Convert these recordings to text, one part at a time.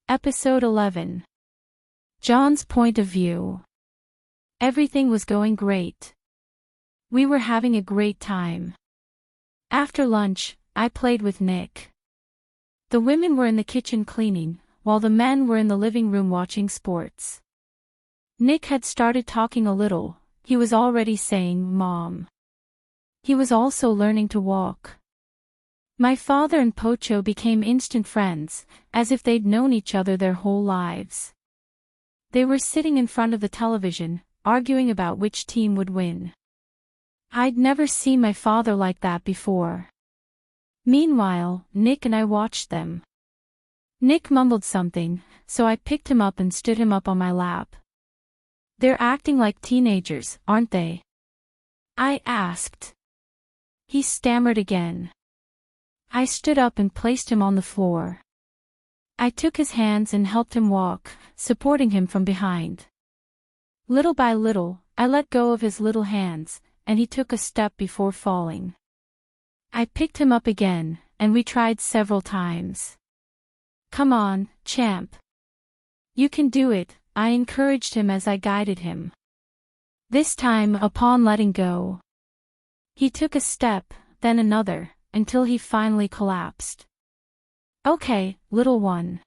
Episode 11. John's point of view. Everything was going great. We were having a great time. After lunch, I played with Nick. The women were in the kitchen cleaning, while the men were in the living room watching sports. Nick had started talking a little. He was already saying, "Mom." He was also learning to walk. My father and Pocho became instant friends, as if they'd known each other their whole lives. They were sitting in front of the television, arguing about which team would win. I'd never seen my father like that before. Meanwhile, Nick and I watched them. Nick mumbled something, so I picked him up and stood him up on my lap. "They're acting like teenagers, aren't they?" I asked. He stammered again. I stood up and placed him on the floor. I took his hands and helped him walk, supporting him from behind. Little by little, I let go of his little hands, and he took a step before falling. I picked him up again, and we tried several times. "Come on, champ. You can do it," I encouraged him as I guided him. This time, upon letting go, he took a step, then another, until he finally collapsed. "Okay, little one,"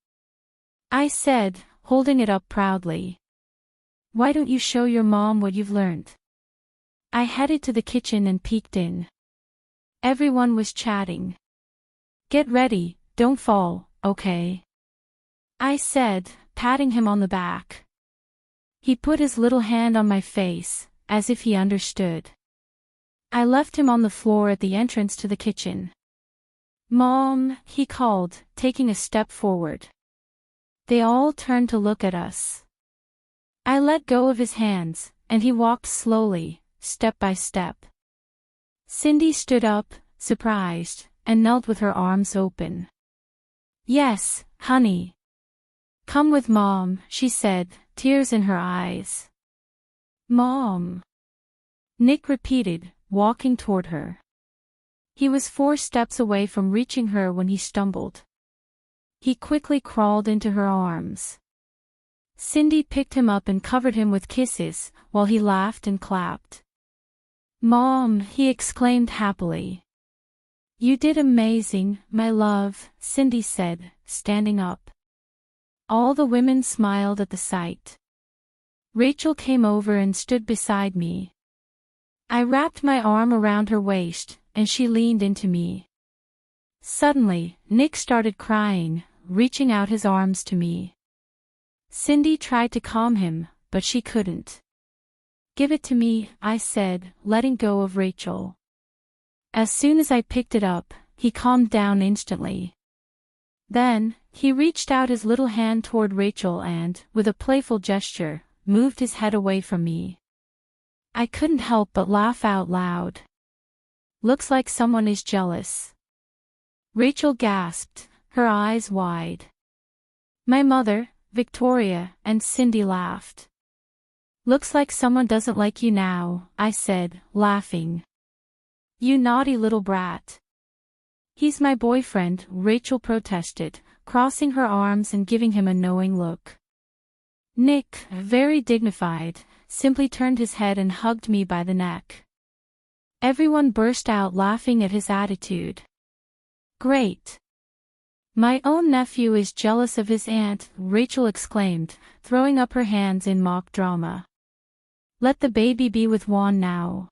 I said, holding it up proudly. "Why don't you show your mom what you've learned?" I headed to the kitchen and peeked in. Everyone was chatting. "Get ready, don't fall, okay?" I said, patting him on the back. He put his little hand on my face, as if he understood. I left him on the floor at the entrance to the kitchen. "Mom," he called, taking a step forward. They all turned to look at us. I let go of his hands, and he walked slowly, step by step. Cindy stood up, surprised, and knelt with her arms open. "Yes, honey. Come with Mom," she said, tears in her eyes. "Mom," Nick repeated, walking toward her. He was 4 steps away from reaching her when he stumbled. He quickly crawled into her arms. Cindy picked him up and covered him with kisses, while he laughed and clapped. "Mom," he exclaimed happily. "You did amazing, my love," Cindy said, standing up. All the women smiled at the sight. Rachel came over and stood beside me. I wrapped my arm around her waist, and she leaned into me. Suddenly, Nick started crying, reaching out his arms to me. Cindy tried to calm him, but she couldn't. "Give it to me," I said, letting go of Rachel. As soon as I picked it up, he calmed down instantly. Then, he reached out his little hand toward Rachel and, with a playful gesture, moved his head away from me. I couldn't help but laugh out loud. "Looks like someone is jealous," Rachel gasped, her eyes wide. My mother, Victoria, and Cindy laughed. "Looks like someone doesn't like you now," I said, laughing. "You naughty little brat." "He's my boyfriend," Rachel protested, crossing her arms and giving him a knowing look. Nick, very dignified, simply turned his head and hugged me by the neck. Everyone burst out laughing at his attitude. "Great. My own nephew is jealous of his aunt," Rachel exclaimed, throwing up her hands in mock drama. "Let the baby be with Juan now."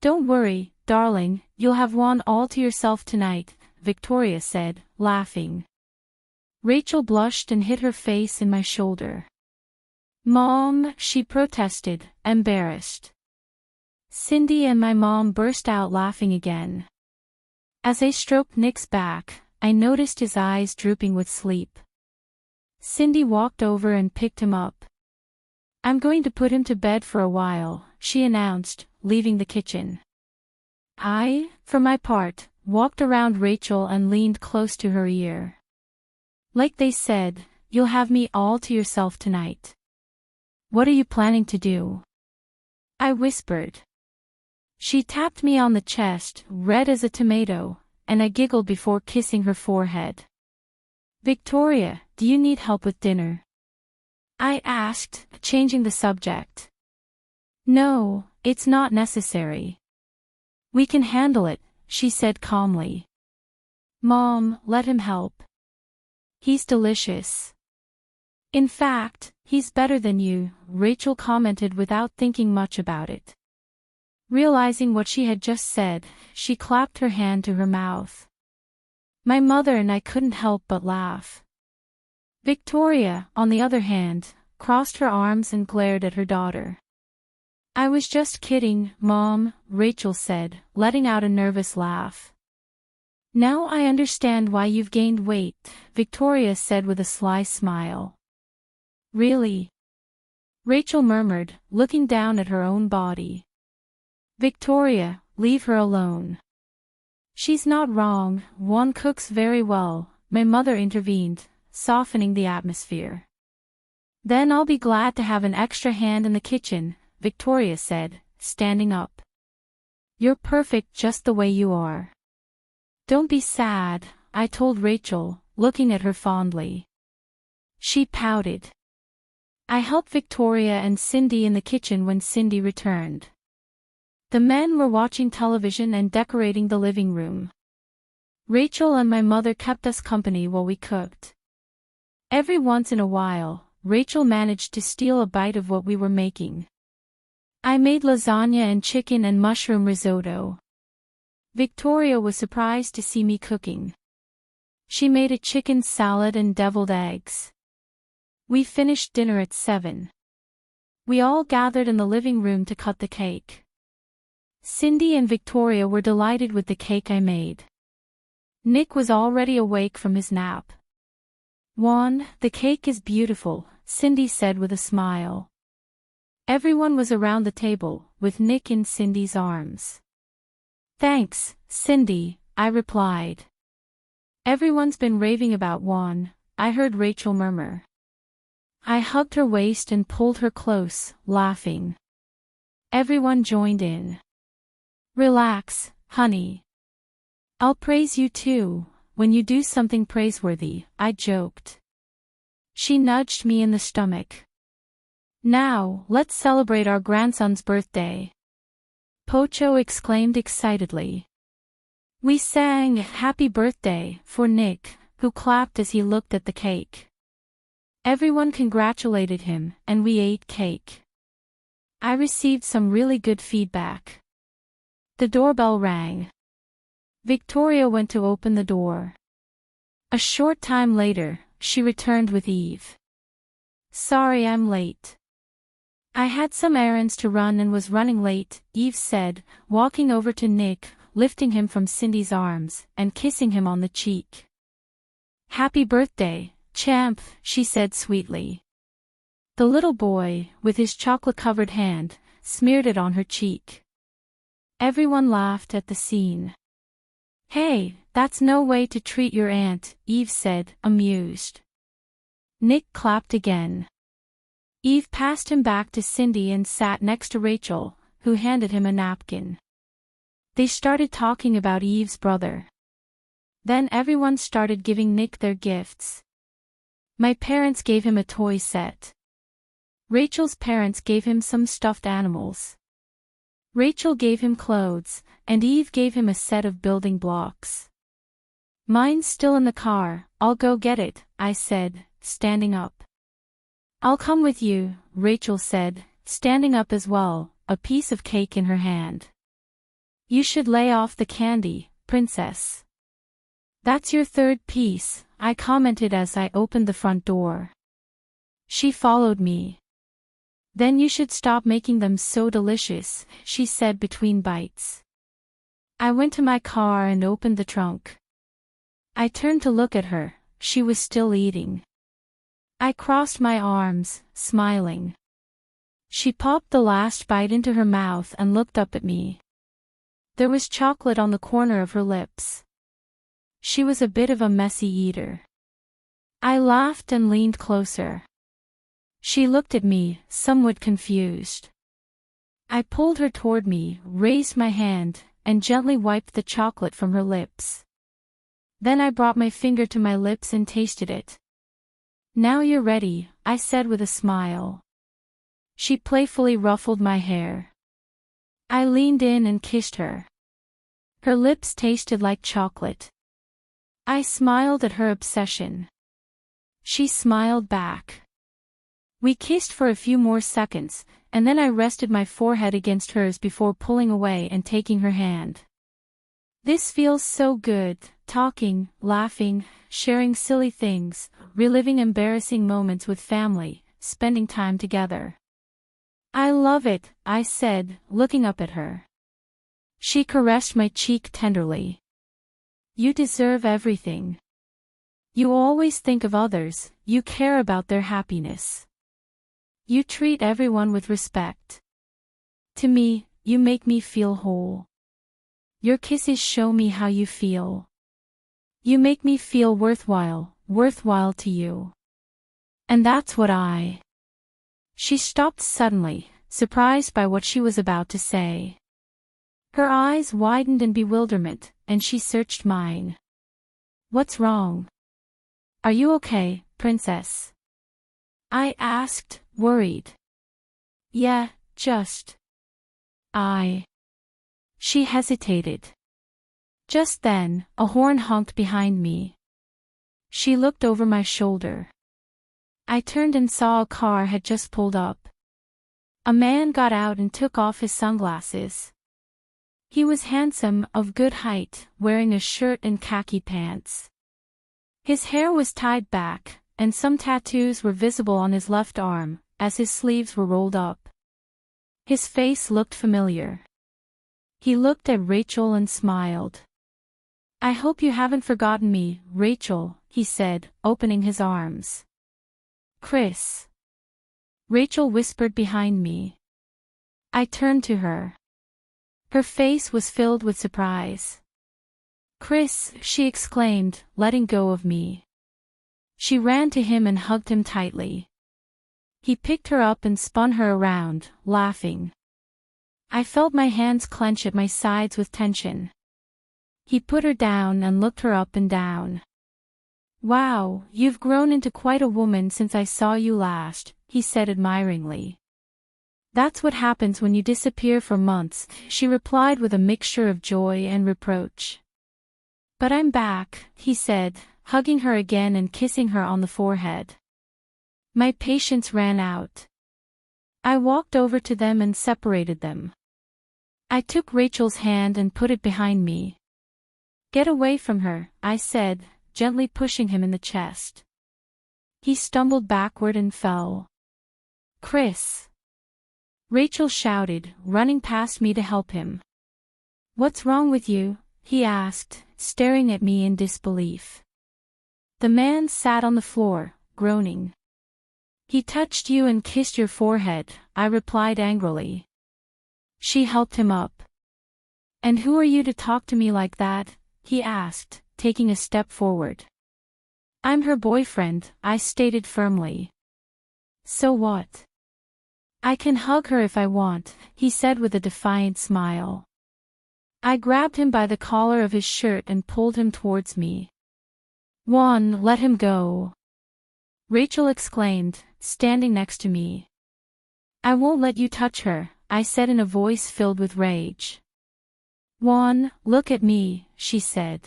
"Don't worry, darling, you'll have Juan all to yourself tonight," Victoria said, laughing. Rachel blushed and hid her face in my shoulder. "Mom," she protested, embarrassed. Cindy and my mom burst out laughing again. As I stroked Nick's back, I noticed his eyes drooping with sleep. Cindy walked over and picked him up. "I'm going to put him to bed for a while," she announced, leaving the kitchen. I, for my part, walked around Rachel and leaned close to her ear. "Like they said, you'll have me all to yourself tonight. What are you planning to do?" I whispered. She tapped me on the chest, red as a tomato, and I giggled before kissing her forehead. Victoria, do you need help with dinner? I asked, changing the subject. No, it's not necessary. We can handle it, she said calmly. Mom, let him help. He's delicious. In fact, he's better than you, Rachel commented without thinking much about it. Realizing what she had just said, she clapped her hand to her mouth. My mother and I couldn't help but laugh. Victoria, on the other hand, crossed her arms and glared at her daughter. I was just kidding, Mom, Rachel said, letting out a nervous laugh. Now I understand why you've gained weight, Victoria said with a sly smile. Really? Rachel murmured, looking down at her own body. Victoria, leave her alone. She's not wrong, one cooks very well, my mother intervened, softening the atmosphere. Then I'll be glad to have an extra hand in the kitchen, Victoria said, standing up. You're perfect just the way you are. Don't be sad, I told Rachel, looking at her fondly. She pouted. I helped Victoria and Cindy in the kitchen when Cindy returned. The men were watching television and decorating the living room. Rachel and my mother kept us company while we cooked. Every once in a while, Rachel managed to steal a bite of what we were making. I made lasagna and chicken and mushroom risotto. Victoria was surprised to see me cooking. She made a chicken salad and deviled eggs. We finished dinner at 7. We all gathered in the living room to cut the cake. Cindy and Victoria were delighted with the cake I made. Nick was already awake from his nap. Juan, the cake is beautiful, Cindy said with a smile. Everyone was around the table, with Nick in Cindy's arms. Thanks, Cindy, I replied. Everyone's been raving about Juan, I heard Rachel murmur. I hugged her waist and pulled her close, laughing. Everyone joined in. Relax, honey. I'll praise you too, when you do something praiseworthy, I joked. She nudged me in the stomach. Now, let's celebrate our grandson's birthday. Pocho exclaimed excitedly. We sang Happy Birthday for Nick, who clapped as he looked at the cake. Everyone congratulated him, and we ate cake. I received some really good feedback. The doorbell rang. Victoria went to open the door. A short time later, she returned with Eve. Sorry I'm late. I had some errands to run and was running late, Eve said, walking over to Nick, lifting him from Cindy's arms, and kissing him on the cheek. Happy birthday, champ, she said sweetly. The little boy, with his chocolate-covered hand, smeared it on her cheek. Everyone laughed at the scene. Hey, that's no way to treat your aunt, Eve said, amused. Nick clapped again. Eve passed him back to Cindy and sat next to Rachel, who handed him a napkin. They started talking about Eve's brother. Then everyone started giving Nick their gifts. My parents gave him a toy set. Rachel's parents gave him some stuffed animals. Rachel gave him clothes, and Eve gave him a set of building blocks. Mine's still in the car, I'll go get it, I said, standing up. I'll come with you, Rachel said, standing up as well, a piece of cake in her hand. You should lay off the candy, princess. That's your third piece, I commented as I opened the front door. She followed me. Then you should stop making them so delicious, she said between bites. I went to my car and opened the trunk. I turned to look at her, she was still eating. I crossed my arms, smiling. She popped the last bite into her mouth and looked up at me. There was chocolate on the corner of her lips. She was a bit of a messy eater. I laughed and leaned closer. She looked at me, somewhat confused. I pulled her toward me, raised my hand, and gently wiped the chocolate from her lips. Then I brought my finger to my lips and tasted it. "Now you're ready," I said with a smile. She playfully ruffled my hair. I leaned in and kissed her. Her lips tasted like chocolate. I smiled at her obsession. She smiled back. We kissed for a few more seconds, and then I rested my forehead against hers before pulling away and taking her hand. "This feels so good, talking, laughing, sharing silly things, reliving embarrassing moments with family, spending time together." "I love it," I said, looking up at her. She caressed my cheek tenderly. "You deserve everything. You always think of others, you care about their happiness. You treat everyone with respect. To me, you make me feel whole. Your kisses show me how you feel. You make me feel worthwhile to you. And that's what I..." She stopped suddenly, surprised by what she was about to say. Her eyes widened in bewilderment, and she searched mine. "What's wrong? Are you okay, princess?" I asked, worried. "Yeah, just..." She hesitated. Just then, a horn honked behind me. She looked over my shoulder. I turned and saw a car had just pulled up. A man got out and took off his sunglasses. He was handsome, of good height, wearing a shirt and khaki pants. His hair was tied back, and some tattoos were visible on his left arm, as his sleeves were rolled up. His face looked familiar. He looked at Rachel and smiled. "I hope you haven't forgotten me, Rachel," he said, opening his arms. "Chris." Rachel whispered behind me. I turned to her. Her face was filled with surprise. "Chris," she exclaimed, letting go of me. She ran to him and hugged him tightly. He picked her up and spun her around, laughing. I felt my hands clench at my sides with tension. He put her down and looked her up and down. "Wow, you've grown into quite a woman since I saw you last," he said admiringly. "That's what happens when you disappear for months," she replied with a mixture of joy and reproach. "But I'm back," he said, hugging her again and kissing her on the forehead. My patience ran out. I walked over to them and separated them. I took Rachel's hand and put it behind me. "Get away from her," I said, gently pushing him in the chest. He stumbled backward and fell. "Chris!" Rachel shouted, running past me to help him. "What's wrong with you?" he asked, staring at me in disbelief. The man sat on the floor, groaning. "He touched you and kissed your forehead," I replied angrily. She helped him up. "And who are you to talk to me like that?" he asked, taking a step forward. "I'm her boyfriend," I stated firmly. "So what? I can hug her if I want," he said with a defiant smile. I grabbed him by the collar of his shirt and pulled him towards me. "Juan, let him go!" Rachel exclaimed, standing next to me. "I won't let you touch her," I said in a voice filled with rage. "Juan, look at me," she said.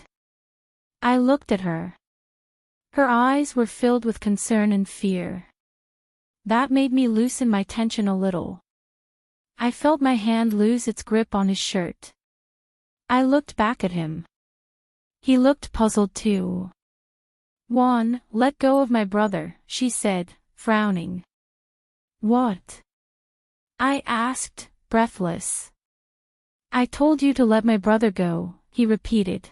I looked at her. Her eyes were filled with concern and fear. That made me loosen my tension a little. I felt my hand lose its grip on his shirt. I looked back at him. He looked puzzled too. "Juan, let go of my brother," she said, frowning. "What?" I asked, breathless. "I told you to let my brother go," he repeated.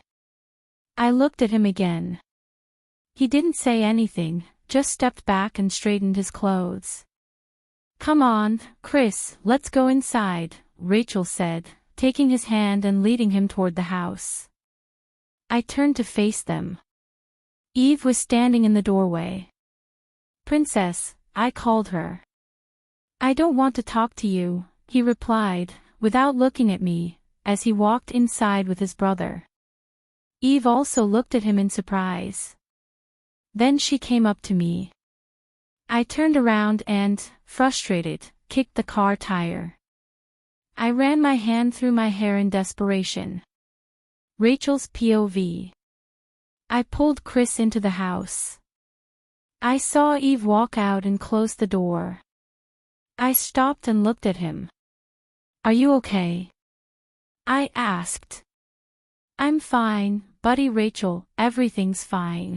I looked at him again. He didn't say anything, just stepped back and straightened his clothes. "Come on, Chris, let's go inside," Rachel said, taking his hand and leading him toward the house. I turned to face them. Eve was standing in the doorway. "Princess," I called her. "I don't want to talk to you," he replied, without looking at me, as he walked inside with his brother. Eve also looked at him in surprise. Then she came up to me. I turned around and, frustrated, kicked the car tire. I ran my hand through my hair in desperation. Rachel's POV. I pulled Chris into the house. I saw Eve walk out and close the door. I stopped and looked at him. "Are you okay?" I asked. "I'm fine, buddy Rachel, everything's fine."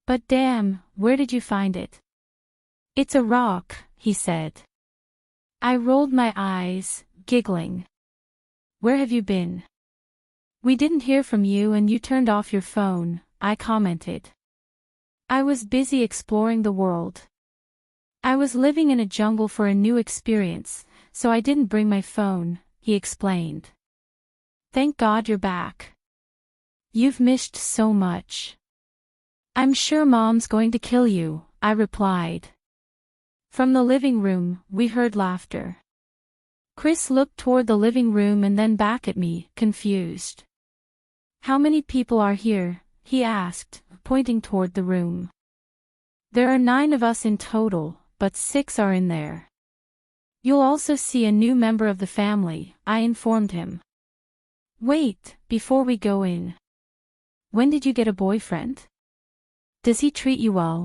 "But damn, where did you find it?" "It's a rock," he said. I rolled my eyes, giggling. "Where have you been?" "We didn't hear from you and you turned off your phone," I commented. "I was busy exploring the world. I was living in a jungle for a new experience, so I didn't bring my phone," he explained. "Thank God you're back. You've missed so much." "I'm sure Mom's going to kill you," I replied. From the living room, we heard laughter. Chris looked toward the living room and then back at me, confused. "How many people are here?" he asked, pointing toward the room. "There are 9 of us in total, but 6 are in there. You'll also see a new member of the family," I informed him. "Wait, before we go in. When did you get a boyfriend? Does he treat you well?"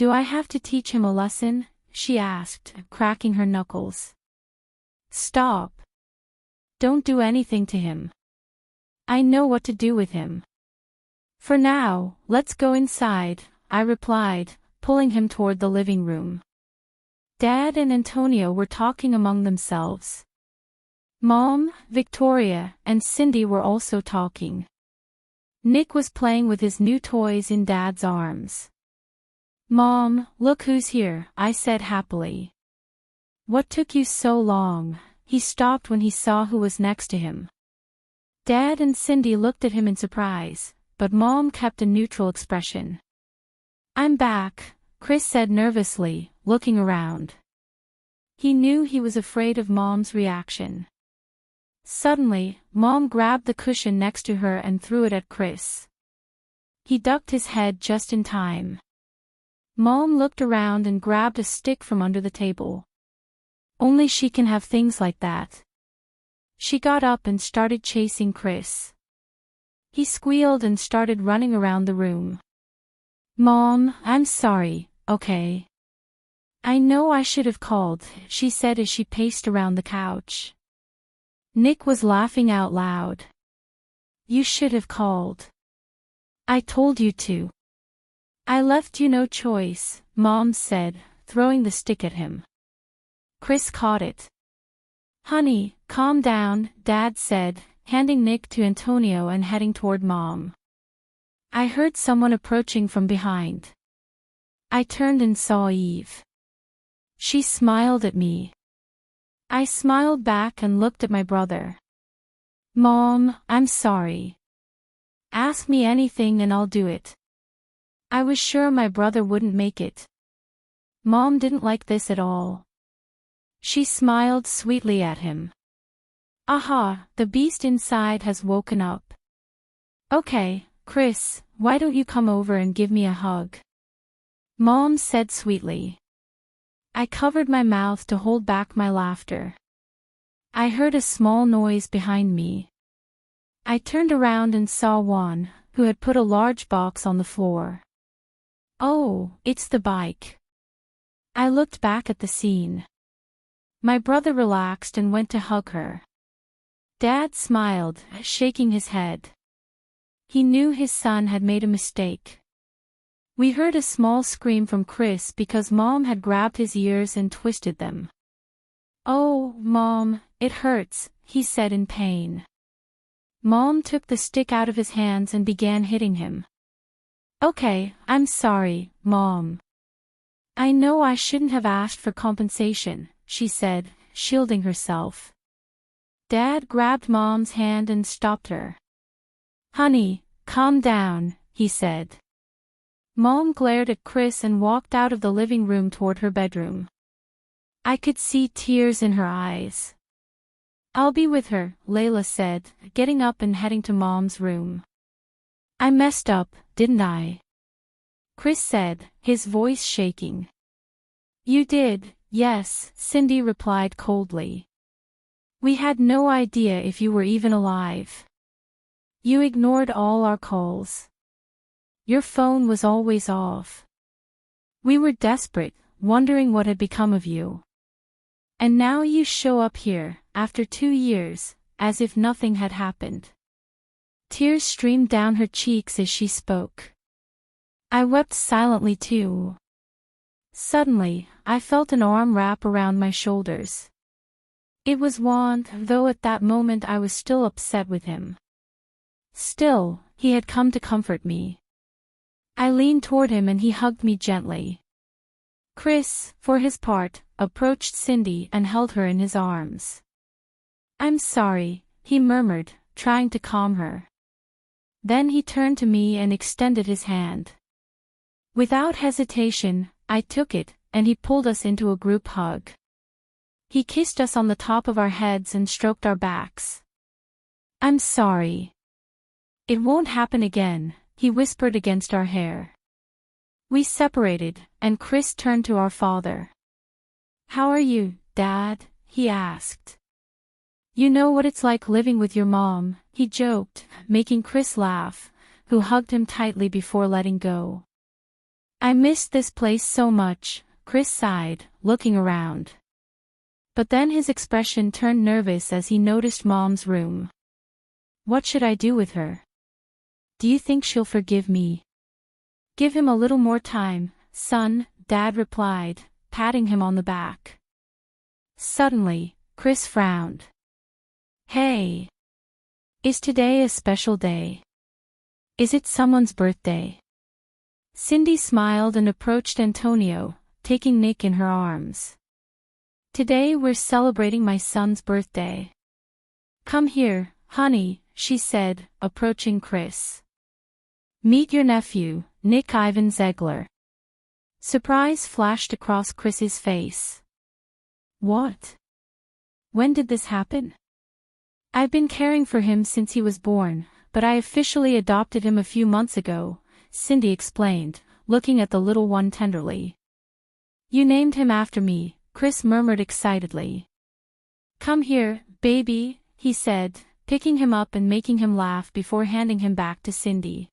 "Do I have to teach him a lesson?" she asked, cracking her knuckles. "Stop. Don't do anything to him. I know what to do with him." "For now, let's go inside," I replied, pulling him toward the living room. Dad and Antonio were talking among themselves. Mom, Victoria, and Cindy were also talking. Nick was playing with his new toys in Dad's arms. "Mom, look who's here," I said happily. "What took you so long?" He stopped when he saw who was next to him. Dad and Cindy looked at him in surprise, but Mom kept a neutral expression. "I'm back," Chris said nervously, looking around. He knew he was afraid of Mom's reaction. Suddenly, Mom grabbed the cushion next to her and threw it at Chris. He ducked his head just in time. Mom looked around and grabbed a stick from under the table. Only she can have things like that. She got up and started chasing Chris. He squealed and started running around the room. "Mom, I'm sorry, okay? I know I should have called," she said as she paced around the couch. Nick was laughing out loud. "You should have called. I told you to." "I left you no choice," Mom said, throwing the stick at him. Chris caught it. "Honey, calm down," Dad said, handing Nick to Antonio and heading toward Mom. I heard someone approaching from behind. I turned and saw Eve. She smiled at me. I smiled back and looked at my brother. "Mom, I'm sorry. Ask me anything and I'll do it." I was sure my brother wouldn't make it. Mom didn't like this at all. She smiled sweetly at him. "Aha, the beast inside has woken up. Okay, Chris, why don't you come over and give me a hug?" Mom said sweetly. I covered my mouth to hold back my laughter. I heard a small noise behind me. I turned around and saw Juan, who had put a large box on the floor. "Oh, it's the bike." I looked back at the scene. My brother relaxed and went to hug her. Dad smiled, shaking his head. He knew his son had made a mistake. We heard a small scream from Chris because Mom had grabbed his ears and twisted them. "Oh, Mom, it hurts," he said in pain. Mom took the stick out of his hands and began hitting him. "Okay, I'm sorry, Mom. I know I shouldn't have asked for compensation," she said, shielding herself. Dad grabbed Mom's hand and stopped her. "Honey, calm down," he said. Mom glared at Chris and walked out of the living room toward her bedroom. I could see tears in her eyes. "I'll be with her," Layla said, getting up and heading to Mom's room. I messed up, didn't I? Chris said, his voice shaking. You did, yes, Cindy replied coldly. We had no idea if you were even alive. You ignored all our calls. Your phone was always off. We were desperate, wondering what had become of you. And now you show up here, after 2 years, as if nothing had happened. Tears streamed down her cheeks as she spoke. I wept silently too. Suddenly, I felt an arm wrap around my shoulders. It was Juan, though at that moment I was still upset with him. Still, he had come to comfort me. I leaned toward him and he hugged me gently. Chris, for his part, approached Cindy and held her in his arms. I'm sorry, he murmured, trying to calm her. Then he turned to me and extended his hand. Without hesitation, I took it, and he pulled us into a group hug. He kissed us on the top of our heads and stroked our backs. I'm sorry. It won't happen again, he whispered against our hair. We separated, and Chris turned to our father. How are you, Dad? He asked. You know what it's like living with your mom, he joked, making Chris laugh, who hugged him tightly before letting go. I missed this place so much, Chris sighed, looking around. But then his expression turned nervous as he noticed Mom's room. What should I do with her? Do you think she'll forgive me? Give him a little more time, son, Dad replied, patting him on the back. Suddenly, Chris frowned. Hey! Is today a special day? Is it someone's birthday? Cindy smiled and approached Antonio, taking Nick in her arms. Today we're celebrating my son's birthday. Come here, honey, she said, approaching Chris. Meet your nephew, Nick Ivan Zegler. Surprise flashed across Chris's face. What? When did this happen? I've been caring for him since he was born, but I officially adopted him a few months ago, Cindy explained, looking at the little one tenderly. You named him after me, Chris murmured excitedly. Come here, baby, he said, picking him up and making him laugh before handing him back to Cindy.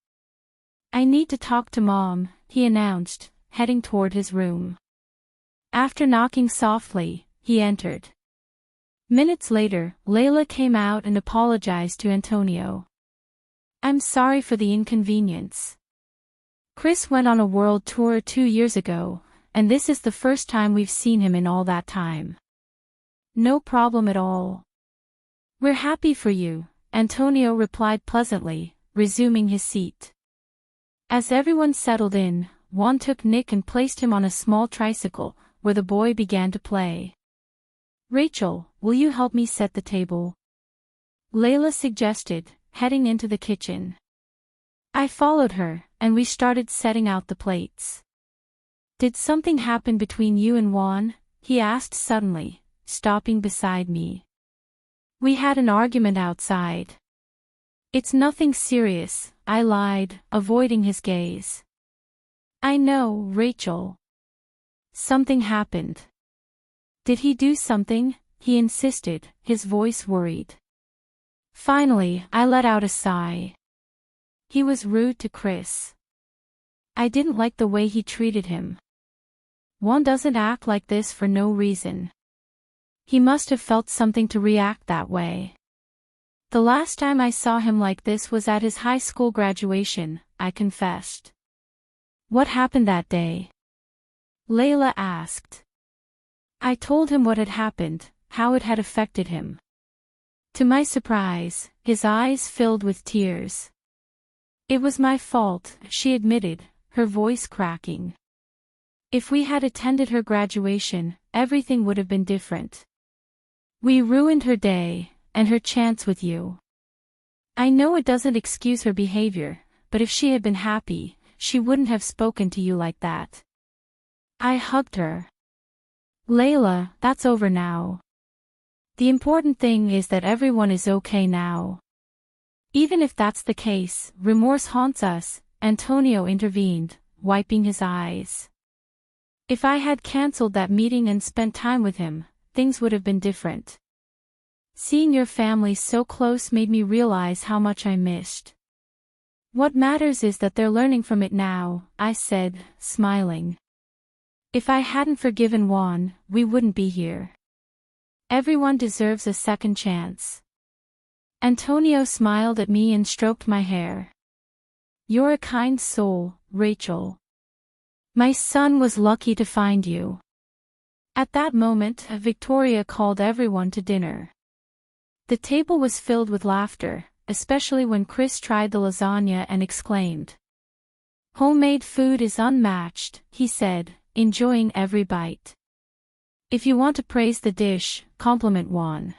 I need to talk to Mom, he announced, heading toward his room. After knocking softly, he entered. Minutes later, Layla came out and apologized to Antonio. I'm sorry for the inconvenience. Chris went on a world tour 2 years ago, and this is the first time we've seen him in all that time. No problem at all. We're happy for you, Antonio replied pleasantly, resuming his seat. As everyone settled in, Juan took Nick and placed him on a small tricycle, where the boy began to play. Rachel, will you help me set the table? Layla suggested, heading into the kitchen. I followed her, and we started setting out the plates. Did something happen between you and Juan? He asked suddenly, stopping beside me. We had an argument outside. It's nothing serious, I lied, avoiding his gaze. I know, Rachel. Something happened. Did he do something? He insisted, his voice worried. Finally, I let out a sigh. He was rude to Chris. I didn't like the way he treated him. Juan doesn't act like this for no reason. He must have felt something to react that way. The last time I saw him like this was at his high school graduation, I confessed. What happened that day? Layla asked. I told him what had happened, how it had affected him. To my surprise, his eyes filled with tears. It was my fault, she admitted, her voice cracking. If we had attended her graduation, everything would have been different. We ruined her day, and her chance with you. I know it doesn't excuse her behavior, but if she had been happy, she wouldn't have spoken to you like that. I hugged her. Layla, that's over now. The important thing is that everyone is okay now. Even if that's the case, remorse haunts us, Antonio intervened, wiping his eyes. If I had cancelled that meeting and spent time with him, things would have been different. Seeing your family so close made me realize how much I missed. What matters is that they're learning from it now, I said, smiling. If I hadn't forgiven Juan, we wouldn't be here. Everyone deserves a second chance. Antonio smiled at me and stroked my hair. You're a kind soul, Rachel. My son was lucky to find you. At that moment, Victoria called everyone to dinner. The table was filled with laughter, especially when Chris tried the lasagna and exclaimed. Homemade food is unmatched, he said, enjoying every bite. If you want to praise the dish, compliment Juan.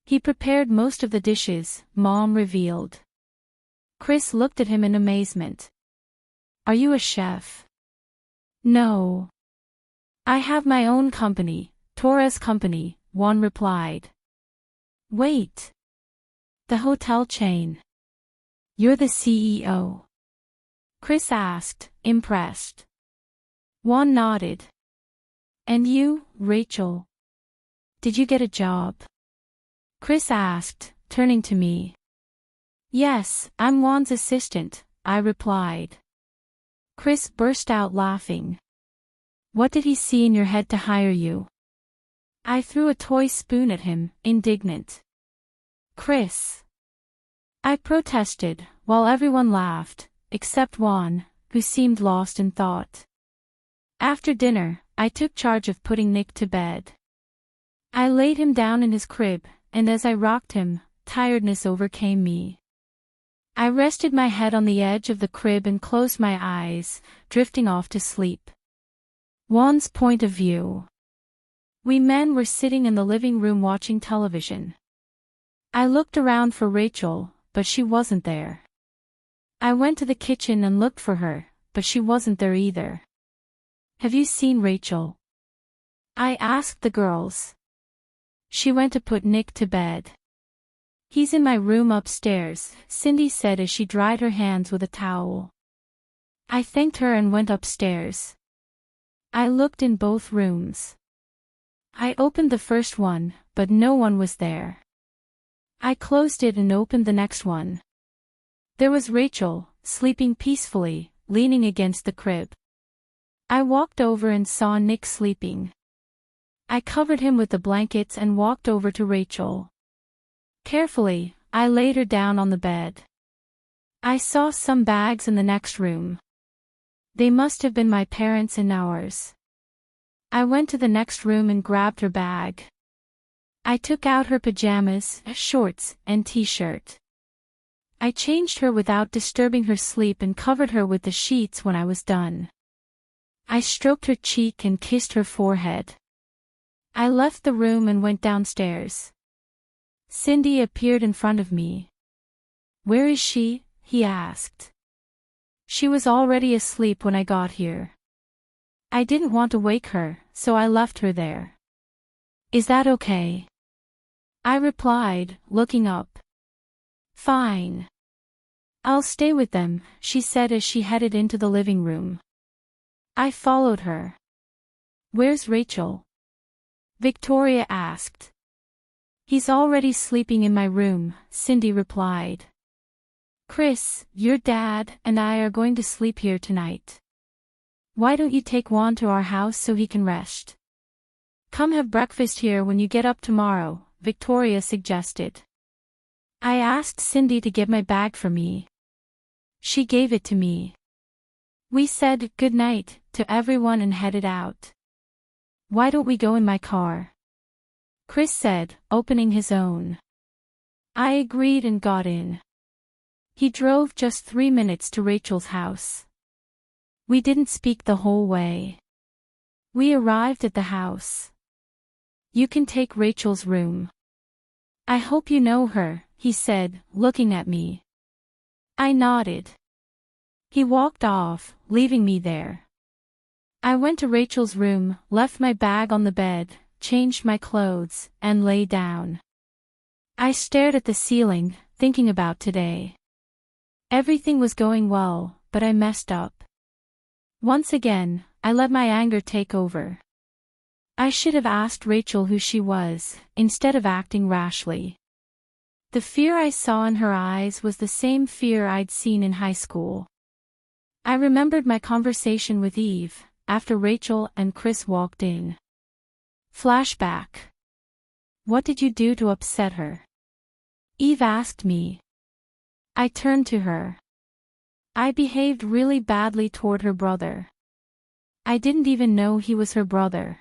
He prepared most of the dishes, Mom revealed. Chris looked at him in amazement. Are you a chef? No. I have my own company, Torres Company, Juan replied. Wait. The hotel chain. You're the CEO? Chris asked, impressed. Juan nodded. And you, Rachel? Did you get a job? Chris asked, turning to me. Yes, I'm Juan's assistant, I replied. Chris burst out laughing. What did he see in your head to hire you? I threw a toy spoon at him, indignant. Chris. I protested, while everyone laughed, except Juan, who seemed lost in thought. After dinner, I took charge of putting Nick to bed. I laid him down in his crib, and as I rocked him, tiredness overcame me. I rested my head on the edge of the crib and closed my eyes, drifting off to sleep. Juan's point of view. We men were sitting in the living room watching television. I looked around for Rachel, but she wasn't there. I went to the kitchen and looked for her, but she wasn't there either. Have you seen Rachel? I asked the girls. She went to put Nick to bed. He's in my room upstairs, Cindy said as she dried her hands with a towel. I thanked her and went upstairs. I looked in both rooms. I opened the first one, but no one was there. I closed it and opened the next one. There was Rachel, sleeping peacefully, leaning against the crib. I walked over and saw Nick sleeping. I covered him with the blankets and walked over to Rachel. Carefully, I laid her down on the bed. I saw some bags in the next room. They must have been my parents' and ours. I went to the next room and grabbed her bag. I took out her pajamas, shorts, and t-shirt. I changed her without disturbing her sleep and covered her with the sheets when I was done. I stroked her cheek and kissed her forehead. I left the room and went downstairs. Cindy appeared in front of me. Where is she? He asked. She was already asleep when I got here. I didn't want to wake her, so I left her there. Is that okay? I replied, looking up. Fine. I'll stay with them, she said as she headed into the living room. I followed her. Where's Rachel? Victoria asked. He's already sleeping in my room, Cindy replied. Chris, your dad and I are going to sleep here tonight. Why don't you take Juan to our house so he can rest? Come have breakfast here when you get up tomorrow, Victoria suggested. I asked Cindy to get my bag for me. She gave it to me. We said good night to everyone and headed out. Why don't we go in my car? Chris said, opening his own. I agreed and got in. He drove just 3 minutes to Rachel's house. We didn't speak the whole way. We arrived at the house. You can take Rachel's room. I hope you know her, he said, looking at me. I nodded. He walked off, leaving me there. I went to Rachel's room, left my bag on the bed, changed my clothes, and lay down. I stared at the ceiling, thinking about today. Everything was going well, but I messed up. Once again, I let my anger take over. I should have asked Rachel who she was, instead of acting rashly. The fear I saw in her eyes was the same fear I'd seen in high school. I remembered my conversation with Eve, after Rachel and Chris walked in. Flashback. What did you do to upset her? Eve asked me. I turned to her. I behaved really badly toward her brother. I didn't even know he was her brother.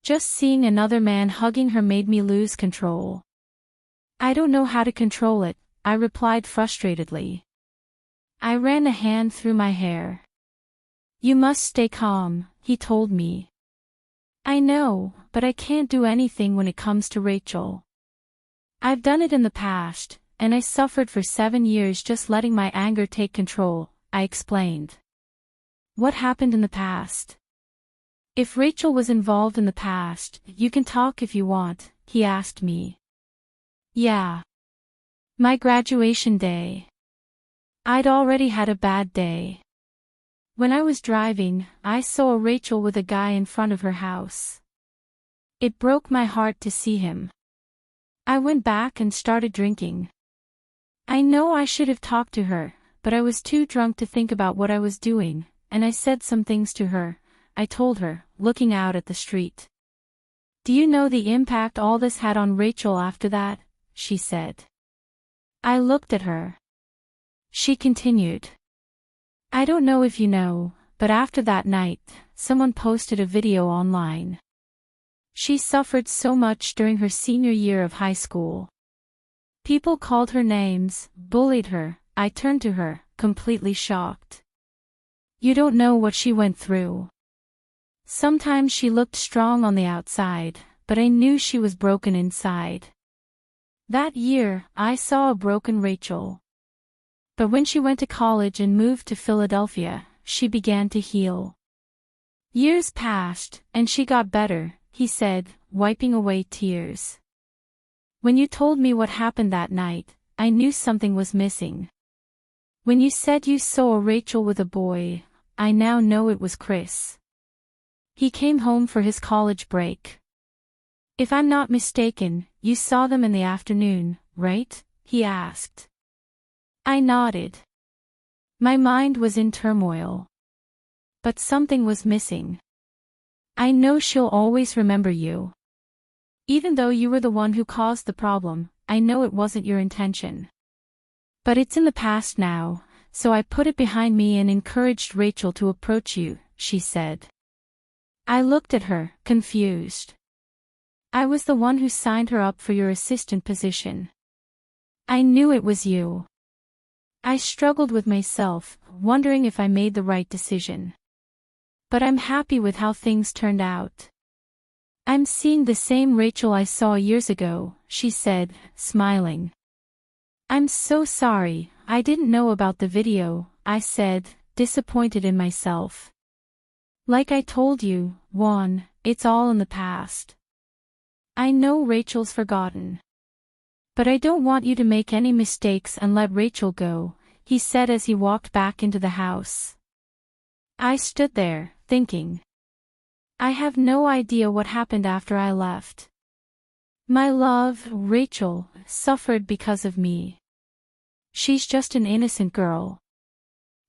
Just seeing another man hugging her made me lose control. I don't know how to control it, I replied frustratedly. I ran a hand through my hair. You must stay calm, he told me. I know, but I can't do anything when it comes to Rachel. I've done it in the past, and I suffered for 7 years just letting my anger take control, I explained. What happened in the past? If Rachel was involved in the past, you can talk if you want, he asked me. Yeah. My graduation day. I'd already had a bad day. When I was driving, I saw Rachel with a guy in front of her house. It broke my heart to see him. I went back and started drinking. I know I should have talked to her, but I was too drunk to think about what I was doing, and I said some things to her, I told her, looking out at the street. Do you know the impact all this had on Rachel after that? She said. I looked at her. She continued. I don't know if you know, but after that night, someone posted a video online. She suffered so much during her senior year of high school. People called her names, bullied her. I turned to her, completely shocked. You don't know what she went through. Sometimes she looked strong on the outside, but I knew she was broken inside. That year, I saw a broken Rachel. But when she went to college and moved to Philadelphia, she began to heal. Years passed, and she got better, he said, wiping away tears. When you told me what happened that night, I knew something was missing. When you said you saw Rachel with a boy, I now know it was Chris. He came home for his college break. If I'm not mistaken, you saw them in the afternoon, right? He asked. I nodded. My mind was in turmoil. But something was missing. I know she'll always remember you. Even though you were the one who caused the problem, I know it wasn't your intention. But it's in the past now, so I put it behind me and encouraged Rachel to approach you, she said. I looked at her, confused. I was the one who signed her up for your assistant position. I knew it was you. I struggled with myself, wondering if I made the right decision. But I'm happy with how things turned out. I'm seeing the same Rachel I saw years ago, she said, smiling. I'm so sorry, I didn't know about the video, I said, disappointed in myself. Like I told you, Juan, it's all in the past. I know Rachel's forgotten. But I don't want you to make any mistakes and let Rachel go, he said as he walked back into the house. I stood there, thinking. I have no idea what happened after I left. My love, Rachel, suffered because of me. She's just an innocent girl.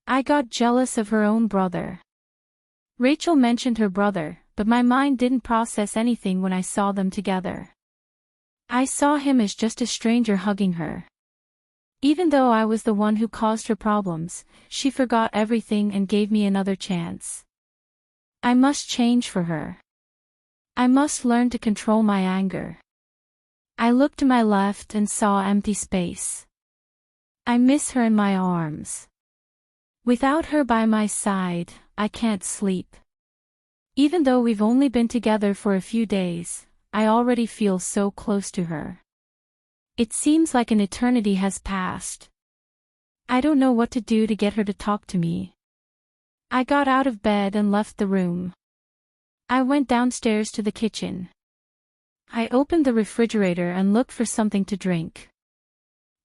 I got jealous of her own brother. Rachel mentioned her brother, but my mind didn't process anything when I saw them together. I saw him as just a stranger hugging her. Even though I was the one who caused her problems, she forgot everything and gave me another chance. I must change for her. I must learn to control my anger. I looked to my left and saw empty space. I miss her in my arms. Without her by my side, I can't sleep. Even though we've only been together for a few days, I already feel so close to her. It seems like an eternity has passed. I don't know what to do to get her to talk to me. I got out of bed and left the room. I went downstairs to the kitchen. I opened the refrigerator and looked for something to drink.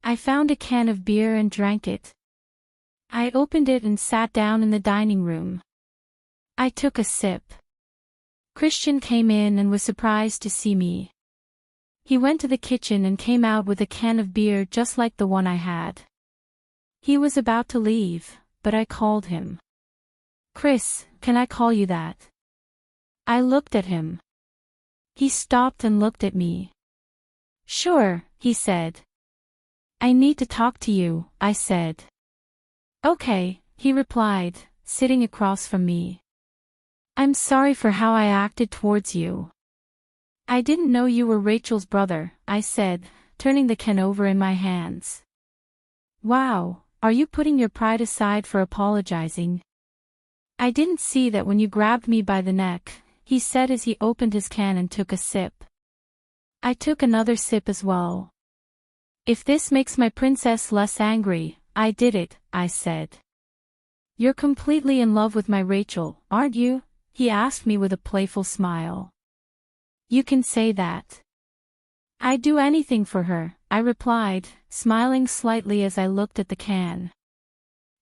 I found a can of beer and drank it. I opened it and sat down in the dining room. I took a sip. Christian came in and was surprised to see me. He went to the kitchen and came out with a can of beer just like the one I had. He was about to leave, but I called him. "Chris, can I call you that?" I looked at him. He stopped and looked at me. "Sure," he said. "I need to talk to you," I said. "Okay," he replied, sitting across from me. "I'm sorry for how I acted towards you." "I didn't know you were Rachel's brother," I said, turning the can over in my hands. "Wow, are you putting your pride aside for apologizing?" "I didn't see that when you grabbed me by the neck," he said as he opened his can and took a sip. I took another sip as well. "If this makes my princess less angry, I did it," I said. "You're completely in love with my Rachel, aren't you?" he asked me with a playful smile. "You can say that." "I'd do anything for her," I replied, smiling slightly as I looked at the can.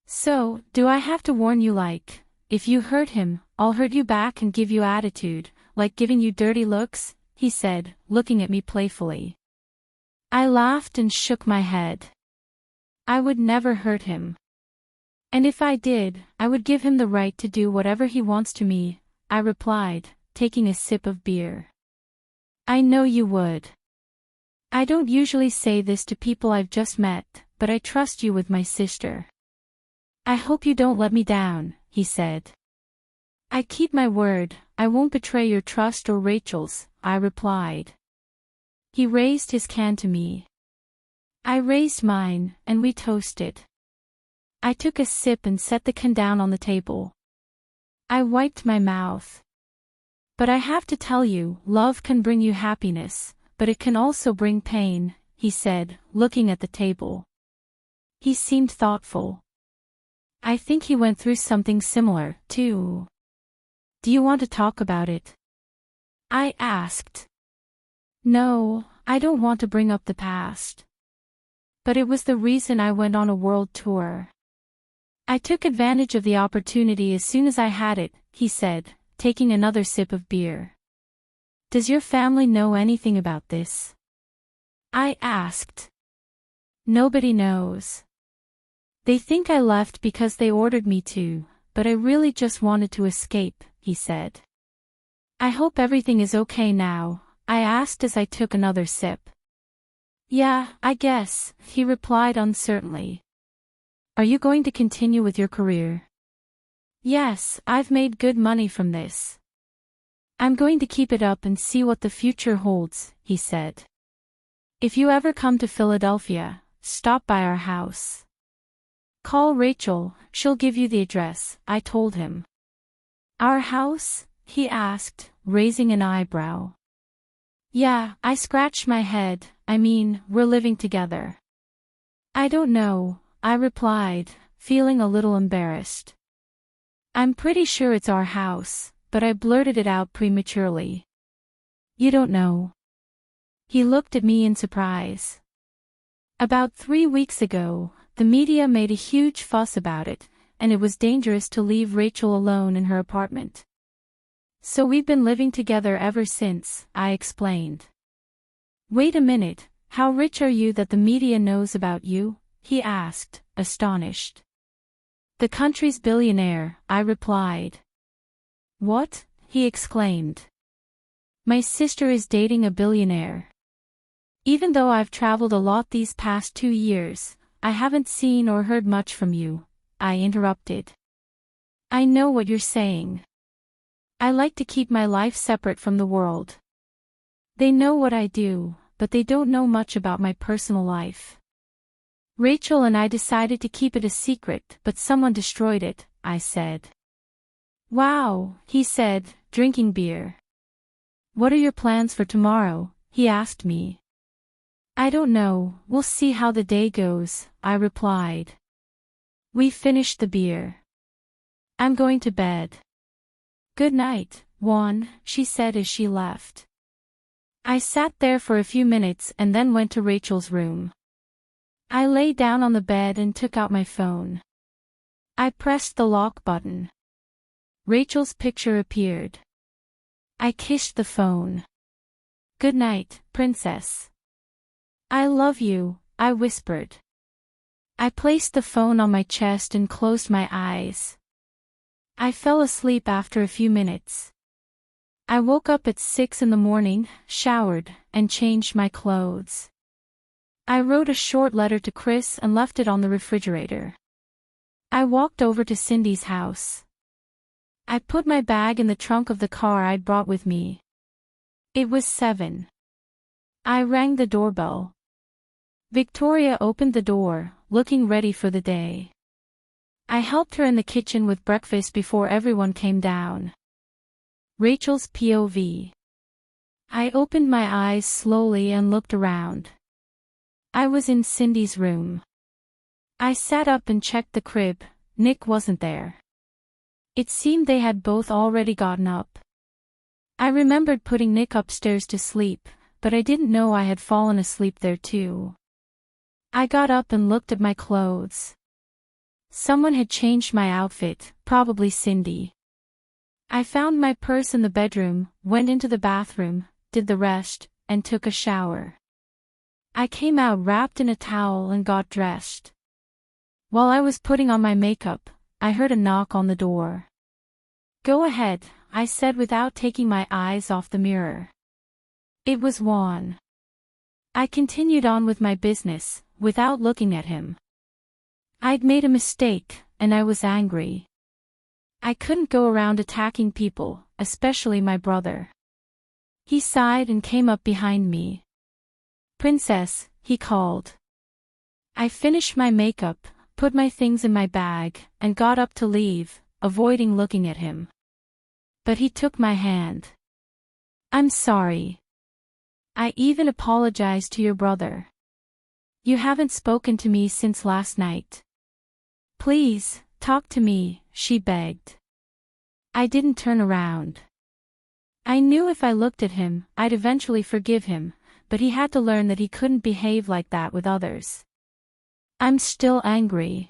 "So, do I have to warn you, like, if you hurt him, I'll hurt you back and give you attitude, like giving you dirty looks?" he said, looking at me playfully. I laughed and shook my head. I would never hurt him. "And if I did, I would give him the right to do whatever he wants to me," I replied, taking a sip of beer. "I know you would. I don't usually say this to people I've just met, but I trust you with my sister. I hope you don't let me down," he said. "I keep my word, I won't betray your trust or Rachel's," I replied. He raised his can to me. I raised mine, and we toasted. I took a sip and set the can down on the table. I wiped my mouth. "But I have to tell you, love can bring you happiness, but it can also bring pain," he said, looking at the table. He seemed thoughtful. "I think he went through something similar, too. Do you want to talk about it?" I asked. "No, I don't want to bring up the past. But it was the reason I went on a world tour. I took advantage of the opportunity as soon as I had it," he said, taking another sip of beer. "Does your family know anything about this?" I asked. "Nobody knows. They think I left because they ordered me to, but I really just wanted to escape," he said. "I hope everything is okay now," I asked as I took another sip. "Yeah, I guess," he replied uncertainly. "Are you going to continue with your career?" "Yes, I've made good money from this. I'm going to keep it up and see what the future holds," he said. "If you ever come to Philadelphia, stop by our house. Call Rachel, she'll give you the address," I told him. "Our house?" he asked, raising an eyebrow. "Yeah," I scratched my head, "I mean, we're living together." "I don't know," I replied, feeling a little embarrassed. "I'm pretty sure it's our house," but I blurted it out prematurely. "You don't know?" He looked at me in surprise. "About 3 weeks ago, the media made a huge fuss about it, and it was dangerous to leave Rachel alone in her apartment. So we've been living together ever since," I explained. "Wait a minute, how rich are you that the media knows about you?" he asked, astonished. "The country's billionaire," I replied. "What?" he exclaimed. "My sister is dating a billionaire. Even though I've traveled a lot these past 2 years, I haven't seen or heard much from you," I interrupted. "I know what you're saying. I like to keep my life separate from the world. They know what I do, but they don't know much about my personal life. Rachel and I decided to keep it a secret, but someone destroyed it," I said. "Wow," he said, drinking beer. "What are your plans for tomorrow?" he asked me. "I don't know, we'll see how the day goes," I replied. We finished the beer. "I'm going to bed." "Good night, Juan," she said as she left. I sat there for a few minutes and then went to Rachel's room. I lay down on the bed and took out my phone. I pressed the lock button. Rachel's picture appeared. I kissed the phone. "Good night, princess." "I love you," I whispered. I placed the phone on my chest and closed my eyes. I fell asleep after a few minutes. I woke up at 6 in the morning, showered, and changed my clothes. I wrote a short letter to Chris and left it on the refrigerator. I walked over to Cindy's house. I put my bag in the trunk of the car I'd brought with me. It was 7. I rang the doorbell. Victoria opened the door, looking ready for the day. I helped her in the kitchen with breakfast before everyone came down. Rachel's POV. I opened my eyes slowly and looked around. I was in Cindy's room. I sat up and checked the crib. Nick wasn't there. It seemed they had both already gotten up. I remembered putting Nick upstairs to sleep, but I didn't know I had fallen asleep there too. I got up and looked at my clothes. Someone had changed my outfit, probably Cindy. I found my purse in the bedroom, went into the bathroom, did the rest, and took a shower. I came out wrapped in a towel and got dressed. While I was putting on my makeup, I heard a knock on the door. "Go ahead," I said without taking my eyes off the mirror. It was Juan. I continued on with my business, without looking at him. I'd made a mistake, and I was angry. I couldn't go around attacking people, especially my brother. He sighed and came up behind me. "Princess," he called. I finished my makeup, put my things in my bag, and got up to leave, avoiding looking at him. But he took my hand. "I'm sorry. I even apologized to your brother. You haven't spoken to me since last night. Please, talk to me," she begged. I didn't turn around. I knew if I looked at him, I'd eventually forgive him, but he had to learn that he couldn't behave like that with others. "I'm still angry.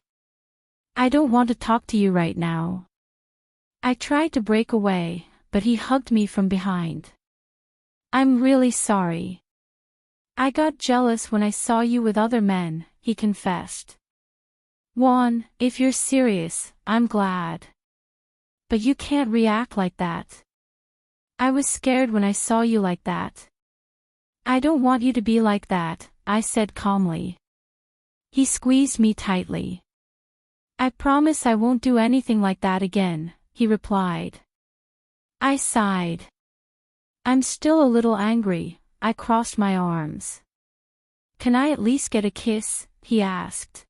I don't want to talk to you right now." I tried to break away, but he hugged me from behind. "I'm really sorry. I got jealous when I saw you with other men," he confessed. "Juan, if you're serious, I'm glad. But you can't react like that. I was scared when I saw you like that." "I don't want you to be like that," I said calmly. He squeezed me tightly. "I promise I won't do anything like that again," he replied. I sighed. "I'm still a little angry," I crossed my arms. "Can I at least get a kiss?" he asked.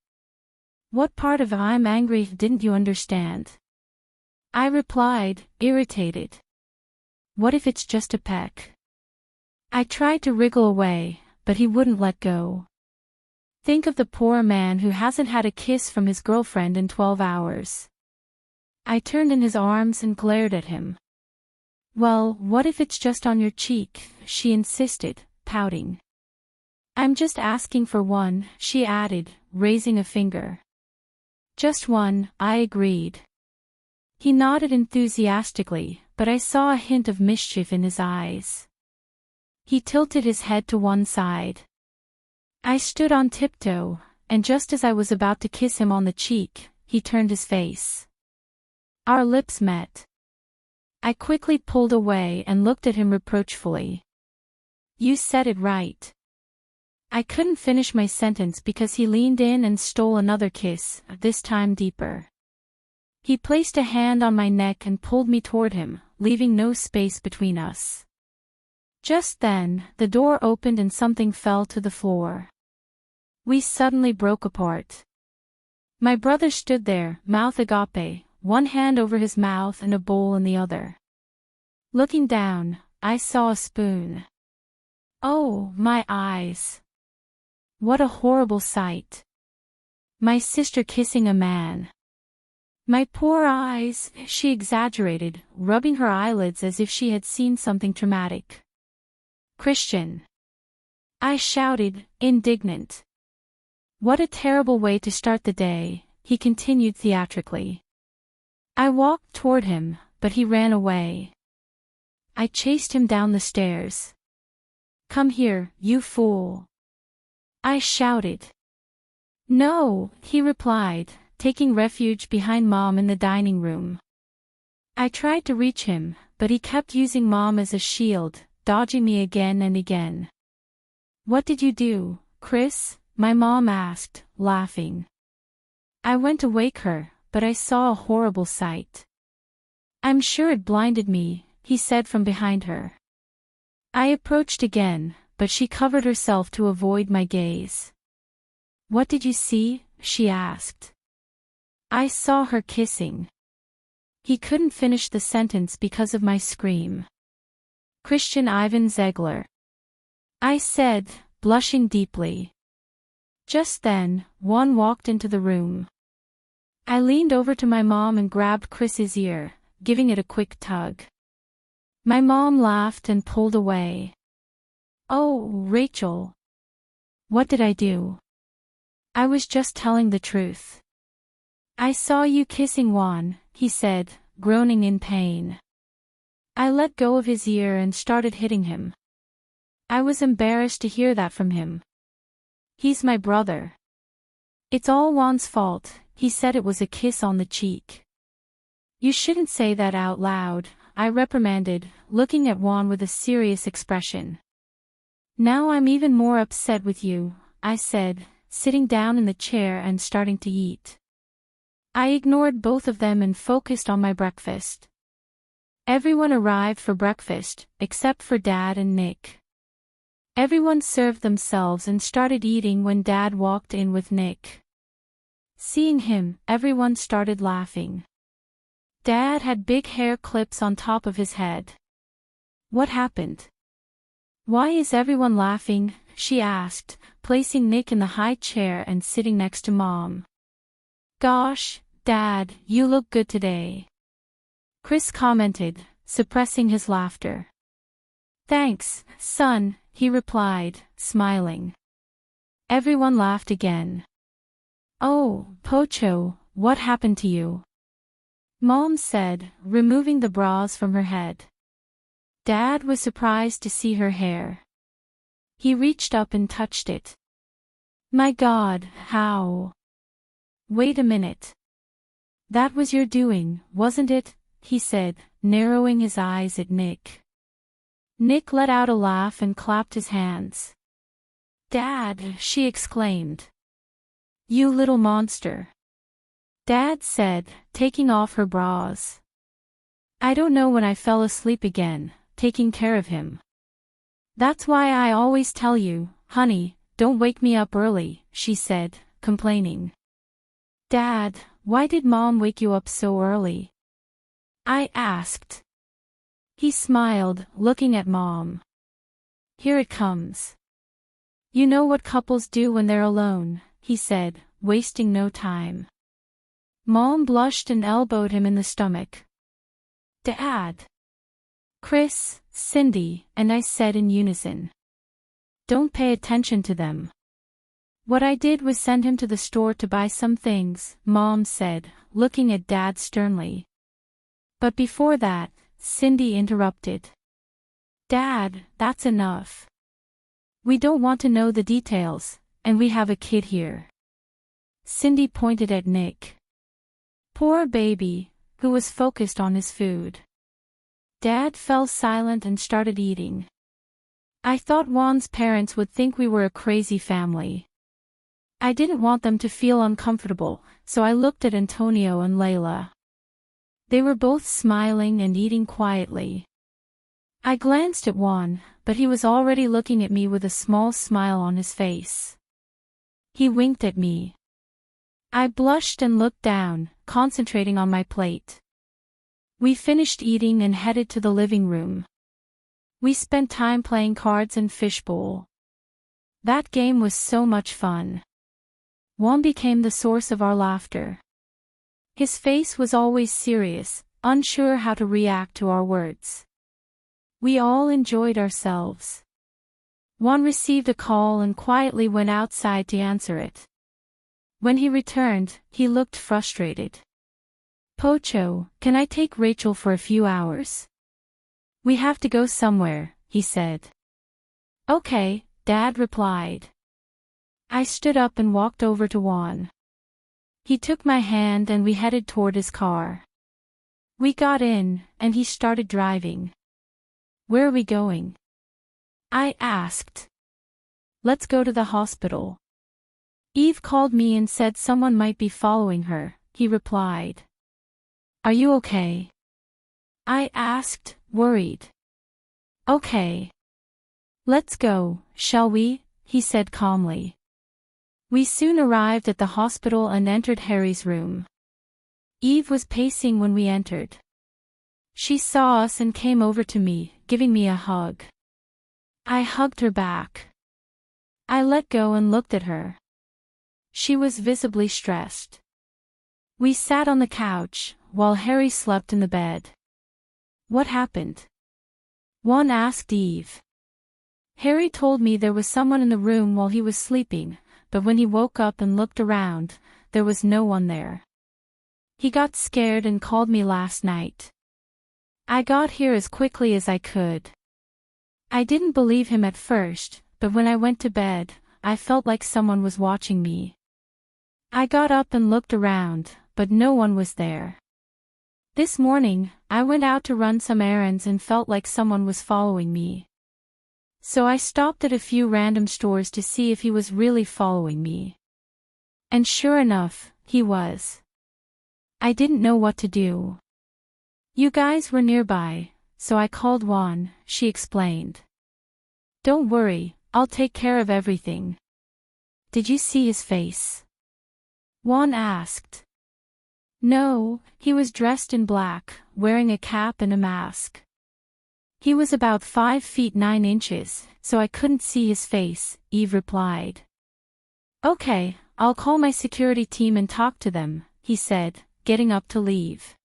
"What part of I'm angry didn't you understand?" I replied, irritated. "What if it's just a peck?" I tried to wriggle away, but he wouldn't let go. Think of the poor man who hasn't had a kiss from his girlfriend in 12 hours. I turned in his arms and glared at him. "Well, what if it's just on your cheek?" she insisted, pouting. "I'm just asking for one," she added, raising a finger. "Just one," I agreed. He nodded enthusiastically, but I saw a hint of mischief in his eyes. He tilted his head to one side. I stood on tiptoe, and just as I was about to kiss him on the cheek, he turned his face. Our lips met. I quickly pulled away and looked at him reproachfully. "You said it right." I couldn't finish my sentence because he leaned in and stole another kiss, this time deeper. He placed a hand on my neck and pulled me toward him, leaving no space between us. Just then, the door opened and something fell to the floor. We suddenly broke apart. My brother stood there, mouth agape, one hand over his mouth and a bowl in the other. Looking down, I saw a spoon. Oh, my eyes! What a horrible sight! My sister kissing a man. "My poor eyes," she exaggerated, rubbing her eyelids as if she had seen something traumatic. "Christian!" I shouted, indignant. What a terrible way to start the day, he continued theatrically. I walked toward him, but he ran away. I chased him down the stairs. Come here, you fool! I shouted. No, he replied, taking refuge behind Mom in the dining room. I tried to reach him, but he kept using Mom as a shield, dodging me again and again. What did you do, Chris? My mom asked, laughing. I went to wake her, but I saw a horrible sight. I'm sure it blinded me, he said from behind her. I approached again, but she covered herself to avoid my gaze. What did you see? She asked. I saw her kissing. He couldn't finish the sentence because of my scream. Christian Ivan Ziegler. I said, blushing deeply. Just then, Juan walked into the room. I leaned over to my mom and grabbed Chris's ear, giving it a quick tug. My mom laughed and pulled away. Oh, Rachel. What did I do? I was just telling the truth. I saw you kissing Juan, he said, groaning in pain. I let go of his ear and started hitting him. I was embarrassed to hear that from him. He's my brother. It's all Juan's fault, he said. It was a kiss on the cheek. You shouldn't say that out loud, I reprimanded, looking at Juan with a serious expression. Now I'm even more upset with you, I said, sitting down in the chair and starting to eat. I ignored both of them and focused on my breakfast. Everyone arrived for breakfast, except for Dad and Nick. Everyone served themselves and started eating when Dad walked in with Nick. Seeing him, everyone started laughing. Dad had big hair clips on top of his head. What happened? Why is everyone laughing? She asked, placing Nick in the high chair and sitting next to Mom. Gosh, Dad, you look good today, Chris commented, suppressing his laughter. Thanks, son, he replied, smiling. Everyone laughed again. Oh, Pocho, what happened to you? Mom said, removing the bras from her head. Dad was surprised to see her hair. He reached up and touched it. My God, how? Wait a minute. That was your doing, wasn't it? He said, narrowing his eyes at Nick. Nick let out a laugh and clapped his hands. Dad, she exclaimed. You little monster. Dad said, taking off her bras. I don't know when I fell asleep again, taking care of him. That's why I always tell you, honey, don't wake me up early, she said, complaining. Dad, why did Mom wake you up so early? I asked. He smiled, looking at Mom. Here it comes. You know what couples do when they're alone, he said, wasting no time. Mom blushed and elbowed him in the stomach. Dad. Chris, Cindy, and I said in unison. Don't pay attention to them. What I did was send him to the store to buy some things, Mom said, looking at Dad sternly. But before that, Cindy interrupted. Dad, that's enough. We don't want to know the details, and we have a kid here. Cindy pointed at Nick. Poor baby, who was focused on his food. Dad fell silent and started eating. I thought Juan's parents would think we were a crazy family. I didn't want them to feel uncomfortable, so I looked at Antonio and Layla. They were both smiling and eating quietly. I glanced at Juan, but he was already looking at me with a small smile on his face. He winked at me. I blushed and looked down, concentrating on my plate. We finished eating and headed to the living room. We spent time playing cards and fishbowl. That game was so much fun. Juan became the source of our laughter. His face was always serious, unsure how to react to our words. We all enjoyed ourselves. Juan received a call and quietly went outside to answer it. When he returned, he looked frustrated. Pocho, can I take Rachel for a few hours? We have to go somewhere, he said. Okay, Dad replied. I stood up and walked over to Juan. He took my hand and we headed toward his car. We got in, and he started driving. Where are we going? I asked. Let's go to the hospital. Eve called me and said someone might be following her, he replied. Are you okay? I asked, worried. Okay. Let's go, shall we? He said calmly. We soon arrived at the hospital and entered Harry's room. Eve was pacing when we entered. She saw us and came over to me, giving me a hug. I hugged her back. I let go and looked at her. She was visibly stressed. We sat on the couch, while Harry slept in the bed. What happened? Juan asked Eve. Harry told me there was someone in the room while he was sleeping, but when he woke up and looked around, there was no one there. He got scared and called me last night. I got here as quickly as I could. I didn't believe him at first, but when I went to bed, I felt like someone was watching me. I got up and looked around, but no one was there. This morning, I went out to run some errands and felt like someone was following me. So I stopped at a few random stores to see if he was really following me. And sure enough, he was. I didn't know what to do. You guys were nearby, so I called Juan, she explained. Don't worry, I'll take care of everything. Did you see his face? Juan asked. No, he was dressed in black, wearing a cap and a mask. He was about 5 feet 9 inches, so I couldn't see his face, Eve replied. Okay, I'll call my security team and talk to them, he said, getting up to leave.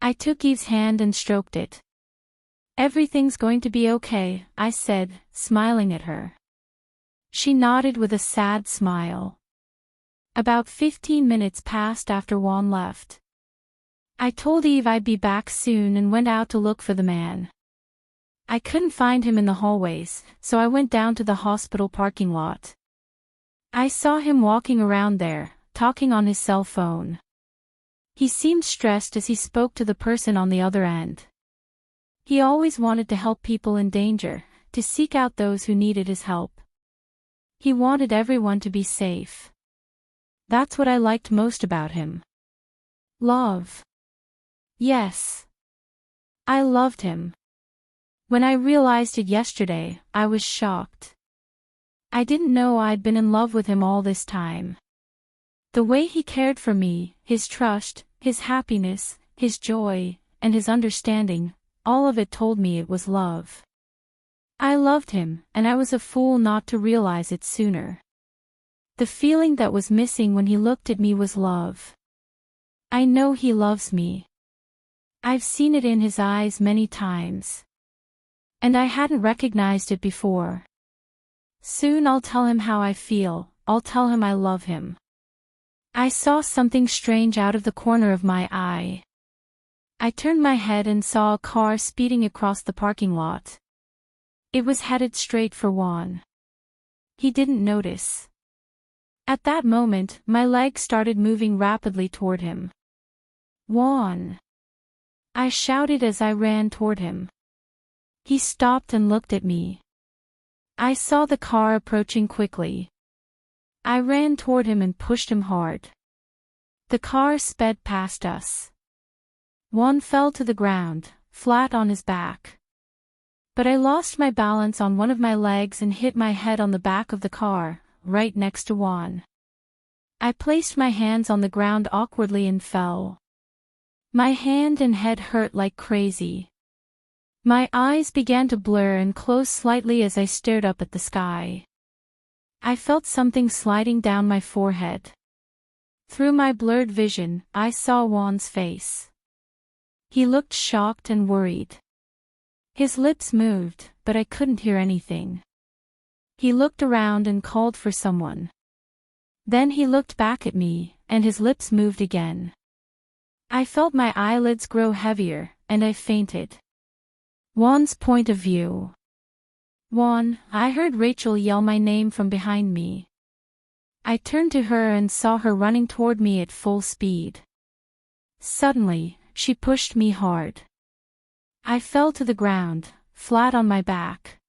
I took Eve's hand and stroked it. Everything's going to be okay, I said, smiling at her. She nodded with a sad smile. About 15 minutes passed after Juan left. I told Eve I'd be back soon and went out to look for the man. I couldn't find him in the hallways, so I went down to the hospital parking lot. I saw him walking around there, talking on his cell phone. He seemed stressed as he spoke to the person on the other end. He always wanted to help people in danger, to seek out those who needed his help. He wanted everyone to be safe. That's what I liked most about him. Love. Yes. I loved him. When I realized it yesterday, I was shocked. I didn't know I'd been in love with him all this time. The way he cared for me, his trust, his happiness, his joy, and his understanding, all of it told me it was love. I loved him, and I was a fool not to realize it sooner. The feeling that was missing when he looked at me was love. I know he loves me. I've seen it in his eyes many times. And I hadn't recognized it before. Soon I'll tell him how I feel, I'll tell him I love him. I saw something strange out of the corner of my eye. I turned my head and saw a car speeding across the parking lot. It was headed straight for Juan. He didn't notice. At that moment, my legs started moving rapidly toward him. Juan! I shouted as I ran toward him. He stopped and looked at me. I saw the car approaching quickly. I ran toward him and pushed him hard. The car sped past us. Juan fell to the ground, flat on his back. But I lost my balance on one of my legs and hit my head on the back of the car, right next to Juan. I placed my hands on the ground awkwardly and fell. My hand and head hurt like crazy. My eyes began to blur and close slightly as I stared up at the sky. I felt something sliding down my forehead. Through my blurred vision, I saw Juan's face. He looked shocked and worried. His lips moved, but I couldn't hear anything. He looked around and called for someone. Then he looked back at me, and his lips moved again. I felt my eyelids grow heavier, and I fainted. Juan's point of view. Juan, I heard Rachel yell my name from behind me. I turned to her and saw her running toward me at full speed. Suddenly, she pushed me hard. I fell to the ground, flat on my back.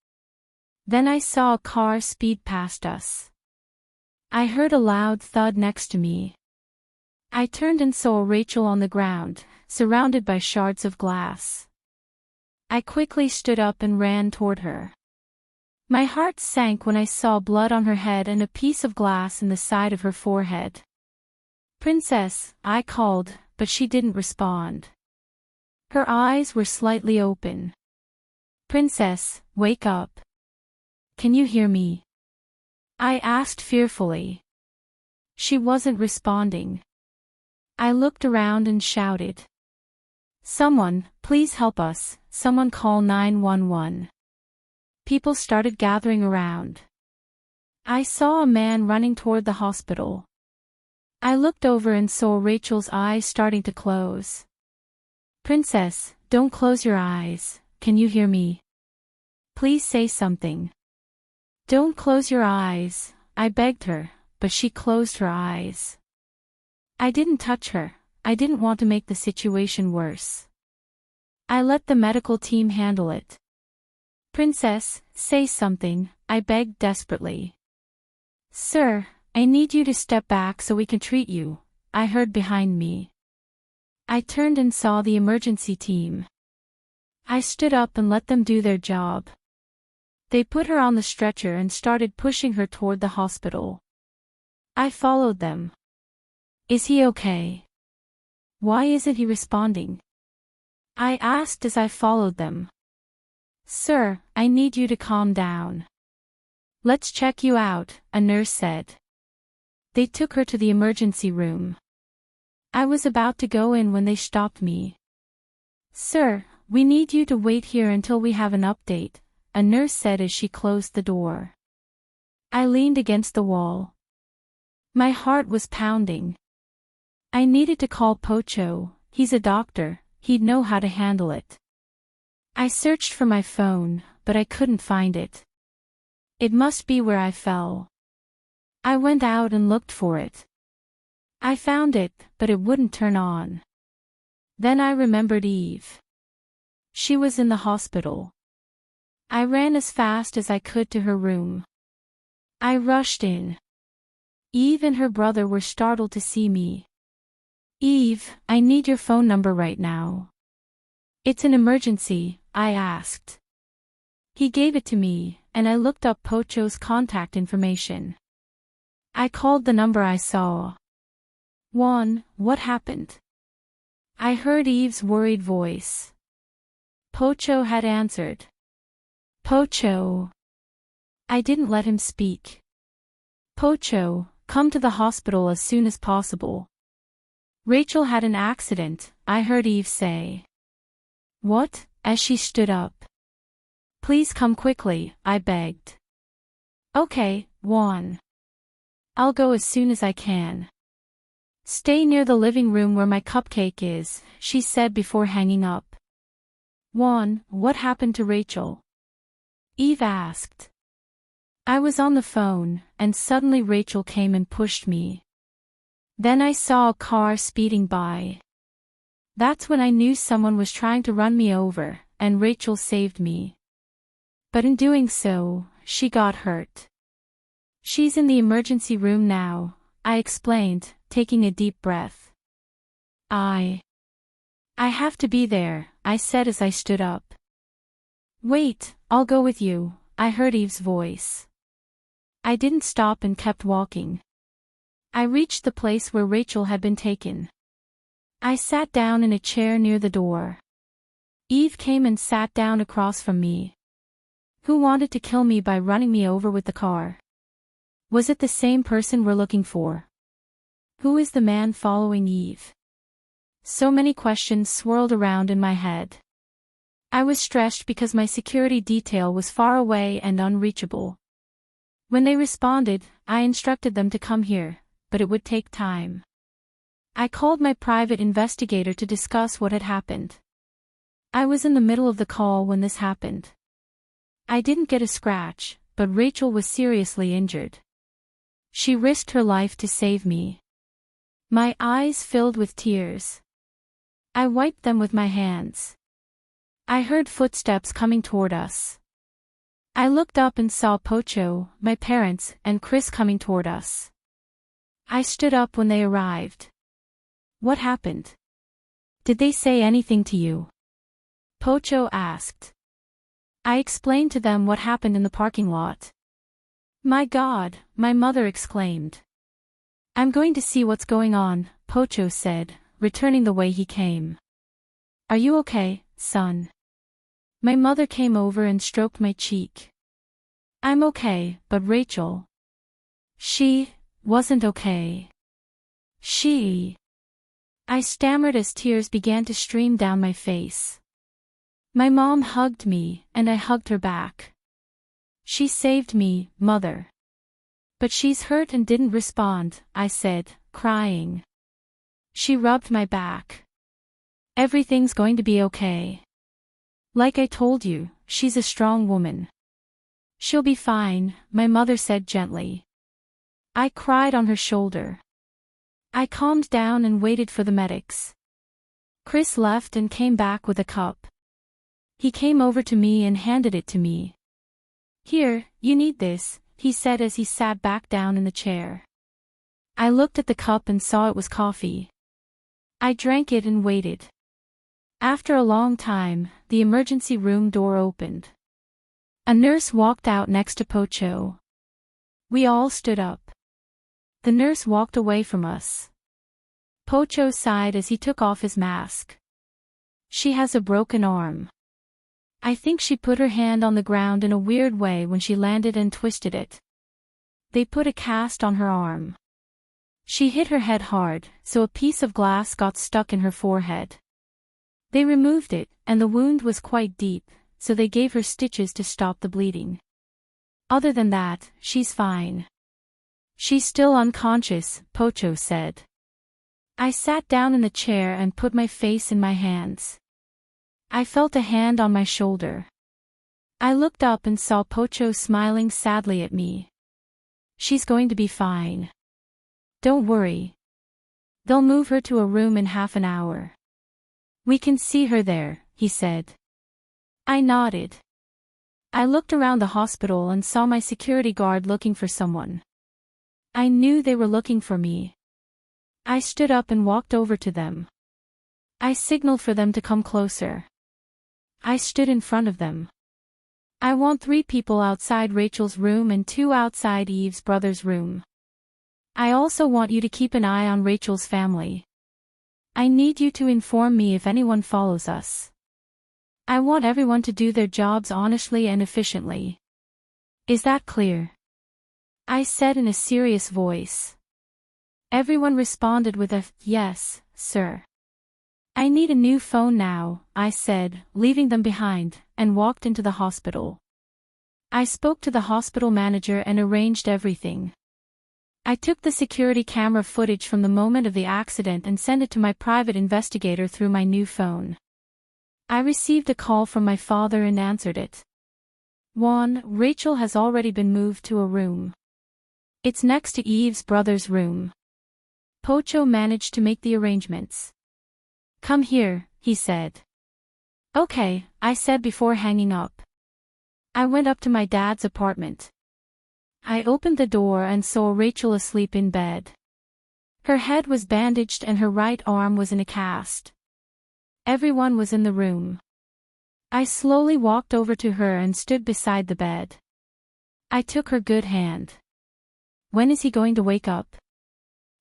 Then I saw a car speed past us. I heard a loud thud next to me. I turned and saw Rachel on the ground, surrounded by shards of glass. I quickly stood up and ran toward her. My heart sank when I saw blood on her head and a piece of glass in the side of her forehead. "Princess," I called, but she didn't respond. Her eyes were slightly open. "Princess, wake up. Can you hear me?" I asked fearfully. She wasn't responding. I looked around and shouted. "Someone, please help us, someone call 911. People started gathering around. I saw a man running toward the hospital. I looked over and saw Rachel's eyes starting to close. "Princess, don't close your eyes, can you hear me? Please say something. Don't close your eyes," I begged her, but she closed her eyes. I didn't touch her, I didn't want to make the situation worse. I let the medical team handle it. "Princess, say something," I begged desperately. "Sir, I need you to step back so we can treat you," I heard behind me. I turned and saw the emergency team. I stood up and let them do their job. They put her on the stretcher and started pushing her toward the hospital. I followed them. "Is he okay? Why isn't he responding?" I asked as I followed them. "Sir, I need you to calm down. Let's check you out," a nurse said. They took her to the emergency room. I was about to go in when they stopped me. "Sir, we need you to wait here until we have an update," a nurse said as she closed the door. I leaned against the wall. My heart was pounding. I needed to call Pocho, he's a doctor, he'd know how to handle it. I searched for my phone, but I couldn't find it. It must be where I fell. I went out and looked for it. I found it, but it wouldn't turn on. Then I remembered Eve. She was in the hospital. I ran as fast as I could to her room. I rushed in. Eve and her brother were startled to see me. "Eve, I need your phone number right now." "It's an emergency," I asked. He gave it to me, and I looked up Pocho's contact information. I called the number I saw. "Juan, what happened?" I heard Eve's worried voice. Pocho had answered. "Pocho." I didn't let him speak. "Pocho, come to the hospital as soon as possible. Rachel had an accident," I heard Eve say. "What?" as she stood up. "Please come quickly," I begged. "Okay, Juan. I'll go as soon as I can." "Stay near the living room where my cupcake is," she said before hanging up. "Juan, what happened to Rachel?" Eve asked. I was on the phone, and suddenly Rachel came and pushed me. Then I saw a car speeding by. That's when I knew someone was trying to run me over, and Rachel saved me. But in doing so, she got hurt. "She's in the emergency room now," I explained, taking a deep breath. I have to be there," I said as I stood up. "Wait, I'll go with you," I heard Eve's voice. I didn't stop and kept walking. I reached the place where Rachel had been taken. I sat down in a chair near the door. Eve came and sat down across from me. Who wanted to kill me by running me over with the car? Was it the same person we're looking for? Who is the man following Eve? So many questions swirled around in my head. I was stressed because my security detail was far away and unreachable. When they responded, I instructed them to come here, but it would take time. I called my private investigator to discuss what had happened. I was in the middle of the call when this happened. I didn't get a scratch, but Rachel was seriously injured. She risked her life to save me. My eyes filled with tears. I wiped them with my hands. I heard footsteps coming toward us. I looked up and saw Pocho, my parents, and Chris coming toward us. I stood up when they arrived. What happened? Did they say anything to you? Pocho asked. I explained to them what happened in the parking lot. My God, my mother exclaimed. I'm going to see what's going on, Pocho said, returning the way he came. Are you okay, son? My mother came over and stroked my cheek. I'm okay, but Rachel. She wasn't okay. I stammered as tears began to stream down my face. My mom hugged me, and I hugged her back. She saved me, Mother. But she's hurt and didn't respond, I said, crying. She rubbed my back. Everything's going to be okay. Like I told you, she's a strong woman. She'll be fine, my mother said gently. I cried on her shoulder. I calmed down and waited for the medics. Chris left and came back with a cup. He came over to me and handed it to me. Here, you need this, he said as he sat back down in the chair. I looked at the cup and saw it was coffee. I drank it and waited. After a long time, the emergency room door opened. A nurse walked out next to Pocho. We all stood up. The nurse walked away from us. Pocho sighed as he took off his mask. She has a broken arm. I think she put her hand on the ground in a weird way when she landed and twisted it. They put a cast on her arm. She hit her head hard, so a piece of glass got stuck in her forehead. They removed it, and the wound was quite deep, so they gave her stitches to stop the bleeding. Other than that, she's fine. She's still unconscious, Pocho said. I sat down in the chair and put my face in my hands. I felt a hand on my shoulder. I looked up and saw Pocho smiling sadly at me. She's going to be fine. Don't worry. They'll move her to a room in half an hour. We can see her there, he said. I nodded. I looked around the hospital and saw my security guard looking for someone. I knew they were looking for me. I stood up and walked over to them. I signaled for them to come closer. I stood in front of them. I want 3 people outside Rachel's room and 2 outside Eve's brother's room. I also want you to keep an eye on Rachel's family. I need you to inform me if anyone follows us. I want everyone to do their jobs honestly and efficiently. Is that clear? I said in a serious voice. Everyone responded with a, yes, sir. I need a new phone now, I said, leaving them behind, and walked into the hospital. I spoke to the hospital manager and arranged everything. I took the security camera footage from the moment of the accident and sent it to my private investigator through my new phone. I received a call from my father and answered it. 1. Rachel has already been moved to a room. It's next to Eve's brother's room. Pocho managed to make the arrangements. Come here, he said. Okay, I said before hanging up. I went up to my dad's apartment. I opened the door and saw Rachel asleep in bed. Her head was bandaged and her right arm was in a cast. Everyone was in the room. I slowly walked over to her and stood beside the bed. I took her good hand. When is he going to wake up?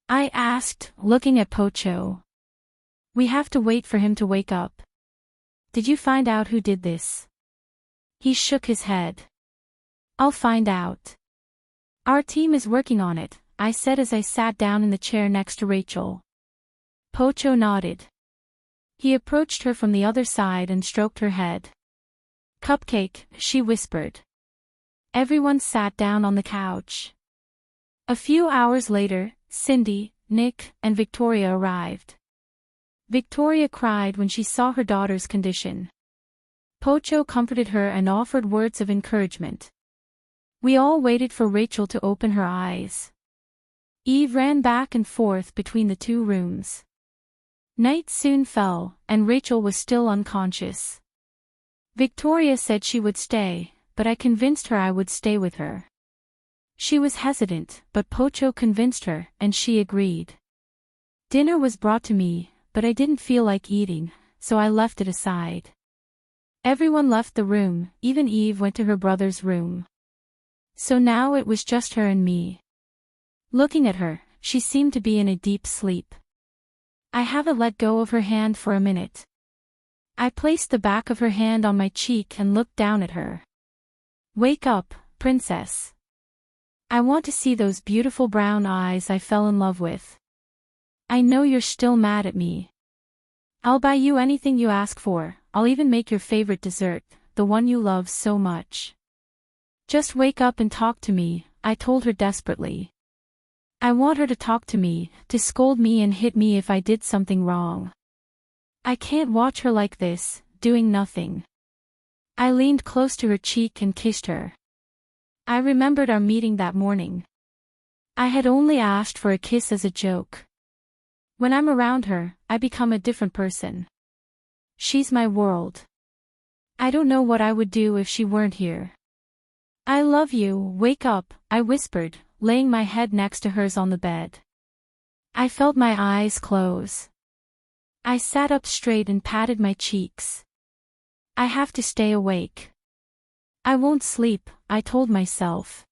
I asked, looking at Pocho. We have to wait for him to wake up. Did you find out who did this? He shook his head. I'll find out. Our team is working on it, I said as I sat down in the chair next to Rachel. Pocho nodded. He approached her from the other side and stroked her head. Cupcake, she whispered. Everyone sat down on the couch. A few hours later, Cindy, Nick, and Victoria arrived. Victoria cried when she saw her daughter's condition. Pocho comforted her and offered words of encouragement. We all waited for Rachel to open her eyes. Eve ran back and forth between the two rooms. Night soon fell, and Rachel was still unconscious. Victoria said she would stay, but I convinced her I would stay with her. She was hesitant, but Pocho convinced her, and she agreed. Dinner was brought to me, but I didn't feel like eating, so I left it aside. Everyone left the room, even Eve went to her brother's room. So now it was just her and me. Looking at her, she seemed to be in a deep sleep. I haven't let go of her hand for a minute. I placed the back of her hand on my cheek and looked down at her. Wake up, princess. I want to see those beautiful brown eyes I fell in love with. I know you're still mad at me. I'll buy you anything you ask for, I'll even make your favorite dessert, the one you love so much. Just wake up and talk to me, I told her desperately. I want her to talk to me, to scold me and hit me if I did something wrong. I can't watch her like this, doing nothing. I leaned close to her cheek and kissed her. I remembered our meeting that morning. I had only asked for a kiss as a joke. When I'm around her, I become a different person. She's my world. I don't know what I would do if she weren't here. I love you, wake up, I whispered, laying my head next to hers on the bed. I felt my eyes close. I sat up straight and patted my cheeks. I have to stay awake. I won't sleep, I told myself.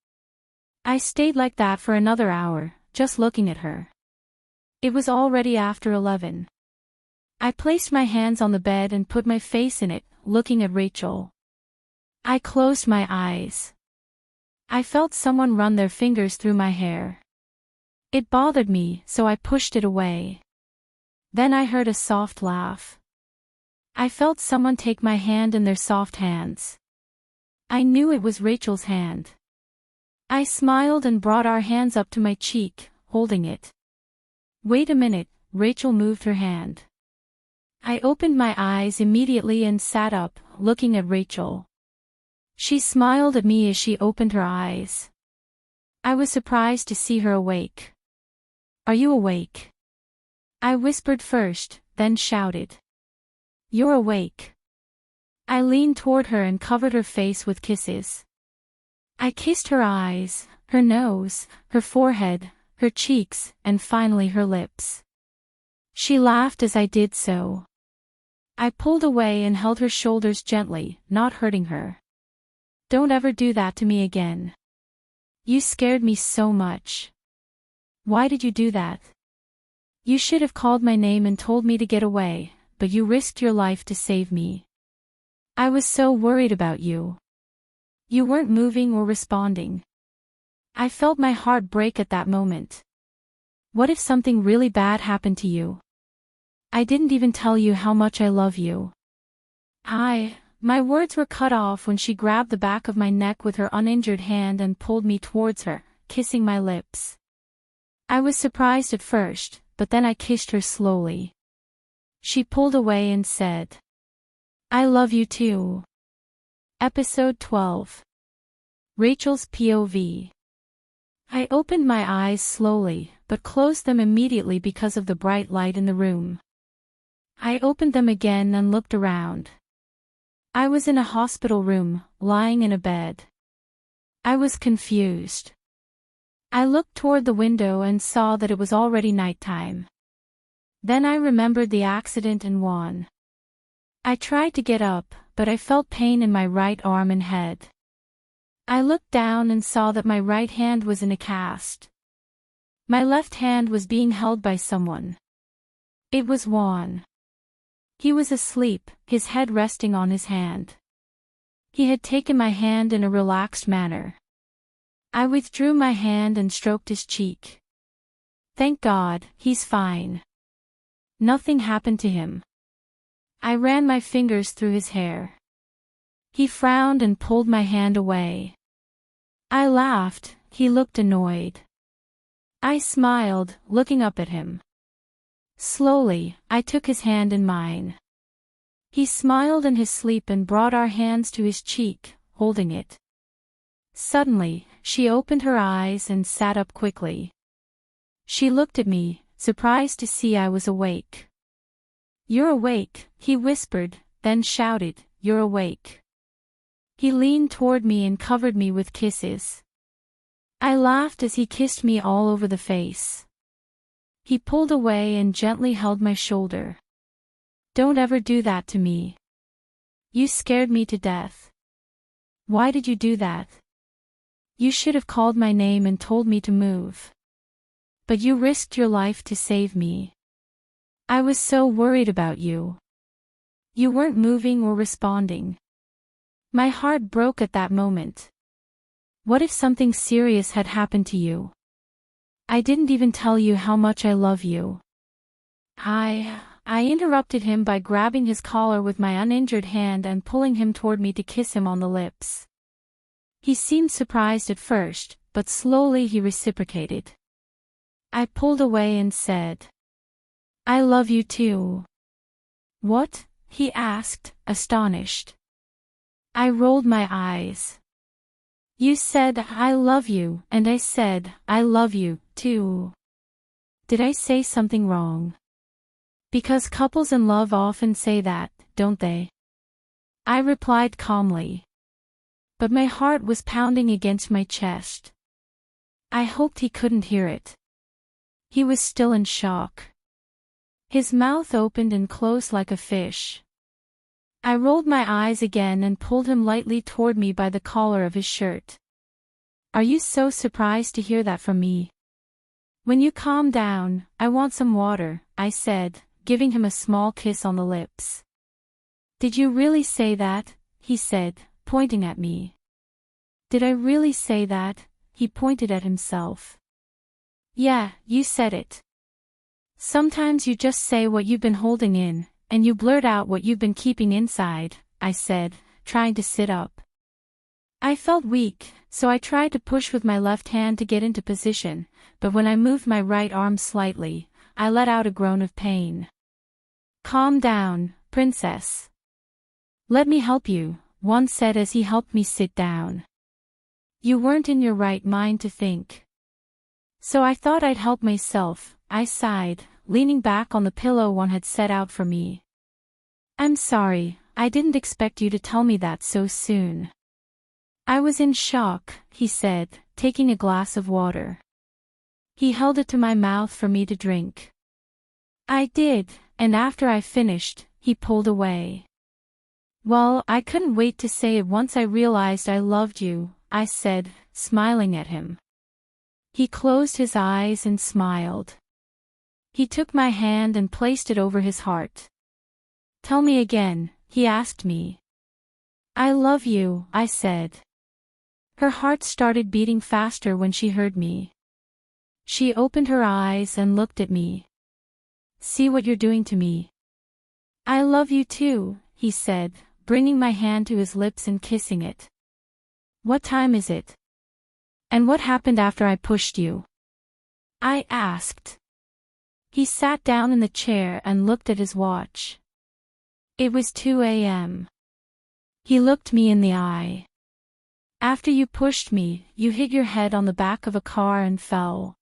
I stayed like that for another hour, just looking at her. It was already after 11. I placed my hands on the bed and put my face in it, looking at Rachel. I closed my eyes. I felt someone run their fingers through my hair. It bothered me, so I pushed it away. Then I heard a soft laugh. I felt someone take my hand in their soft hands. I knew it was Rachel's hand. I smiled and brought our hands up to my cheek, holding it. Wait a minute, Rachel moved her hand. I opened my eyes immediately and sat up, looking at Rachel. She smiled at me as she opened her eyes. I was surprised to see her awake. Are you awake? I whispered first, then shouted. You're awake. I leaned toward her and covered her face with kisses. I kissed her eyes, her nose, her forehead, her cheeks, and finally her lips. She laughed as I did so. I pulled away and held her shoulders gently, not hurting her. Don't ever do that to me again. You scared me so much. Why did you do that? You should have called my name and told me to get away, but you risked your life to save me. I was so worried about you. You weren't moving or responding. I felt my heart break at that moment. What if something really bad happened to you? I didn't even tell you how much I love you. My words were cut off when she grabbed the back of my neck with her uninjured hand and pulled me towards her, kissing my lips. I was surprised at first, but then I kissed her slowly. She pulled away and said, I love you too. Episode 12. Rachel's POV. I opened my eyes slowly, but closed them immediately because of the bright light in the room. I opened them again and looked around. I was in a hospital room, lying in a bed. I was confused. I looked toward the window and saw that it was already nighttime. Then I remembered the accident and Juan. I tried to get up, but I felt pain in my right arm and head. I looked down and saw that my right hand was in a cast. My left hand was being held by someone. It was Juan. He was asleep, his head resting on his hand. He had taken my hand in a relaxed manner. I withdrew my hand and stroked his cheek. Thank God, he's fine. Nothing happened to him. I ran my fingers through his hair. He frowned and pulled my hand away. I laughed, he looked annoyed. I smiled, looking up at him. Slowly, I took his hand in mine. He smiled in his sleep and brought our hands to his cheek, holding it. Suddenly, she opened her eyes and sat up quickly. She looked at me, surprised to see I was awake. "You're awake," he whispered, then shouted, "You're awake." He leaned toward me and covered me with kisses. I laughed as he kissed me all over the face. He pulled away and gently held my shoulder. "Don't ever do that to me. You scared me to death. Why did you do that? You should have called my name and told me to move. But you risked your life to save me. I was so worried about you. You weren't moving or responding." My heart broke at that moment. What if something serious had happened to you? I didn't even tell you how much I love you. I interrupted him by grabbing his collar with my uninjured hand and pulling him toward me to kiss him on the lips. He seemed surprised at first, but slowly he reciprocated. I pulled away and said, "I love you too." "What?" he asked, astonished. I rolled my eyes. "You said, 'I love you,' and I said, 'I love you, too.' Did I say something wrong? Because couples in love often say that, don't they?" I replied calmly. But my heart was pounding against my chest. I hoped he couldn't hear it. He was still in shock. His mouth opened and closed like a fish. I rolled my eyes again and pulled him lightly toward me by the collar of his shirt. "Are you so surprised to hear that from me?" "When you calm down, I want some water," I said, giving him a small kiss on the lips. "Did you really say that?" he said, pointing at me. "Did I really say that?" He pointed at himself. "Yeah, you said it. Sometimes you just say what you've been holding in, and you blurt out what you've been keeping inside," I said, trying to sit up. I felt weak, so I tried to push with my left hand to get into position, but when I moved my right arm slightly, I let out a groan of pain. "Calm down, princess. Let me help you," one said as he helped me sit down. "You weren't in your right mind to think." "So I thought I'd help myself," I sighed, leaning back on the pillow one had set out for me. "I'm sorry, I didn't expect you to tell me that so soon." "I was in shock," he said, taking a glass of water. He held it to my mouth for me to drink. I did, and after I finished, he pulled away. "Well, I couldn't wait to say it once I realized I loved you," I said, smiling at him. He closed his eyes and smiled. He took my hand and placed it over his heart. "Tell me again," he asked me. "I love you," I said. Her heart started beating faster when she heard me. She opened her eyes and looked at me. "See what you're doing to me." "I love you too," he said, bringing my hand to his lips and kissing it. "What time is it? And what happened after I pushed you?" I asked. He sat down in the chair and looked at his watch. It was 2 a.m. He looked me in the eye. "After you pushed me, you hit your head on the back of a car and fell.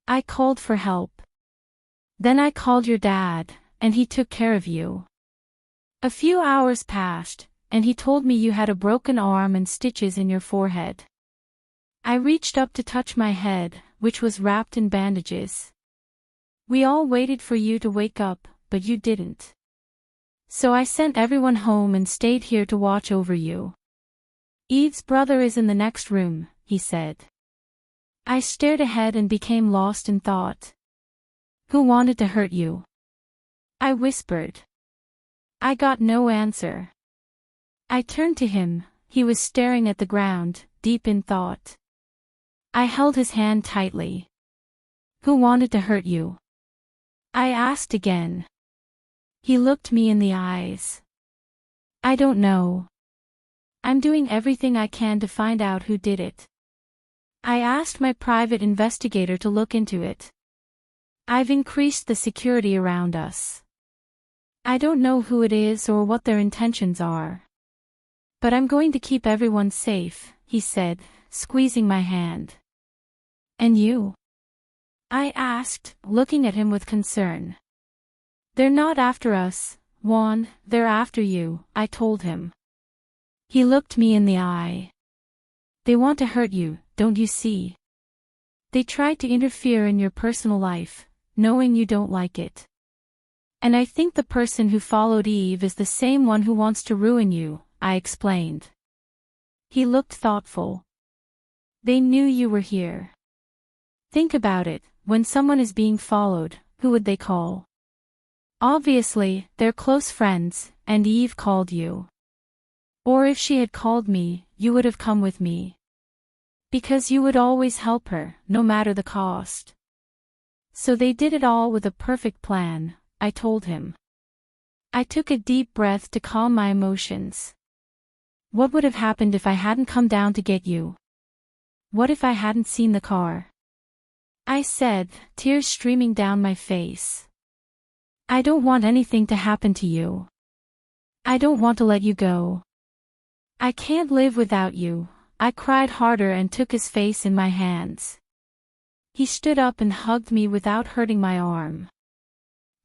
I called for help. Then I called your dad, and he took care of you. A few hours passed, and he told me you had a broken arm and stitches in your forehead. I reached up to touch my head, which was wrapped in bandages. We all waited for you to wake up, but you didn't. So I sent everyone home and stayed here to watch over you. Eve's brother is in the next room," he said. I stared ahead and became lost in thought. "Who wanted to hurt you?" I whispered. I got no answer. I turned to him. He was staring at the ground, deep in thought. I held his hand tightly. "Who wanted to hurt you?" I asked again. He looked me in the eyes. "I don't know. I'm doing everything I can to find out who did it." I asked my private investigator to look into it. I've increased the security around us. I don't know who it is or what their intentions are. But I'm going to keep everyone safe, he said, squeezing my hand. And you? I asked, looking at him with concern. They're not after us, Juan, they're after you, I told him. He looked me in the eye. They want to hurt you, don't you see? They tried to interfere in your personal life, knowing you don't like it. And I think the person who followed Eve is the same one who wants to ruin you, I explained. He looked thoughtful. They knew you were here. Think about it, when someone is being followed, who would they call? Obviously, they're close friends, and Eve called you. Or if she had called me, you would have come with me. Because you would always help her, no matter the cost. So they did it all with a perfect plan, I told him. I took a deep breath to calm my emotions. What would have happened if I hadn't come down to get you? What if I hadn't seen the car? I said, tears streaming down my face. I don't want anything to happen to you. I don't want to let you go. I can't live without you, I cried harder and took his face in my hands. He stood up and hugged me without hurting my arm.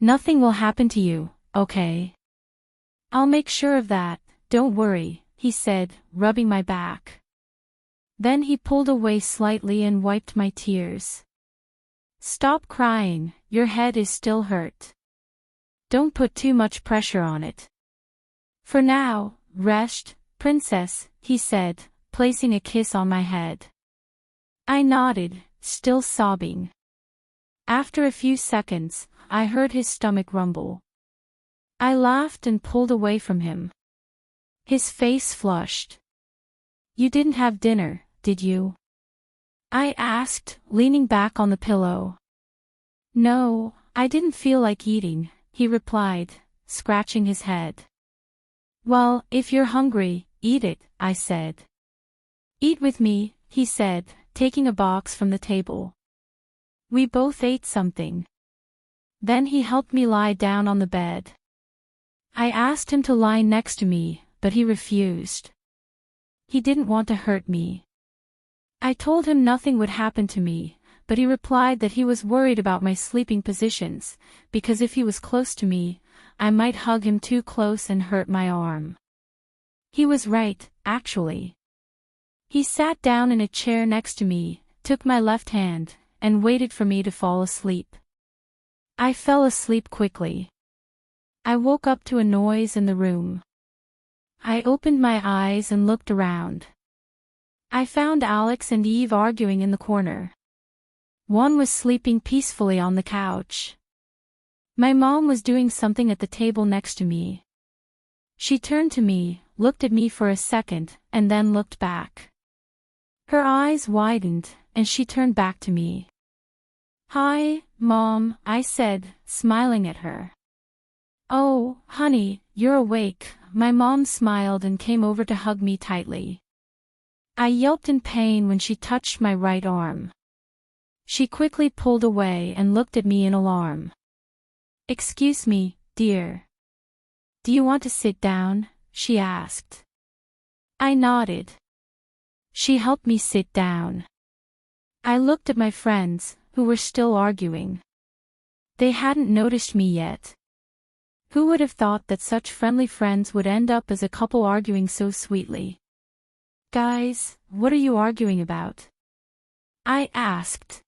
Nothing will happen to you, okay? I'll make sure of that, don't worry, he said, rubbing my back. Then he pulled away slightly and wiped my tears. Stop crying, your head is still hurt. Don't put too much pressure on it. For now, rest, princess, he said, placing a kiss on my head. I nodded, still sobbing. After a few seconds, I heard his stomach rumble. I laughed and pulled away from him. His face flushed. You didn't have dinner, did you? I asked, leaning back on the pillow. No, I didn't feel like eating, he replied, scratching his head. Well, if you're hungry, eat it, I said. Eat with me, he said, taking a box from the table. We both ate something. Then he helped me lie down on the bed. I asked him to lie next to me, but he refused. He didn't want to hurt me. I told him nothing would happen to me, but he replied that he was worried about my sleeping positions, because if he was close to me, I might hug him too close and hurt my arm. He was right, actually. He sat down in a chair next to me, took my left hand, and waited for me to fall asleep. I fell asleep quickly. I woke up to a noise in the room. I opened my eyes and looked around. I found Alex and Eve arguing in the corner. One was sleeping peacefully on the couch. My mom was doing something at the table next to me. She turned to me, looked at me for a second, and then looked back. Her eyes widened, and she turned back to me. Hi, Mom, I said, smiling at her. Oh, honey, you're awake, my mom smiled and came over to hug me tightly. I yelped in pain when she touched my right arm. She quickly pulled away and looked at me in alarm. Excuse me, dear. Do you want to sit down? She asked. I nodded. She helped me sit down. I looked at my friends, who were still arguing. They hadn't noticed me yet. Who would have thought that such friendly friends would end up as a couple arguing so sweetly? Guys, what are you arguing about? I asked.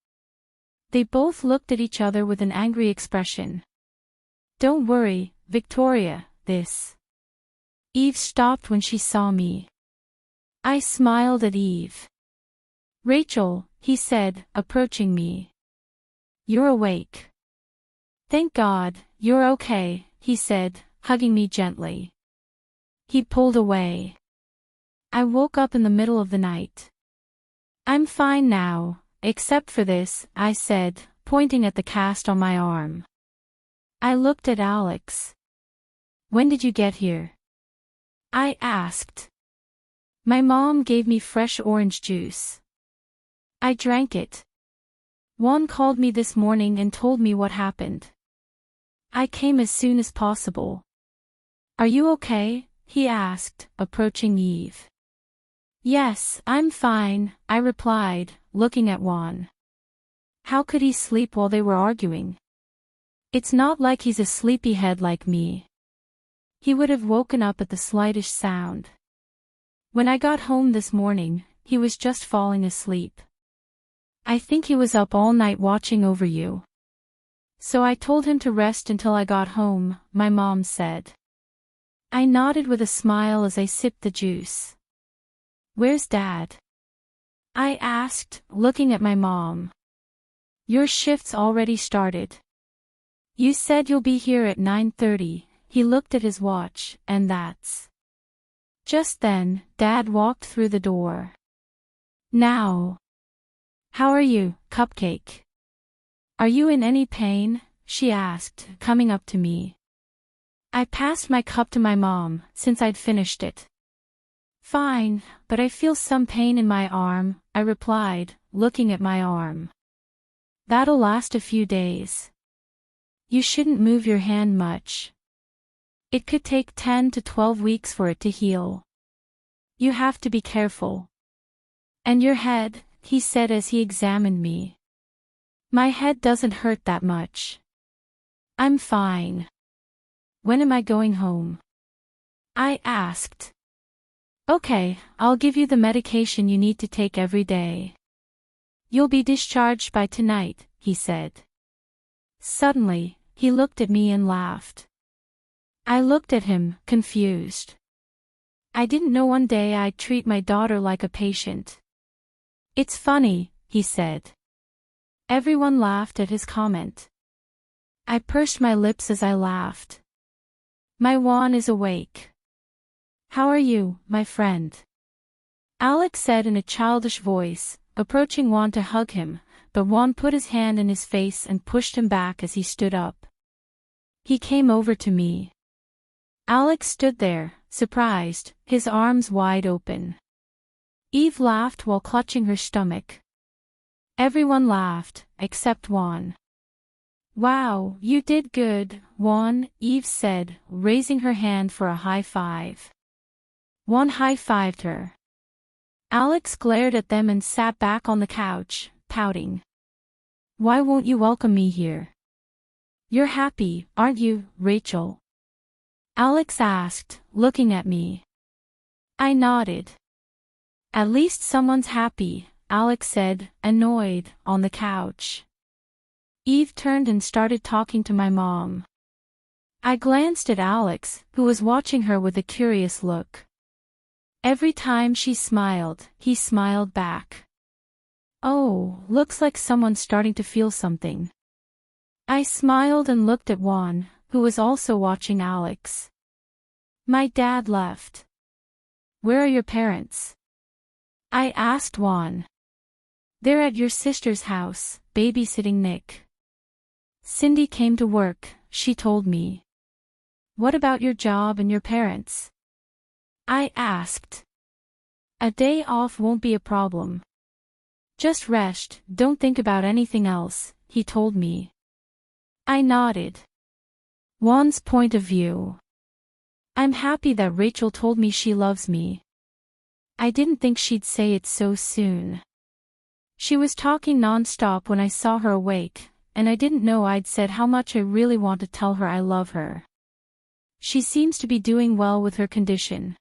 They both looked at each other with an angry expression. Don't worry, Victoria, this. Eve stopped when she saw me. I smiled at Eve. Rachel, he said, approaching me. You're awake. Thank God, you're okay, he said, hugging me gently. He pulled away. I woke up in the middle of the night. I'm fine now, except for this, I said, pointing at the cast on my arm. I looked at Alex. When did you get here? I asked. My mom gave me fresh orange juice. I drank it. Juan called me this morning and told me what happened. I came as soon as possible. Are you okay? He asked, approaching Eve. Yes, I'm fine, I replied, looking at Juan. How could he sleep while they were arguing? It's not like he's a sleepyhead like me. He would have woken up at the slightest sound. When I got home this morning, he was just falling asleep. I think he was up all night watching over you. So I told him to rest until I got home, my mom said. I nodded with a smile as I sipped the juice. Where's Dad? I asked, looking at my mom. Your shift's already started. You said you'll be here at 9:30, he looked at his watch, and that's. Just then, Dad walked through the door. Now. How are you, Cupcake? Are you in any pain? She asked, coming up to me. I passed my cup to my mom, since I'd finished it. Fine, but I feel some pain in my arm, I replied, looking at my arm. That'll last a few days. You shouldn't move your hand much. It could take 10 to 12 weeks for it to heal. You have to be careful. And your head, he said as he examined me. My head doesn't hurt that much. I'm fine. When am I going home? I asked. Okay, I'll give you the medication you need to take every day. You'll be discharged by tonight, he said. Suddenly, he looked at me and laughed. I looked at him, confused. I didn't know one day I'd treat my daughter like a patient. It's funny, he said. Everyone laughed at his comment. I pursed my lips as I laughed. My Juan is awake. How are you, my friend? Alex said in a childish voice, approaching Juan to hug him, but Juan put his hand in his face and pushed him back as he stood up. He came over to me. Alex stood there, surprised, his arms wide open. Eve laughed while clutching her stomach. Everyone laughed, except Juan. Wow, you did good, Juan, Eve said, raising her hand for a high five. Juan high-fived her. Alex glared at them and sat back on the couch, pouting. Why won't you welcome me here? You're happy, aren't you, Rachel? Alex asked, looking at me. I nodded. At least someone's happy, Alex said, annoyed, on the couch. Eve turned and started talking to my mom. I glanced at Alex, who was watching her with a curious look. Every time she smiled, he smiled back. Oh, looks like someone's starting to feel something. I smiled and looked at Juan, who was also watching Alex. My dad left. Where are your parents? I asked Juan. They're at your sister's house, babysitting Nick. Cindy came to work, she told me. What about your job and your parents? I asked. A day off won't be a problem. Just rest, don't think about anything else, he told me. I nodded. Juan's point of view. I'm happy that Rachel told me she loves me. I didn't think she'd say it so soon. She was talking non-stop when I saw her awake, and I didn't know I'd said how much I really want to tell her I love her. She seems to be doing well with her condition.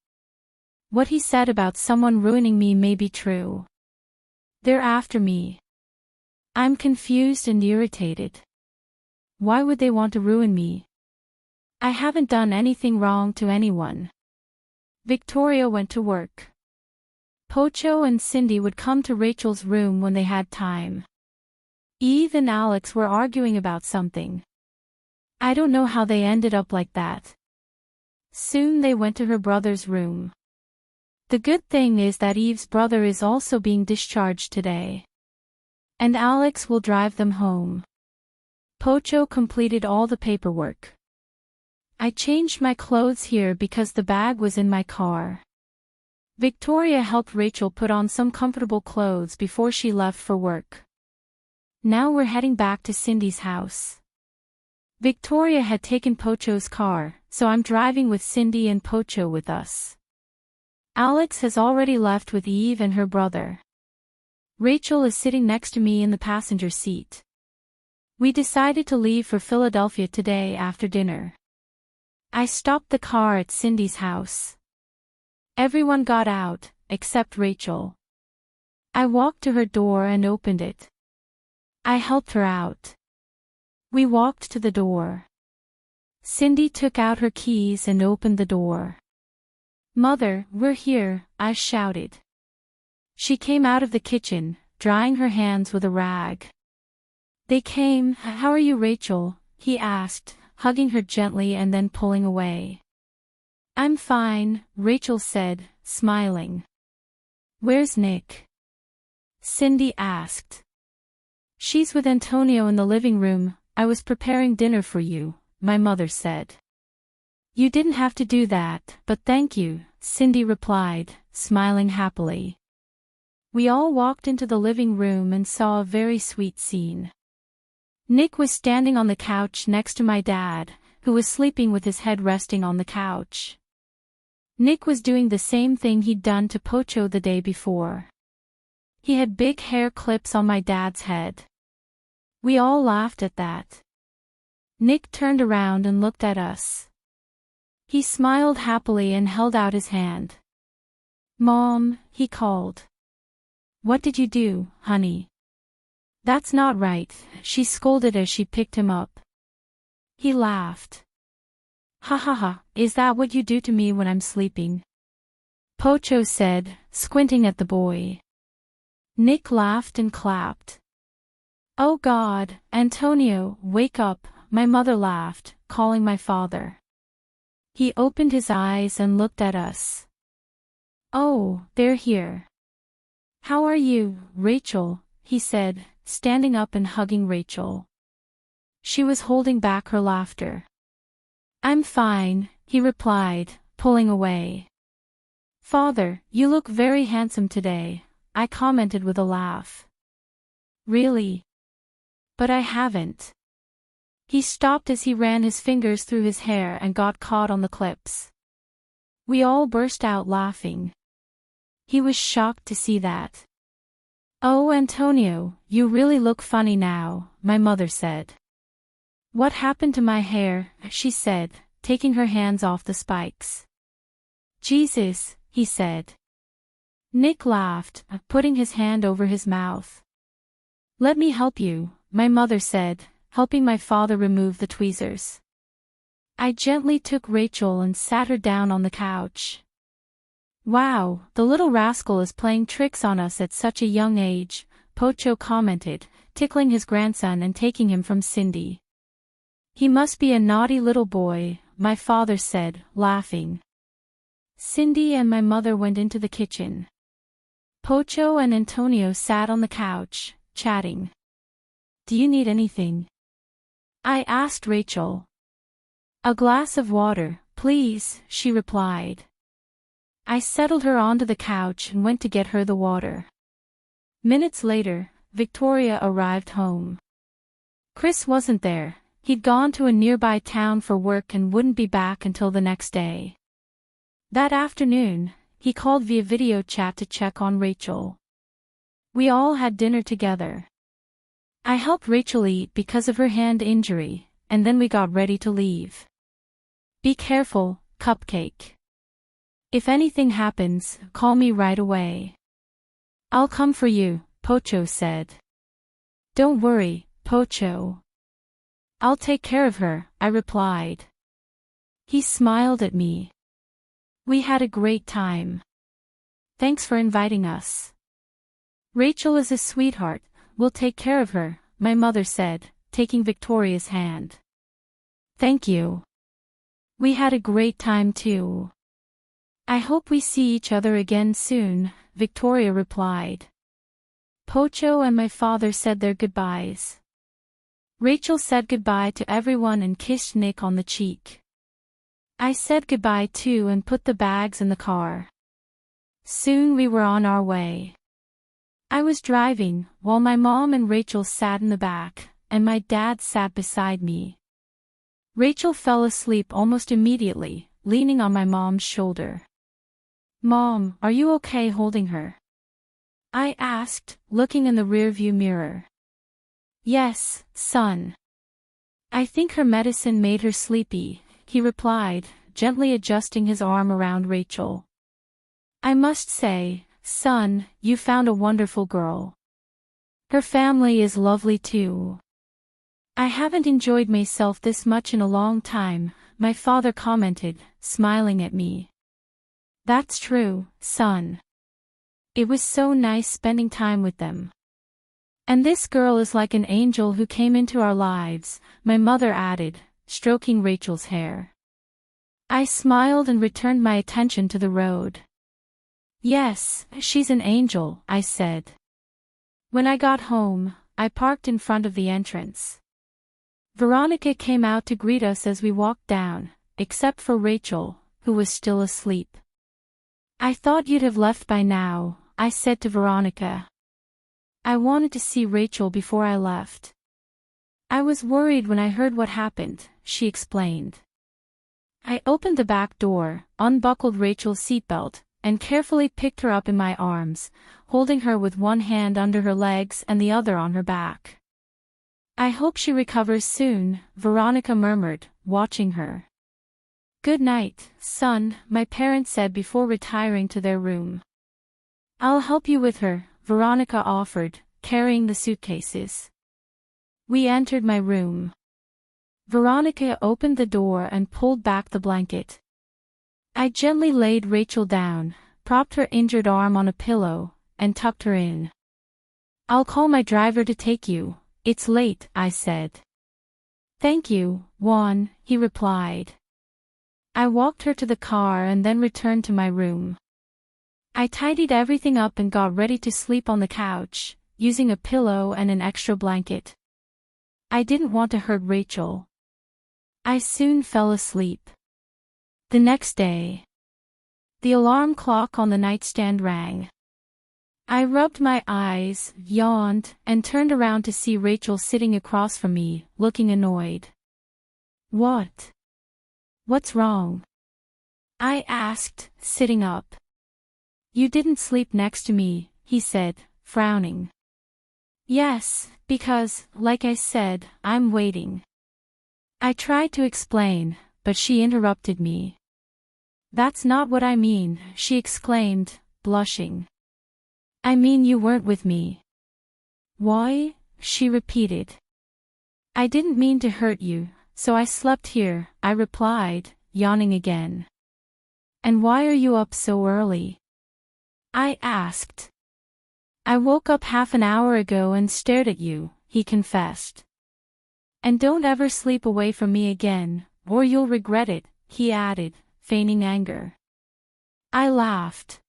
What he said about someone ruining me may be true. They're after me. I'm confused and irritated. Why would they want to ruin me? I haven't done anything wrong to anyone. Victoria went to work. Pocho and Cindy would come to Rachel's room when they had time. Eve and Alex were arguing about something. I don't know how they ended up like that. Soon they went to her brother's room. The good thing is that Eve's brother is also being discharged today. And Alex will drive them home. Pocho completed all the paperwork. I changed my clothes here because the bag was in my car. Victoria helped Rachel put on some comfortable clothes before she left for work. Now we're heading back to Cindy's house. Victoria had taken Pocho's car, so I'm driving with Cindy and Pocho with us. Alex has already left with Eve and her brother. Rachel is sitting next to me in the passenger seat. We decided to leave for Philadelphia today after dinner. I stopped the car at Cindy's house. Everyone got out, except Rachel. I walked to her door and opened it. I helped her out. We walked to the door. Cindy took out her keys and opened the door. "Mother, we're here," I shouted. She came out of the kitchen, drying her hands with a rag. They came. "How are you, Rachel?" he asked, hugging her gently and then pulling away. "I'm fine," Rachel said, smiling. "Where's Nick?" Cindy asked. "She's with Antonio in the living room. I was preparing dinner for you," my mother said. "You didn't have to do that, but thank you," Cindy replied, smiling happily. We all walked into the living room and saw a very sweet scene. Nick was standing on the couch next to my dad, who was sleeping with his head resting on the couch. Nick was doing the same thing he'd done to Pocho the day before. He had big hair clips on my dad's head. We all laughed at that. Nick turned around and looked at us. He smiled happily and held out his hand. "Mom," he called. "What did you do, honey?" "That's not right," she scolded as she picked him up. He laughed. "Ha ha ha, is that what you do to me when I'm sleeping?" Pocho said, squinting at the boy. Nick laughed and clapped. "Oh God, Antonio, wake up," my mother laughed, calling my father. He opened his eyes and looked at us. "Oh, they're here. How are you, Rachel?" he said, standing up and hugging Rachel. She was holding back her laughter. "I'm fine," he replied, pulling away. "Father, you look very handsome today," I commented with a laugh. "Really? But I haven't." He stopped as he ran his fingers through his hair and got caught on the clips. We all burst out laughing. He was shocked to see that. "Oh, Antonio, you really look funny now," my mother said. "What happened to my hair?" she said, taking her hands off the spikes. "Jesus," he said. Nick laughed, putting his hand over his mouth. "Let me help you," my mother said, helping my father remove the tweezers. I gently took Rachel and sat her down on the couch. "Wow, the little rascal is playing tricks on us at such a young age," Pocho commented, tickling his grandson and taking him from Cindy. "He must be a naughty little boy," my father said, laughing. Cindy and my mother went into the kitchen. Pocho and Antonio sat on the couch, chatting. "Do you need anything?" I asked Rachel. "A glass of water, please," she replied. I settled her onto the couch and went to get her the water. Minutes later, Victoria arrived home. Chris wasn't there. He'd gone to a nearby town for work and wouldn't be back until the next day. That afternoon, he called via video chat to check on Rachel. We all had dinner together. I helped Rachel eat because of her hand injury, and then we got ready to leave. "Be careful, Cupcake. If anything happens, call me right away." "I'll come for you," Pocho said. "Don't worry, Pocho. I'll take care of her," I replied. He smiled at me. We had a great time. "Thanks for inviting us." "Rachel is a sweetheart, we'll take care of her," my mother said, taking Victoria's hand. "Thank you. We had a great time too." "I hope we see each other again soon," Victoria replied. Pocho and my father said their goodbyes. Rachel said goodbye to everyone and kissed Nick on the cheek. I said goodbye too and put the bags in the car. Soon we were on our way. I was driving, while my mom and Rachel sat in the back, and my dad sat beside me. Rachel fell asleep almost immediately, leaning on my mom's shoulder. "Mom, are you okay holding her?" I asked, looking in the rearview mirror. "Yes, son. I think her medicine made her sleepy," he replied, gently adjusting his arm around Rachel. "I must say, son, you found a wonderful girl. Her family is lovely too." "I haven't enjoyed myself this much in a long time," my father commented, smiling at me. "That's true, son. It was so nice spending time with them. And this girl is like an angel who came into our lives," my mother added, stroking Rachel's hair. I smiled and returned my attention to the road. "Yes, she's an angel," I said. When I got home, I parked in front of the entrance. Veronica came out to greet us as we walked down, except for Rachel, who was still asleep. "I thought you'd have left by now," I said to Veronica. "I wanted to see Rachel before I left. I was worried when I heard what happened," she explained. I opened the back door, unbuckled Rachel's seatbelt, and carefully picked her up in my arms, holding her with one hand under her legs and the other on her back. "I hope she recovers soon," Veronica murmured, watching her. "Good night, son," my parents said before retiring to their room. "I'll help you with her," Veronica offered, carrying the suitcases. We entered my room. Veronica opened the door and pulled back the blanket. I gently laid Rachel down, propped her injured arm on a pillow, and tucked her in. "I'll call my driver to take you. It's late," I said. "Thank you, Juan," he replied. I walked her to the car and then returned to my room. I tidied everything up and got ready to sleep on the couch, using a pillow and an extra blanket. I didn't want to hurt Rachel. I soon fell asleep. The next day, the alarm clock on the nightstand rang. I rubbed my eyes, yawned, and turned around to see Rachel sitting across from me, looking annoyed. What's wrong?" I asked, sitting up. "You didn't sleep next to me," he said, frowning. "Yes, because, like I said, I'm waiting." I tried to explain, but she interrupted me. "That's not what I mean," she exclaimed, blushing. "I mean you weren't with me." "Why?" she repeated. "I didn't mean to hurt you, so I slept here," I replied, yawning again. "And why are you up so early?" I asked. "I woke up half an hour ago and stared at you," he confessed. "And don't ever sleep away from me again, or you'll regret it," he added, feigning anger. I laughed.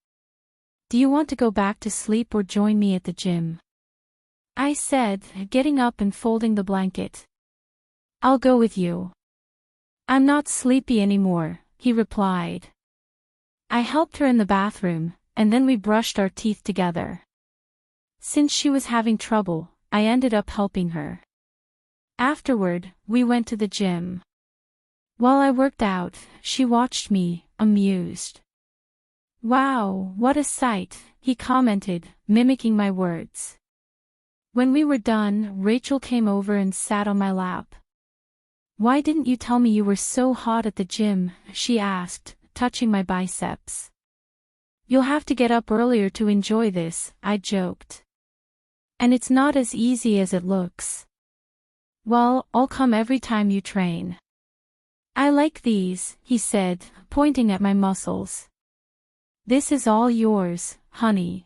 "Do you want to go back to sleep or join me at the gym?" I said, getting up and folding the blanket. "I'll go with you." "I'm not sleepy anymore," he replied. I helped her in the bathroom, and then we brushed our teeth together. Since she was having trouble, I ended up helping her. Afterward, we went to the gym. While I worked out, she watched me, amused. "Wow, what a sight," he commented, mimicking my words. When we were done, Rachel came over and sat on my lap. "Why didn't you tell me you were so hot at the gym?" she asked, touching my biceps. "You'll have to get up earlier to enjoy this," I joked. "And it's not as easy as it looks." "Well, I'll come every time you train." "I like these," he said, pointing at my muscles. "This is all yours, honey."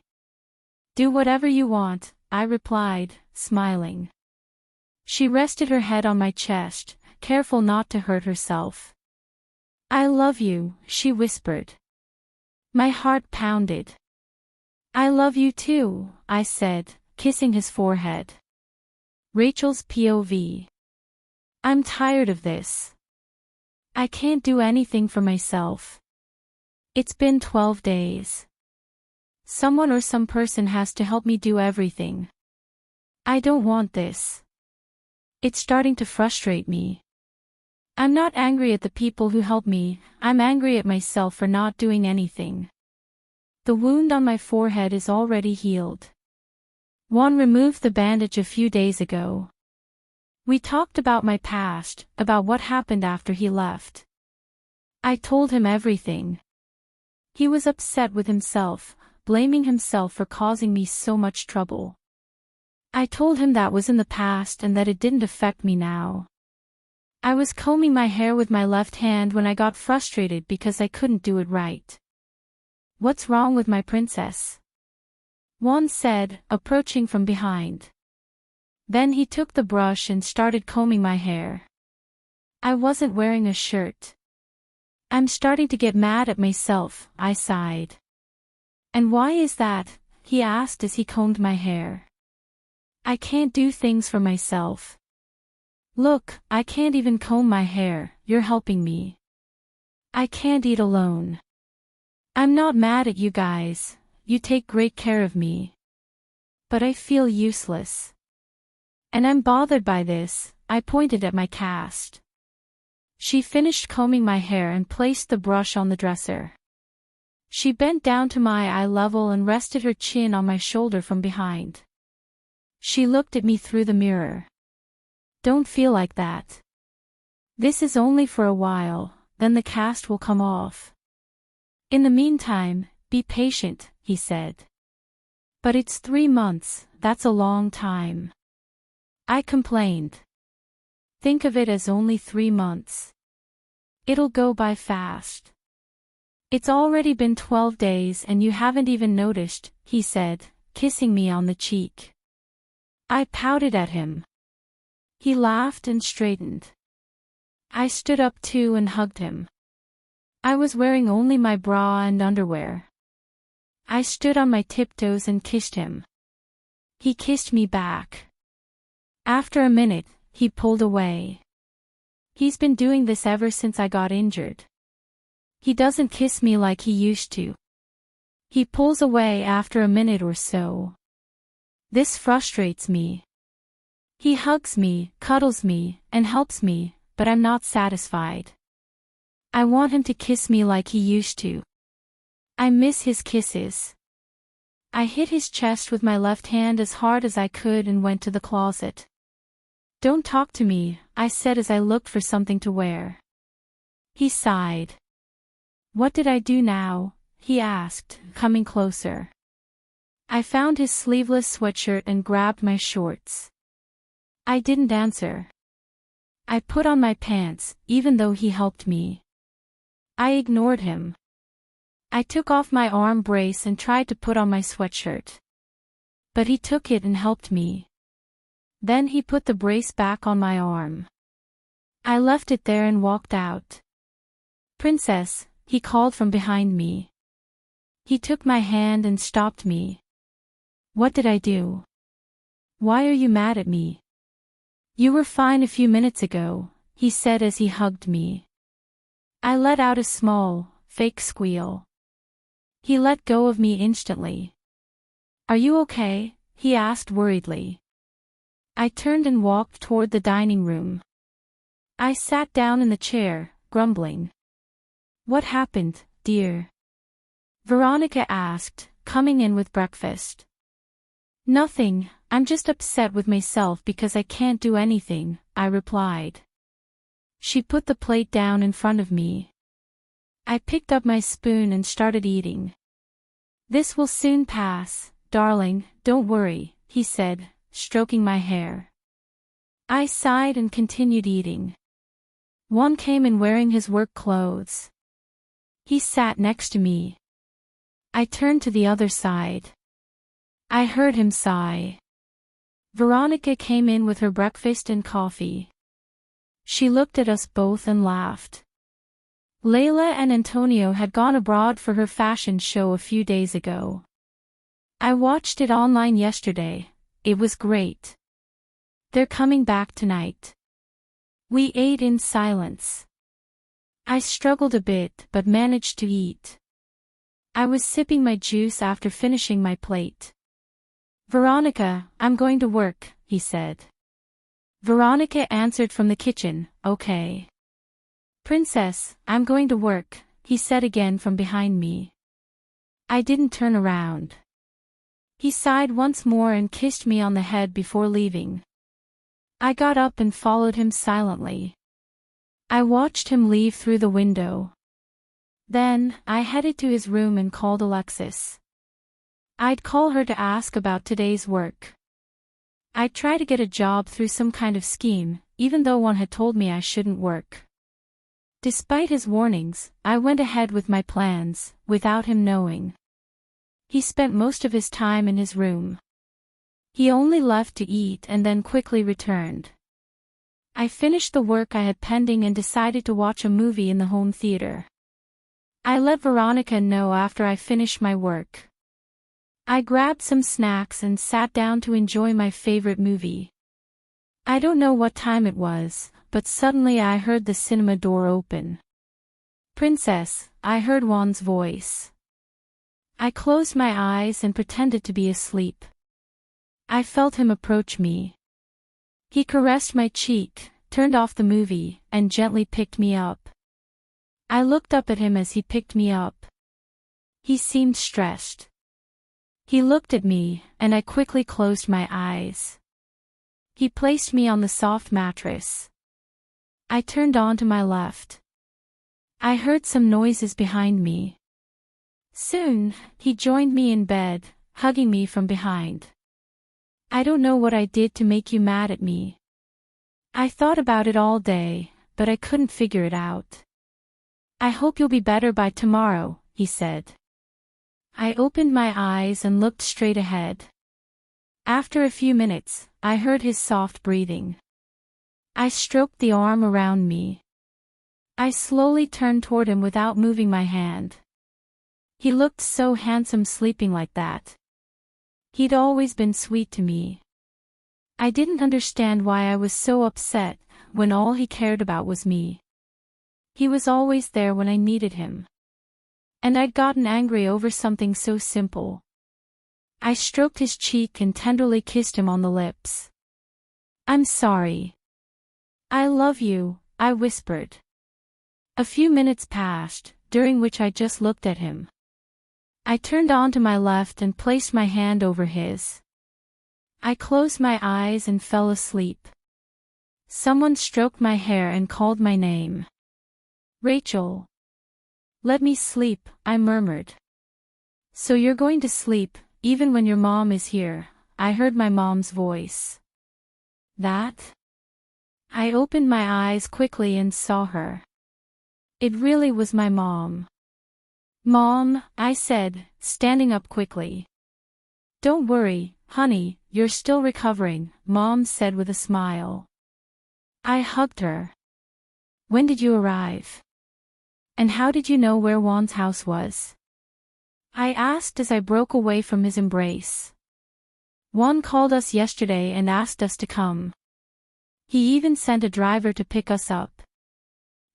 "Do whatever you want," I replied, smiling. She rested her head on my chest, careful not to hurt herself. "I love you," she whispered. My heart pounded. "I love you too," I said, kissing his forehead. Rachel's POV. "I'm tired of this. I can't do anything for myself. It's been 12 days. Someone or some person has to help me do everything. I don't want this. It's starting to frustrate me. I'm not angry at the people who help me, I'm angry at myself for not doing anything. The wound on my forehead is already healed. Juan removed the bandage a few days ago. We talked about my past, about what happened after he left. I told him everything. He was upset with himself, blaming himself for causing me so much trouble. I told him that was in the past and that it didn't affect me now. I was combing my hair with my left hand when I got frustrated because I couldn't do it right. What's wrong with my princess? Juan said, approaching from behind. Then he took the brush and started combing my hair. I wasn't wearing a shirt. I'm starting to get mad at myself, I sighed. And why is that? He asked as he combed my hair. I can't do things for myself. Look, I can't even comb my hair, you're helping me. I can't eat alone. I'm not mad at you guys, you take great care of me. But I feel useless. And I'm bothered by this, I pointed at my cast. She finished combing my hair and placed the brush on the dresser. She bent down to my eye level and rested her chin on my shoulder from behind. She looked at me through the mirror. Don't feel like that. This is only for a while, then the cast will come off. In the meantime, be patient, he said. But it's 3 months, that's a long time. I complained. Think of it as only 3 months. It'll go by fast. It's already been 12 days and you haven't even noticed, he said, kissing me on the cheek. I pouted at him. He laughed and straightened. I stood up too and hugged him. I was wearing only my bra and underwear. I stood on my tiptoes and kissed him. He kissed me back. After a minute, he pulled away. He's been doing this ever since I got injured. He doesn't kiss me like he used to. He pulls away after a minute or so. This frustrates me. He hugs me, cuddles me, and helps me, but I'm not satisfied. I want him to kiss me like he used to. I miss his kisses. I hit his chest with my left hand as hard as I could and went to the closet. Don't talk to me, I said as I looked for something to wear. He sighed. What did I do now? He asked, coming closer. I found his sleeveless sweatshirt and grabbed my shorts. I didn't answer. I put on my pants, even though he helped me. I ignored him. I took off my arm brace and tried to put on my sweatshirt. But he took it and helped me. Then he put the brace back on my arm. I left it there and walked out. Princess, he called from behind me. He took my hand and stopped me. What did I do? Why are you mad at me? You were fine a few minutes ago, he said as he hugged me. I let out a small, fake squeal. He let go of me instantly. Are you okay? He asked worriedly. I turned and walked toward the dining room. I sat down in the chair, grumbling. What happened, dear? Veronica asked, coming in with breakfast. Nothing, I'm just upset with myself because I can't do anything, I replied. She put the plate down in front of me. I picked up my spoon and started eating. This will soon pass, darling, don't worry, he said, stroking my hair. I sighed and continued eating. Juan came in wearing his work clothes. He sat next to me. I turned to the other side. I heard him sigh. Veronica came in with her breakfast and coffee. She looked at us both and laughed. Layla and Antonio had gone abroad for her fashion show a few days ago. I watched it online yesterday, it was great. They're coming back tonight. We ate in silence. I struggled a bit but managed to eat. I was sipping my juice after finishing my plate. "Veronica, I'm going to work," he said. Veronica answered from the kitchen, "Okay." "Princess, I'm going to work," he said again from behind me. I didn't turn around. He sighed once more and kissed me on the head before leaving. I got up and followed him silently. I watched him leave through the window. Then, I headed to his room and called Alexis. I'd call her to ask about today's work. I'd try to get a job through some kind of scheme, even though one had told me I shouldn't work. Despite his warnings, I went ahead with my plans, without him knowing. He spent most of his time in his room. He only left to eat and then quickly returned. I finished the work I had pending and decided to watch a movie in the home theater. I let Veronica know after I finished my work. I grabbed some snacks and sat down to enjoy my favorite movie. I don't know what time it was, but suddenly I heard the cinema door open. "Princess," I heard Juan's voice. I closed my eyes and pretended to be asleep. I felt him approach me. He caressed my cheek, turned off the movie, and gently picked me up. I looked up at him as he picked me up. He seemed stressed. He looked at me, and I quickly closed my eyes. He placed me on the soft mattress. I turned on to my left. I heard some noises behind me. Soon, he joined me in bed, hugging me from behind. "I don't know what I did to make you mad at me. I thought about it all day, but I couldn't figure it out. I hope you'll be better by tomorrow," he said. I opened my eyes and looked straight ahead. After a few minutes, I heard his soft breathing. I stroked the arm around me. I slowly turned toward him without moving my hand. He looked so handsome sleeping like that. He'd always been sweet to me. I didn't understand why I was so upset, when all he cared about was me. He was always there when I needed him. And I'd gotten angry over something so simple. I stroked his cheek and tenderly kissed him on the lips. "I'm sorry. I love you," I whispered. A few minutes passed, during which I just looked at him. I turned on to my left and placed my hand over his. I closed my eyes and fell asleep. Someone stroked my hair and called my name. "Rachel." "Let me sleep," I murmured. "So you're going to sleep, even when your mom is here," I heard my mom's voice. "That?" I opened my eyes quickly and saw her. It really was my mom. "Mom," I said, standing up quickly. "Don't worry, honey, you're still recovering," Mom said with a smile. I hugged her. "When did you arrive? And how did you know where Juan's house was?" I asked as I broke away from his embrace. "Juan called us yesterday and asked us to come. He even sent a driver to pick us up.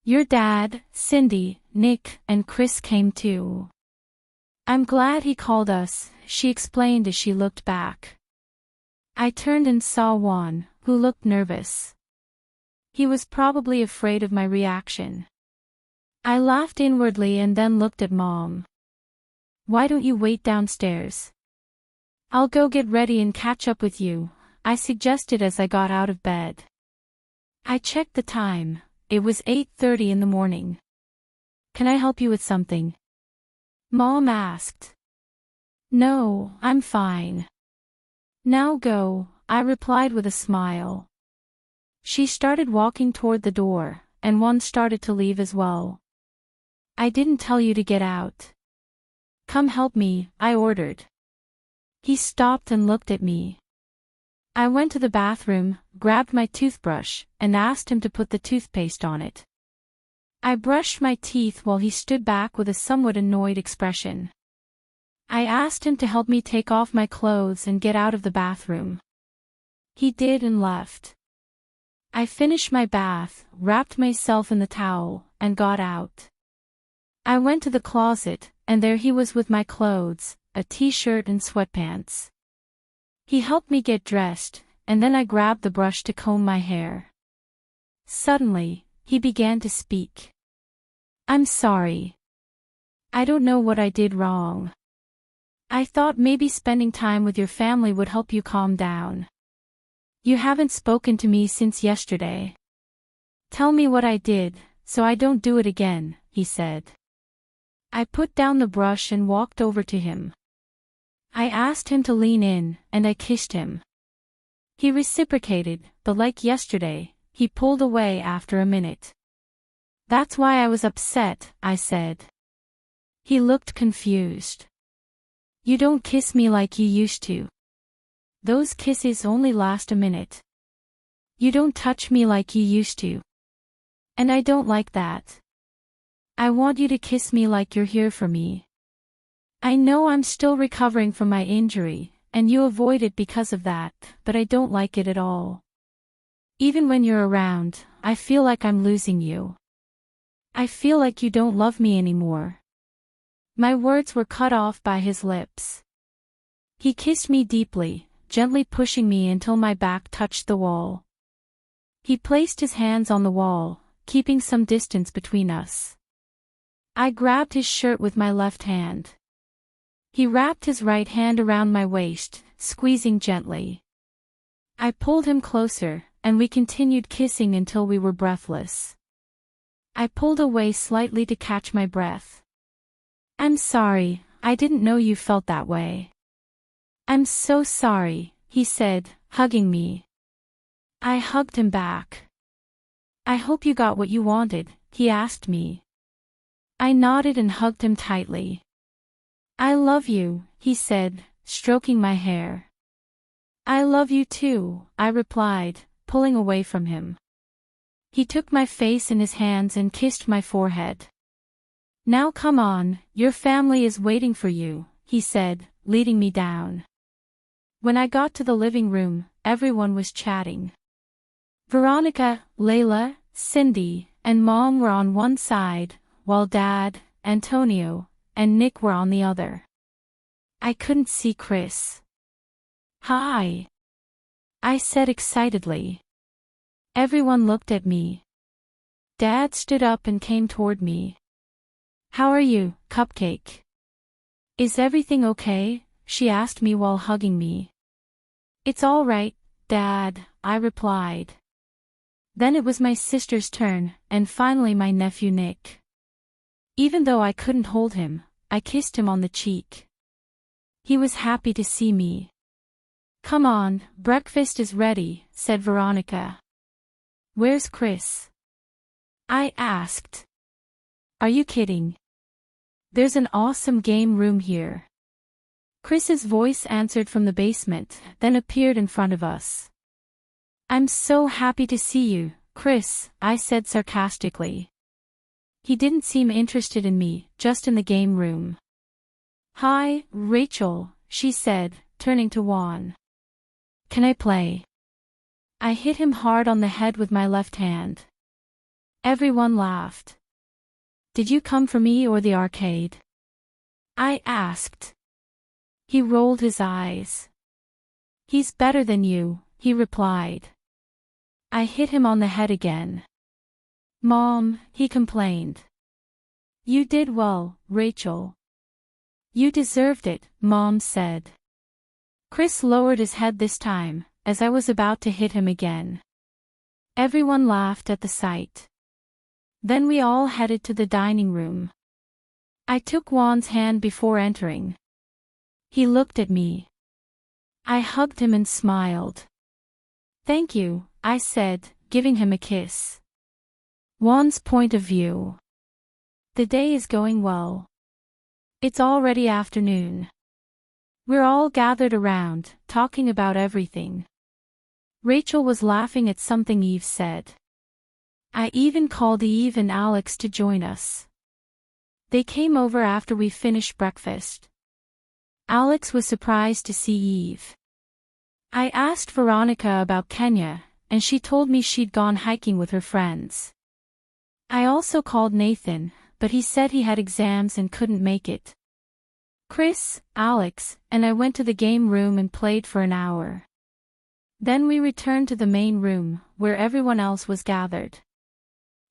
Your dad, Cindy, Nick, and Chris came too. I'm glad he called us," she explained as she looked back. I turned and saw Juan, who looked nervous. He was probably afraid of my reaction. I laughed inwardly and then looked at Mom. "Why don't you wait downstairs? I'll go get ready and catch up with you," I suggested as I got out of bed. I checked the time. It was 8:30 in the morning. "Can I help you with something?" Mom asked. "No, I'm fine." "Now go," I replied with a smile. She started walking toward the door, and Juan started to leave as well. "I didn't tell you to get out." "Come help me," I ordered. He stopped and looked at me. I went to the bathroom, grabbed my toothbrush, and asked him to put the toothpaste on it. I brushed my teeth while he stood back with a somewhat annoyed expression. I asked him to help me take off my clothes and get out of the bathroom. He did and left. I finished my bath, wrapped myself in the towel, and got out. I went to the closet, and there he was with my clothes, a t-shirt and sweatpants. He helped me get dressed, and then I grabbed the brush to comb my hair. Suddenly, he began to speak. I'm sorry. I don't know what I did wrong. I thought maybe spending time with your family would help you calm down. You haven't spoken to me since yesterday. Tell me what I did, so I don't do it again, he said. I put down the brush and walked over to him. I asked him to lean in, and I kissed him. He reciprocated, but like yesterday, he pulled away after a minute. That's why I was upset, I said. He looked confused. You don't kiss me like you used to. Those kisses only last a minute. You don't touch me like you used to. And I don't like that. I want you to kiss me like you're here for me. I know I'm still recovering from my injury, and you avoid it because of that, but I don't like it at all. Even when you're around, I feel like I'm losing you. I feel like you don't love me anymore. My words were cut off by his lips. He kissed me deeply, gently pushing me until my back touched the wall. He placed his hands on the wall, keeping some distance between us. I grabbed his shirt with my left hand. He wrapped his right hand around my waist, squeezing gently. I pulled him closer, and we continued kissing until we were breathless. I pulled away slightly to catch my breath. I'm sorry, I didn't know you felt that way. I'm so sorry, he said, hugging me. I hugged him back. I hope you got what you wanted, he asked me. I nodded and hugged him tightly. I love you, he said, stroking my hair. I love you too, I replied, pulling away from him. He took my face in his hands and kissed my forehead. Now come on, your family is waiting for you, he said, leading me down. When I got to the living room, everyone was chatting. Veronica, Layla, Cindy, and Mom were on one side, while Dad, Antonio, and Nick were on the other. I couldn't see Chris. Hi, I said excitedly. Everyone looked at me. Dad stood up and came toward me. How are you, Cupcake? Is everything okay? She asked me while hugging me. It's all right, Dad, I replied. Then it was my sister's turn, and finally my nephew Nick. Even though I couldn't hold him, I kissed him on the cheek. He was happy to see me. Come on, breakfast is ready, said Veronica. Where's Chris? I asked. Are you kidding? There's an awesome game room here. Chris's voice answered from the basement, then appeared in front of us. I'm so happy to see you, Chris, I said sarcastically. He didn't seem interested in me, just in the game room. Hi, Rachel, she said, turning to Juan. Can I play? I hit him hard on the head with my left hand. Everyone laughed. Did you come for me or the arcade? I asked. He rolled his eyes. He's better than you, he replied. I hit him on the head again. Mom, he complained. You did well, Rachel. You deserved it, Mom said. Chris lowered his head this time, as I was about to hit him again. Everyone laughed at the sight. Then we all headed to the dining room. I took Juan's hand before entering. He looked at me. I hugged him and smiled. Thank you, I said, giving him a kiss. Juan's point of view. The day is going well. It's already afternoon. We're all gathered around, talking about everything. Rachel was laughing at something Eve said. I even called Eve and Alex to join us. They came over after we finished breakfast. Alex was surprised to see Eve. I asked Veronica about Kenya, and she told me she'd gone hiking with her friends. I also called Nathan, but he said he had exams and couldn't make it. Chris, Alex, and I went to the game room and played for an hour. Then we returned to the main room, where everyone else was gathered.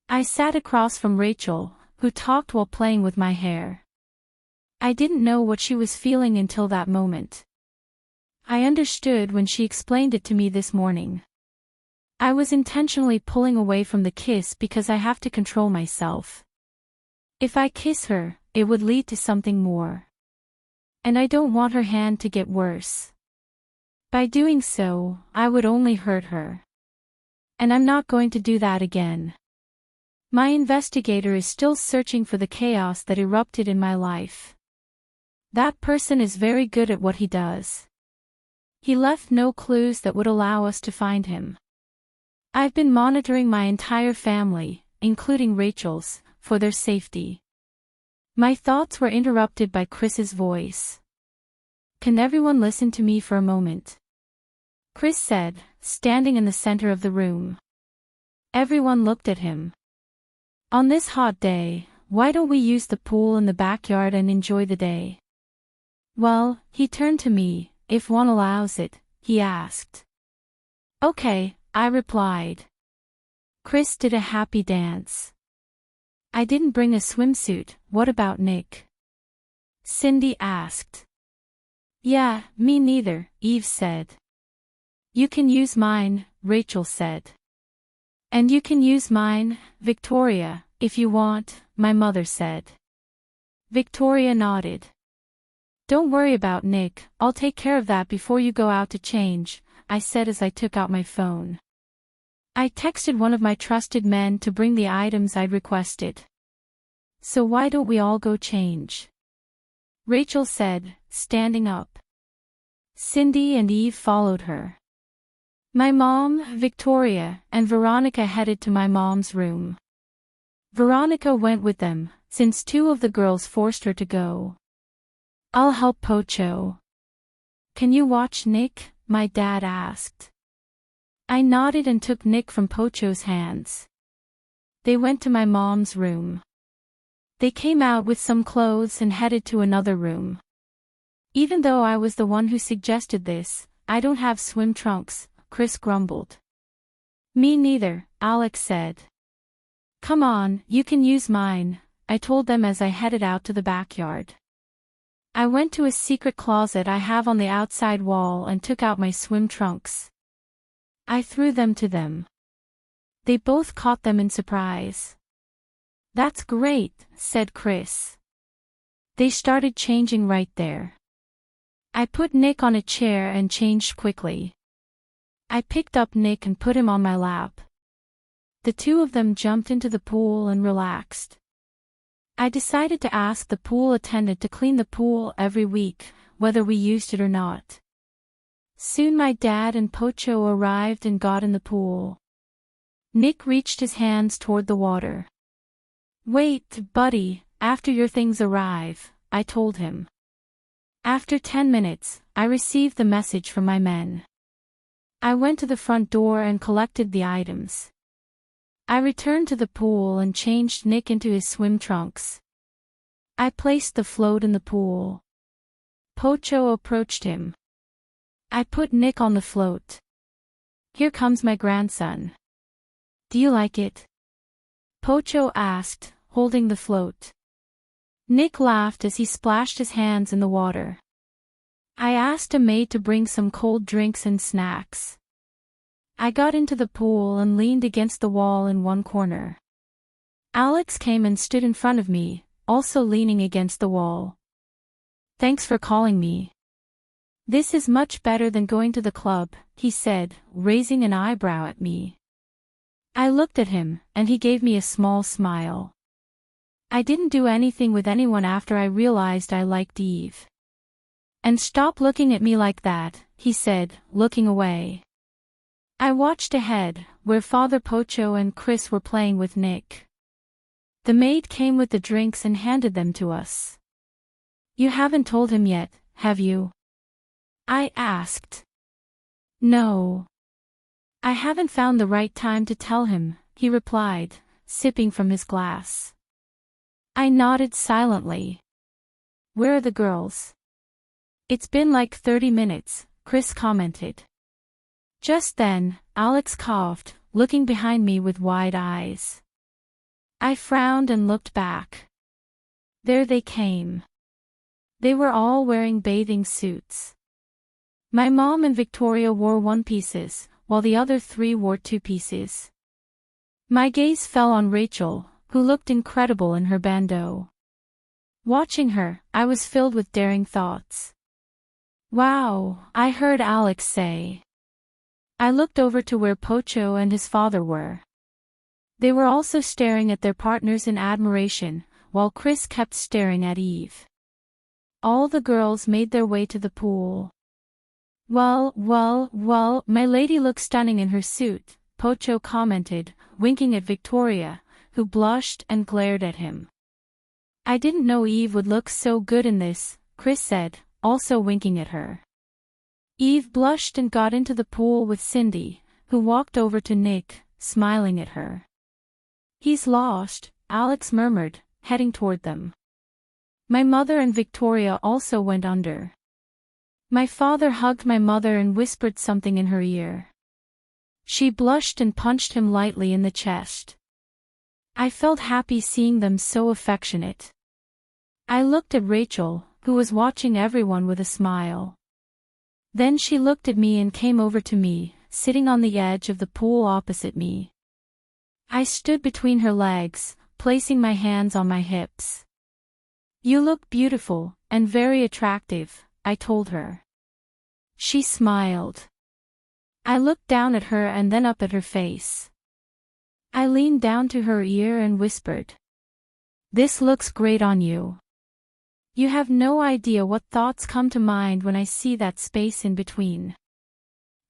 I sat across from Rachel, who talked while playing with my hair. I didn't know what she was feeling until that moment. I understood when she explained it to me this morning. I was intentionally pulling away from the kiss because I have to control myself. If I kiss her, it would lead to something more. And I don't want her hand to get worse. By doing so, I would only hurt her. And I'm not going to do that again. My investigator is still searching for the chaos that erupted in my life. That person is very good at what he does. He left no clues that would allow us to find him. I've been monitoring my entire family, including Rachel's, for their safety. My thoughts were interrupted by Chris's voice. Can everyone listen to me for a moment? Chris said, standing in the center of the room. Everyone looked at him. On this hot day, why don't we use the pool in the backyard and enjoy the day? Well, he turned to me. If one allows it, he asked. Okay, I replied. Chris did a happy dance. I didn't bring a swimsuit, what about Nick? Cindy asked. Yeah, me neither, Eve said. You can use mine, Rachel said. And you can use mine, Victoria, if you want, my mother said. Victoria nodded. Don't worry about Nick, I'll take care of that before you go out to change, I said as I took out my phone. I texted one of my trusted men to bring the items I'd requested. So why don't we all go change? Rachel said, standing up. Cindy and Eve followed her. My mom, Victoria, and Veronica headed to my mom's room. Veronica went with them, since two of the girls forced her to go. I'll help Pocho. Can you watch Nick? My dad asked. I nodded and took Nick from Pocho's hands. They went to my mom's room. They came out with some clothes and headed to another room. Even though I was the one who suggested this, I don't have swim trunks, Chris grumbled. Me neither, Alex said. Come on, you can use mine, I told them as I headed out to the backyard. I went to a secret closet I have on the outside wall and took out my swim trunks. I threw them to them. They both caught them in surprise. That's great, said Chris. They started changing right there. I put Nick on a chair and changed quickly. I picked up Nick and put him on my lap. The two of them jumped into the pool and relaxed. I decided to ask the pool attendant to clean the pool every week, whether we used it or not. Soon my dad and Pocho arrived and got in the pool. Nick reached his hands toward the water. Wait, buddy, after your things arrive, I told him. After 10 minutes, I received the message from my men. I went to the front door and collected the items. I returned to the pool and changed Nick into his swim trunks. I placed the float in the pool. Pocho approached him. I put Nick on the float. Here comes my grandson. Do you like it? Pocho asked, holding the float. Nick laughed as he splashed his hands in the water. I asked a maid to bring some cold drinks and snacks. I got into the pool and leaned against the wall in one corner. Alex came and stood in front of me, also leaning against the wall. Thanks for calling me. This is much better than going to the club, he said, raising an eyebrow at me. I looked at him, and he gave me a small smile. I didn't do anything with anyone after I realized I liked Eve. And stop looking at me like that, he said, looking away. I watched ahead, where Father Pocho and Chris were playing with Nick. The maid came with the drinks and handed them to us. You haven't told him yet, have you? I asked. No. I haven't found the right time to tell him, he replied, sipping from his glass. I nodded silently. Where are the girls? It's been like 30 minutes, Chris commented. Just then, Alex coughed, looking behind me with wide eyes. I frowned and looked back. There they came. They were all wearing bathing suits. My mom and Victoria wore one-pieces, while the other three wore two-pieces. My gaze fell on Rachel, who looked incredible in her bandeau. Watching her, I was filled with daring thoughts. Wow, I heard Alex say. I looked over to where Pocho and his father were. They were also staring at their partners in admiration, while Chris kept staring at Eve. All the girls made their way to the pool. Well, my lady looks stunning in her suit, Pocho commented, winking at Victoria, who blushed and glared at him. I didn't know Eve would look so good in this, Chris said, also winking at her. Eve blushed and got into the pool with Cindy, who walked over to Nick, smiling at her. He's lost, Alex murmured, heading toward them. My mother and Victoria also went under. My father hugged my mother and whispered something in her ear. She blushed and punched him lightly in the chest. I felt happy seeing them so affectionate. I looked at Rachel, who was watching everyone with a smile. Then she looked at me and came over to me, sitting on the edge of the pool opposite me. I stood between her legs, placing my hands on my hips. You look beautiful, and very attractive, I told her. She smiled. I looked down at her and then up at her face. I leaned down to her ear and whispered. This looks great on you. You have no idea what thoughts come to mind when I see that space in between.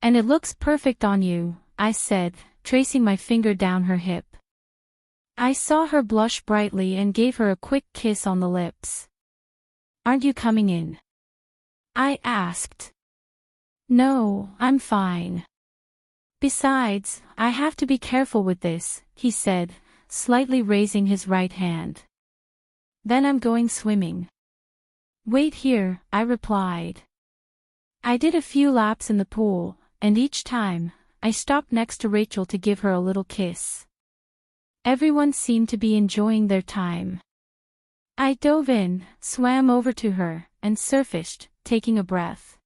And it looks perfect on you, I said, tracing my finger down her hip. I saw her blush brightly and gave her a quick kiss on the lips. Aren't you coming in? I asked. No, I'm fine. Besides, I have to be careful with this, he said, slightly raising his right hand. Then I'm going swimming. Wait here, I replied. I did a few laps in the pool, and each time, I stopped next to Rachel to give her a little kiss. Everyone seemed to be enjoying their time. I dove in, swam over to her, and surfaced, taking a breath.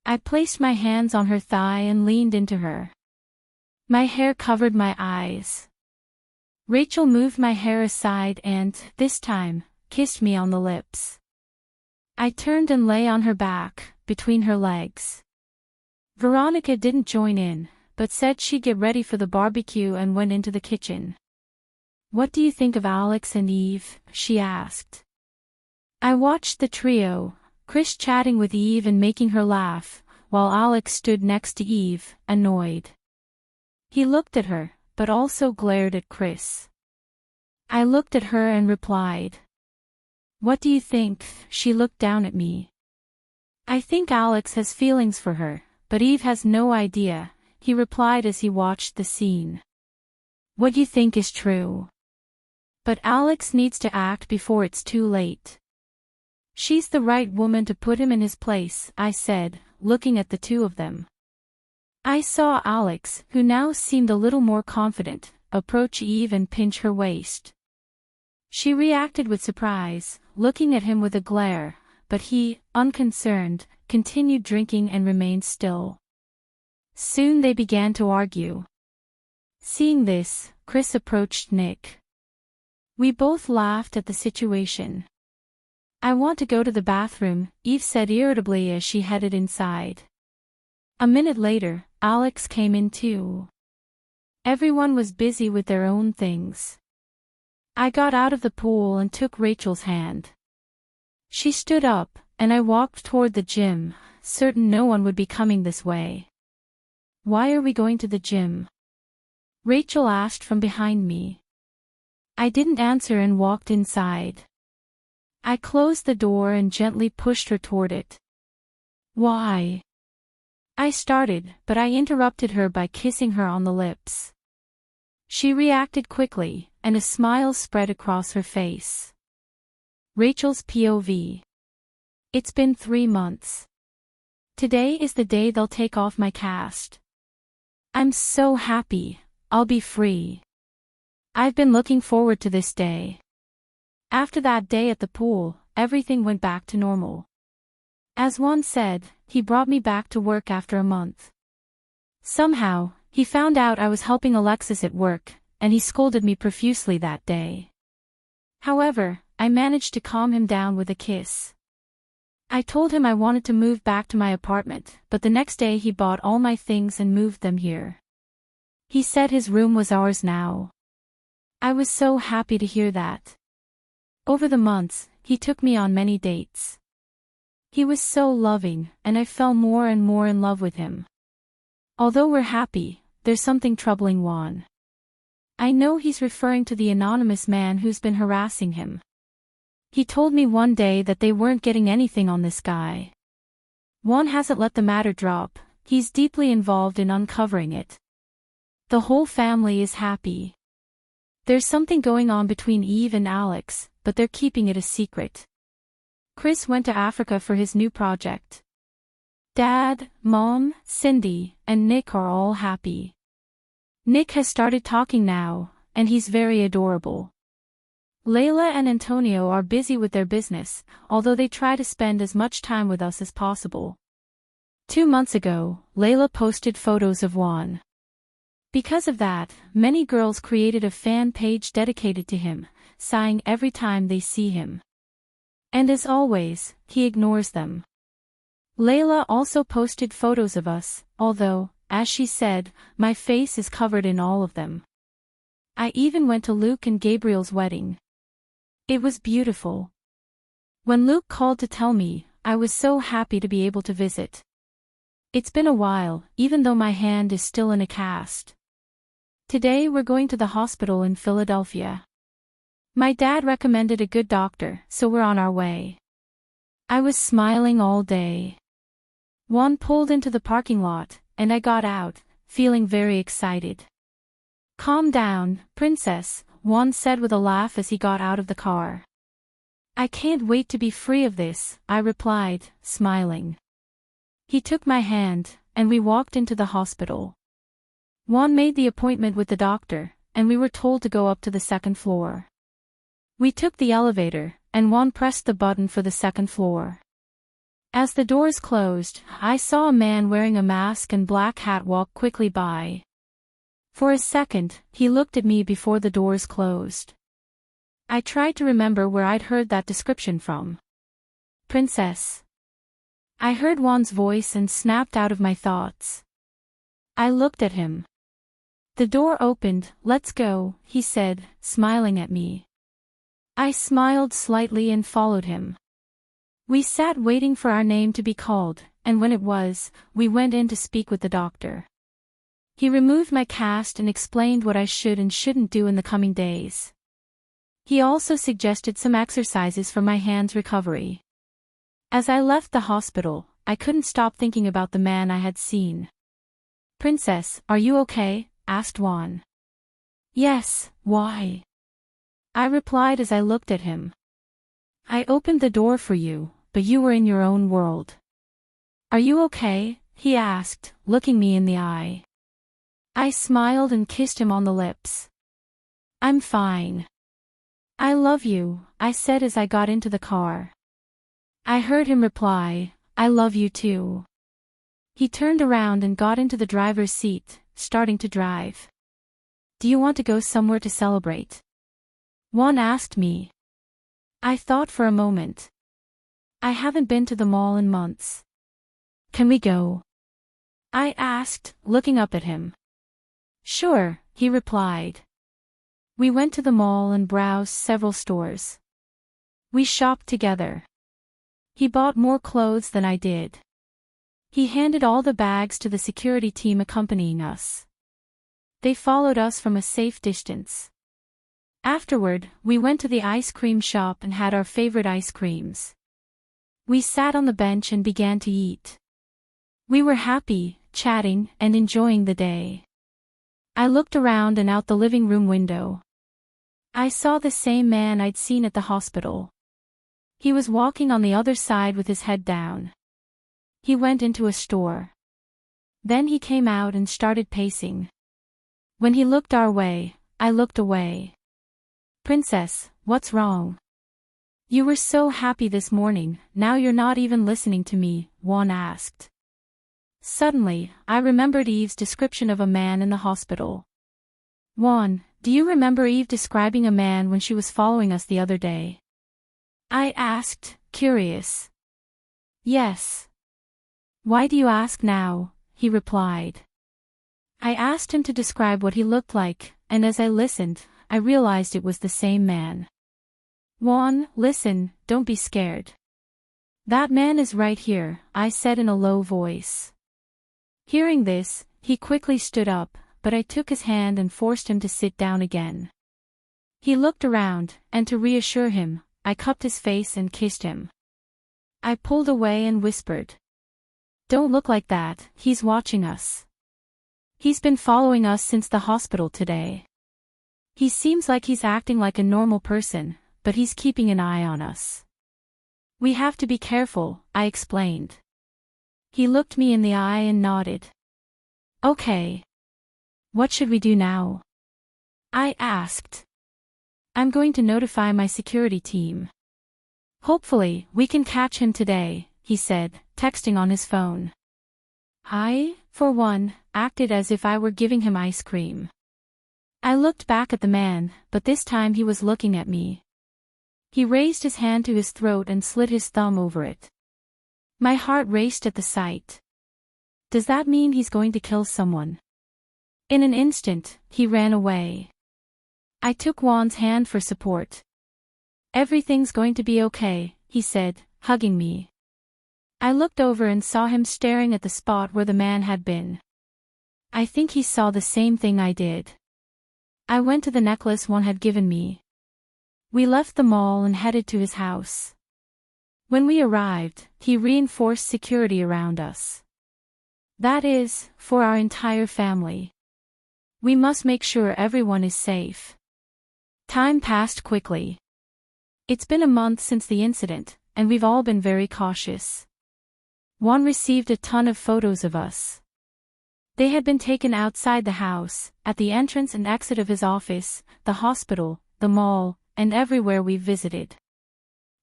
I placed my hands on her thigh and leaned into her. My hair covered my eyes. Rachel moved my hair aside and, this time, kissed me on the lips. I turned and lay on her back, between her legs. Veronica didn't join in, but said she'd get ready for the barbecue and went into the kitchen. What do you think of Alex and Eve? She asked. I watched the trio, Chris chatting with Eve and making her laugh, while Alex stood next to Eve, annoyed. He looked at her, but also glared at Chris. I looked at her and replied. What do you think? She looked down at me. I think Alex has feelings for her, but Eve has no idea, he replied as he watched the scene. What you think is true. But Alex needs to act before it's too late. She's the right woman to put him in his place, I said, looking at the two of them. I saw Alex, who now seemed a little more confident, approach Eve and pinch her waist. She reacted with surprise, looking at him with a glare, but he, unconcerned, continued drinking and remained still. Soon they began to argue. Seeing this, Chris approached Nick. We both laughed at the situation. I want to go to the bathroom, Eve said irritably as she headed inside. A minute later, Alex came in too. Everyone was busy with their own things. I got out of the pool and took Rachel's hand. She stood up, and I walked toward the gym, certain no one would be coming this way. Why are we going to the gym? Rachel asked from behind me. I didn't answer and walked inside. I closed the door and gently pushed her toward it. Why? I started, but I interrupted her by kissing her on the lips. She reacted quickly, and a smile spread across her face. Rachel's POV. It's been 3 months. Today is the day they'll take off my cast. I'm so happy, I'll be free. I've been looking forward to this day. After that day at the pool, everything went back to normal. As Juan said, he brought me back to work after a month. Somehow, he found out I was helping Alexis at work, and he scolded me profusely that day. However, I managed to calm him down with a kiss. I told him I wanted to move back to my apartment, but the next day he bought all my things and moved them here. He said his room was ours now. I was so happy to hear that. Over the months, he took me on many dates. He was so loving, and I fell more and more in love with him. Although we're happy, there's something troubling Juan. I know he's referring to the anonymous man who's been harassing him. He told me one day that they weren't getting anything on this guy. Juan hasn't let the matter drop, he's deeply involved in uncovering it. The whole family is happy. There's something going on between Eve and Alex, but they're keeping it a secret. Chris went to Africa for his new project. Dad, Mom, Cindy, and Nick are all happy. Nick has started talking now, and he's very adorable. Layla and Antonio are busy with their business, although they try to spend as much time with us as possible. 2 months ago, Layla posted photos of Juan. Because of that, many girls created a fan page dedicated to him, sighing every time they see him. And as always, he ignores them. Layla also posted photos of us, although, as she said, my face is covered in all of them. I even went to Luke and Gabriel's wedding. It was beautiful. When Luke called to tell me, I was so happy to be able to visit. It's been a while, even though my hand is still in a cast. Today we're going to the hospital in Philadelphia. My dad recommended a good doctor, so we're on our way. I was smiling all day. Juan pulled into the parking lot, and I got out, feeling very excited. Calm down, princess, Juan said with a laugh as he got out of the car. I can't wait to be free of this, I replied, smiling. He took my hand, and we walked into the hospital. Juan made the appointment with the doctor, and we were told to go up to the 2nd floor. We took the elevator, and Juan pressed the button for the 2nd floor. As the doors closed, I saw a man wearing a mask and black hat walk quickly by. For a second, he looked at me before the doors closed. I tried to remember where I'd heard that description from. Princess. I heard Juan's voice and snapped out of my thoughts. I looked at him. The door opened. Let's go, he said, smiling at me. I smiled slightly and followed him. We sat waiting for our name to be called, and when it was, we went in to speak with the doctor. He removed my cast and explained what I should and shouldn't do in the coming days. He also suggested some exercises for my hand's recovery. As I left the hospital, I couldn't stop thinking about the man I had seen. Princess, are you okay? Asked Juan. Yes, why? I replied as I looked at him. I opened the door for you, but you were in your own world. Are you okay? He asked, looking me in the eye. I smiled and kissed him on the lips. I'm fine. I love you, I said as I got into the car. I heard him reply, I love you too. He turned around and got into the driver's seat, starting to drive. Do you want to go somewhere to celebrate? Juan asked me. I thought for a moment. I haven't been to the mall in months. Can we go? I asked, looking up at him. Sure, he replied. We went to the mall and browsed several stores. We shopped together. He bought more clothes than I did. He handed all the bags to the security team accompanying us. They followed us from a safe distance. Afterward, we went to the ice cream shop and had our favorite ice creams. We sat on the bench and began to eat. We were happy, chatting, and enjoying the day. I looked around and out the living room window. I saw the same man I'd seen at the hospital. He was walking on the other side with his head down. He went into a store. Then he came out and started pacing. When he looked our way, I looked away. Princess, what's wrong? You were so happy this morning, now you're not even listening to me, Juan asked. Suddenly, I remembered Eve's description of a man in the hospital. Juan, do you remember Eve describing a man when she was following us the other day? I asked, curious. Yes. Why do you ask now? He replied. I asked him to describe what he looked like, and as I listened, I realized it was the same man. Juan, listen, don't be scared. That man is right here, I said in a low voice. Hearing this, he quickly stood up, but I took his hand and forced him to sit down again. He looked around, and to reassure him, I cupped his face and kissed him. I pulled away and whispered. Don't look like that, he's watching us. He's been following us since the hospital today. He seems like he's acting like a normal person, but he's keeping an eye on us. We have to be careful, I explained. He looked me in the eye and nodded. Okay. What should we do now? I asked. I'm going to notify my security team. Hopefully, we can catch him today, he said, texting on his phone. I, for one, acted as if I were giving him ice cream. I looked back at the man, but this time he was looking at me. He raised his hand to his throat and slid his thumb over it. My heart raced at the sight. Does that mean he's going to kill someone? In an instant, he ran away. I took Juan's hand for support. Everything's going to be okay, he said, hugging me. I looked over and saw him staring at the spot where the man had been. I think he saw the same thing I did. I went to the necklace Juan had given me. We left the mall and headed to his house. When we arrived, he reinforced security around us. That is, for our entire family. We must make sure everyone is safe. Time passed quickly. It's been a month since the incident, and we've all been very cautious. Juan received a ton of photos of us. They had been taken outside the house, at the entrance and exit of his office, the hospital, the mall, and everywhere we've visited.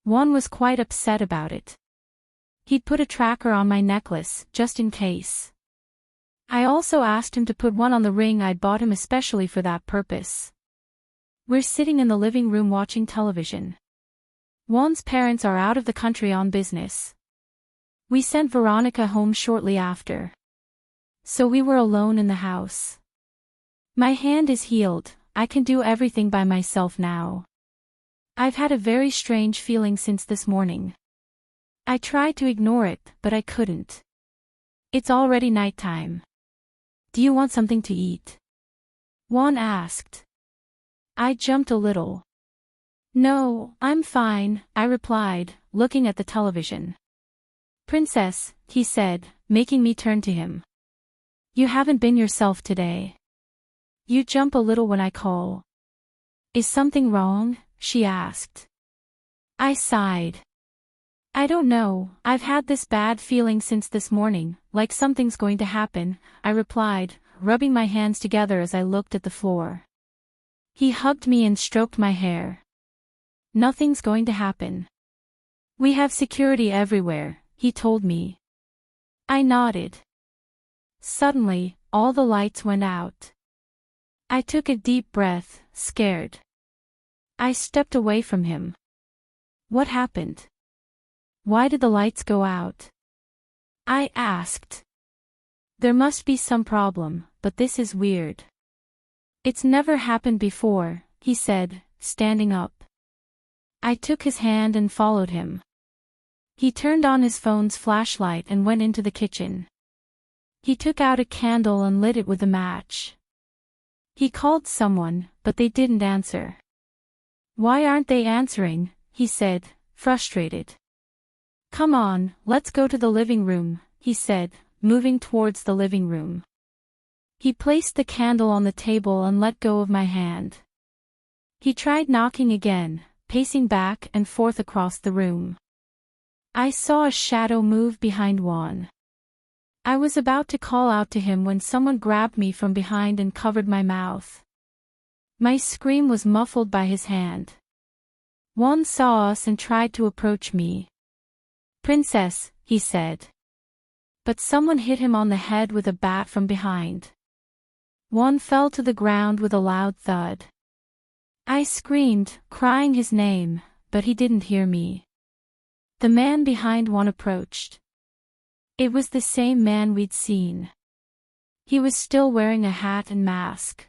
Juan was quite upset about it. He'd put a tracker on my necklace, just in case. I also asked him to put one on the ring I'd bought him especially for that purpose. We're sitting in the living room watching television. Juan's parents are out of the country on business. We sent Veronica home shortly after. So we were alone in the house. My hand is healed, I can do everything by myself now. I've had a very strange feeling since this morning. I tried to ignore it, but I couldn't. It's already nighttime. Do you want something to eat? Juan asked. I jumped a little. No, I'm fine, I replied, looking at the television. Princess, he said, making me turn to him. You haven't been yourself today. You jump a little when I call. Is something wrong? She asked. I sighed. I don't know, I've had this bad feeling since this morning, like something's going to happen, I replied, rubbing my hands together as I looked at the floor. He hugged me and stroked my hair. Nothing's going to happen. We have security everywhere, he told me. I nodded. Suddenly, all the lights went out. I took a deep breath, scared. I stepped away from him. What happened? Why did the lights go out? I asked. There must be some problem, but this is weird. It's never happened before, he said, standing up. I took his hand and followed him. He turned on his phone's flashlight and went into the kitchen. He took out a candle and lit it with a match. He called someone, but they didn't answer. Why aren't they answering? He said, frustrated. Come on, let's go to the living room, he said, moving towards the living room. He placed the candle on the table and let go of my hand. He tried knocking again, pacing back and forth across the room. I saw a shadow move behind Juan. I was about to call out to him when someone grabbed me from behind and covered my mouth. My scream was muffled by his hand. Juan saw us and tried to approach me. "Princess," he said. But someone hit him on the head with a bat from behind. Juan fell to the ground with a loud thud. I screamed, crying his name, but he didn't hear me. The man behind Juan approached. It was the same man we'd seen. He was still wearing a hat and mask.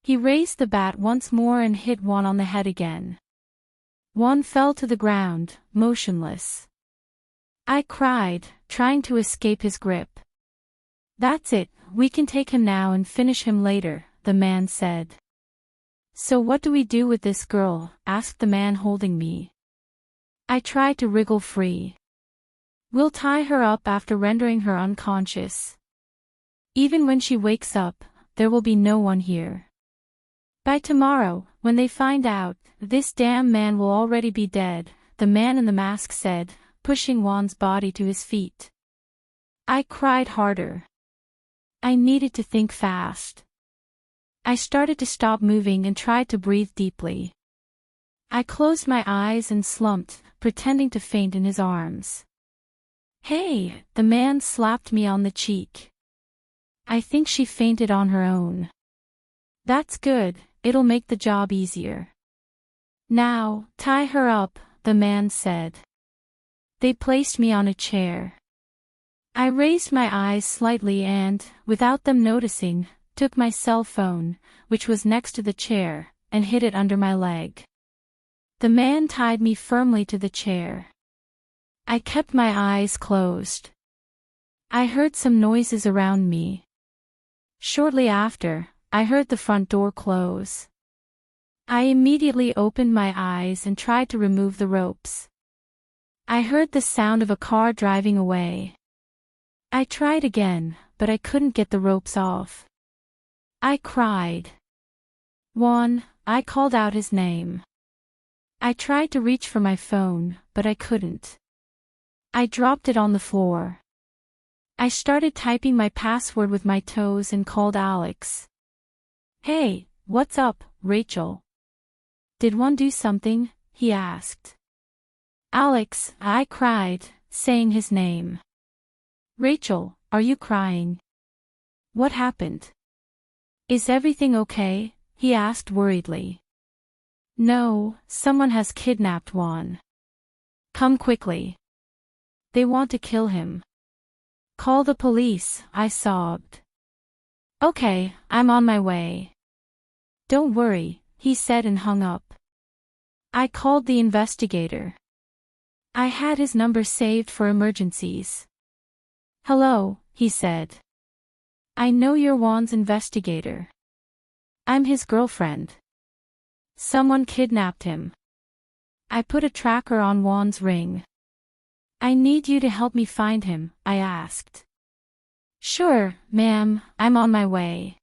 He raised the bat once more and hit Juan on the head again. Juan fell to the ground, motionless. I cried, trying to escape his grip. "That's it, we can take him now and finish him later," the man said. "So what do we do with this girl?" asked the man holding me. I tried to wriggle free. "We'll tie her up after rendering her unconscious. Even when she wakes up, there will be no one here. By tomorrow, when they find out, this damn man will already be dead," the man in the mask said, pushing Juan's body to his feet. I cried harder. I needed to think fast. I started to stop moving and tried to breathe deeply. I closed my eyes and slumped, pretending to faint in his arms. "Hey!" the man slapped me on the cheek. "I think she fainted on her own." "That's good, it'll make the job easier." "Now, tie her up," the man said. They placed me on a chair. I raised my eyes slightly and, without them noticing, took my cell phone, which was next to the chair, and hid it under my leg. The man tied me firmly to the chair. I kept my eyes closed. I heard some noises around me. Shortly after, I heard the front door close. I immediately opened my eyes and tried to remove the ropes. I heard the sound of a car driving away. I tried again, but I couldn't get the ropes off. I cried. "Juan," I called out his name. I tried to reach for my phone, but I couldn't. I dropped it on the floor. I started typing my password with my toes and called Alex. "Hey, what's up, Rachel?" "Did Juan do something?" he asked. "Alex," I cried, saying his name. "Rachel, are you crying? What happened? Is everything okay?" he asked worriedly. "No, someone has kidnapped Juan. Come quickly. They want to kill him. Call the police," I sobbed. "Okay, I'm on my way." "Don't worry," he said and hung up. I called the investigator. I had his number saved for emergencies. "Hello," he said. "I know you're Juan's investigator. I'm his girlfriend. Someone kidnapped him. I put a tracker on Juan's ring. I need you to help me find him," I asked. "Sure, ma'am, I'm on my way.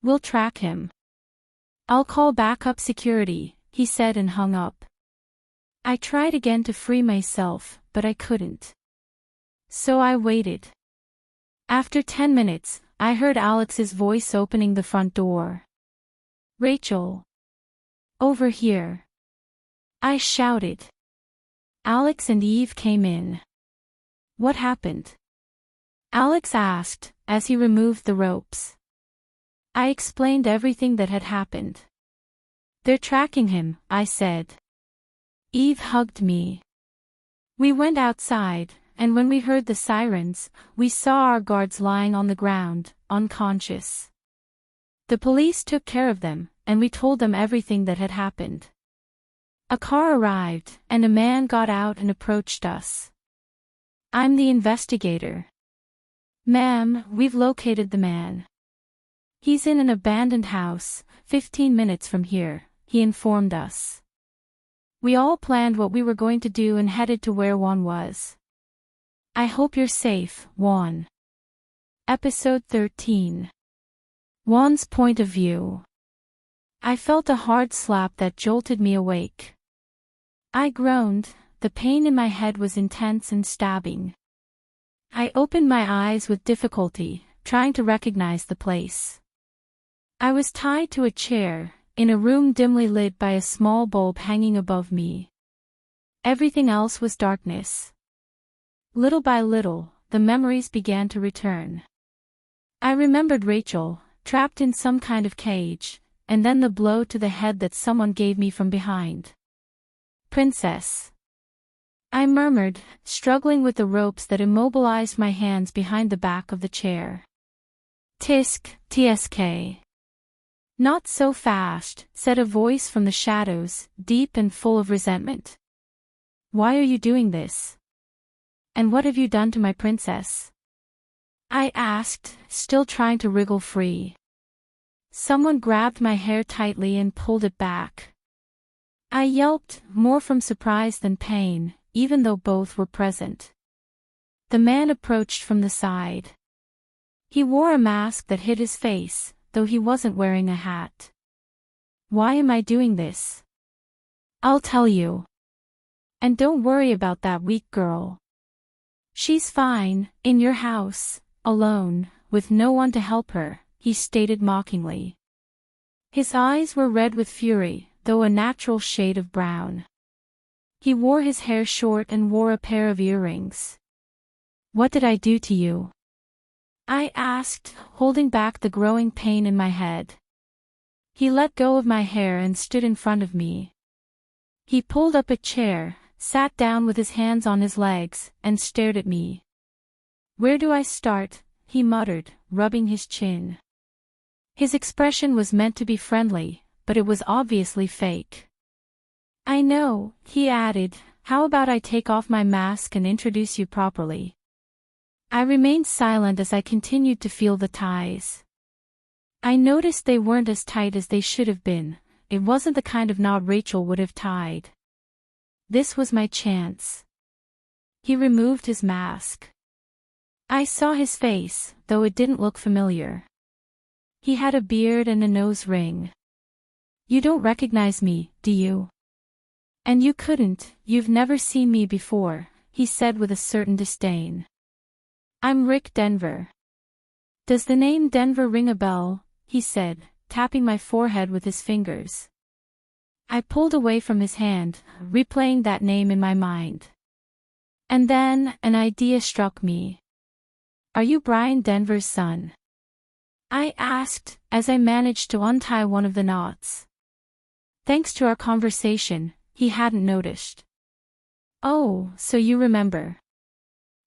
We'll track him." "I'll call backup security," he said and hung up. I tried again to free myself, but I couldn't. So I waited. After 10 minutes, I heard Alex's voice opening the front door. "Rachel. Over here." I shouted. Alex and Eve came in. "What happened?" Alex asked, as he removed the ropes. I explained everything that had happened. "They're tracking him," I said. Eve hugged me. We went outside, and when we heard the sirens, we saw our guards lying on the ground, unconscious. The police took care of them, and we told them everything that had happened. A car arrived, and a man got out and approached us. "I'm the investigator." "Ma'am, we've located the man. He's in an abandoned house, 15 minutes from here," he informed us. We all planned what we were going to do and headed to where Juan was. I hope you're safe, Juan. Episode 13. Juan's point of view. I felt a hard slap that jolted me awake. I groaned. The pain in my head was intense and stabbing. I opened my eyes with difficulty, trying to recognize the place. I was tied to a chair, in a room dimly lit by a small bulb hanging above me. Everything else was darkness. Little by little, the memories began to return. I remembered Rachel, trapped in some kind of cage, and then the blow to the head that someone gave me from behind. Princess. I murmured, struggling with the ropes that immobilized my hands behind the back of the chair. Tsk. Not so fast, said a voice from the shadows, deep and full of resentment. Why are you doing this? And what have you done to my princess? I asked, still trying to wriggle free. Someone grabbed my hair tightly and pulled it back. I yelped, more from surprise than pain, even though both were present. The man approached from the side. He wore a mask that hid his face, though he wasn't wearing a hat. Why am I doing this? I'll tell you. And don't worry about that weak girl. She's fine, in your house, alone, with no one to help her, he stated mockingly. His eyes were red with fury, though a natural shade of brown. He wore his hair short and wore a pair of earrings. What did I do to you? I asked, holding back the growing pain in my head. He let go of my hair and stood in front of me. He pulled up a chair, sat down with his hands on his legs, and stared at me. Where do I start? He muttered, rubbing his chin. His expression was meant to be friendly, but it was obviously fake. I know, he added, how about I take off my mask and introduce you properly? I remained silent as I continued to feel the ties. I noticed they weren't as tight as they should have been. It wasn't the kind of knot Rachel would have tied. This was my chance. He removed his mask. I saw his face, though it didn't look familiar. He had a beard and a nose ring. You don't recognize me, do you? And you couldn't, you've never seen me before, he said with a certain disdain. I'm Rick Denver. Does the name Denver ring a bell? He said, tapping my forehead with his fingers. I pulled away from his hand, replaying that name in my mind. And then, an idea struck me. Are you Brian Denver's son? I asked, as I managed to untie one of the knots. Thanks to our conversation, he hadn't noticed. Oh, so you remember.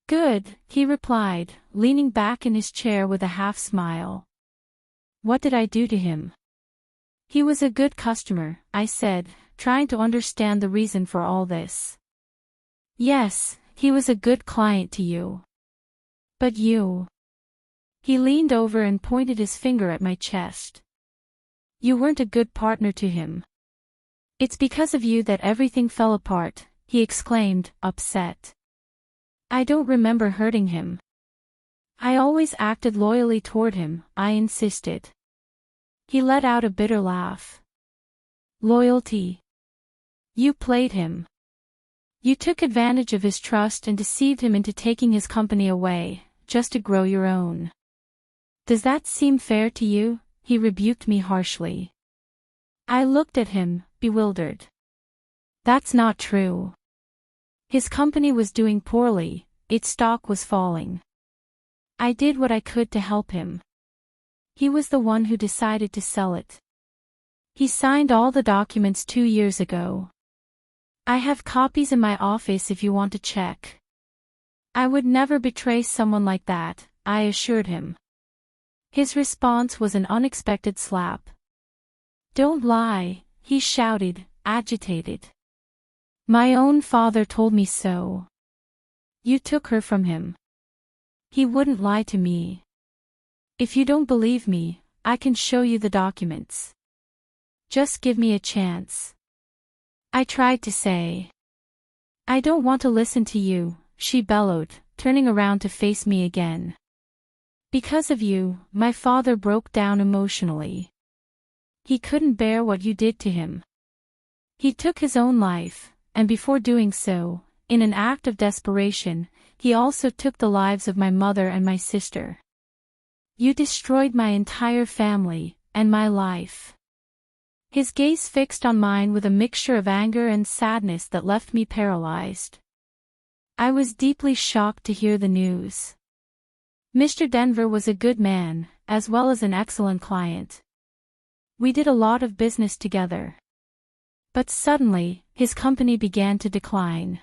Good, he replied, leaning back in his chair with a half-smile. What did I do to him? He was a good customer, I said, trying to understand the reason for all this. Yes, he was a good client to you. But you... He leaned over and pointed his finger at my chest. You weren't a good partner to him. It's because of you that everything fell apart, he exclaimed, upset. I don't remember hurting him. I always acted loyally toward him, I insisted. He let out a bitter laugh. Loyalty. You played him. You took advantage of his trust and deceived him into taking his company away, just to grow your own. Does that seem fair to you? He rebuked me harshly. I looked at him, bewildered. That's not true. His company was doing poorly, its stock was falling. I did what I could to help him. He was the one who decided to sell it. He signed all the documents 2 years ago. I have copies in my office if you want to check. I would never betray someone like that, I assured him. His response was an unexpected slap. Don't lie, he shouted, agitated. My own father told me so. You took her from him. He wouldn't lie to me. If you don't believe me, I can show you the documents. Just give me a chance. I tried to say. I don't want to listen to you, she bellowed, turning around to face me again. Because of you, my father broke down emotionally. He couldn't bear what you did to him. He took his own life, and before doing so, in an act of desperation, he also took the lives of my mother and my sister. You destroyed my entire family, and my life." His gaze fixed on mine with a mixture of anger and sadness that left me paralyzed. I was deeply shocked to hear the news. Mr. Denver was a good man, as well as an excellent client. We did a lot of business together. But suddenly, his company began to decline.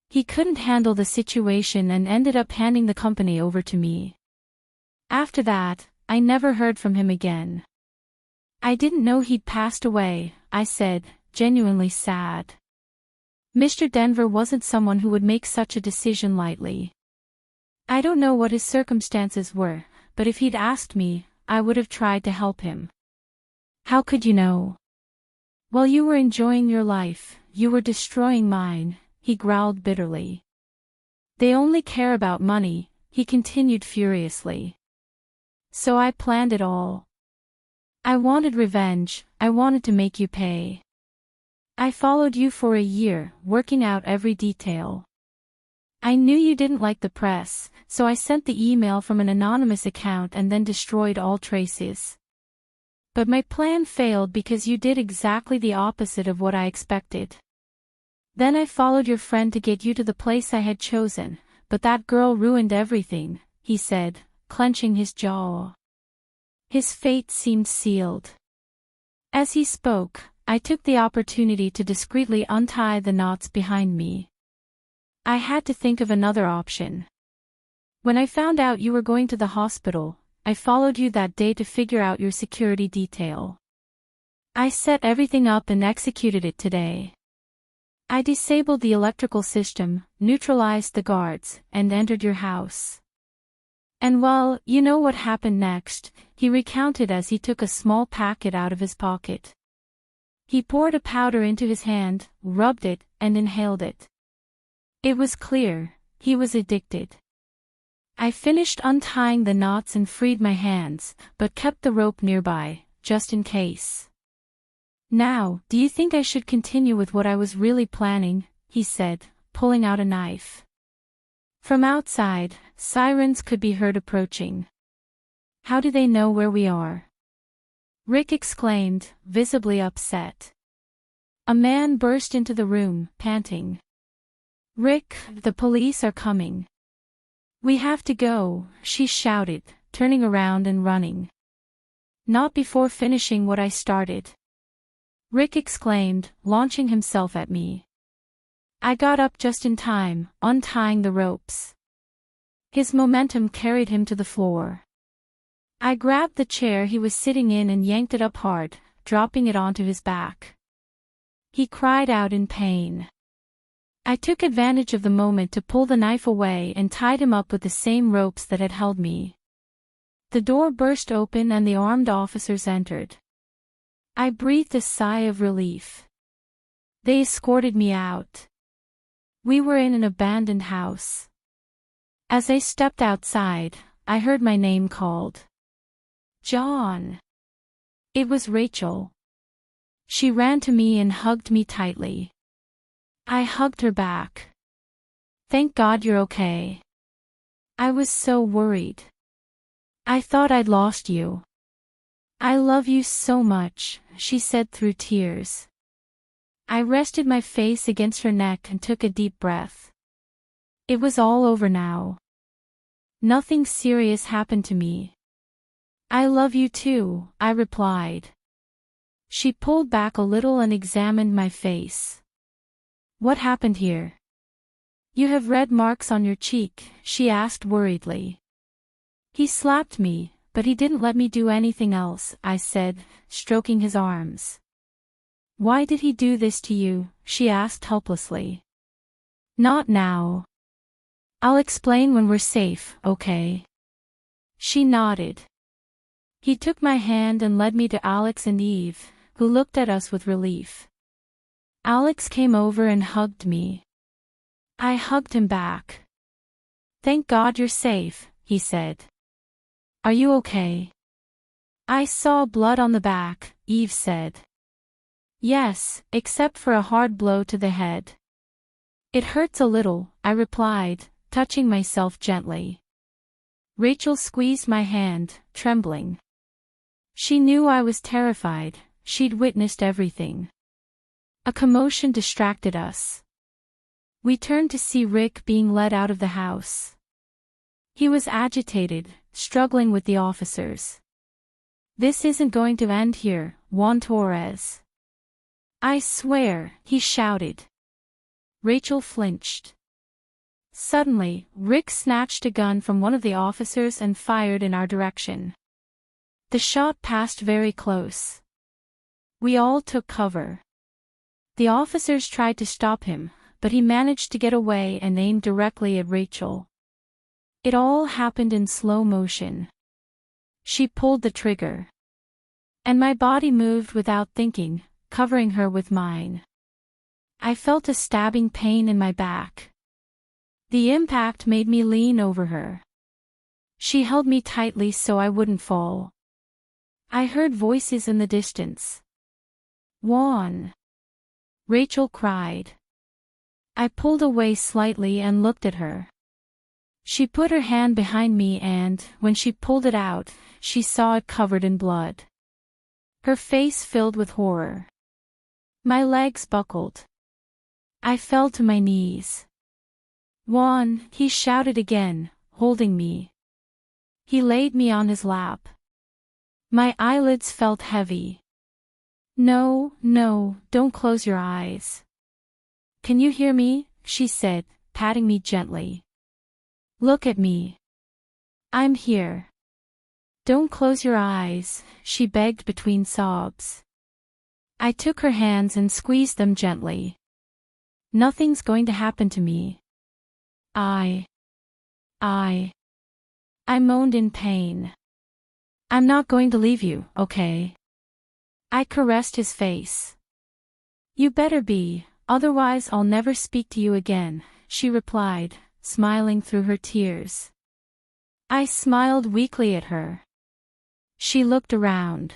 He couldn't handle the situation and ended up handing the company over to me. After that, I never heard from him again. "I didn't know he'd passed away," I said, genuinely sad. Mr. Denver wasn't someone who would make such a decision lightly. I don't know what his circumstances were, but if he'd asked me, I would have tried to help him. "How could you know?" "While you were enjoying your life, you were destroying mine," he growled bitterly. "They only care about money," he continued furiously. "So I planned it all. I wanted revenge, I wanted to make you pay. I followed you for a year, working out every detail. I knew you didn't like the press, so I sent the email from an anonymous account and then destroyed all traces. But my plan failed because you did exactly the opposite of what I expected. Then I followed your friend to get you to the place I had chosen, but that girl ruined everything," he said, clenching his jaw. His fate seemed sealed. As he spoke, I took the opportunity to discreetly untie the knots behind me. I had to think of another option. "When I found out you were going to the hospital, I followed you that day to figure out your security detail. I set everything up and executed it today. I disabled the electrical system, neutralized the guards, and entered your house. And well, you know what happened next," he recounted as he took a small packet out of his pocket. He poured a powder into his hand, rubbed it, and inhaled it. It was clear, he was addicted. I finished untying the knots and freed my hands, but kept the rope nearby, just in case. "Now, do you think I should continue with what I was really planning?" he said, pulling out a knife. From outside, sirens could be heard approaching. "How do they know where we are?" Rick exclaimed, visibly upset. A man burst into the room, panting. "Rick, the police are coming." "We have to go," she shouted, turning around and running. "Not before finishing what I started," Rick exclaimed, launching himself at me. I got up just in time, untying the ropes. His momentum carried him to the floor. I grabbed the chair he was sitting in and yanked it up hard, dropping it onto his back. He cried out in pain. I took advantage of the moment to pull the knife away and tied him up with the same ropes that had held me. The door burst open and the armed officers entered. I breathed a sigh of relief. They escorted me out. We were in an abandoned house. As I stepped outside, I heard my name called. "John." It was Rachel. She ran to me and hugged me tightly. I hugged her back. "Thank God you're okay." I was so worried. "I thought I'd lost you." "I love you so much," she said through tears. I rested my face against her neck and took a deep breath. It was all over now. Nothing serious happened to me. "I love you too," I replied. She pulled back a little and examined my face. "What happened here?" "You have red marks on your cheek," she asked worriedly. "He slapped me, but he didn't let me do anything else," I said, stroking his arms. "Why did he do this to you?" she asked helplessly. "Not now. I'll explain when we're safe, okay?" She nodded. He took my hand and led me to Alex and Eve, who looked at us with relief. Alex came over and hugged me. I hugged him back. "Thank God you're safe," he said. "Are you okay?" I saw blood on the back, Eve said. Yes, except for a hard blow to the head. It hurts a little, I replied, touching myself gently. Rachel squeezed my hand, trembling. She knew I was terrified, she'd witnessed everything. A commotion distracted us. We turned to see Rick being led out of the house. He was agitated, struggling with the officers. This isn't going to end here, Juan Torres. I swear, he shouted. Rachel flinched. Suddenly, Rick snatched a gun from one of the officers and fired in our direction. The shot passed very close. We all took cover. The officers tried to stop him, but he managed to get away and aimed directly at Rachel. It all happened in slow motion. She pulled the trigger. And my body moved without thinking, covering her with mine. I felt a stabbing pain in my back. The impact made me lean over her. She held me tightly so I wouldn't fall. I heard voices in the distance. Juan! Rachel cried. I pulled away slightly and looked at her. She put her hand behind me and, when she pulled it out, she saw it covered in blood. Her face filled with horror. My legs buckled. I fell to my knees. Juan, he shouted again, holding me. He laid me on his lap. My eyelids felt heavy. No, don't close your eyes. Can you hear me? She said, patting me gently. Look at me. I'm here. Don't close your eyes, she begged between sobs. I took her hands and squeezed them gently. Nothing's going to happen to me. I moaned in pain. I'm not going to leave you, okay? I caressed his face. You better be, otherwise I'll never speak to you again, she replied, smiling through her tears. I smiled weakly at her. She looked around.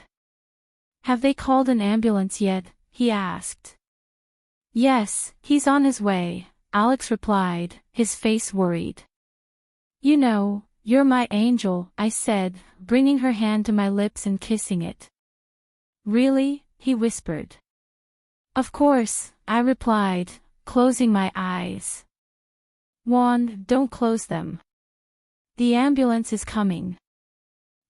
Have they called an ambulance yet? He asked. Yes, he's on his way, Alex replied, his face worried. You know, you're my angel, I said, bringing her hand to my lips and kissing it. Really? He whispered. Of course, I replied, closing my eyes. Juan, don't close them. The ambulance is coming.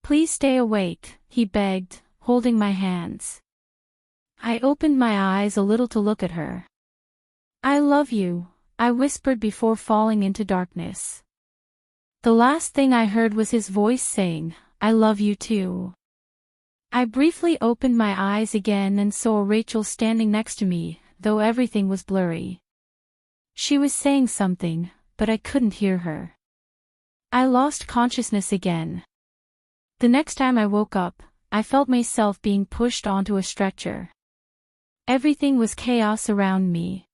Please stay awake, he begged, holding my hands. I opened my eyes a little to look at her. I love you, I whispered before falling into darkness. The last thing I heard was his voice saying, I love you too. I briefly opened my eyes again and saw Rachel standing next to me, though everything was blurry. She was saying something, but I couldn't hear her. I lost consciousness again. The next time I woke up, I felt myself being pushed onto a stretcher. Everything was chaos around me.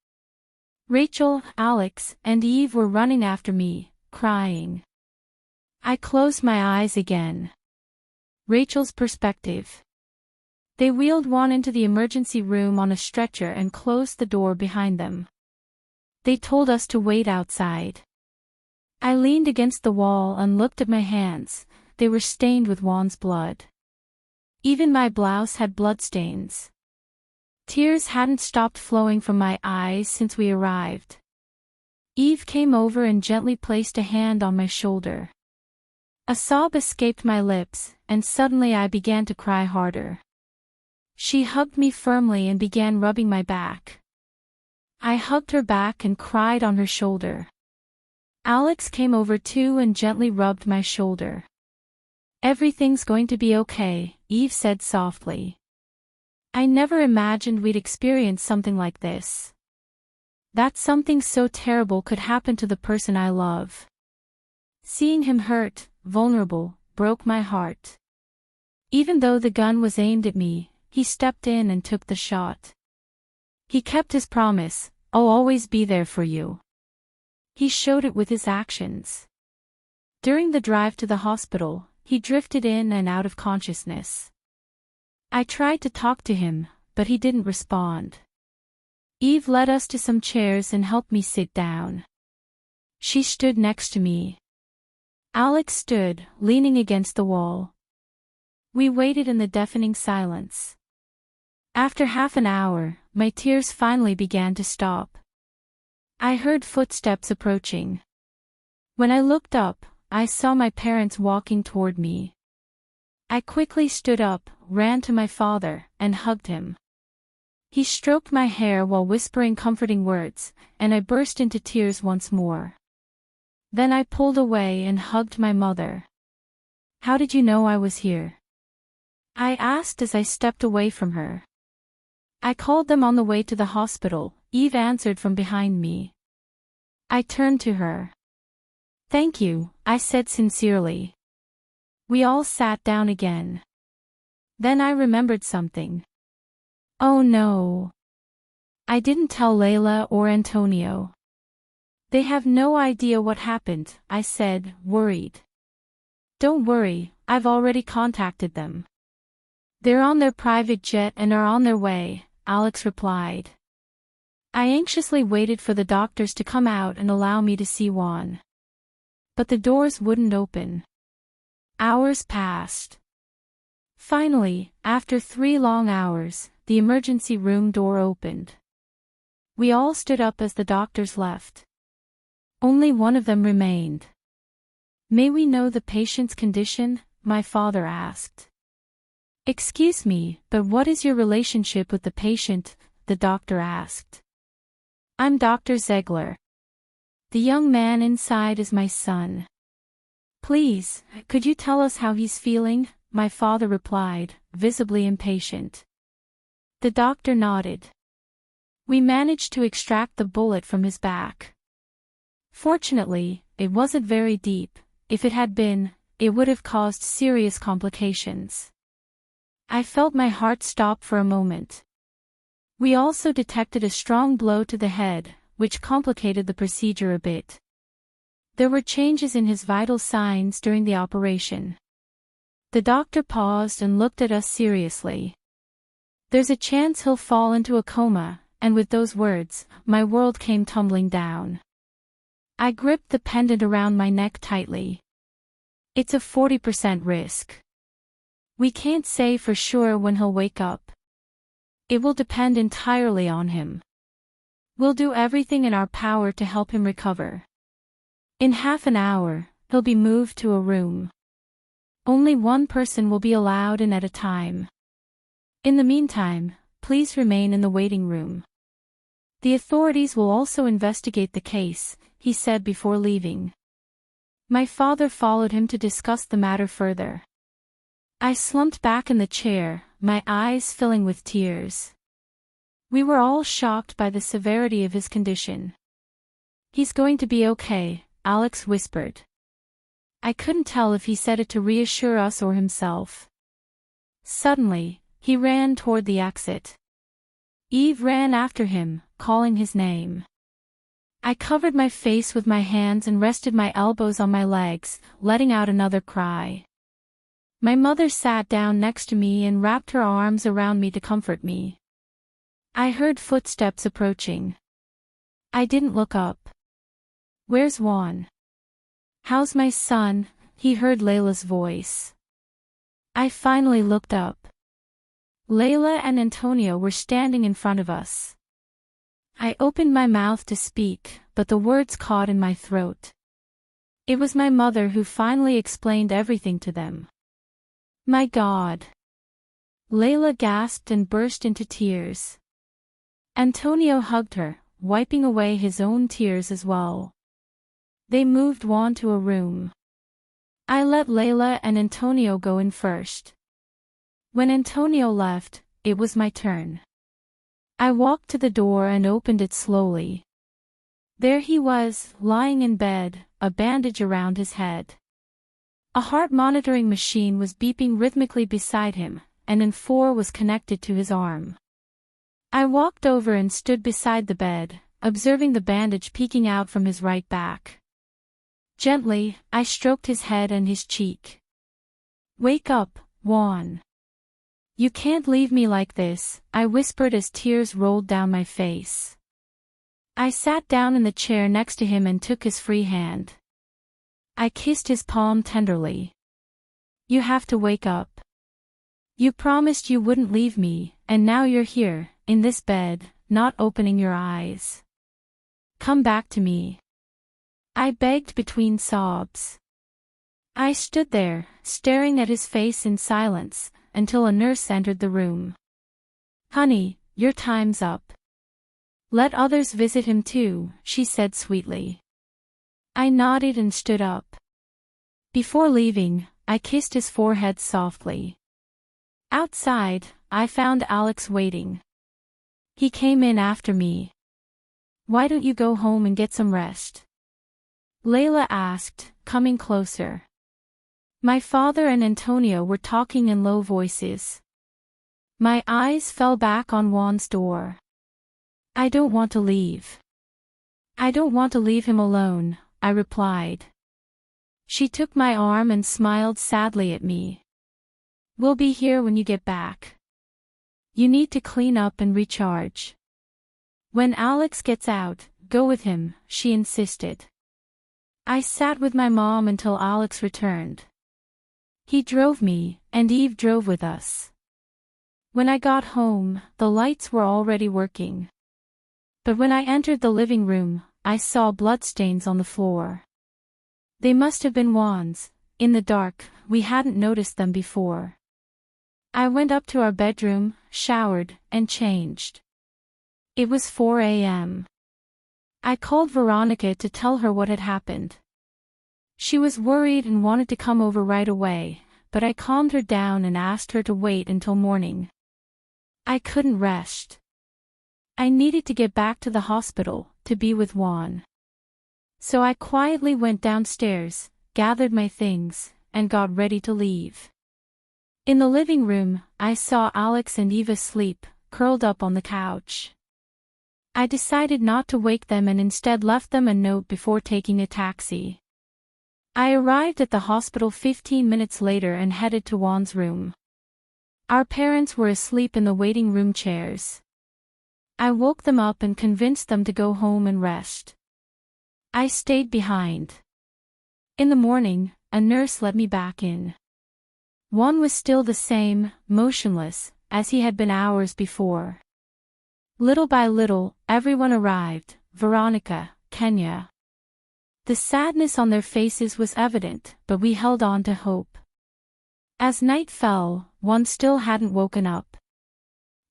Rachel, Alex, and Eve were running after me, crying. I closed my eyes again. Rachel's perspective. They wheeled Juan into the emergency room on a stretcher and closed the door behind them. They told us to wait outside. I leaned against the wall and looked at my hands. They were stained with Juan's blood. Even my blouse had bloodstains. Tears hadn't stopped flowing from my eyes since we arrived. Eve came over and gently placed a hand on my shoulder. A sob escaped my lips, and suddenly I began to cry harder. She hugged me firmly and began rubbing my back. I hugged her back and cried on her shoulder. Alex came over too and gently rubbed my shoulder. Everything's going to be okay, Eve said softly. I never imagined we'd experience something like this. That something so terrible could happen to the person I love. Seeing him hurt, vulnerable, broke my heart. Even though the gun was aimed at me, he stepped in and took the shot. He kept his promise, I'll always be there for you. He showed it with his actions. During the drive to the hospital, he drifted in and out of consciousness. I tried to talk to him, but he didn't respond. Eve led us to some chairs and helped me sit down. She stood next to me. Alex stood, leaning against the wall. We waited in the deafening silence. After half an hour, my tears finally began to stop. I heard footsteps approaching. When I looked up, I saw my parents walking toward me. I quickly stood up, ran to my father, and hugged him. He stroked my hair while whispering comforting words, and I burst into tears once more. Then I pulled away and hugged my mother. "How did you know I was here?" I asked as I stepped away from her. "I called them on the way to the hospital," Eve answered from behind me. I turned to her. "Thank you," I said sincerely. We all sat down again. Then I remembered something. Oh no. I didn't tell Layla or Antonio. "They have no idea what happened," I said, worried. "Don't worry, I've already contacted them. They're on their private jet and are on their way," Alex replied. I anxiously waited for the doctors to come out and allow me to see Juan. But the doors wouldn't open. Hours passed. Finally, after 3 long hours, the emergency room door opened. We all stood up as the doctors left. Only one of them remained. "May we know the patient's condition?" my father asked. "Excuse me, but what is your relationship with the patient?" the doctor asked. "I'm Dr. Ziegler. The young man inside is my son. Please, could you tell us how he's feeling?" my father replied, visibly impatient. The doctor nodded. We managed to extract the bullet from his back. Fortunately, it wasn't very deep. If it had been, it would have caused serious complications. I felt my heart stop for a moment. We also detected a strong blow to the head, which complicated the procedure a bit. There were changes in his vital signs during the operation. The doctor paused and looked at us seriously. "There's a chance he'll fall into a coma," and with those words, my world came tumbling down. I gripped the pendant around my neck tightly. "It's a 40% risk. We can't say for sure when he'll wake up. It will depend entirely on him. We'll do everything in our power to help him recover. In half an hour, he'll be moved to a room. Only one person will be allowed in at a time. In the meantime, please remain in the waiting room. The authorities will also investigate the case," he said before leaving. My father followed him to discuss the matter further. I slumped back in the chair, my eyes filling with tears. We were all shocked by the severity of his condition. "He's going to be okay," Alex whispered. I couldn't tell if he said it to reassure us or himself. Suddenly, he ran toward the exit. Eve ran after him, calling his name. I covered my face with my hands and rested my elbows on my legs, letting out another cry. My mother sat down next to me and wrapped her arms around me to comfort me. I heard footsteps approaching. I didn't look up. "Where's Juan?" "How's my son?" he heard Layla's voice. I finally looked up. Layla and Antonio were standing in front of us. I opened my mouth to speak, but the words caught in my throat. It was my mother who finally explained everything to them. "My God!" Layla gasped and burst into tears. Antonio hugged her, wiping away his own tears as well. They moved Juan to a room. I let Layla and Antonio go in first. When Antonio left, it was my turn. I walked to the door and opened it slowly. There he was, lying in bed, a bandage around his head. A heart monitoring machine was beeping rhythmically beside him, and an N4 was connected to his arm. I walked over and stood beside the bed, observing the bandage peeking out from his right back. Gently, I stroked his head and his cheek. "Wake up, Juan. You can't leave me like this, I whispered as tears rolled down my face. I sat down in the chair next to him and took his free hand. I kissed his palm tenderly. You have to wake up. You promised you wouldn't leave me, and now you're here, in this bed, not opening your eyes. Come back to me. I begged between sobs. I stood there, staring at his face in silence, until a nurse entered the room. Honey, your time's up. Let others visit him too, she said sweetly. I nodded and stood up. Before leaving, I kissed his forehead softly. Outside, I found Alex waiting. He came in after me. Why don't you go home and get some rest? Layla asked, coming closer. My father and Antonio were talking in low voices. My eyes fell back on Juan's door. I don't want to leave. I don't want to leave him alone, I replied. She took my arm and smiled sadly at me. We'll be here when you get back. You need to clean up and recharge. When Alex gets out, go with him, she insisted. I sat with my mom until Alex returned. He drove me, and Eve drove with us. When I got home, the lights were already working. But when I entered the living room, I saw bloodstains on the floor. They must have been Juan's. In the dark, we hadn't noticed them before. I went up to our bedroom, showered, and changed. It was 4 a.m. I called Veronica to tell her what had happened. She was worried and wanted to come over right away, but I calmed her down and asked her to wait until morning. I couldn't rest. I needed to get back to the hospital, to be with Juan. So I quietly went downstairs, gathered my things, and got ready to leave. In the living room, I saw Alex and Eva asleep, curled up on the couch. I decided not to wake them and instead left them a note before taking a taxi. I arrived at the hospital 15 minutes later and headed to Juan's room. Our parents were asleep in the waiting room chairs. I woke them up and convinced them to go home and rest. I stayed behind. In the morning, a nurse let me back in. Juan was still the same, motionless, as he had been hours before. Little by little, everyone arrived, Veronica, Kenya. The sadness on their faces was evident, but we held on to hope. As night fell, Juan still hadn't woken up.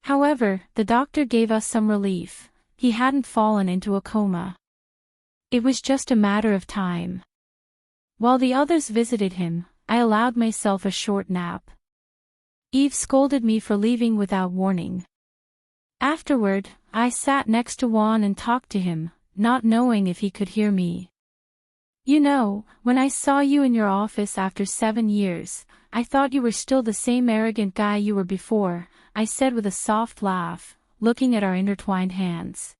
However, the doctor gave us some relief. He hadn't fallen into a coma. It was just a matter of time. While the others visited him, I allowed myself a short nap. Eve scolded me for leaving without warning. Afterward, I sat next to Juan and talked to him, not knowing if he could hear me. You know, when I saw you in your office after 7 years, I thought you were still the same arrogant guy you were before, I said with a soft laugh, looking at our intertwined hands.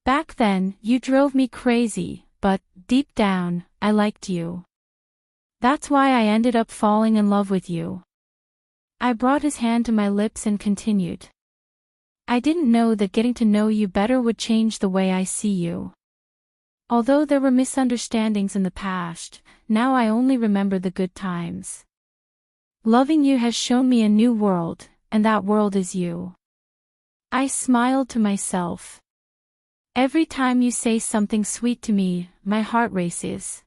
Back then, you drove me crazy, but, deep down, I liked you. That's why I ended up falling in love with you. I brought his hand to my lips and continued. I didn't know that getting to know you better would change the way I see you. Although there were misunderstandings in the past, now I only remember the good times. Loving you has shown me a new world, and that world is you. I smiled to myself. Every time you say something sweet to me, my heart races.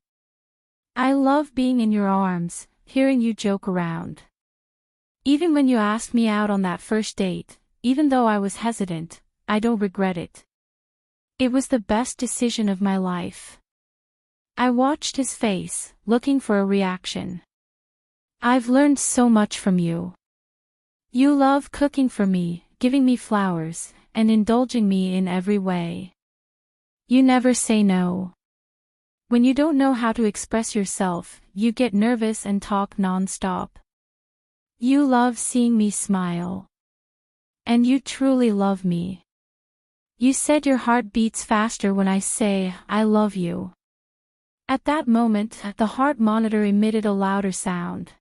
I love being in your arms, hearing you joke around. Even when you asked me out on that first date, even though I was hesitant, I don't regret it. It was the best decision of my life. I watched his face, looking for a reaction. I've learned so much from you. You love cooking for me, giving me flowers, and indulging me in every way. You never say no. When you don't know how to express yourself, you get nervous and talk non-stop. You love seeing me smile. And you truly love me. You said your heart beats faster when I say, I love you. At that moment, the heart monitor emitted a louder sound.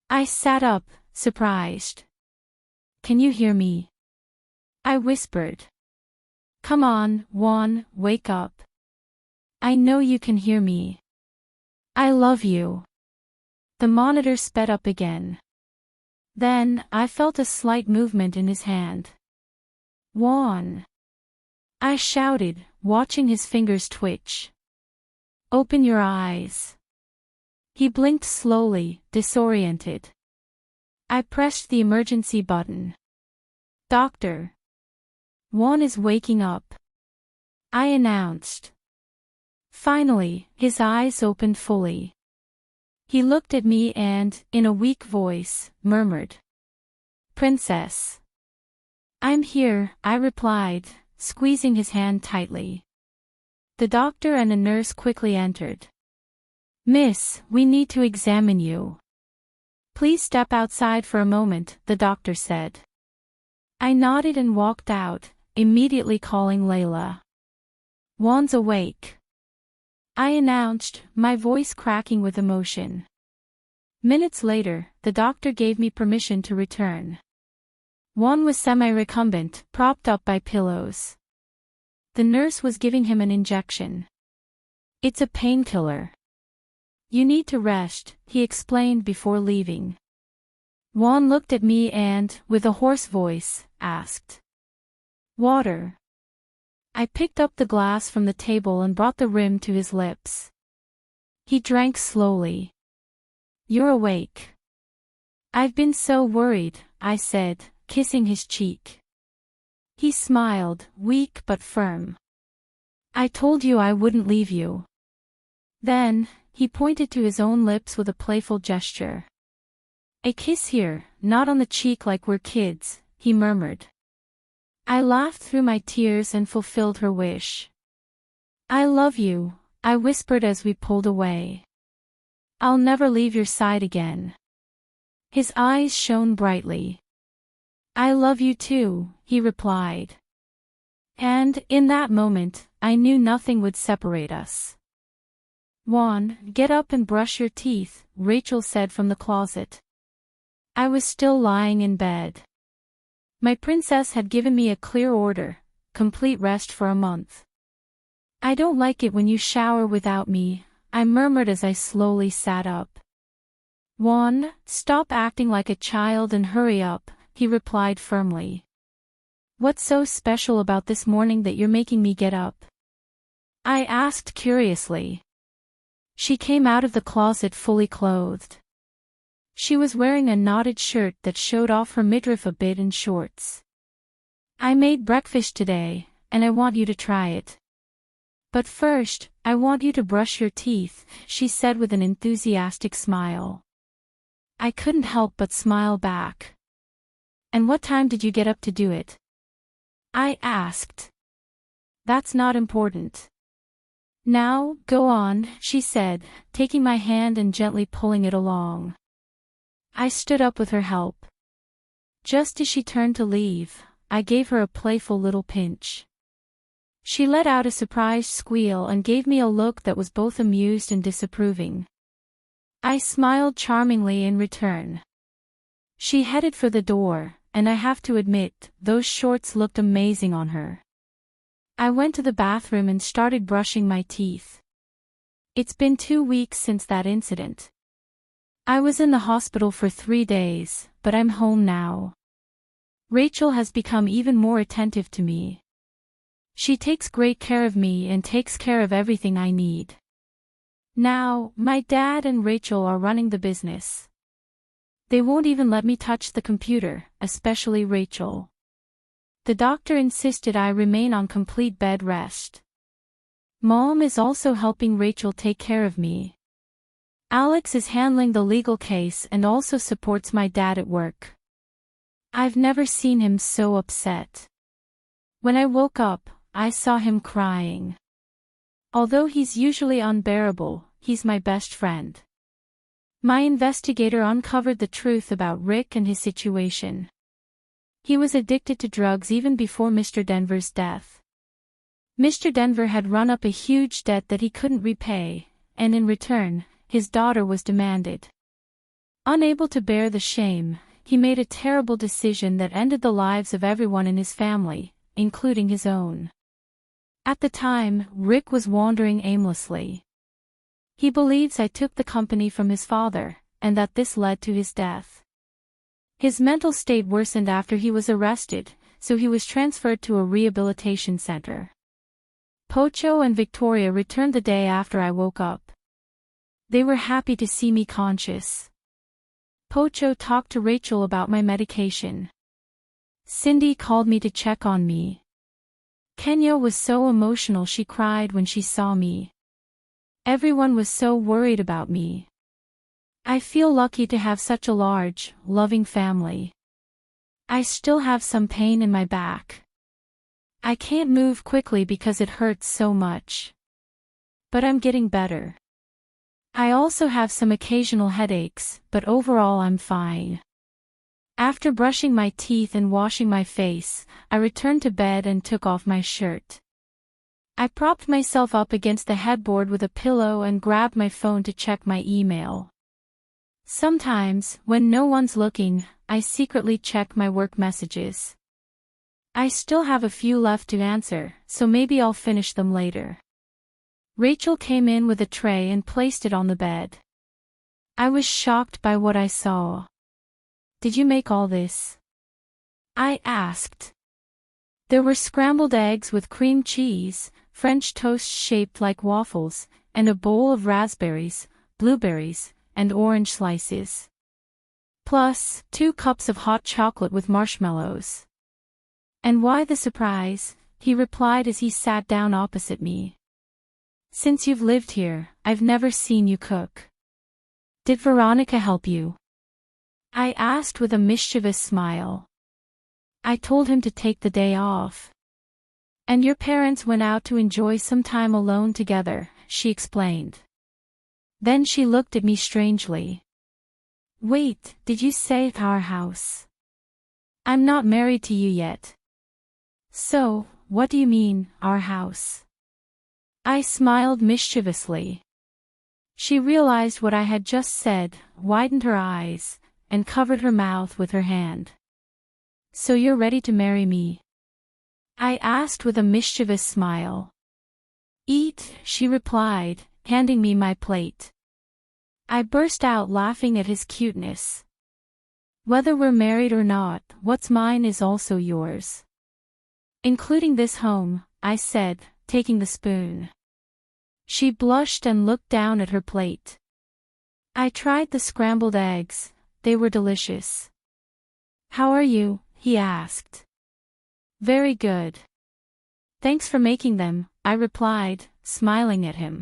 I sat up, surprised. can you hear me? I whispered. Come on, Juan, wake up. I know you can hear me. I love you. The monitor sped up again. Then, I felt a slight movement in his hand. Juan. I shouted, watching his fingers twitch. Open your eyes. He blinked slowly, disoriented. I pressed the emergency button. Doctor. Juan is waking up. I announced. Finally, his eyes opened fully. He looked at me and, in a weak voice, murmured. Princess. I'm here, I replied, squeezing his hand tightly. The doctor and a nurse quickly entered. Miss, we need to examine you. Please step outside for a moment, the doctor said. I nodded and walked out, immediately calling Layla. Juan's awake. I announced, my voice cracking with emotion. Minutes later, the doctor gave me permission to return. Juan was semi-recumbent, propped up by pillows. The nurse was giving him an injection. It's a painkiller. You need to rest, he explained before leaving. Juan looked at me and, with a hoarse voice, asked. Water. I picked up the glass from the table and brought the rim to his lips. He drank slowly. You're awake. I've been so worried, I said, kissing his cheek. He smiled, weak but firm. I told you I wouldn't leave you. Then, he pointed to his own lips with a playful gesture. A kiss here, not on the cheek like we're kids, he murmured. I laughed through my tears and fulfilled her wish. I love you, I whispered as we pulled away. I'll never leave your side again. His eyes shone brightly. I love you too, he replied. And, in that moment, I knew nothing would separate us. Juan, get up and brush your teeth, Rachel said from the closet. I was still lying in bed. My princess had given me a clear order, complete rest for a month. I don't like it when you shower without me, I murmured as I slowly sat up. Juan, stop acting like a child and hurry up, he replied firmly. What's so special about this morning that you're making me get up? I asked curiously. She came out of the closet fully clothed. She was wearing a knotted shirt that showed off her midriff a bit and shorts. I made breakfast today, and I want you to try it. But first, I want you to brush your teeth, she said with an enthusiastic smile. I couldn't help but smile back. And what time did you get up to do it? I asked. That's not important. Now, go on, she said, taking my hand and gently pulling it along. I stood up with her help. Just as she turned to leave, I gave her a playful little pinch. She let out a surprised squeal and gave me a look that was both amused and disapproving. I smiled charmingly in return. She headed for the door, and I have to admit, those shorts looked amazing on her. I went to the bathroom and started brushing my teeth. It's been 2 weeks since that incident. I was in the hospital for 3 days, but I'm home now. Rachel has become even more attentive to me. She takes great care of me and takes care of everything I need. Now, my dad and Rachel are running the business. They won't even let me touch the computer, especially Rachel. The doctor insisted I remain on complete bed rest. Mom is also helping Rachel take care of me. Alex is handling the legal case and also supports my dad at work. I've never seen him so upset. When I woke up, I saw him crying. Although he's usually unbearable, he's my best friend. My investigator uncovered the truth about Rick and his situation. He was addicted to drugs even before Mr. Denver's death. Mr. Denver had run up a huge debt that he couldn't repay, and in return, his daughter was demanded. Unable to bear the shame, he made a terrible decision that ended the lives of everyone in his family, including his own. At the time, Rick was wandering aimlessly. He believes I took the company from his father, and that this led to his death. His mental state worsened after he was arrested, so he was transferred to a rehabilitation center. Pocho and Victoria returned the day after I woke up. They were happy to see me conscious. Pocho talked to Rachel about my medication. Cindy called me to check on me. Kenya was so emotional she cried when she saw me. Everyone was so worried about me. I feel lucky to have such a large, loving family. I still have some pain in my back. I can't move quickly because it hurts so much. But I'm getting better. I also have some occasional headaches, but overall I'm fine. After brushing my teeth and washing my face, I returned to bed and took off my shirt. I propped myself up against the headboard with a pillow and grabbed my phone to check my email. Sometimes, when no one's looking, I secretly check my work messages. I still have a few left to answer, so maybe I'll finish them later. Rachel came in with a tray and placed it on the bed. I was shocked by what I saw. "Did you make all this?" I asked. There were scrambled eggs with cream cheese, French toast shaped like waffles, and a bowl of raspberries, blueberries, and orange slices. Plus, 2 cups of hot chocolate with marshmallows. "And why the surprise?" he replied as he sat down opposite me. "Since you've lived here, I've never seen you cook. Did Veronica help you?" I asked with a mischievous smile. "I told him to take the day off." "And your parents went out to enjoy some time alone together," she explained. Then she looked at me strangely. "Wait, did you say our house? I'm not married to you yet." "So, what do you mean, our house?" I smiled mischievously. She realized what I had just said, widened her eyes, and covered her mouth with her hand. "So you're ready to marry me?" I asked with a mischievous smile. "Eat," she replied, handing me my plate. I burst out laughing at his cuteness. "Whether we're married or not, what's mine is also yours. Including this home," I said, taking the spoon. She blushed and looked down at her plate. I tried the scrambled eggs. They were delicious. "How are you?" he asked. "Very good. Thanks for making them," I replied, smiling at him.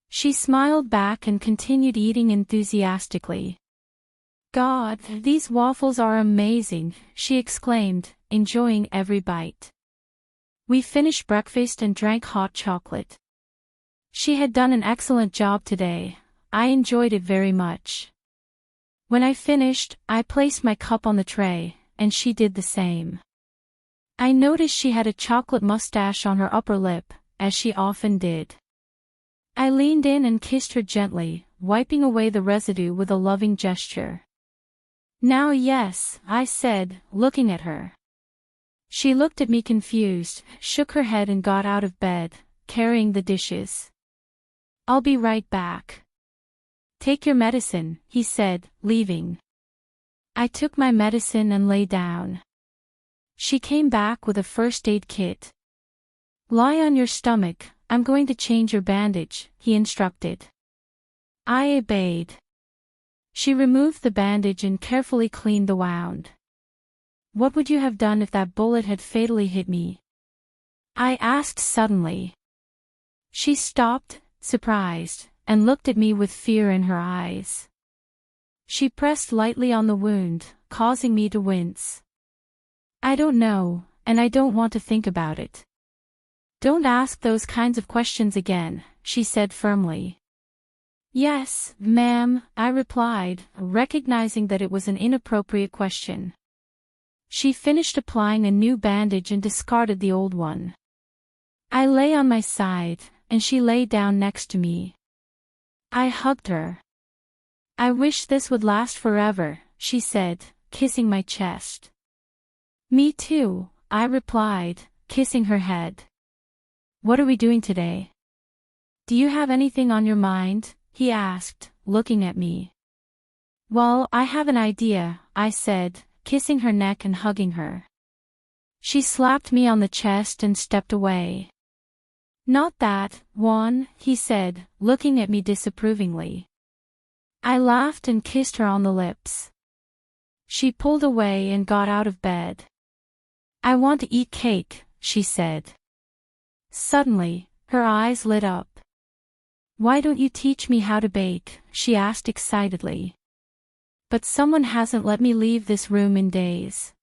She smiled back and continued eating enthusiastically. "God, these waffles are amazing," she exclaimed, enjoying every bite. We finished breakfast and drank hot chocolate. She had done an excellent job today. I enjoyed it very much. When I finished, I placed my cup on the tray, and she did the same. I noticed she had a chocolate mustache on her upper lip, as she often did. I leaned in and kissed her gently, wiping away the residue with a loving gesture. "Now yes," I said, looking at her. She looked at me confused, shook her head and got out of bed, carrying the dishes. "I'll be right back." "Take your medicine," he said, leaving. I took my medicine and lay down. She came back with a first aid kit. "Lie on your stomach, I'm going to change your bandage," he instructed. I obeyed. She removed the bandage and carefully cleaned the wound. "What would you have done if that bullet had fatally hit me?" I asked suddenly. She stopped, surprised, and looked at me with fear in her eyes. She pressed lightly on the wound, causing me to wince. "I don't know, and I don't want to think about it." "Don't ask those kinds of questions again," she said firmly. "Yes, ma'am," I replied, recognizing that it was an inappropriate question. She finished applying a new bandage and discarded the old one. I lay on my side, and she lay down next to me. I hugged her. "I wish this would last forever," she said, kissing my chest. Me too, I replied, kissing her head. What are we doing today? Do you have anything on your mind? He asked, looking at me. Well, I have an idea, I said, kissing her neck and hugging her. She slapped me on the chest and stepped away. Not that, Juan, he said, looking at me disapprovingly. I laughed and kissed her on the lips. She pulled away and got out of bed. I want to eat cake, she said. Suddenly, her eyes lit up. Why don't you teach me how to bake? She asked excitedly. But someone hasn't let me leave this room in days.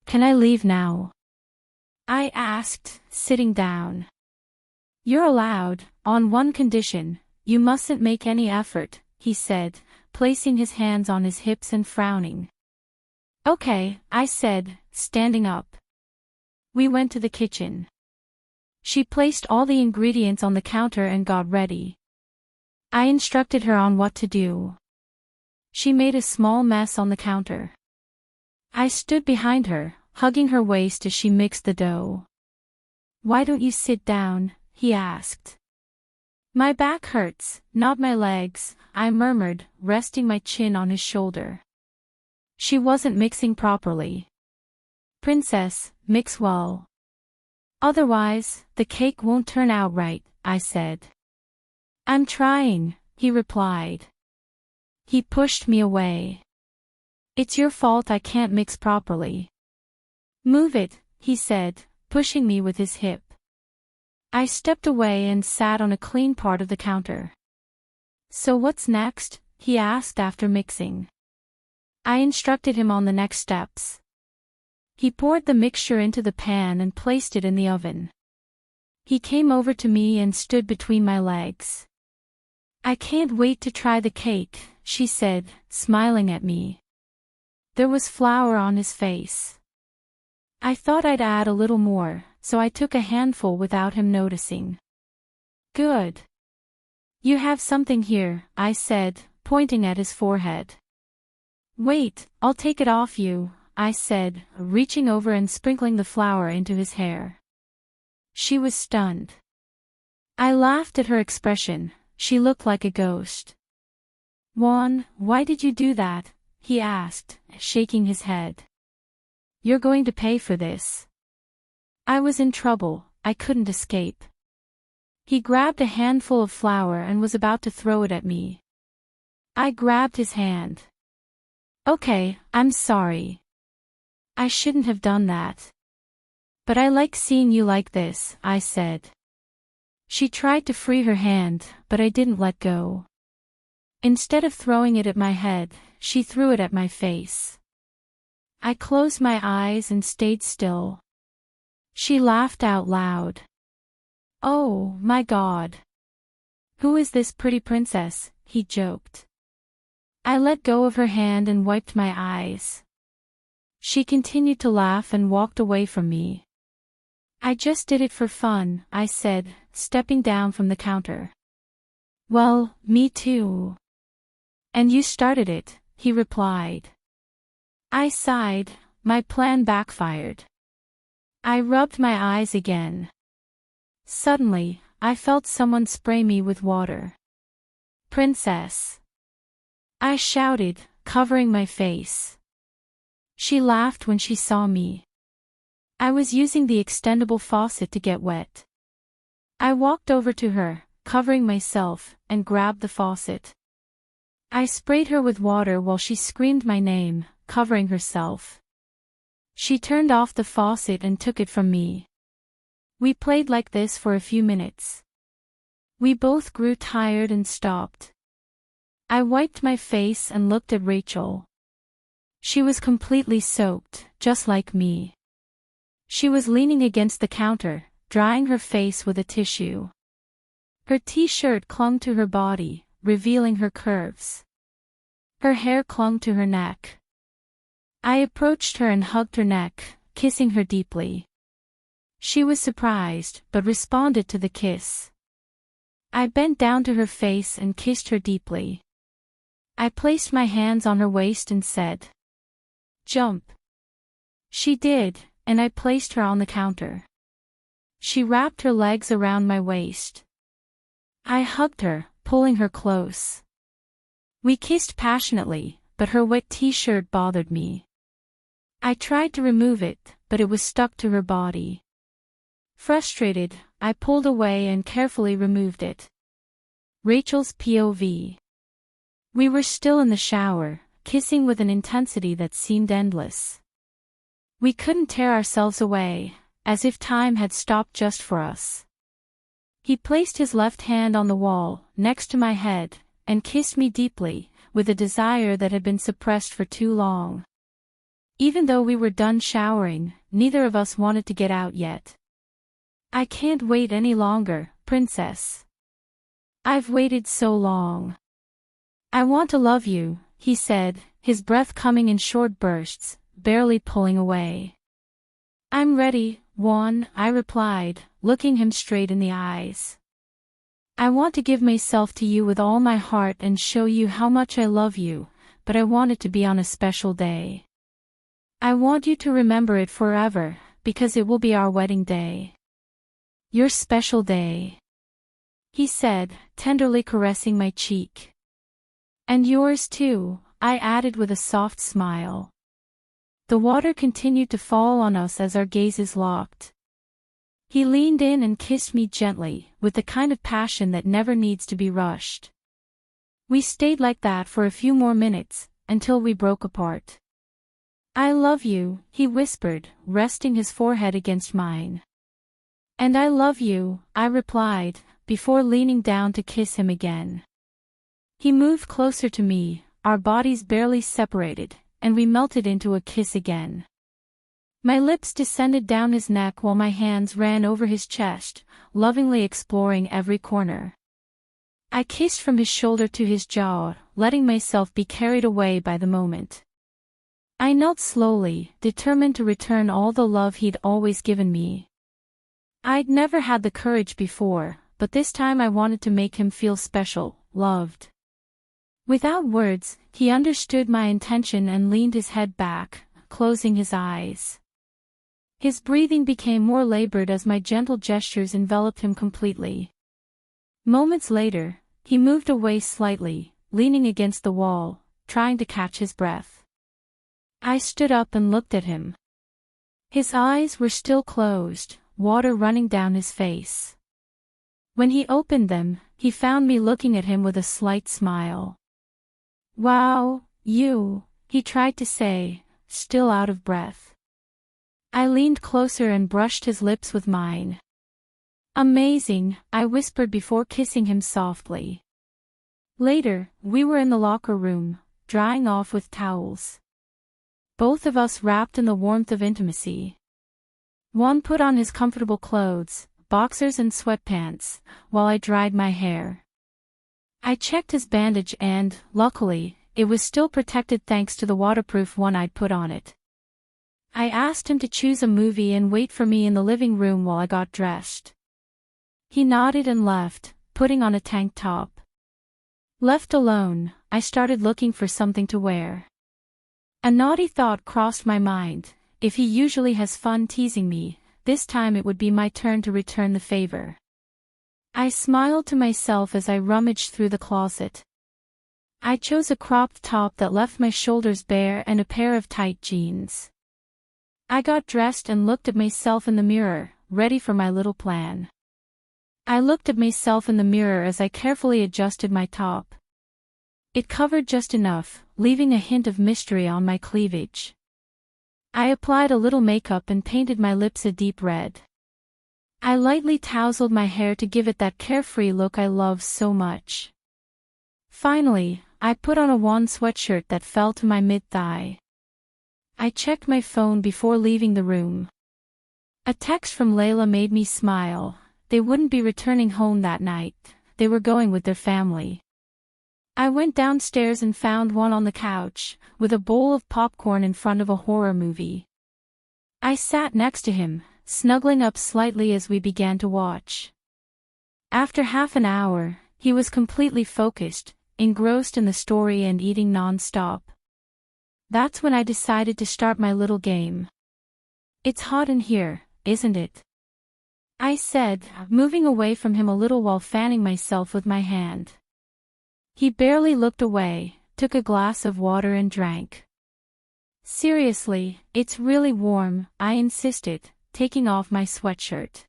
Can I leave now? I asked, sitting down. You're allowed, on one condition, you mustn't make any effort, he said, placing his hands on his hips and frowning. Okay, I said, standing up. We went to the kitchen. She placed all the ingredients on the counter and got ready. I instructed her on what to do. She made a small mess on the counter. I stood behind her, hugging her waist as she mixed the dough. Why don't you sit down? He asked. My back hurts, not my legs, I murmured, resting my chin on his shoulder. She wasn't mixing properly. Princess, mix well. Otherwise, the cake won't turn out right, I said. I'm trying, he replied. He pushed me away. It's your fault I can't mix properly. Move it, he said, pushing me with his hip. I stepped away and sat on a clean part of the counter. So what's next? He asked after mixing. I instructed him on the next steps. He poured the mixture into the pan and placed it in the oven. He came over to me and stood between my legs. I can't wait to try the cake, she said, smiling at me. There was flour on his face. I thought I'd add a little more, so I took a handful without him noticing. Good. You have something here, I said, pointing at his forehead. Wait, I'll take it off you, I said, reaching over and sprinkling the flour into his hair. She was stunned. I laughed at her expression, she looked like a ghost. Juan, why did you do that? He asked, shaking his head. You're going to pay for this. I was in trouble, I couldn't escape. He grabbed a handful of flour and was about to throw it at me. I grabbed his hand. Okay, I'm sorry. I shouldn't have done that. But I like seeing you like this, I said. She tried to free her hand, but I didn't let go. Instead of throwing it at my head, she threw it at my face. I closed my eyes and stayed still. She laughed out loud. Oh, my God. Who is this pretty princess? He joked. I let go of her hand and wiped my eyes. She continued to laugh and walked away from me. I just did it for fun, I said, stepping down from the counter. Well, me too. And you started it, he replied. I sighed, my plan backfired. I rubbed my eyes again. Suddenly, I felt someone spray me with water. Princess! I shouted, covering my face. She laughed when she saw me. I was using the extendable faucet to get wet. I walked over to her, covering myself, and grabbed the faucet. I sprayed her with water while she screamed my name, covering herself. She turned off the faucet and took it from me. We played like this for a few minutes. We both grew tired and stopped. I wiped my face and looked at Rachel. She was completely soaked, just like me. She was leaning against the counter, drying her face with a tissue. Her t-shirt clung to her body, revealing her curves. Her hair clung to her neck. I approached her and hugged her neck, kissing her deeply. She was surprised, but responded to the kiss. I bent down to her face and kissed her deeply. I placed my hands on her waist and said, Jump. She did, and I placed her on the counter. She wrapped her legs around my waist. I hugged her, pulling her close. We kissed passionately, but her wet t-shirt bothered me. I tried to remove it, but it was stuck to her body. Frustrated, I pulled away and carefully removed it. Rachel's POV. We were still in the shower, kissing with an intensity that seemed endless. We couldn't tear ourselves away, as if time had stopped just for us. He placed his left hand on the wall, next to my head, and kissed me deeply, with a desire that had been suppressed for too long. Even though we were done showering, neither of us wanted to get out yet. I can't wait any longer, princess. I've waited so long. I want to love you, he said, his breath coming in short bursts, barely pulling away. I'm ready, Juan, I replied, looking him straight in the eyes. I want to give myself to you with all my heart and show you how much I love you, but I want it to be on a special day. I want you to remember it forever, because it will be our wedding day. Your special day, he said, tenderly caressing my cheek. And yours too, I added with a soft smile. The water continued to fall on us as our gazes locked. He leaned in and kissed me gently, with the kind of passion that never needs to be rushed. We stayed like that for a few more minutes, until we broke apart. I love you, he whispered, resting his forehead against mine. And I love you, I replied, before leaning down to kiss him again. He moved closer to me, our bodies barely separated, and we melted into a kiss again. My lips descended down his neck while my hands ran over his chest, lovingly exploring every corner. I kissed from his shoulder to his jaw, letting myself be carried away by the moment. I knelt slowly, determined to return all the love he'd always given me. I'd never had the courage before, but this time I wanted to make him feel special, loved. Without words, he understood my intention and leaned his head back, closing his eyes. His breathing became more labored as my gentle gestures enveloped him completely. Moments later, he moved away slightly, leaning against the wall, trying to catch his breath. I stood up and looked at him. His eyes were still closed, water running down his face. When he opened them, he found me looking at him with a slight smile. Wow, he tried to say, still out of breath. I leaned closer and brushed his lips with mine. Amazing, I whispered before kissing him softly. Later, we were in the locker room, drying off with towels. Both of us wrapped in the warmth of intimacy. Juan put on his comfortable clothes, boxers and sweatpants, while I dried my hair. I checked his bandage and, luckily, it was still protected thanks to the waterproof one I'd put on it. I asked him to choose a movie and wait for me in the living room while I got dressed. He nodded and left, putting on a tank top. Left alone, I started looking for something to wear. A naughty thought crossed my mind: if he usually has fun teasing me, this time it would be my turn to return the favor. I smiled to myself as I rummaged through the closet. I chose a cropped top that left my shoulders bare and a pair of tight jeans. I got dressed and looked at myself in the mirror, ready for my little plan. I looked at myself in the mirror as I carefully adjusted my top. It covered just enough, leaving a hint of mystery on my cleavage. I applied a little makeup and painted my lips a deep red. I lightly tousled my hair to give it that carefree look I love so much. Finally, I put on a Juan sweatshirt that fell to my mid-thigh. I checked my phone before leaving the room. A text from Layla made me smile. They wouldn't be returning home that night, they were going with their family. I went downstairs and found Juan on the couch, with a bowl of popcorn in front of a horror movie. I sat next to him, snuggling up slightly as we began to watch. After half an hour, he was completely focused, engrossed in the story and eating non-stop. That's when I decided to start my little game. It's hot in here, isn't it? I said, moving away from him a little while fanning myself with my hand. He barely looked away, took a glass of water and drank. Seriously, it's really warm, I insisted, taking off my sweatshirt.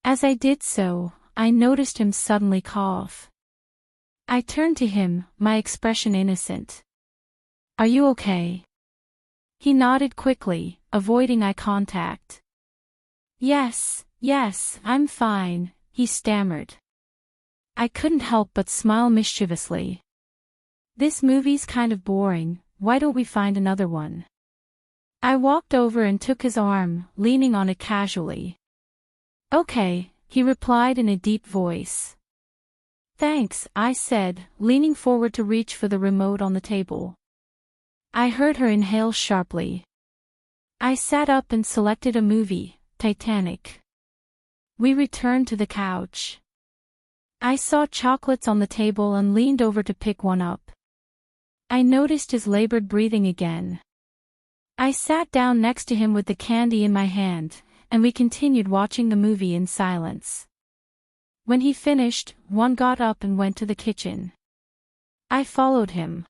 As I did so, I noticed him suddenly cough. I turned to him, my expression innocent. Are you okay? He nodded quickly, avoiding eye contact. Yes, I'm fine, he stammered. I couldn't help but smile mischievously. This movie's kind of boring, why don't we find another one? I walked over and took his arm, leaning on it casually. Okay, he replied in a deep voice. Thanks, I said, leaning forward to reach for the remote on the table. I heard her inhale sharply. I sat up and selected a movie, Titanic. We returned to the couch. I saw chocolates on the table and leaned over to pick one up. I noticed his labored breathing again. I sat down next to him with the candy in my hand, and we continued watching the movie in silence. When he finished, one got up and went to the kitchen. I followed him.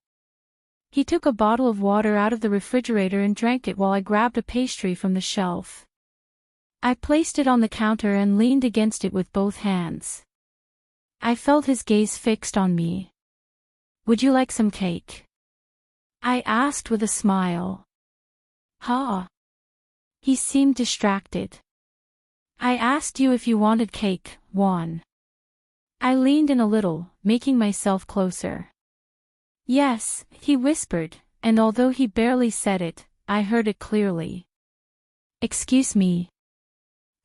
He took a bottle of water out of the refrigerator and drank it while I grabbed a pastry from the shelf. I placed it on the counter and leaned against it with both hands. I felt his gaze fixed on me. Would you like some cake? I asked with a smile. Huh? He seemed distracted. I asked you if you wanted cake, Juan. I leaned in a little, making myself closer. Yes, he whispered, and although he barely said it, I heard it clearly. Excuse me?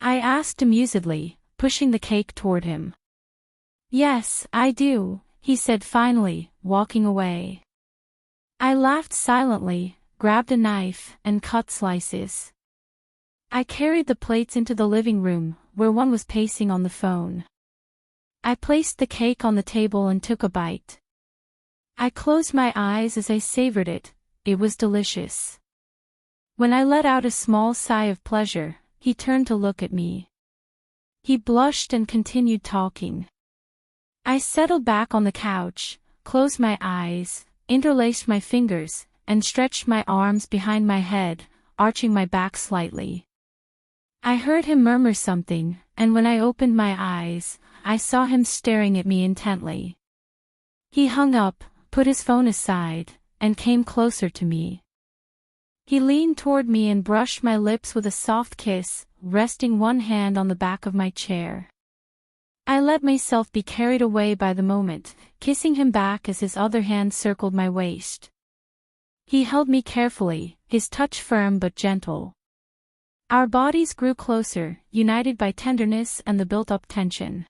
I asked amusedly, pushing the cake toward him. Yes, I do, he said finally, walking away. I laughed silently, grabbed a knife, and cut slices. I carried the plates into the living room, where one was pacing on the phone. I placed the cake on the table and took a bite. I closed my eyes as I savored it, it was delicious. When I let out a small sigh of pleasure, he turned to look at me. He blushed and continued talking. I settled back on the couch, closed my eyes, interlaced my fingers, and stretched my arms behind my head, arching my back slightly. I heard him murmur something, and when I opened my eyes, I saw him staring at me intently. He hung up, put his phone aside, and came closer to me. He leaned toward me and brushed my lips with a soft kiss, resting one hand on the back of my chair. I let myself be carried away by the moment, kissing him back as his other hand circled my waist. He held me carefully, his touch firm but gentle. Our bodies grew closer, united by tenderness and the built-up tension.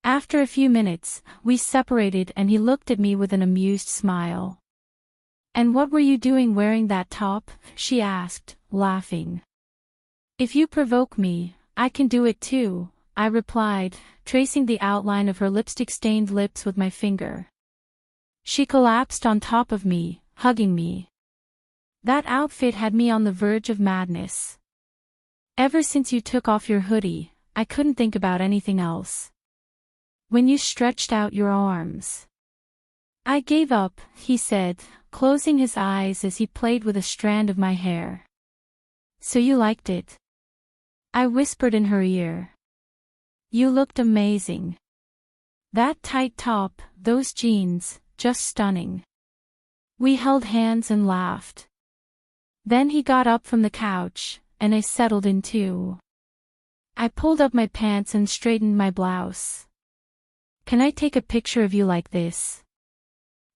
After a few minutes, we separated and he looked at me with an amused smile. And what were you doing wearing that top? She asked, laughing. If you provoke me, I can do it too, I replied, tracing the outline of her lipstick-stained lips with my finger. She collapsed on top of me, hugging me. That outfit had me on the verge of madness. Ever since you took off your hoodie, I couldn't think about anything else. When you stretched out your arms. I gave up, he said, closing his eyes as he played with a strand of my hair. So you liked it? I whispered in her ear. You looked amazing. That tight top, those jeans, just stunning. We held hands and laughed. Then he got up from the couch, and I settled in too. I pulled up my pants and straightened my blouse. Can I take a picture of you like this?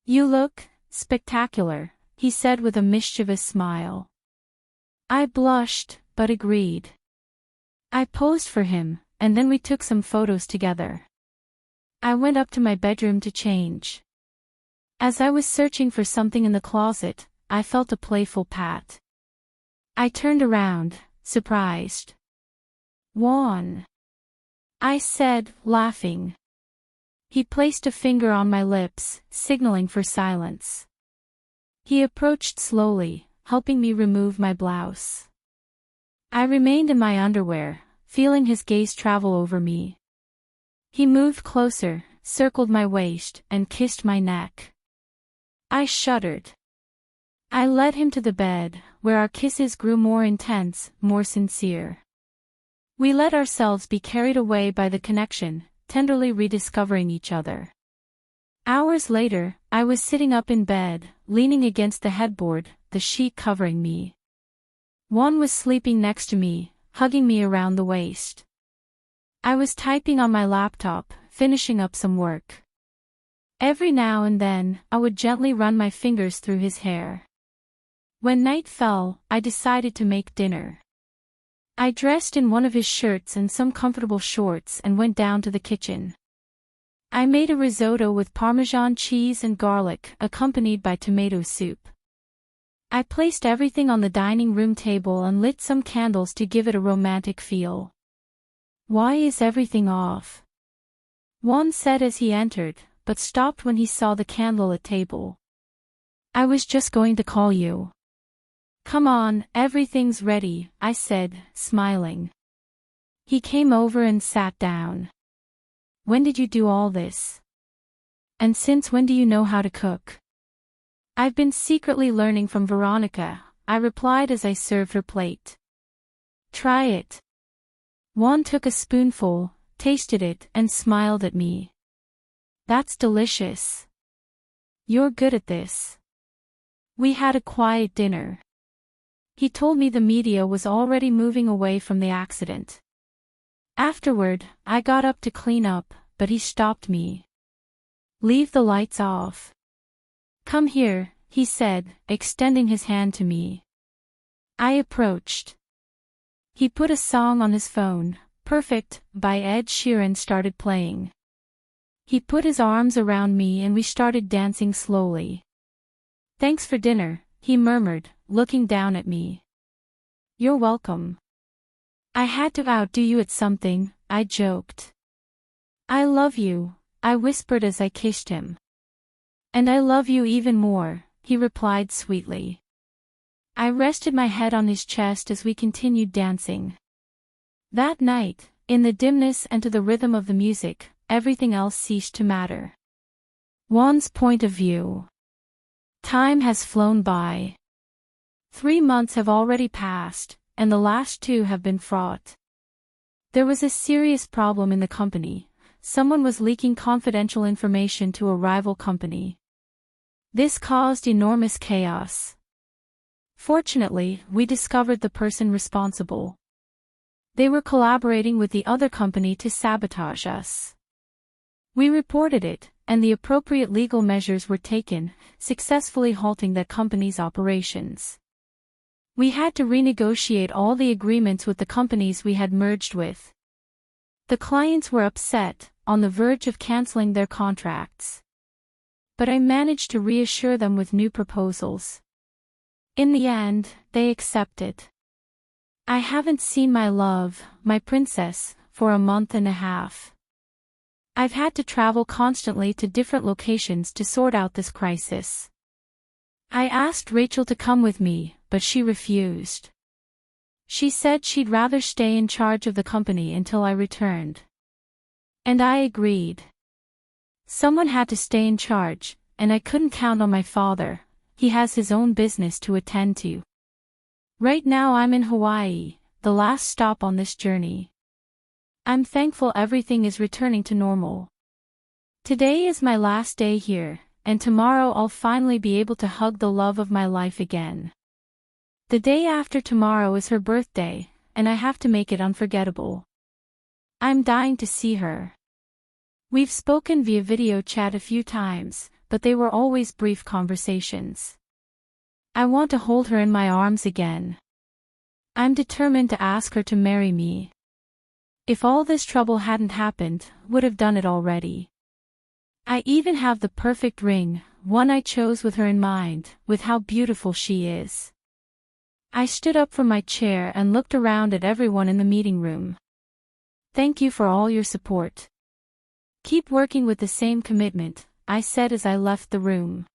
You look spectacular, he said with a mischievous smile. I blushed, but agreed. I posed for him, and then we took some photos together. I went up to my bedroom to change. As I was searching for something in the closet, I felt a playful pat. I turned around, surprised. Juan, I said, laughing. He placed a finger on my lips, signaling for silence. He approached slowly, helping me remove my blouse. I remained in my underwear, feeling his gaze travel over me. He moved closer, circled my waist, and kissed my neck. I shuddered. I led him to the bed, where our kisses grew more intense, more sincere. We let ourselves be carried away by the connection, tenderly rediscovering each other. Hours later, I was sitting up in bed, leaning against the headboard, the sheet covering me. Juan was sleeping next to me, hugging me around the waist. I was typing on my laptop, finishing up some work. Every now and then, I would gently run my fingers through his hair. When night fell, I decided to make dinner. I dressed in one of his shirts and some comfortable shorts and went down to the kitchen. I made a risotto with Parmesan cheese and garlic, accompanied by tomato soup. I placed everything on the dining room table and lit some candles to give it a romantic feel. "Why is everything off?" Juan said as he entered, but stopped when he saw the candlelit table. "I was just going to call you." "Come on, everything's ready," I said, smiling. He came over and sat down. "When did you do all this? And since when do you know how to cook?" "I've been secretly learning from Veronica," I replied as I served her plate. "Try it." Juan took a spoonful, tasted it, and smiled at me. "That's delicious. You're good at this." We had a quiet dinner. He told me the media was already moving away from the accident. Afterward, I got up to clean up, but he stopped me. "Leave the lights off. Come here," he said, extending his hand to me. I approached. He put a song on his phone, Perfect, by Ed Sheeran started playing. He put his arms around me and we started dancing slowly. "Thanks for dinner," he murmured, looking down at me. "You're welcome. I had to outdo you at something," I joked. "I love you," I whispered as I kissed him. "And I love you even more," he replied sweetly. I rested my head on his chest as we continued dancing. That night, in the dimness and to the rhythm of the music, everything else ceased to matter. Juan's point of view. Time has flown by. 3 months have already passed, and the last 2 have been fraught. There was a serious problem in the company. Someone was leaking confidential information to a rival company. This caused enormous chaos. Fortunately, we discovered the person responsible. They were collaborating with the other company to sabotage us. We reported it, and the appropriate legal measures were taken, successfully halting that company's operations. We had to renegotiate all the agreements with the companies we had merged with. The clients were upset, on the verge of canceling their contracts. But I managed to reassure them with new proposals. In the end, they accepted. I haven't seen my love, my princess, for a month and a half. I've had to travel constantly to different locations to sort out this crisis. I asked Rachel to come with me, but she refused. She said she'd rather stay in charge of the company until I returned. And I agreed. Someone had to stay in charge, and I couldn't count on my father. He has his own business to attend to. Right now I'm in Hawaii, the last stop on this journey. I'm thankful everything is returning to normal. Today is my last day here, and tomorrow I'll finally be able to hug the love of my life again. The day after tomorrow is her birthday, and I have to make it unforgettable. I'm dying to see her. We've spoken via video chat a few times, but they were always brief conversations. I want to hold her in my arms again. I'm determined to ask her to marry me. If all this trouble hadn't happened, would have done it already. I even have the perfect ring, one I chose with her in mind, with how beautiful she is. I stood up from my chair and looked around at everyone in the meeting room. Thank you for all your support. Keep working with the same commitment, I said as I left the room.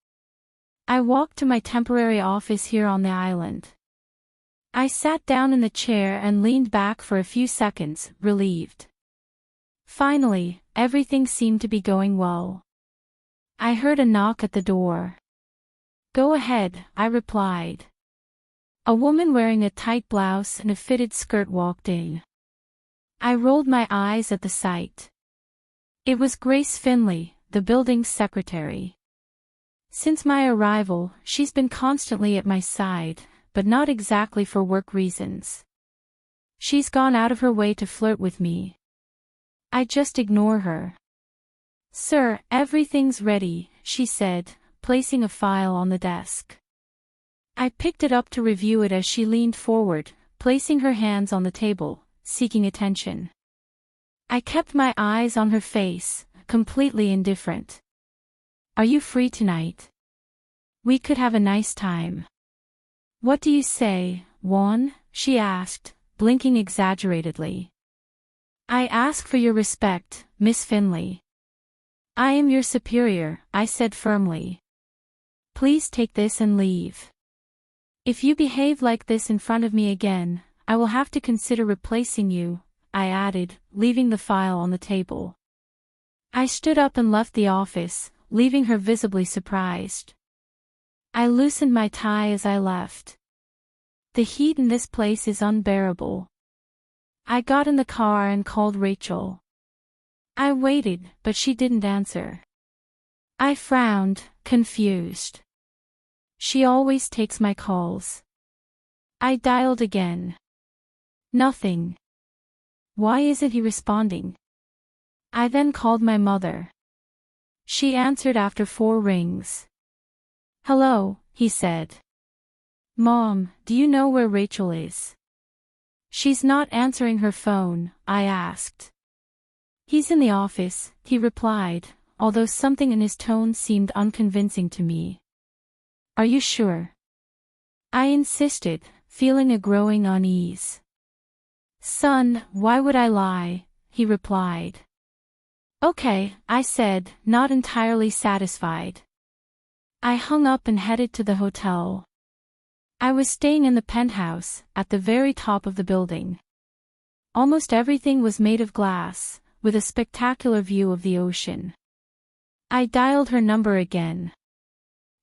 I walked to my temporary office here on the island. I sat down in the chair and leaned back for a few seconds, relieved. Finally, everything seemed to be going well. I heard a knock at the door. "Go ahead," I replied. A woman wearing a tight blouse and a fitted skirt walked in. I rolled my eyes at the sight. It was Grace Finley, the building's secretary. Since my arrival, she's been constantly at my side, but not exactly for work reasons. She's gone out of her way to flirt with me. I just ignore her. "Sir, everything's ready," she said, placing a file on the desk. I picked it up to review it as she leaned forward, placing her hands on the table, seeking attention. I kept my eyes on her face, completely indifferent. "Are you free tonight? We could have a nice time." "What do you say, Juan?" she asked, blinking exaggeratedly. "I ask for your respect, Miss Finley." "I am your superior," I said firmly. "Please take this and leave. If you behave like this in front of me again, I will have to consider replacing you," I added, leaving the file on the table. I stood up and left the office, leaving her visibly surprised. I loosened my tie as I left. The heat in this place is unbearable. I got in the car and called Rachel. I waited, but she didn't answer. I frowned, confused. She always takes my calls. I dialed again. Nothing. Why isn't he responding? I then called my mother. She answered after 4 rings. "Hello," he said. "Mom, do you know where Rachel is?" "She's not answering her phone," I asked. "He's in the office," he replied, although something in his tone seemed unconvincing to me. "Are you sure?" I insisted, feeling a growing unease. "Son, why would I lie?" he replied. "Okay," I said, not entirely satisfied. I hung up and headed to the hotel. I was staying in the penthouse, at the very top of the building. Almost everything was made of glass, with a spectacular view of the ocean. I dialed her number again.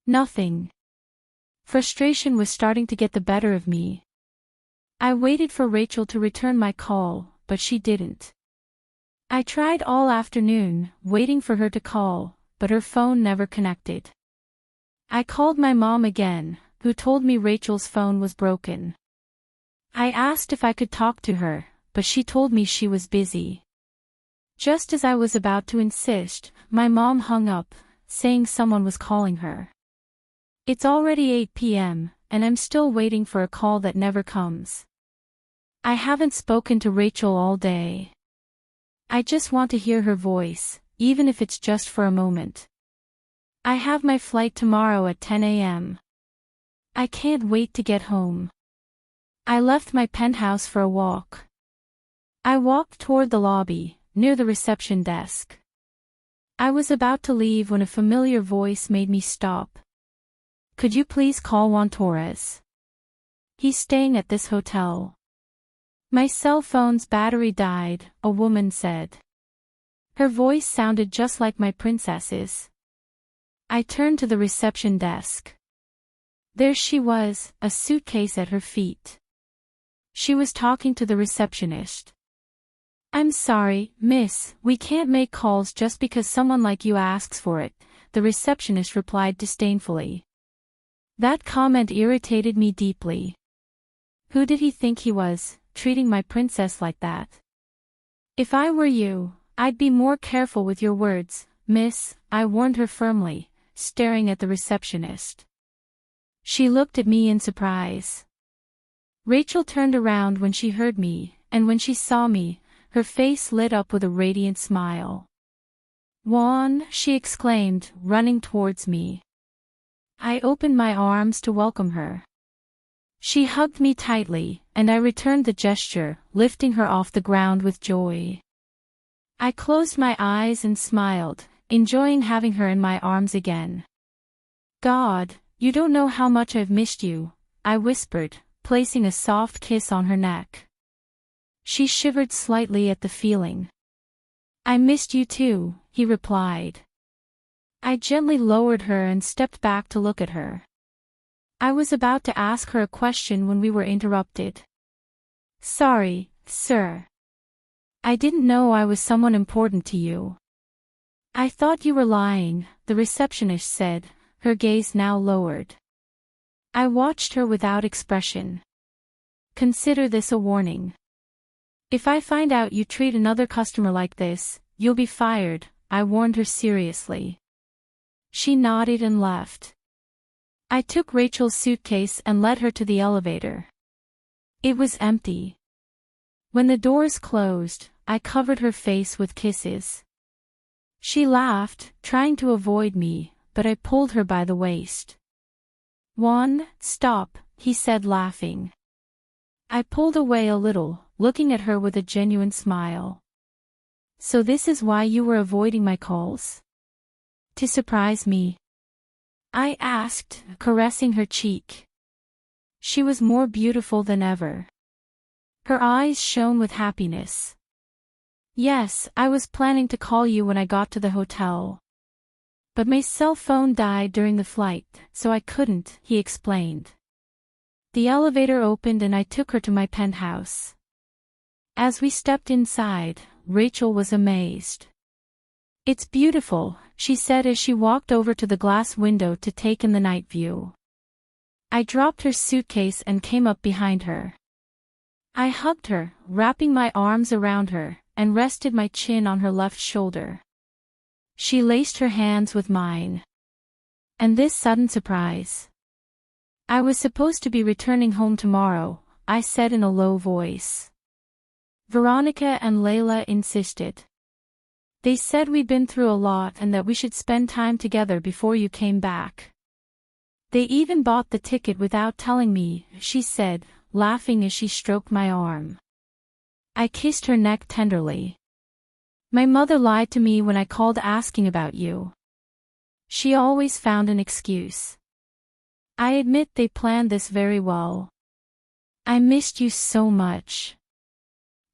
Nothing. Frustration was starting to get the better of me. I waited for Rachel to return my call, but she didn't. I tried all afternoon, waiting for her to call, but her phone never connected. I called my mom again, who told me Rachel's phone was broken. I asked if I could talk to her, but she told me she was busy. Just as I was about to insist, my mom hung up, saying someone was calling her. It's already 8 p.m., and I'm still waiting for a call that never comes. I haven't spoken to Rachel all day. I just want to hear her voice, even if it's just for a moment. I have my flight tomorrow at 10 a.m. I can't wait to get home. I left my penthouse for a walk. I walked toward the lobby, near the reception desk. I was about to leave when a familiar voice made me stop. "Could you please call Juan Torres? He's staying at this hotel." "My cell phone's battery died," a woman said. Her voice sounded just like my princess's. I turned to the reception desk. There she was, a suitcase at her feet. She was talking to the receptionist. "I'm sorry, miss, we can't make calls just because someone like you asks for it," the receptionist replied disdainfully. That comment irritated me deeply. Who did he think he was, treating my princess like that? "If I were you, I'd be more careful with your words, miss," I warned her firmly, staring at the receptionist. She looked at me in surprise. Rachel turned around when she heard me, and when she saw me, her face lit up with a radiant smile. "Juan," she exclaimed, running towards me. I opened my arms to welcome her. She hugged me tightly, and I returned the gesture, lifting her off the ground with joy. I closed my eyes and smiled, enjoying having her in my arms again. God, You don't know how much I've missed you, I whispered, placing a soft kiss on her neck. She shivered slightly at the feeling. I missed you too, he replied. I gently lowered her and stepped back to look at her. I was about to ask her a question when we were interrupted. Sorry, sir. I didn't know I was someone important to you. I thought you were lying, the receptionist said, her gaze now lowered. I watched her without expression. Consider this a warning. If I find out you treat another customer like this, you'll be fired, I warned her seriously. She nodded and left. I took Rachel's suitcase and led her to the elevator. It was empty. When the doors closed, I covered her face with kisses. She laughed, trying to avoid me, but I pulled her by the waist. Stop, he said, laughing. I pulled away a little, looking at her with a genuine smile. So this is why you were avoiding my calls? To surprise me? I asked, caressing her cheek. She was more beautiful than ever. Her eyes shone with happiness. Yes, I was planning to call you when I got to the hotel. But my cell phone died during the flight, so I couldn't, he explained. The elevator opened and I took her to my penthouse. As we stepped inside, Rachel was amazed. It's beautiful, she said as she walked over to the glass window to take in the night view. I dropped her suitcase and came up behind her. I hugged her, wrapping my arms around her, and rested my chin on her left shoulder. She laced her hands with mine. And this sudden surprise. I was supposed to be returning home tomorrow, I said in a low voice. Veronica and Layla insisted. They said we'd been through a lot and that we should spend time together before you came back. They even bought the ticket without telling me, she said, laughing as she stroked my arm. I kissed her neck tenderly. My mother lied to me when I called asking about you. She always found an excuse. I admit they planned this very well. I missed you so much.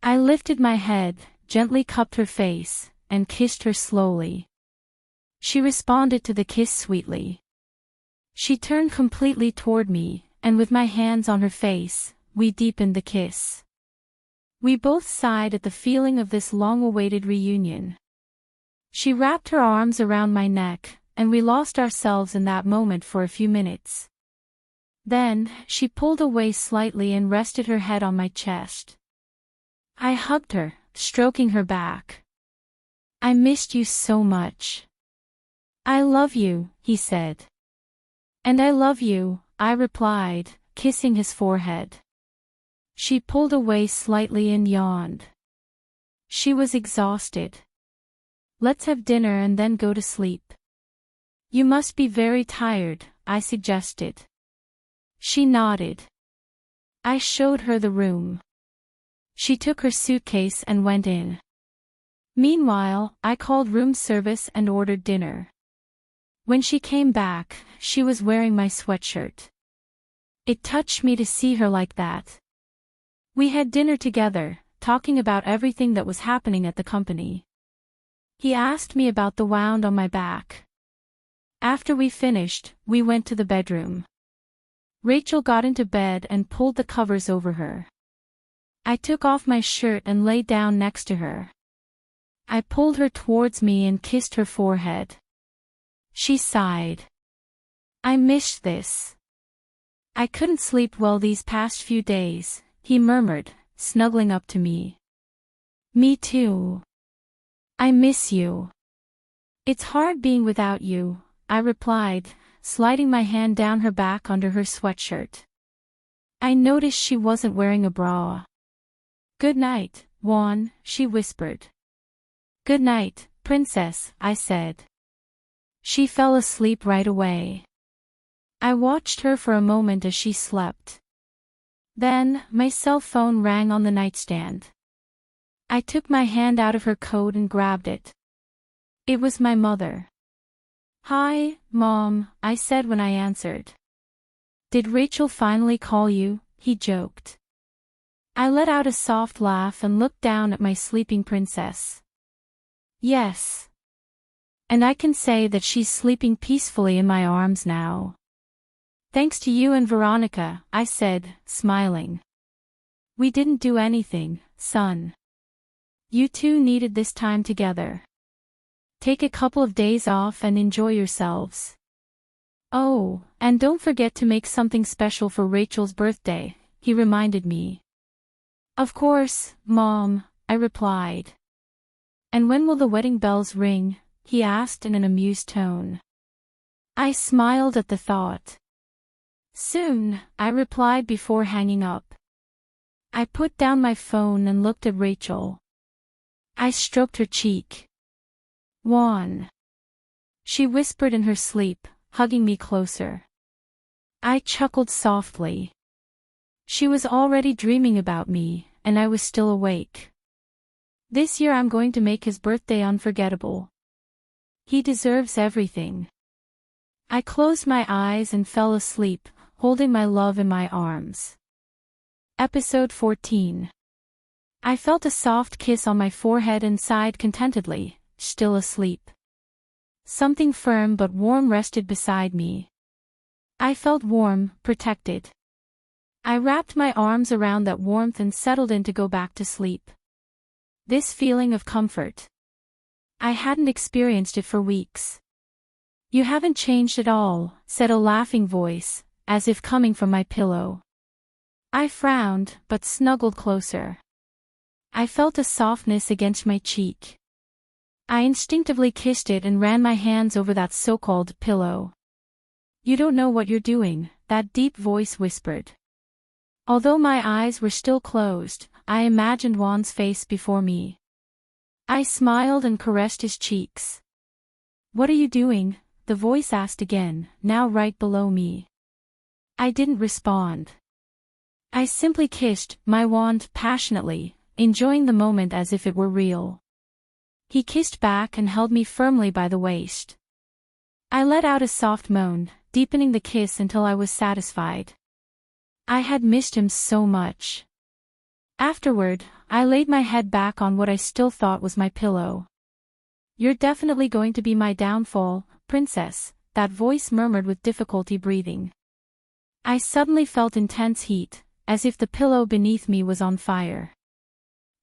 I lifted my head, gently cupped her face, and kissed her slowly. She responded to the kiss sweetly. She turned completely toward me, and with my hands on her face, we deepened the kiss. We both sighed at the feeling of this long-awaited reunion. She wrapped her arms around my neck, and we lost ourselves in that moment for a few minutes. Then, she pulled away slightly and rested her head on my chest. I hugged her, stroking her back. I missed you so much. I love you, he said. And I love you, I replied, kissing his forehead. She pulled away slightly and yawned. She was exhausted. Let's have dinner and then go to sleep. You must be very tired, I suggested. She nodded. I showed her the room. She took her suitcase and went in. Meanwhile, I called room service and ordered dinner. When she came back, she was wearing my sweatshirt. It touched me to see her like that. We had dinner together, talking about everything that was happening at the company. He asked me about the wound on my back. After we finished, we went to the bedroom. Rachel got into bed and pulled the covers over her. I took off my shirt and lay down next to her. I pulled her towards me and kissed her forehead. She sighed. I missed this. I couldn't sleep well these past few days, he murmured, snuggling up to me. Me too. I miss you. It's hard being without you, I replied, sliding my hand down her back under her sweatshirt. I noticed she wasn't wearing a bra. Good night, Juan, she whispered. Good night, princess, I said. She fell asleep right away. I watched her for a moment as she slept. Then, my cell phone rang on the nightstand. I took my hand out of her coat and grabbed it. It was my mother. "Hi, Mom," I said when I answered. "Did Rachel finally call you?" he joked. I let out a soft laugh and looked down at my sleeping princess. "Yes. And I can say that she's sleeping peacefully in my arms now. Thanks to you and Veronica," I said, smiling. "We didn't do anything, son. You two needed this time together. Take a couple of days off and enjoy yourselves. Oh, and don't forget to make something special for Rachel's birthday," he reminded me. "Of course, Mom," I replied. "And when will the wedding bells ring?" he asked in an amused tone. I smiled at the thought. "Soon," I replied before hanging up. I put down my phone and looked at Rachel. I stroked her cheek. "Juan," she whispered in her sleep, hugging me closer. I chuckled softly. She was already dreaming about me, and I was still awake. This year I'm going to make his birthday unforgettable. He deserves everything. I closed my eyes and fell asleep, holding my love in my arms. Episode 14. I felt a soft kiss on my forehead and sighed contentedly, still asleep. Something firm but warm rested beside me. I felt warm, protected. I wrapped my arms around that warmth and settled in to go back to sleep. This feeling of comfort. I hadn't experienced it for weeks. "You haven't changed at all," said a laughing voice, as if coming from my pillow. I frowned, but snuggled closer. I felt a softness against my cheek. I instinctively kissed it and ran my hands over that so-called pillow. "You don't know what you're doing," that deep voice whispered. Although my eyes were still closed, I imagined Juan's face before me. I smiled and caressed his cheeks. "What are you doing?" the voice asked again, now right below me. I didn't respond. I simply kissed my wand passionately, enjoying the moment as if it were real. He kissed back and held me firmly by the waist. I let out a soft moan, deepening the kiss until I was satisfied. I had missed him so much. Afterward, I laid my head back on what I still thought was my pillow. "You're definitely going to be my downfall, princess," that voice murmured with difficulty breathing. I suddenly felt intense heat, as if the pillow beneath me was on fire.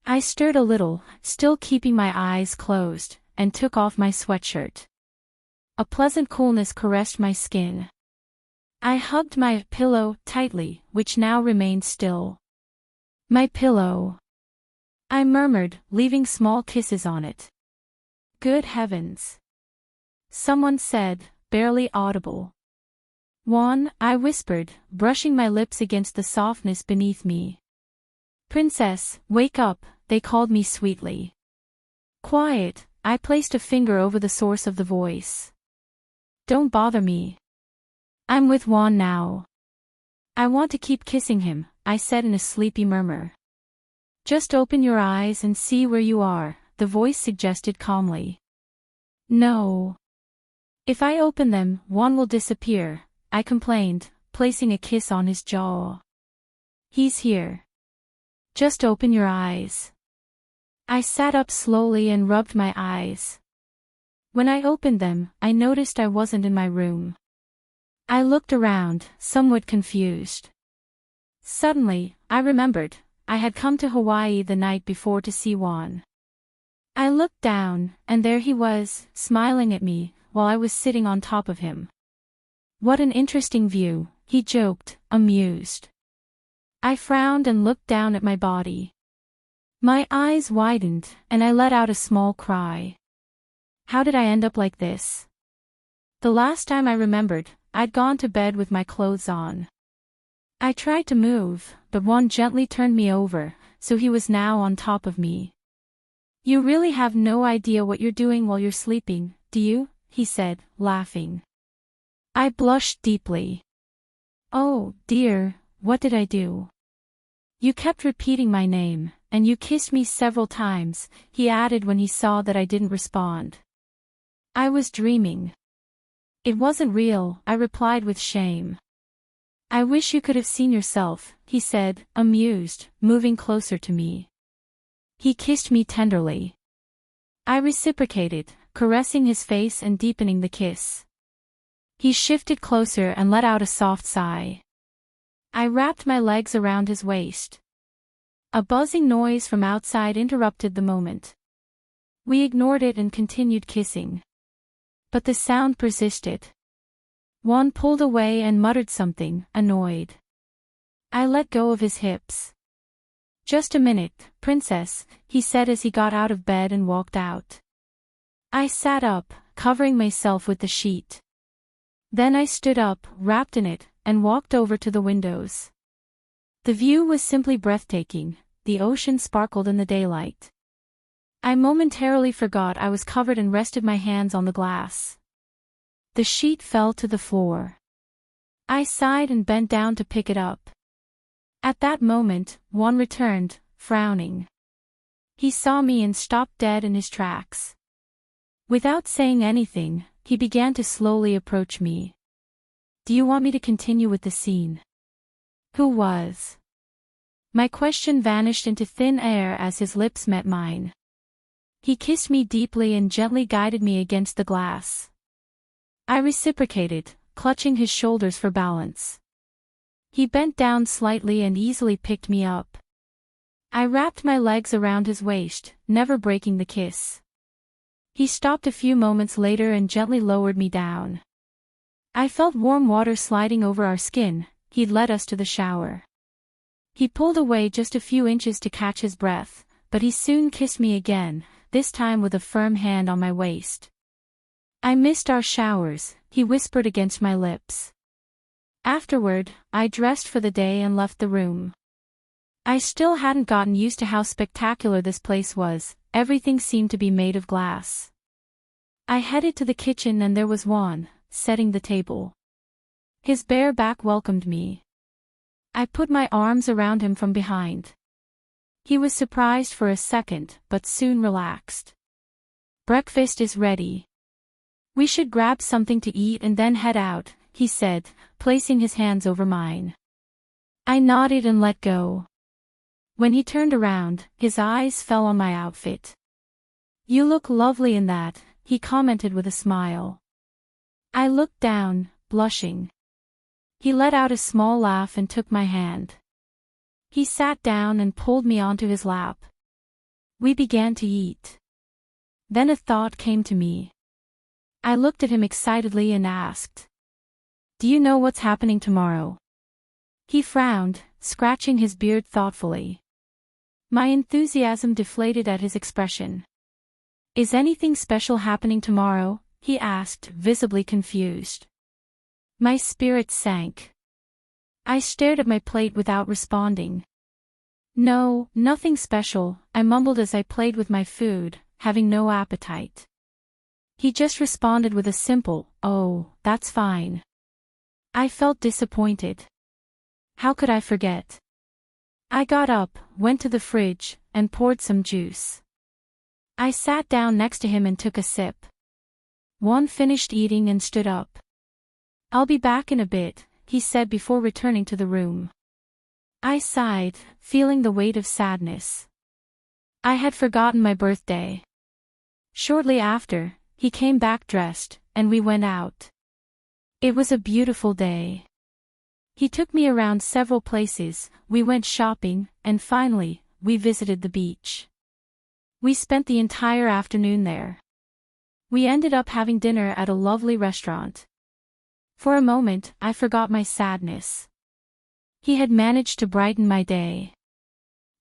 I stirred a little, still keeping my eyes closed, and took off my sweatshirt. A pleasant coolness caressed my skin. I hugged my pillow tightly, which now remained still. "My pillow," I murmured, leaving small kisses on it. "Good heavens," someone said, barely audible. "Juan," I whispered, brushing my lips against the softness beneath me. "Princess, wake up," they called me sweetly. Quiet, I placed a finger over the source of the voice. "Don't bother me. I'm with Juan now. I want to keep kissing him," I said in a sleepy murmur. "Just open your eyes and see where you are," the voice suggested calmly. "No. If I open them, Juan will disappear," I complained, placing a kiss on his jaw. "He's here. Just open your eyes." I sat up slowly and rubbed my eyes. When I opened them, I noticed I wasn't in my room. I looked around, somewhat confused. Suddenly, I remembered, I had come to Hawaii the night before to see Juan. I looked down, and there he was, smiling at me, while I was sitting on top of him. "What an interesting view," he joked, amused. I frowned and looked down at my body. My eyes widened, and I let out a small cry. How did I end up like this? The last time I remembered, I'd gone to bed with my clothes on. I tried to move, but Juan gently turned me over, so he was now on top of me. "You really have no idea what you're doing while you're sleeping, do you?" he said, laughing. I blushed deeply. "Oh, dear, what did I do?" "You kept repeating my name, and you kissed me several times," he added when he saw that I didn't respond. "I was dreaming." It wasn't real, I replied with shame. I wish you could have seen yourself, he said, amused, moving closer to me. He kissed me tenderly. I reciprocated, caressing his face and deepening the kiss. He shifted closer and let out a soft sigh. I wrapped my legs around his waist. A buzzing noise from outside interrupted the moment. We ignored it and continued kissing. But the sound persisted. Juan pulled away and muttered something, annoyed. I let go of his hips. Just a minute, princess, he said as he got out of bed and walked out. I sat up, covering myself with the sheet. Then I stood up, wrapped in it, and walked over to the windows. The view was simply breathtaking, the ocean sparkled in the daylight. I momentarily forgot I was covered and rested my hands on the glass. The sheet fell to the floor. I sighed and bent down to pick it up. At that moment, Juan returned, frowning. He saw me and stopped dead in his tracks. Without saying anything, he began to slowly approach me. Do you want me to continue with the scene? Who was? My question vanished into thin air as his lips met mine. He kissed me deeply and gently guided me against the glass. I reciprocated, clutching his shoulders for balance. He bent down slightly and easily picked me up. I wrapped my legs around his waist, never breaking the kiss. He stopped a few moments later and gently lowered me down. I felt warm water sliding over our skin. He'd led us to the shower. He pulled away just a few inches to catch his breath, but he soon kissed me again, this time with a firm hand on my waist. I missed our showers, he whispered against my lips. Afterward, I dressed for the day and left the room. I still hadn't gotten used to how spectacular this place was, everything seemed to be made of glass. I headed to the kitchen and there was Juan, setting the table. His bare back welcomed me. I put my arms around him from behind. He was surprised for a second, but soon relaxed. Breakfast is ready. We should grab something to eat and then head out, he said, placing his hands over mine. I nodded and let go. When he turned around, his eyes fell on my outfit. You look lovely in that, he commented with a smile. I looked down, blushing. He let out a small laugh and took my hand. He sat down and pulled me onto his lap. We began to eat. Then a thought came to me. I looked at him excitedly and asked, do you know what's happening tomorrow? He frowned, scratching his beard thoughtfully. My enthusiasm deflated at his expression. Is anything special happening tomorrow? He asked, visibly confused. My spirit sank. I stared at my plate without responding. No, nothing special, I mumbled as I played with my food, having no appetite. He just responded with a simple, oh, that's fine. I felt disappointed. How could I forget? I got up, went to the fridge, and poured some juice. I sat down next to him and took a sip. Juan finished eating and stood up. I'll be back in a bit, he said before returning to the room. I sighed, feeling the weight of sadness. I had forgotten my birthday. Shortly after, he came back dressed, and we went out. It was a beautiful day. He took me around several places, we went shopping, and finally, we visited the beach. We spent the entire afternoon there. We ended up having dinner at a lovely restaurant. For a moment, I forgot my sadness. He had managed to brighten my day.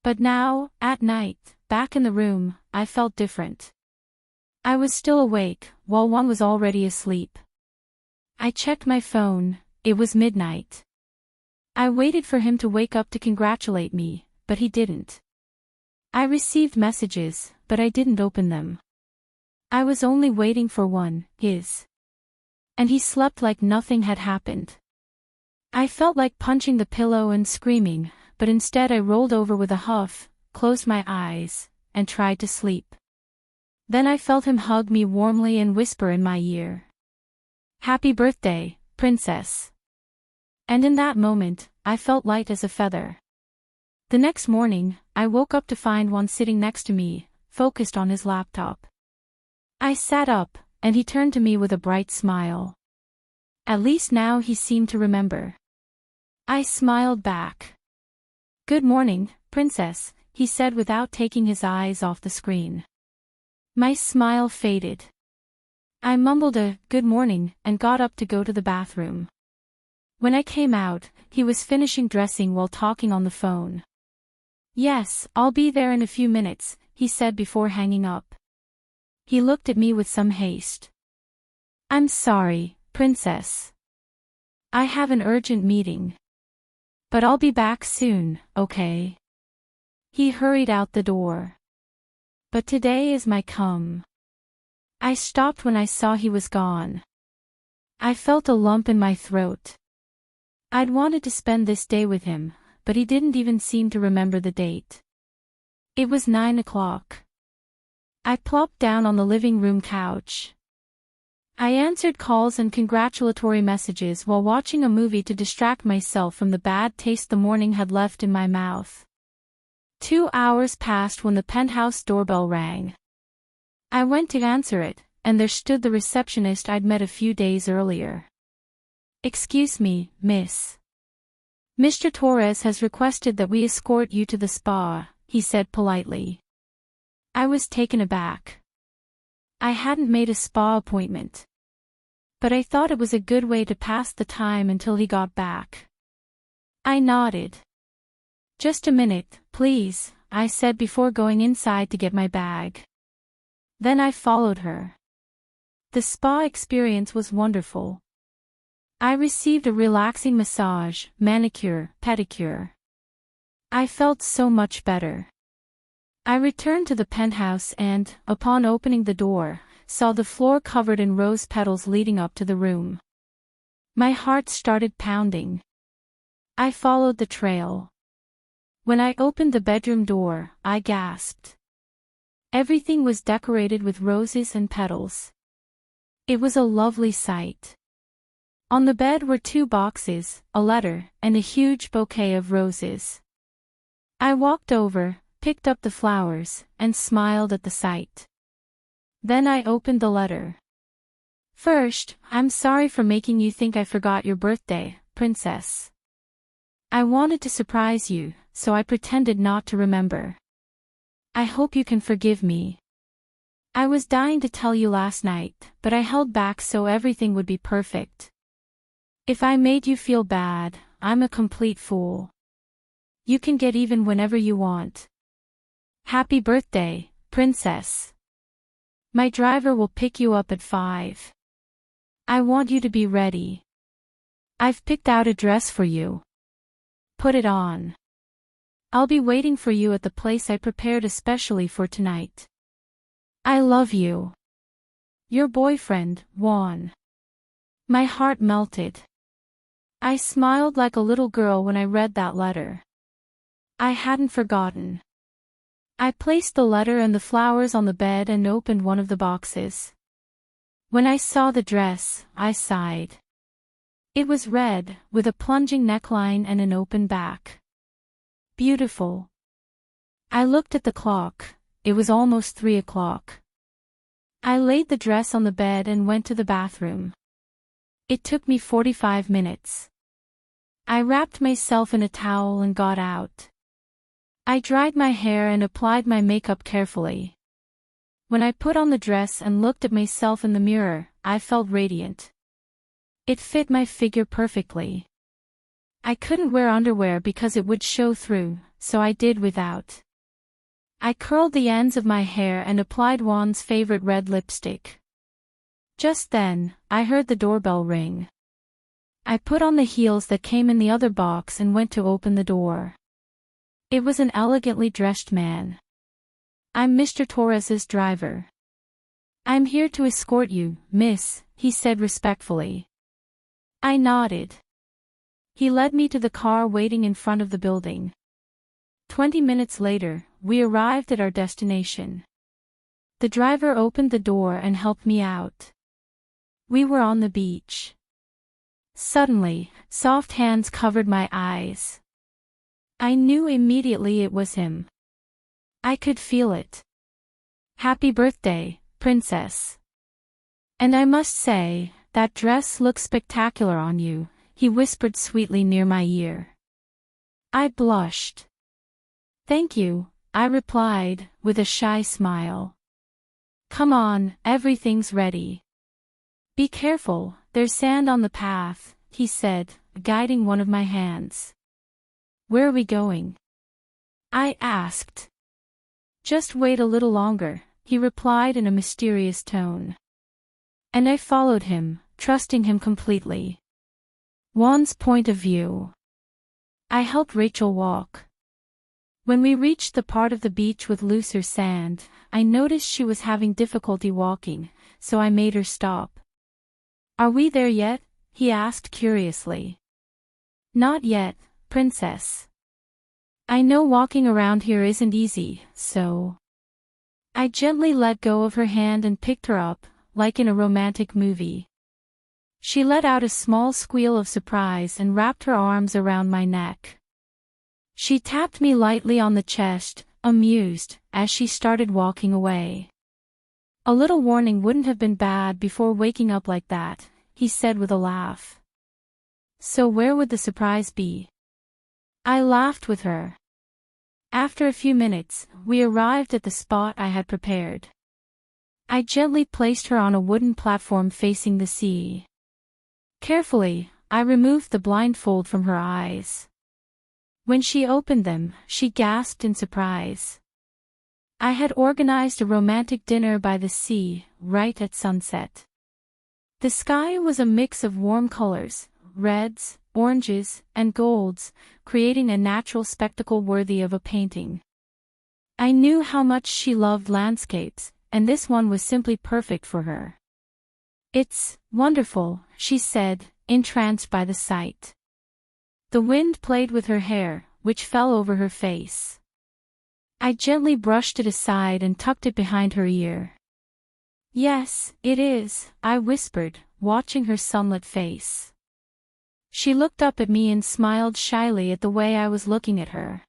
But now, at night, back in the room, I felt different. I was still awake, while Juan was already asleep. I checked my phone, it was midnight. I waited for him to wake up to congratulate me, but he didn't. I received messages, but I didn't open them. I was only waiting for one, his. And he slept like nothing had happened. I felt like punching the pillow and screaming, but instead I rolled over with a huff, closed my eyes, and tried to sleep. Then I felt him hug me warmly and whisper in my ear. Happy birthday, princess. And in that moment, I felt light as a feather. The next morning, I woke up to find Juan sitting next to me, focused on his laptop. I sat up, and he turned to me with a bright smile. At least now he seemed to remember. I smiled back. Good morning, princess, he said without taking his eyes off the screen. My smile faded. I mumbled a good morning and got up to go to the bathroom. When I came out, he was finishing dressing while talking on the phone. Yes, I'll be there in a few minutes, he said before hanging up. He looked at me with some haste. I'm sorry, princess. I have an urgent meeting. But I'll be back soon, okay? He hurried out the door. But today is my come. I stopped when I saw he was gone. I felt a lump in my throat. I'd wanted to spend this day with him, but he didn't even seem to remember the date. It was 9 o'clock. I plopped down on the living room couch. I answered calls and congratulatory messages while watching a movie to distract myself from the bad taste the morning had left in my mouth. 2 hours passed when the penthouse doorbell rang. I went to answer it, and there stood the receptionist I'd met a few days earlier. Excuse me, miss. Mr. Torres has requested that we escort you to the spa, he said politely. I was taken aback. I hadn't made a spa appointment. But I thought it was a good way to pass the time until he got back. I nodded. Just a minute, please, I said before going inside to get my bag. Then I followed her. The spa experience was wonderful. I received a relaxing massage, manicure, pedicure. I felt so much better. I returned to the penthouse and, upon opening the door, saw the floor covered in rose petals leading up to the room. My heart started pounding. I followed the trail. When I opened the bedroom door, I gasped. Everything was decorated with roses and petals. It was a lovely sight. On the bed were 2 boxes, a letter, and a huge bouquet of roses. I walked over, picked up the flowers, and smiled at the sight. Then I opened the letter. First, I'm sorry for making you think I forgot your birthday, princess. I wanted to surprise you, so I pretended not to remember. I hope you can forgive me. I was dying to tell you last night, but I held back so everything would be perfect. If I made you feel bad, I'm a complete fool. You can get even whenever you want. Happy birthday, princess. My driver will pick you up at 5. I want you to be ready. I've picked out a dress for you. Put it on. I'll be waiting for you at the place I prepared especially for tonight. I love you. Your boyfriend, Juan. My heart melted. I smiled like a little girl when I read that letter. I hadn't forgotten. I placed the letter and the flowers on the bed and opened one of the boxes. When I saw the dress, I sighed. It was red, with a plunging neckline and an open back. Beautiful. I looked at the clock. It was almost 3 o'clock. I laid the dress on the bed and went to the bathroom. It took me 45 minutes. I wrapped myself in a towel and got out. I dried my hair and applied my makeup carefully. When I put on the dress and looked at myself in the mirror, I felt radiant. It fit my figure perfectly. I couldn't wear underwear because it would show through, so I did without. I curled the ends of my hair and applied Juan's favorite red lipstick. Just then, I heard the doorbell ring. I put on the heels that came in the other box and went to open the door. It was an elegantly dressed man. I'm Mr. Torres's driver. I'm here to escort you, miss, he said respectfully. I nodded. He led me to the car waiting in front of the building. 20 minutes later, we arrived at our destination. The driver opened the door and helped me out. We were on the beach. Suddenly, soft hands covered my eyes. I knew immediately it was him. I could feel it. "Happy birthday, princess. And I must say, that dress looks spectacular on you," he whispered sweetly near my ear. I blushed. "Thank you," I replied, with a shy smile. "Come on, everything's ready." "Be careful, there's sand on the path," he said, guiding one of my hands. "Where are we going?" I asked. "Just wait a little longer," he replied in a mysterious tone. And I followed him, trusting him completely. Juan's point of view. I helped Rachel walk. When we reached the part of the beach with looser sand, I noticed she was having difficulty walking, so I made her stop. "Are we there yet?" he asked curiously. "Not yet, princess. I know walking around here isn't easy, so..." I gently let go of her hand and picked her up, like in a romantic movie. She let out a small squeal of surprise and wrapped her arms around my neck. She tapped me lightly on the chest, amused, as she started walking away. "A little warning wouldn't have been bad before waking up like that," he said with a laugh. "So where would the surprise be?" I laughed with her. After a few minutes, we arrived at the spot I had prepared. I gently placed her on a wooden platform facing the sea. Carefully, I removed the blindfold from her eyes. When she opened them, she gasped in surprise. I had organized a romantic dinner by the sea, right at sunset. The sky was a mix of warm colors, reds, oranges, and golds, creating a natural spectacle worthy of a painting. I knew how much she loved landscapes, and this one was simply perfect for her. "It's wonderful," she said, entranced by the sight. The wind played with her hair, which fell over her face. I gently brushed it aside and tucked it behind her ear. "Yes, it is," I whispered, watching her sunlit face. She looked up at me and smiled shyly at the way I was looking at her.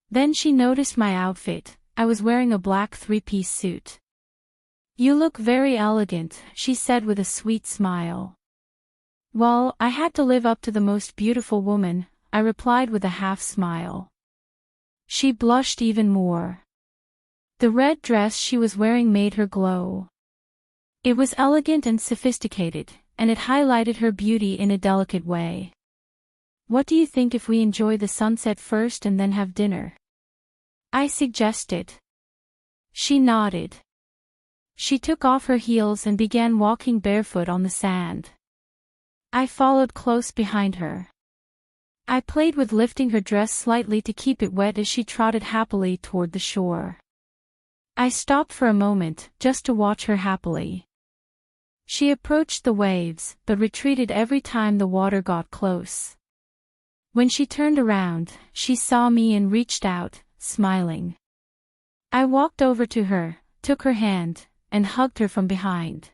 Then she noticed my outfit. I was wearing a black three-piece suit. "You look very elegant," she said with a sweet smile. "Well, I had to live up to the most beautiful woman," I replied with a half-smile. She blushed even more. The red dress she was wearing made her glow. It was elegant and sophisticated, and it highlighted her beauty in a delicate way. "What do you think if we enjoy the sunset first and then have dinner?" I suggested. She nodded. She took off her heels and began walking barefoot on the sand. I followed close behind her. I played with lifting her dress slightly to keep it wet as she trotted happily toward the shore. I stopped for a moment, just to watch her happily. She approached the waves, but retreated every time the water got close. When she turned around, she saw me and reached out, smiling. I walked over to her, took her hand, and hugged her from behind.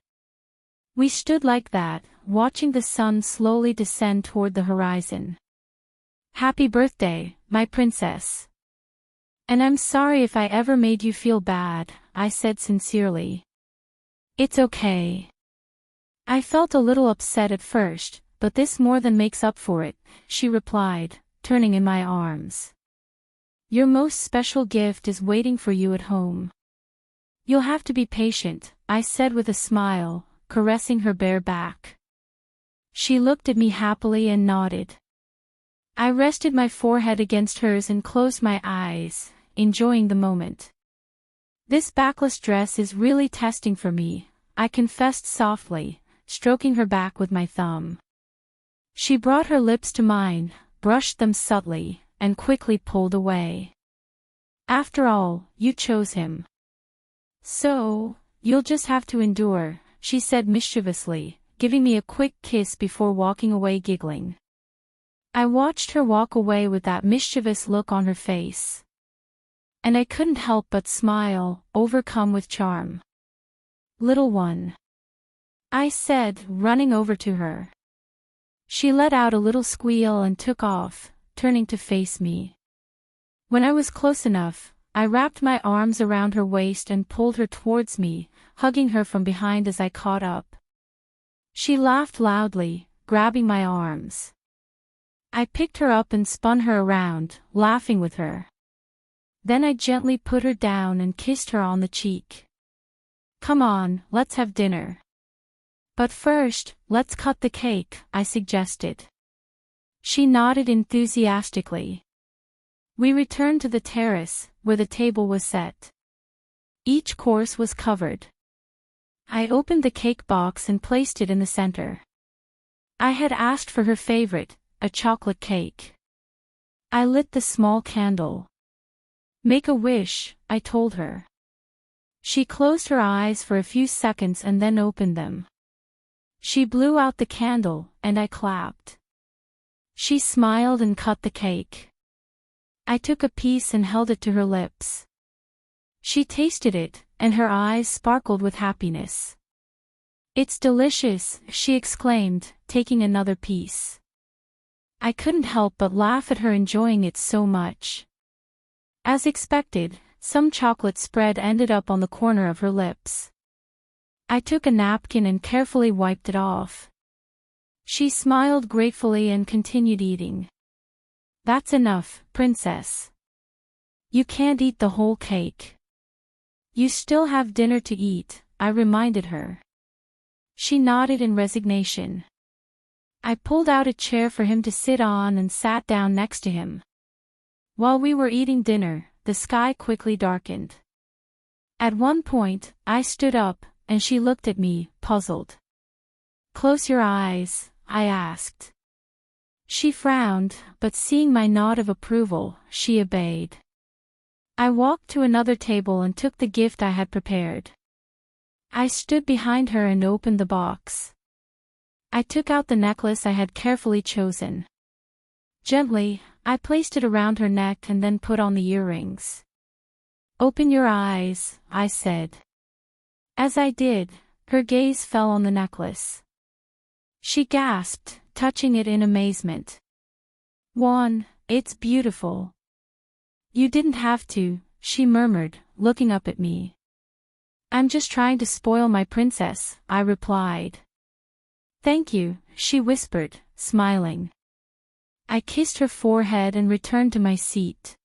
We stood like that, watching the sun slowly descend toward the horizon. "Happy birthday, my princess. And I'm sorry if I ever made you feel bad," I said sincerely. "It's okay. I felt a little upset at first, but this more than makes up for it," she replied, turning in my arms. "Your most special gift is waiting for you at home. You'll have to be patient," I said with a smile, caressing her bare back. She looked at me happily and nodded. I rested my forehead against hers and closed my eyes, enjoying the moment. "This backless dress is really testing for me," I confessed softly, stroking her back with my thumb. She brought her lips to mine, brushed them subtly, and quickly pulled away. "After all, you chose him. So, you'll just have to endure," she said mischievously, giving me a quick kiss before walking away giggling. I watched her walk away with that mischievous look on her face. And I couldn't help but smile, overcome with charm. "Little one. I said, running over to her. She let out a little squeal and took off, turning to face me. When I was close enough, I wrapped my arms around her waist and pulled her towards me, hugging her from behind as I caught up. She laughed loudly, grabbing my arms. I picked her up and spun her around, laughing with her. Then I gently put her down and kissed her on the cheek. "Come on, let's have dinner. But first, let's cut the cake," I suggested. She nodded enthusiastically. We returned to the terrace, where the table was set. Each course was covered. I opened the cake box and placed it in the center. I had asked for her favorite, a chocolate cake. I lit the small candle. "Make a wish," I told her. She closed her eyes for a few seconds and then opened them. She blew out the candle, and I clapped. She smiled and cut the cake. I took a piece and held it to her lips. She tasted it, and her eyes sparkled with happiness. "It's delicious," she exclaimed, taking another piece. I couldn't help but laugh at her enjoying it so much. As expected, some chocolate spread ended up on the corner of her lips. I took a napkin and carefully wiped it off. She smiled gratefully and continued eating. "That's enough, princess. You can't eat the whole cake. You still have dinner to eat," I reminded her. She nodded in resignation. I pulled out a chair for him to sit on and sat down next to him. While we were eating dinner, the sky quickly darkened. At one point, I stood up, and she looked at me, puzzled. "Close your eyes," I asked. She frowned, but seeing my nod of approval, she obeyed. I walked to another table and took the gift I had prepared. I stood behind her and opened the box. I took out the necklace I had carefully chosen. Gently, I placed it around her neck and then put on the earrings. "Open your eyes," I said. As I did, her gaze fell on the necklace. She gasped, touching it in amazement. "Juan, it's beautiful." "You didn't have to," she murmured, looking up at me. "I'm just trying to spoil my princess," I replied. "Thank you," she whispered, smiling. I kissed her forehead and returned to my seat.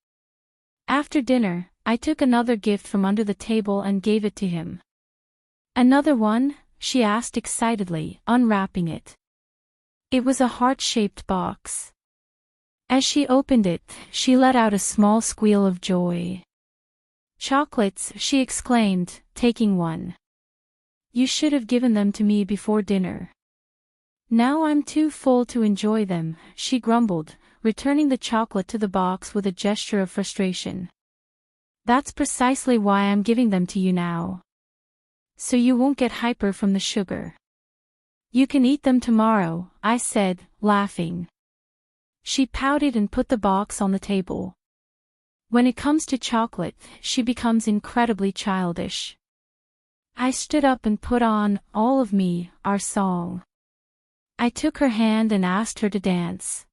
After dinner, I took another gift from under the table and gave it to him. "Another one?" she asked excitedly, unwrapping it. It was a heart-shaped box. As she opened it, she let out a small squeal of joy. "Chocolates," she exclaimed, taking one. "You should have given them to me before dinner." "Now I'm too full to enjoy them," she grumbled, returning the chocolate to the box with a gesture of frustration. "That's precisely why I'm giving them to you now. So you won't get hyper from the sugar." "You can eat them tomorrow," I said, laughing. She pouted and put the box on the table. When it comes to chocolate, she becomes incredibly childish. I stood up and put on "All of Me," our song. I took her hand and asked her to dance.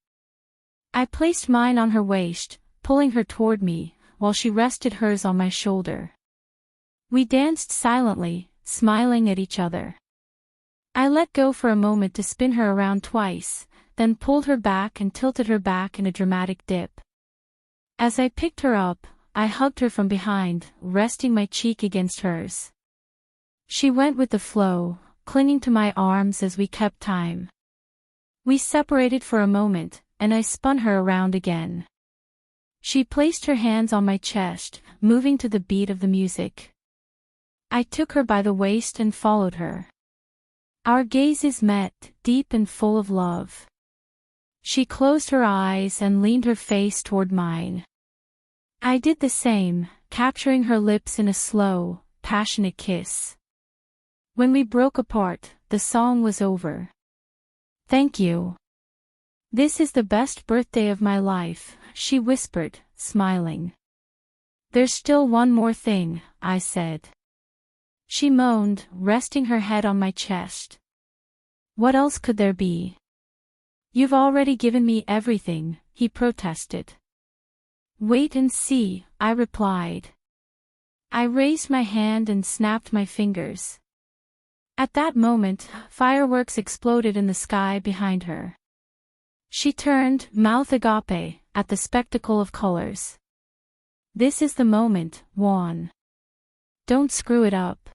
I placed mine on her waist, pulling her toward me, while she rested hers on my shoulder. We danced silently, smiling at each other. I let go for a moment to spin her around twice, then pulled her back and tilted her back in a dramatic dip. As I picked her up, I hugged her from behind, resting my cheek against hers. She went with the flow, clinging to my arms as we kept time. We separated for a moment, and I spun her around again. She placed her hands on my chest, moving to the beat of the music. I took her by the waist and followed her. Our gazes met, deep and full of love. She closed her eyes and leaned her face toward mine. I did the same, capturing her lips in a slow, passionate kiss. When we broke apart, the song was over. "Thank you. This is the best birthday of my life," she whispered, smiling. "There's still one more thing," I said. She moaned, resting her head on my chest. What else could there be? You've already given me everything, he protested. Wait and see, I replied. I raised my hand and snapped my fingers. At that moment, fireworks exploded in the sky behind her. She turned, mouth agape, at the spectacle of colors. This is the moment, Juan. Don't screw it up.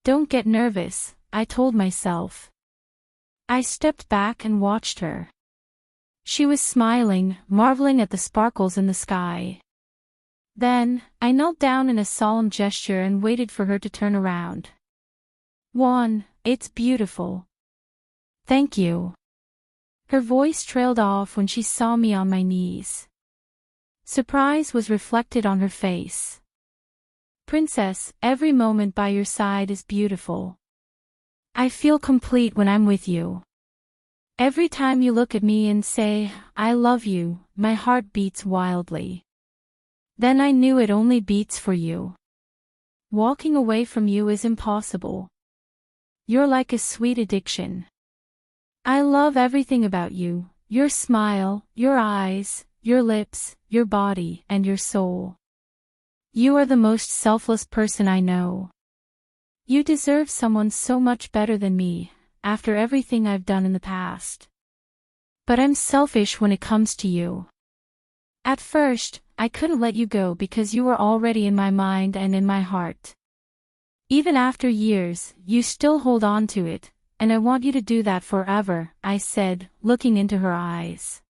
Don't get nervous, I told myself. I stepped back and watched her. She was smiling, marveling at the sparkles in the sky. Then, I knelt down in a solemn gesture and waited for her to turn around. Juan, it's beautiful. Thank you. Her voice trailed off when she saw me on my knees. Surprise was reflected on her face. Princess, every moment by your side is beautiful. I feel complete when I'm with you. Every time you look at me and say, I love you, my heart beats wildly. Then I knew it only beats for you. Walking away from you is impossible. You're like a sweet addiction. I love everything about you, your smile, your eyes, your lips, your body, and your soul. You are the most selfless person I know. You deserve someone so much better than me, after everything I've done in the past. But I'm selfish when it comes to you. At first, I couldn't let you go because you were already in my mind and in my heart. Even after years, you still hold on to it, and I want you to do that forever, I said, looking into her eyes.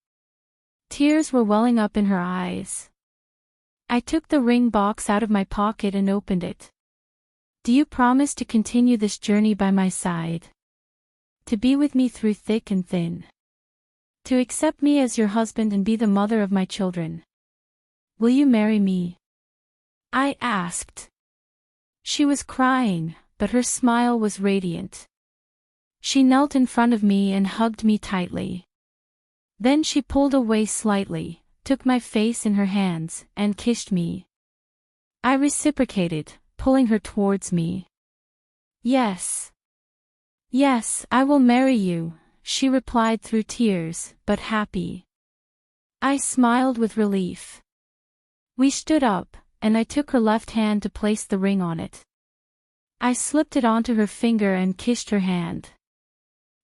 Tears were welling up in her eyes. I took the ring box out of my pocket and opened it. Do you promise to continue this journey by my side? To be with me through thick and thin? To accept me as your husband and be the mother of my children? Will you marry me? I asked. She was crying, but her smile was radiant. She knelt in front of me and hugged me tightly. Then she pulled away slightly, took my face in her hands, and kissed me. I reciprocated, pulling her towards me. Yes. Yes, I will marry you, she replied through tears, but happy. I smiled with relief. We stood up, and I took her left hand to place the ring on it. I slipped it onto her finger and kissed her hand.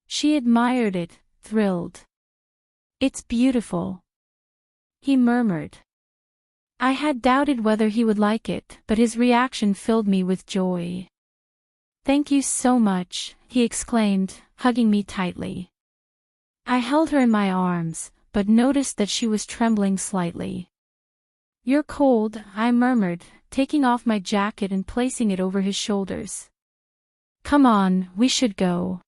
She admired it, thrilled. It's beautiful, he murmured. I had doubted whether he would like it, but his reaction filled me with joy. Thank you so much, he exclaimed, hugging me tightly. I held her in my arms, but noticed that she was trembling slightly. You're cold, I murmured, taking off my jacket and placing it over his shoulders. Come on, we should go.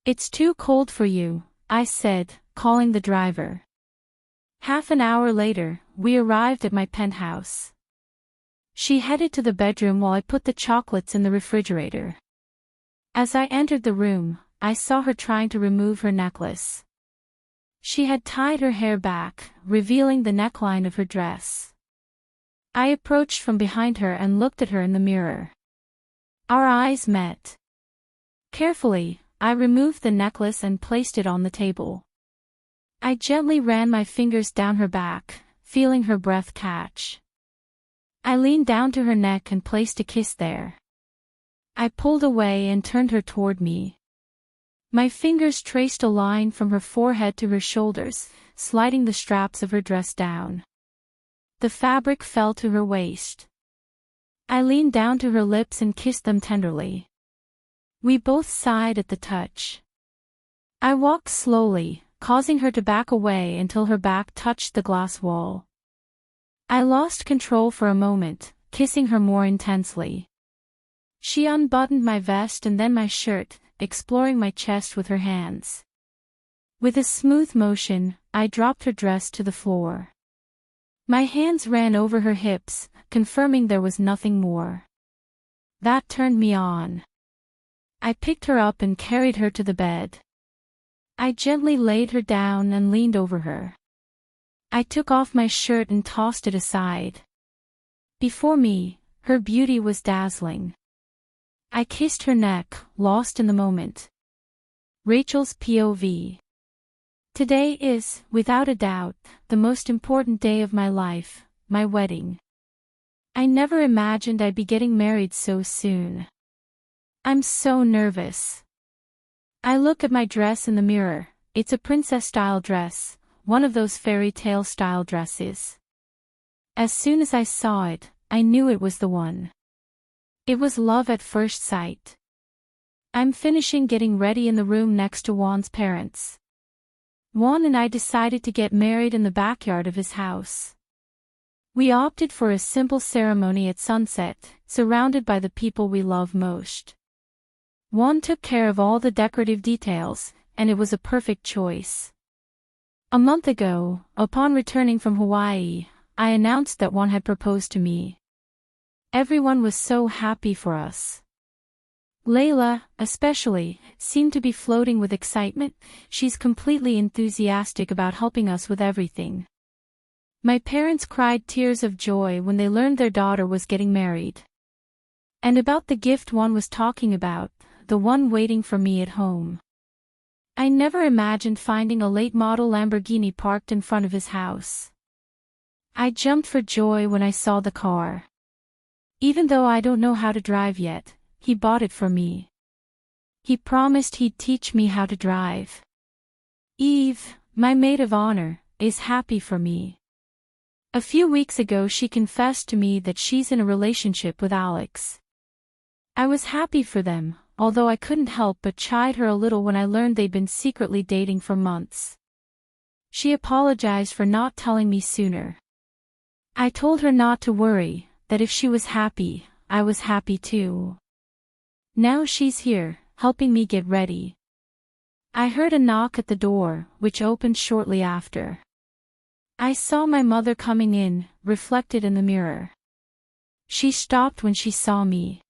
It's too cold for you, I said, calling the driver. Half an hour later, we arrived at my penthouse. She headed to the bedroom while I put the chocolates in the refrigerator. As I entered the room, I saw her trying to remove her necklace. She had tied her hair back, revealing the neckline of her dress. I approached from behind her and looked at her in the mirror. Our eyes met. Carefully, I removed the necklace and placed it on the table. I gently ran my fingers down her back, feeling her breath catch. I leaned down to her neck and placed a kiss there. I pulled away and turned her toward me. My fingers traced a line from her forehead to her shoulders, sliding the straps of her dress down. The fabric fell to her waist. I leaned down to her lips and kissed them tenderly. We both sighed at the touch. I walked slowly, causing her to back away until her back touched the glass wall. I lost control for a moment, kissing her more intensely. She unbuttoned my vest and then my shirt, exploring my chest with her hands. With a smooth motion, I dropped her dress to the floor. My hands ran over her hips, confirming there was nothing more. That turned me on. I picked her up and carried her to the bed. I gently laid her down and leaned over her. I took off my shirt and tossed it aside. Before me, her beauty was dazzling. I kissed her neck, lost in the moment. Rachel's POV. Today is, without a doubt, the most important day of my life, my wedding. I never imagined I'd be getting married so soon. I'm so nervous. I look at my dress in the mirror. It's a princess-style dress, one of those fairy tale-style dresses. As soon as I saw it, I knew it was the one. It was love at first sight. I'm finishing getting ready in the room next to Juan's parents. Juan and I decided to get married in the backyard of his house. We opted for a simple ceremony at sunset, surrounded by the people we love most. Juan took care of all the decorative details, and it was a perfect choice. A month ago, upon returning from Hawaii, I announced that Juan had proposed to me. Everyone was so happy for us. Layla, especially, seemed to be floating with excitement. She's completely enthusiastic about helping us with everything. My parents cried tears of joy when they learned their daughter was getting married. And about the gift Juan was talking about, the one waiting for me at home. I never imagined finding a late-model Lamborghini parked in front of his house. I jumped for joy when I saw the car. Even though I don't know how to drive yet, he bought it for me. He promised he'd teach me how to drive. Eve, my maid of honor, is happy for me. A few weeks ago she confessed to me that she's in a relationship with Alex. I was happy for them, although I couldn't help but chide her a little when I learned they'd been secretly dating for months. She apologized for not telling me sooner. I told her not to worry, that if she was happy, I was happy too. Now she's here, helping me get ready. I heard a knock at the door, which opened shortly after. I saw my mother coming in, reflected in the mirror. She stopped when she saw me.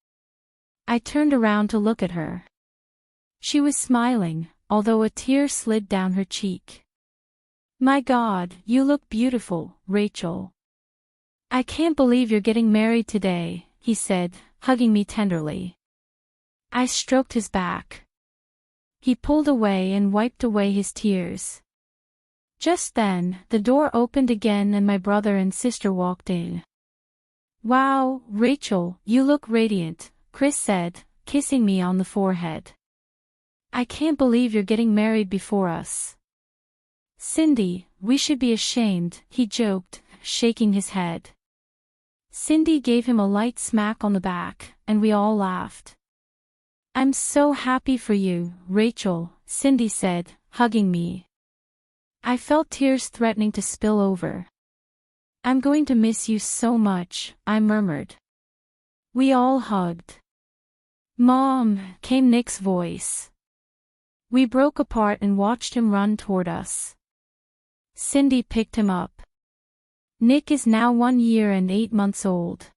I turned around to look at her. She was smiling, although a tear slid down her cheek. My God, you look beautiful, Rachel. I can't believe you're getting married today, he said, hugging me tenderly. I stroked his back. He pulled away and wiped away his tears. Just then, the door opened again and my brother and sister walked in. Wow, Rachel, you look radiant, Chris said, kissing me on the forehead. I can't believe you're getting married before us. Cindy, we should be ashamed, he joked, shaking his head. Cindy gave him a light smack on the back, and we all laughed. I'm so happy for you, Rachel, Cindy said, hugging me. I felt tears threatening to spill over. I'm going to miss you so much, I murmured. We all hugged. Mom, came Nick's voice. We broke apart and watched him run toward us. Cindy picked him up. Nick is now 1 year and 8 months old.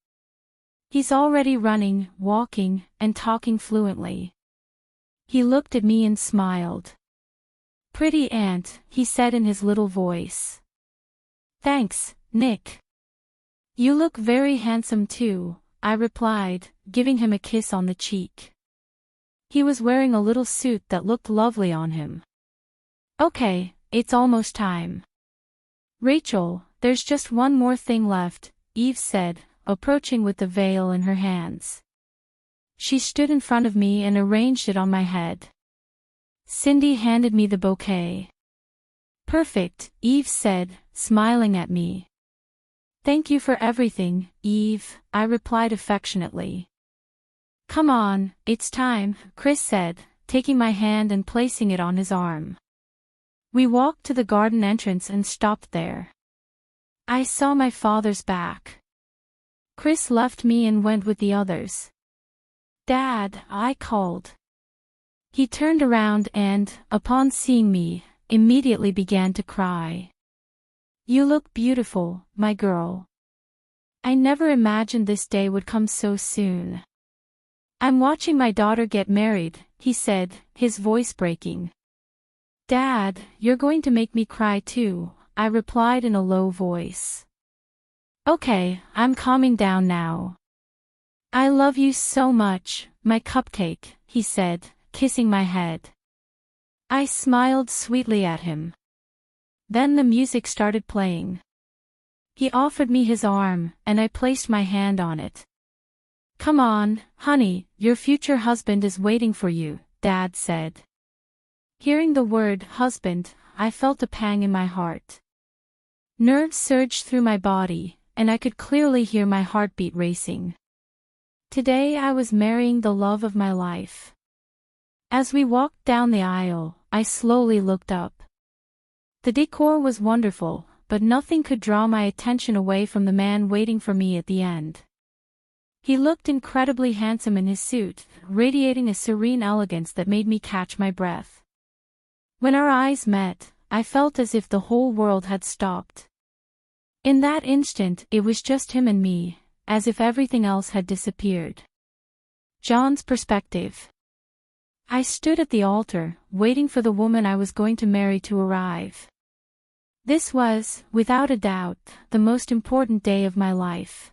He's already running, walking, and talking fluently. He looked at me and smiled. Pretty aunt, he said in his little voice. Thanks, Nick. You look very handsome too, I replied, giving him a kiss on the cheek. He was wearing a little suit that looked lovely on him. Okay, it's almost time. Rachel, there's just one more thing left, Eve said, approaching with the veil in her hands. She stood in front of me and arranged it on my head. Cindy handed me the bouquet. Perfect, Eve said, smiling at me. Thank you for everything, Eve, I replied affectionately. Come on, it's time, Chris said, taking my hand and placing it on his arm. We walked to the garden entrance and stopped there. I saw my father's back. Chris left me and went with the others. Dad, I called. He turned around and, upon seeing me, immediately began to cry. You look beautiful, my girl. I never imagined this day would come so soon. I'm watching my daughter get married, he said, his voice breaking. Dad, you're going to make me cry too, I replied in a low voice. Okay, I'm calming down now. I love you so much, my cupcake, he said, kissing my head. I smiled sweetly at him. Then the music started playing. He offered me his arm, and I placed my hand on it. "Come on, honey, your future husband is waiting for you," Dad said. Hearing the word husband, I felt a pang in my heart. Nerves surged through my body, and I could clearly hear my heartbeat racing. Today I was marrying the love of my life. As we walked down the aisle, I slowly looked up. The decor was wonderful, but nothing could draw my attention away from the man waiting for me at the end. He looked incredibly handsome in his suit, radiating a serene elegance that made me catch my breath. When our eyes met, I felt as if the whole world had stopped. In that instant, it was just him and me, as if everything else had disappeared. John's perspective. I stood at the altar, waiting for the woman I was going to marry to arrive. This was, without a doubt, the most important day of my life.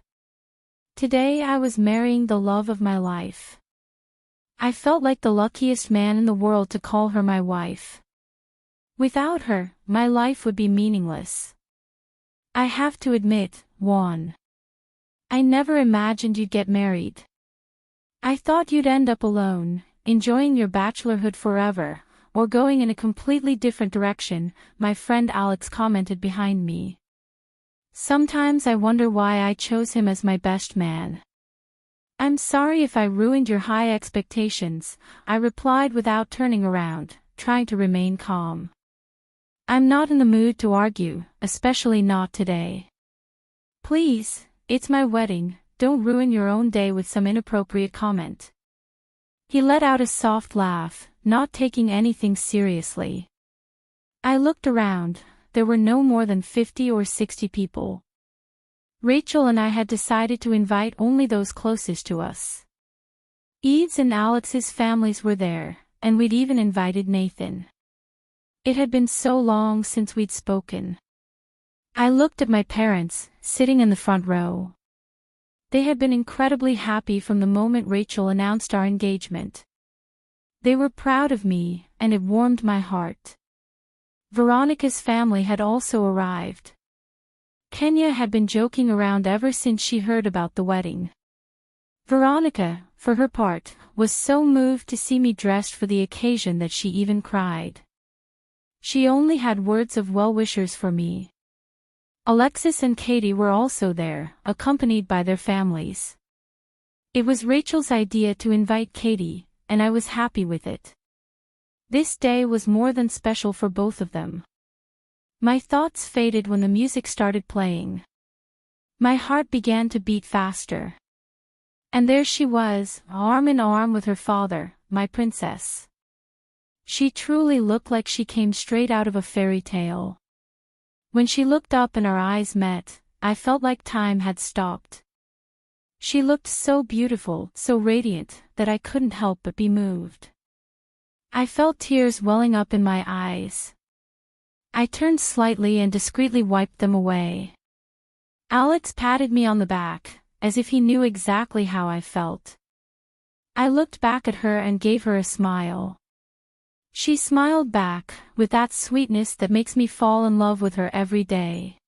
Today I was marrying the love of my life. I felt like the luckiest man in the world to call her my wife. Without her, my life would be meaningless. I have to admit, Juan, I never imagined you'd get married. I thought you'd end up alone, enjoying your bachelorhood forever, or going in a completely different direction, my friend Alex commented behind me. Sometimes I wonder why I chose him as my best man. I'm sorry if I ruined your high expectations, I replied without turning around, trying to remain calm. I'm not in the mood to argue, especially not today. Please, it's my wedding, don't ruin your own day with some inappropriate comment. He let out a soft laugh, not taking anything seriously. I looked around, there were no more than 50 or 60 people. Rachel and I had decided to invite only those closest to us. Eve's and Alex's families were there, and we'd even invited Nathan. It had been so long since we'd spoken. I looked at my parents, sitting in the front row. They had been incredibly happy from the moment Rachel announced our engagement. They were proud of me, and it warmed my heart. Veronica's family had also arrived. Kenya had been joking around ever since she heard about the wedding. Veronica, for her part, was so moved to see me dressed for the occasion that she even cried. She only had words of well-wishers for me. Alexis and Katie were also there, accompanied by their families. It was Rachel's idea to invite Katie, and I was happy with it. This day was more than special for both of them. My thoughts faded when the music started playing. My heart began to beat faster. And there she was, arm in arm with her father, my princess. She truly looked like she came straight out of a fairy tale. When she looked up and our eyes met, I felt like time had stopped. She looked so beautiful, so radiant, that I couldn't help but be moved. I felt tears welling up in my eyes. I turned slightly and discreetly wiped them away. Alex patted me on the back, as if he knew exactly how I felt. I looked back at her and gave her a smile. She smiled back, with that sweetness that makes me fall in love with her every day.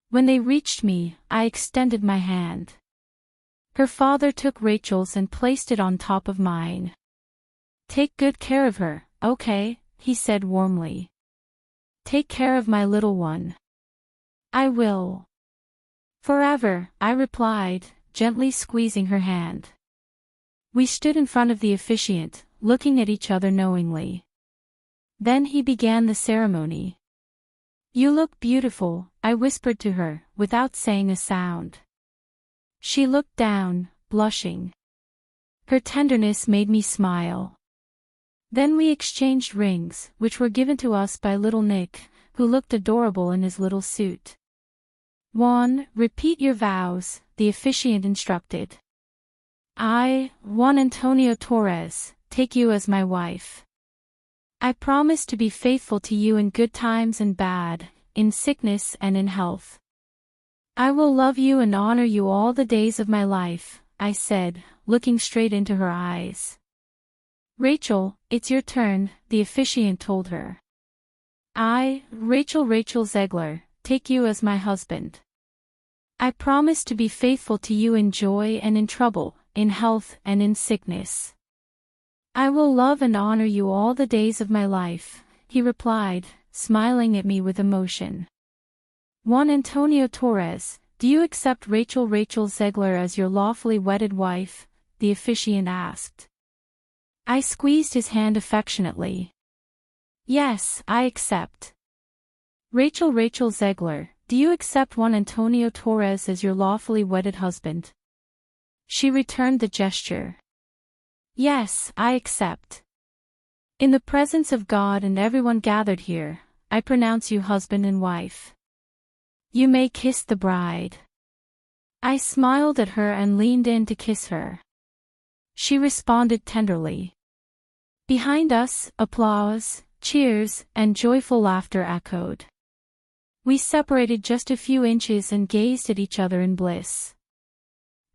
When they reached me, I extended my hand. Her father took Rachel's and placed it on top of mine. "Take good care of her, okay?" he said warmly. "Take care of my little one." "I will." "Forever," I replied, gently squeezing her hand. We stood in front of the officiant, looking at each other knowingly. Then he began the ceremony. "You look beautiful," I whispered to her, without saying a sound. She looked down, blushing. Her tenderness made me smile. Then we exchanged rings, which were given to us by little Nick, who looked adorable in his little suit. "Juan, repeat your vows," the officiant instructed. "I, Juan Antonio Torres, take you as my wife. I promise to be faithful to you in good times and bad, in sickness and in health. I will love you and honor you all the days of my life," I said, looking straight into her eyes. Rachel, it's your turn, the officiant told her. I, Rachel Zegler, take you as my husband. I promise to be faithful to you in joy and in trouble, in health and in sickness. I will love and honor you all the days of my life, he replied, smiling at me with emotion. Juan Antonio Torres, do you accept Rachel Zegler as your lawfully wedded wife? The officiant asked. I squeezed his hand affectionately. Yes, I accept. Rachel Zegler, do you accept Juan Antonio Torres as your lawfully wedded husband? She returned the gesture. Yes, I accept. In the presence of God and everyone gathered here, I pronounce you husband and wife. You may kiss the bride. I smiled at her and leaned in to kiss her. She responded tenderly. Behind us, applause, cheers, and joyful laughter echoed. We separated just a few inches and gazed at each other in bliss.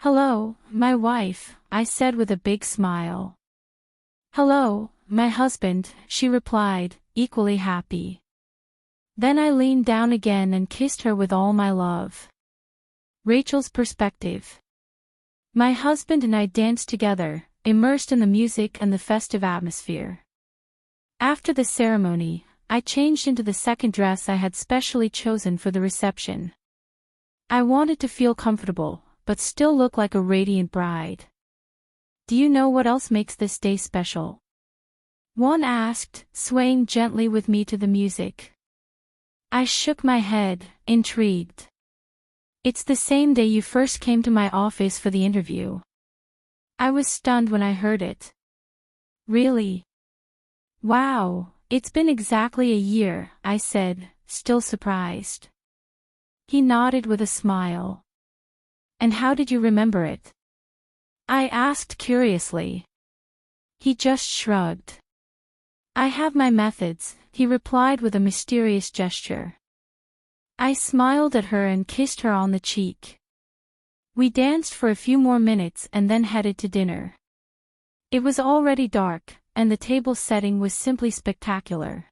Hello, my wife, I said with a big smile. Hello, my husband, she replied, equally happy. Then I leaned down again and kissed her with all my love. Rachel's perspective. My husband and I danced together, immersed in the music and the festive atmosphere. After the ceremony, I changed into the second dress I had specially chosen for the reception. I wanted to feel comfortable, but still look like a radiant bride. Do you know what else makes this day special? Juan asked, swaying gently with me to the music. I shook my head, intrigued. It's the same day you first came to my office for the interview. I was stunned when I heard it. Really? Wow, it's been exactly a year, I said, still surprised. He nodded with a smile. And how did you remember it? I asked curiously. He just shrugged. I have my methods, he replied with a mysterious gesture. I smiled at her and kissed her on the cheek. We danced for a few more minutes and then headed to dinner. It was already dark, and the table setting was simply spectacular.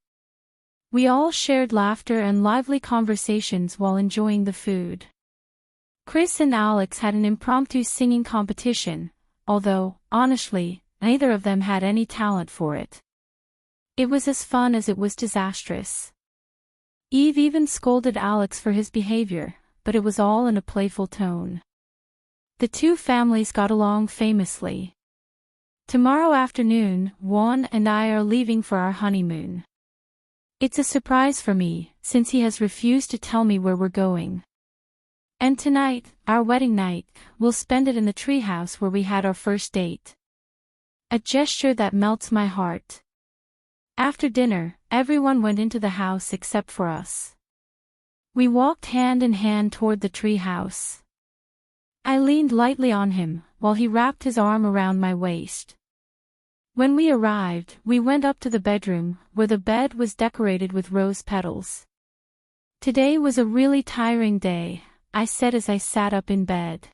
We all shared laughter and lively conversations while enjoying the food. Chris and Alex had an impromptu singing competition, although, honestly, neither of them had any talent for it. It was as fun as it was disastrous. Eve even scolded Alex for his behavior, but it was all in a playful tone. The two families got along famously. Tomorrow afternoon, Juan and I are leaving for our honeymoon. It's a surprise for me, since he has refused to tell me where we're going. And tonight, our wedding night, we'll spend it in the treehouse where we had our first date. A gesture that melts my heart. After dinner, everyone went into the house except for us. We walked hand in hand toward the treehouse. I leaned lightly on him, while he wrapped his arm around my waist. When we arrived, we went up to the bedroom, where the bed was decorated with rose petals. Today was a really tiring day, I said as I sat up in bed.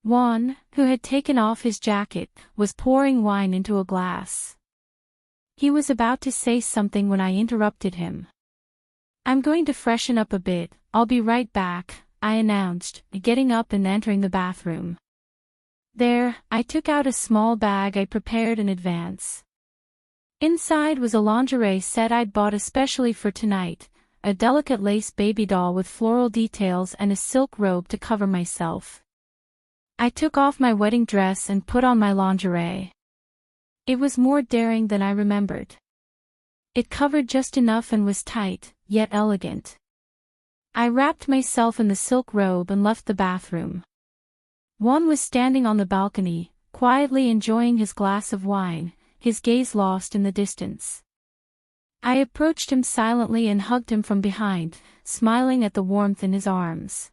Juan, who had taken off his jacket, was pouring wine into a glass. He was about to say something when I interrupted him. I'm going to freshen up a bit, I'll be right back, I announced, getting up and entering the bathroom. There, I took out a small bag I prepared in advance. Inside was a lingerie set I'd bought especially for tonight, a delicate lace baby doll with floral details and a silk robe to cover myself. I took off my wedding dress and put on my lingerie. It was more daring than I remembered. It covered just enough and was tight, yet elegant. I wrapped myself in the silk robe and left the bathroom. Juan was standing on the balcony, quietly enjoying his glass of wine, his gaze lost in the distance. I approached him silently and hugged him from behind, smiling at the warmth in his arms.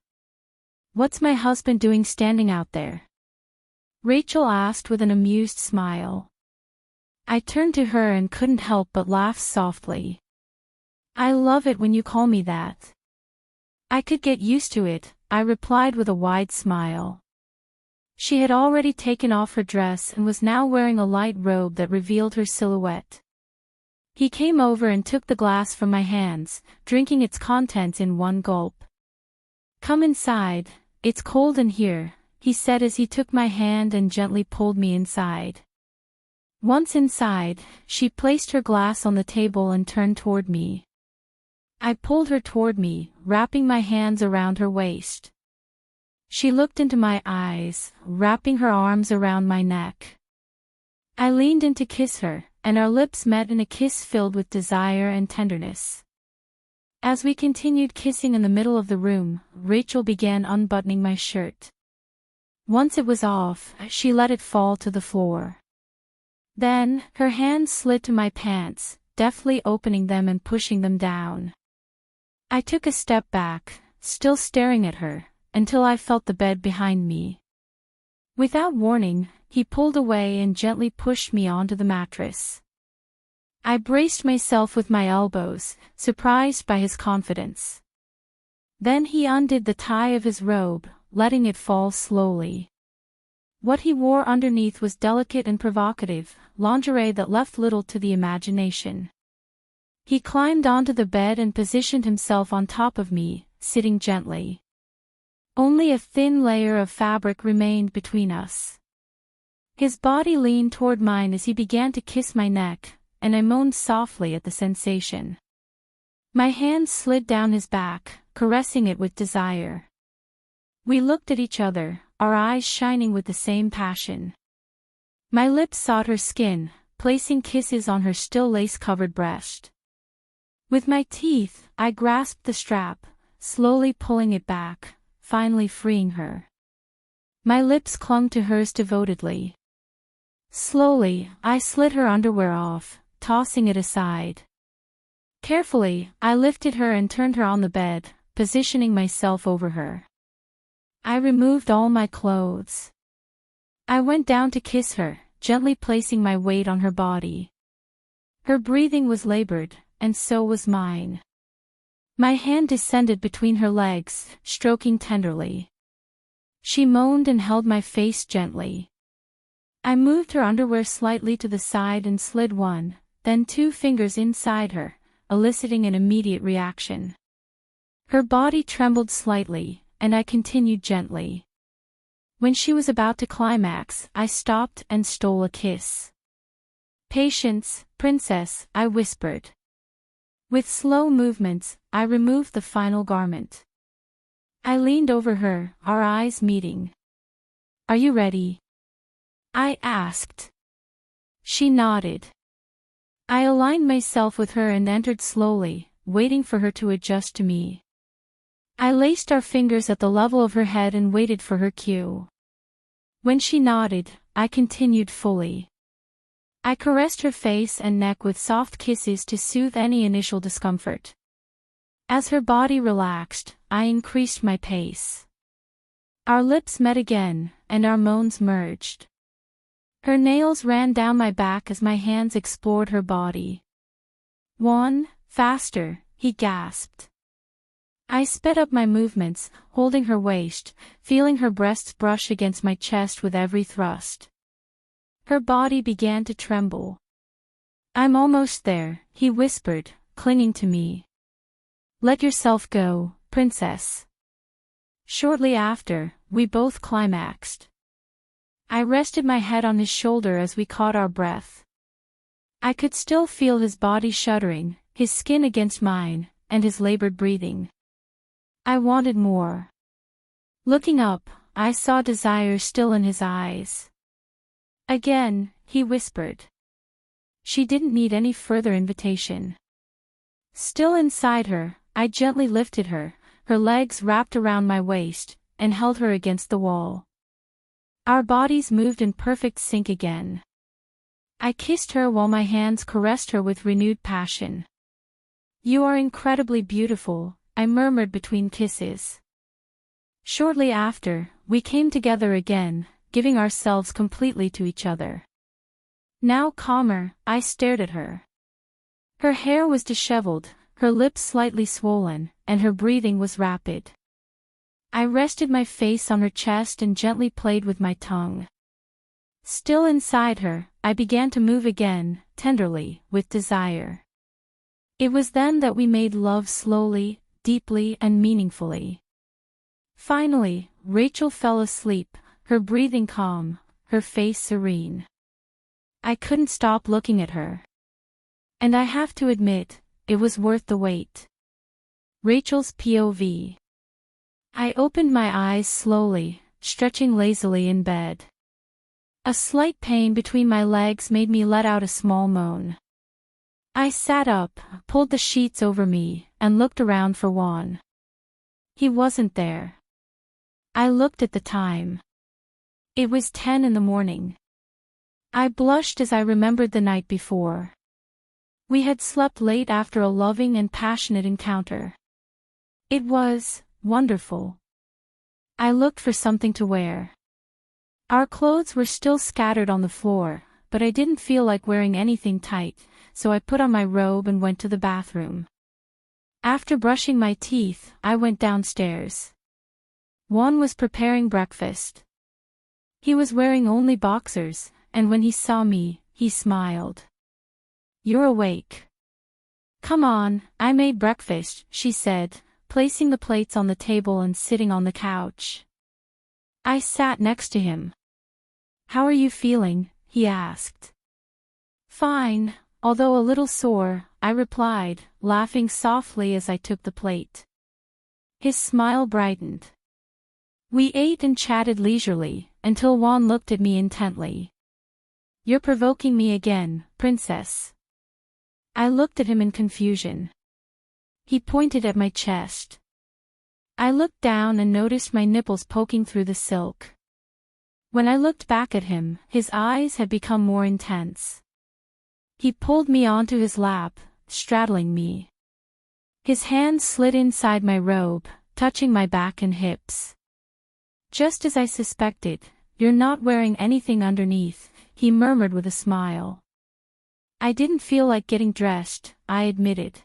What's my husband doing standing out there? Rachel asked with an amused smile. I turned to her and couldn't help but laugh softly. I love it when you call me that. I could get used to it, I replied with a wide smile. She had already taken off her dress and was now wearing a light robe that revealed her silhouette. He came over and took the glass from my hands, drinking its contents in one gulp. "Come inside, it's cold in here," he said as he took my hand and gently pulled me inside. Once inside, she placed her glass on the table and turned toward me. I pulled her toward me, wrapping my hands around her waist. She looked into my eyes, wrapping her arms around my neck. I leaned in to kiss her, and our lips met in a kiss filled with desire and tenderness. As we continued kissing in the middle of the room, Rachel began unbuttoning my shirt. Once it was off, she let it fall to the floor. Then, her hands slid to my pants, deftly opening them and pushing them down. I took a step back, still staring at her, until I felt the bed behind me. Without warning, he pulled away and gently pushed me onto the mattress. I braced myself with my elbows, surprised by his confidence. Then he undid the tie of his robe, letting it fall slowly. What he wore underneath was delicate and provocative, lingerie that left little to the imagination. He climbed onto the bed and positioned himself on top of me, sitting gently. Only a thin layer of fabric remained between us. His body leaned toward mine as he began to kiss my neck, and I moaned softly at the sensation. My hands slid down his back, caressing it with desire. We looked at each other, our eyes shining with the same passion. My lips sought her skin, placing kisses on her still lace-covered breast. With my teeth, I grasped the strap, slowly pulling it back, finally freeing her. My lips clung to hers devotedly. Slowly, I slid her underwear off, tossing it aside. Carefully, I lifted her and turned her on the bed, positioning myself over her. I removed all my clothes. I went down to kiss her, gently placing my weight on her body. Her breathing was labored, and so was mine. My hand descended between her legs, stroking tenderly. She moaned and held my face gently. I moved her underwear slightly to the side and slid one, then two fingers inside her, eliciting an immediate reaction. Her body trembled slightly, and I continued gently. When she was about to climax, I stopped and stole a kiss. "Patience, princess," I whispered. With slow movements, I removed the final garment. I leaned over her, our eyes meeting. "Are you ready?" I asked. She nodded. I aligned myself with her and entered slowly, waiting for her to adjust to me. I laced our fingers at the level of her head and waited for her cue. When she nodded, I continued fully. I caressed her face and neck with soft kisses to soothe any initial discomfort. As her body relaxed, I increased my pace. Our lips met again, and our moans merged. Her nails ran down my back as my hands explored her body. "One, faster," he gasped. I sped up my movements, holding her waist, feeling her breasts brush against my chest with every thrust. Her body began to tremble. "I'm almost there," he whispered, clinging to me. "Let yourself go, princess." Shortly after, we both climaxed. I rested my head on his shoulder as we caught our breath. I could still feel his body shuddering, his skin against mine, and his labored breathing. I wanted more. Looking up, I saw desire still in his eyes. "Again," he whispered. She didn't need any further invitation. Still inside her, I gently lifted her, her legs wrapped around my waist, and held her against the wall. Our bodies moved in perfect sync again. I kissed her while my hands caressed her with renewed passion. "You are incredibly beautiful," I murmured between kisses. Shortly after, we came together again, giving ourselves completely to each other. Now calmer, I stared at her. Her hair was disheveled, her lips slightly swollen, and her breathing was rapid. I rested my face on her chest and gently played with my tongue. Still inside her, I began to move again, tenderly, with desire. It was then that we made love slowly, deeply and meaningfully. Finally, Rachel fell asleep, her breathing calm, her face serene. I couldn't stop looking at her. And I have to admit, it was worth the wait. Rachel's POV. I opened my eyes slowly, stretching lazily in bed. A slight pain between my legs made me let out a small moan. I sat up, pulled the sheets over me, and looked around for Juan. He wasn't there. I looked at the time. It was 10 in the morning. I blushed as I remembered the night before. We had slept late after a loving and passionate encounter. It was wonderful. I looked for something to wear. Our clothes were still scattered on the floor, but I didn't feel like wearing anything tight, so I put on my robe and went to the bathroom. After brushing my teeth, I went downstairs. Juan was preparing breakfast. He was wearing only boxers, and when he saw me, he smiled. "You're awake. Come on, I made breakfast," she said, placing the plates on the table and sitting on the couch. I sat next to him. "How are you feeling?" he asked. "Fine, although a little sore," I replied, laughing softly as I took the plate. His smile brightened. We ate and chatted leisurely, until Juan looked at me intently. "You're provoking me again, princess." I looked at him in confusion. He pointed at my chest. I looked down and noticed my nipples poking through the silk. When I looked back at him, his eyes had become more intense. He pulled me onto his lap, straddling me. His hands slid inside my robe, touching my back and hips. "Just as I suspected, you're not wearing anything underneath," he murmured with a smile. "I didn't feel like getting dressed," I admitted.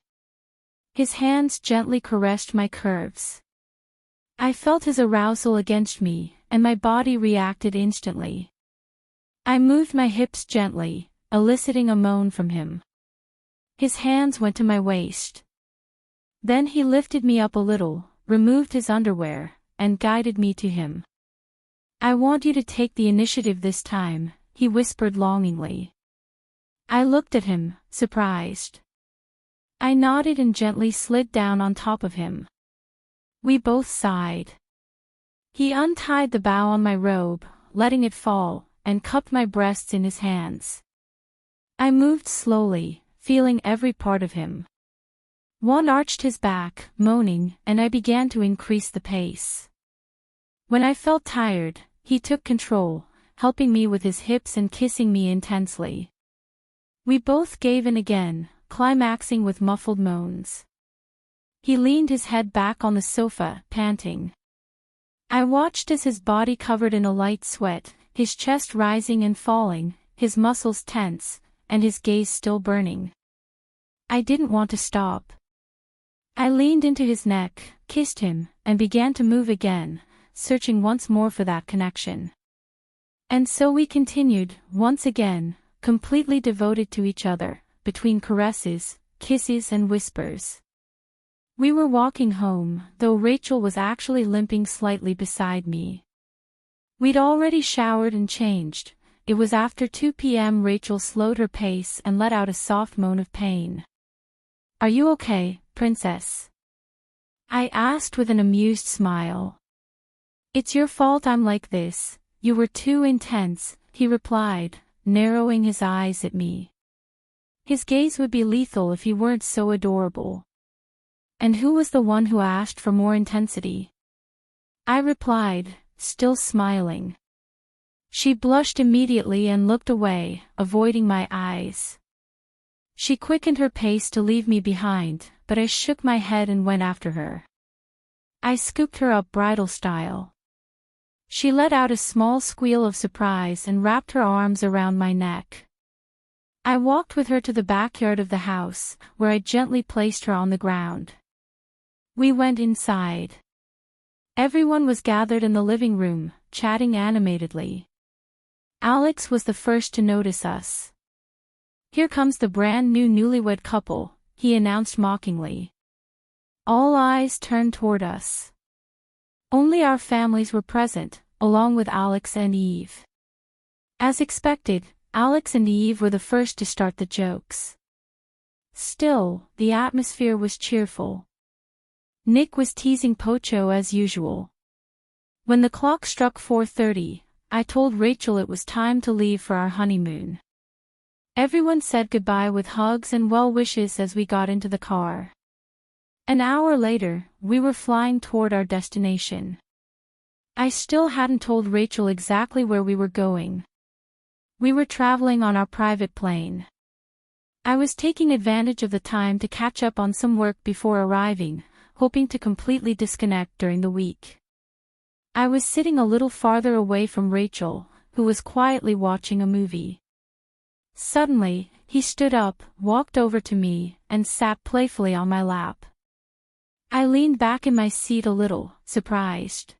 His hands gently caressed my curves. I felt his arousal against me, and my body reacted instantly. I moved my hips gently, eliciting a moan from him. His hands went to my waist. Then he lifted me up a little, removed his underwear, and guided me to him. "I want you to take the initiative this time," he whispered longingly. I looked at him, surprised. I nodded and gently slid down on top of him. We both sighed. He untied the bow on my robe, letting it fall, and cupped my breasts in his hands. I moved slowly, feeling every part of him. Juan arched his back, moaning, and I began to increase the pace. When I felt tired, he took control, helping me with his hips and kissing me intensely. We both gave in again, climaxing with muffled moans. He leaned his head back on the sofa, panting. I watched as his body covered in a light sweat, his chest rising and falling, his muscles tense, and his gaze still burning. I didn't want to stop. I leaned into his neck, kissed him, and began to move again, searching once more for that connection. And so we continued, once again, completely devoted to each other, between caresses, kisses and whispers. We were walking home, though Rachel was actually limping slightly beside me. We'd already showered and changed. It was after 2 p.m. Rachel slowed her pace and let out a soft moan of pain. "Are you okay, princess?" I asked with an amused smile. "It's your fault I'm like this, you were too intense," he replied, narrowing his eyes at me. His gaze would be lethal if he weren't so adorable. "And who was the one who asked for more intensity?" I replied, still smiling. She blushed immediately and looked away, avoiding my eyes. She quickened her pace to leave me behind, but I shook my head and went after her. I scooped her up bridal style. She let out a small squeal of surprise and wrapped her arms around my neck. I walked with her to the backyard of the house, where I gently placed her on the ground. We went inside. Everyone was gathered in the living room, chatting animatedly. Alex was the first to notice us. "Here comes the brand new newlywed couple," he announced mockingly. All eyes turned toward us. Only our families were present, along with Alex and Eve. As expected, Alex and Eve were the first to start the jokes. Still, the atmosphere was cheerful. Nick was teasing Pocho as usual. When the clock struck 4:30, I told Rachel it was time to leave for our honeymoon. Everyone said goodbye with hugs and well wishes as we got into the car. An hour later, we were flying toward our destination. I still hadn't told Rachel exactly where we were going. We were traveling on our private plane. I was taking advantage of the time to catch up on some work before arriving, hoping to completely disconnect during the week. I was sitting a little farther away from Rachel, who was quietly watching a movie. Suddenly, he stood up, walked over to me, and sat playfully on my lap. I leaned back in my seat a little, surprised.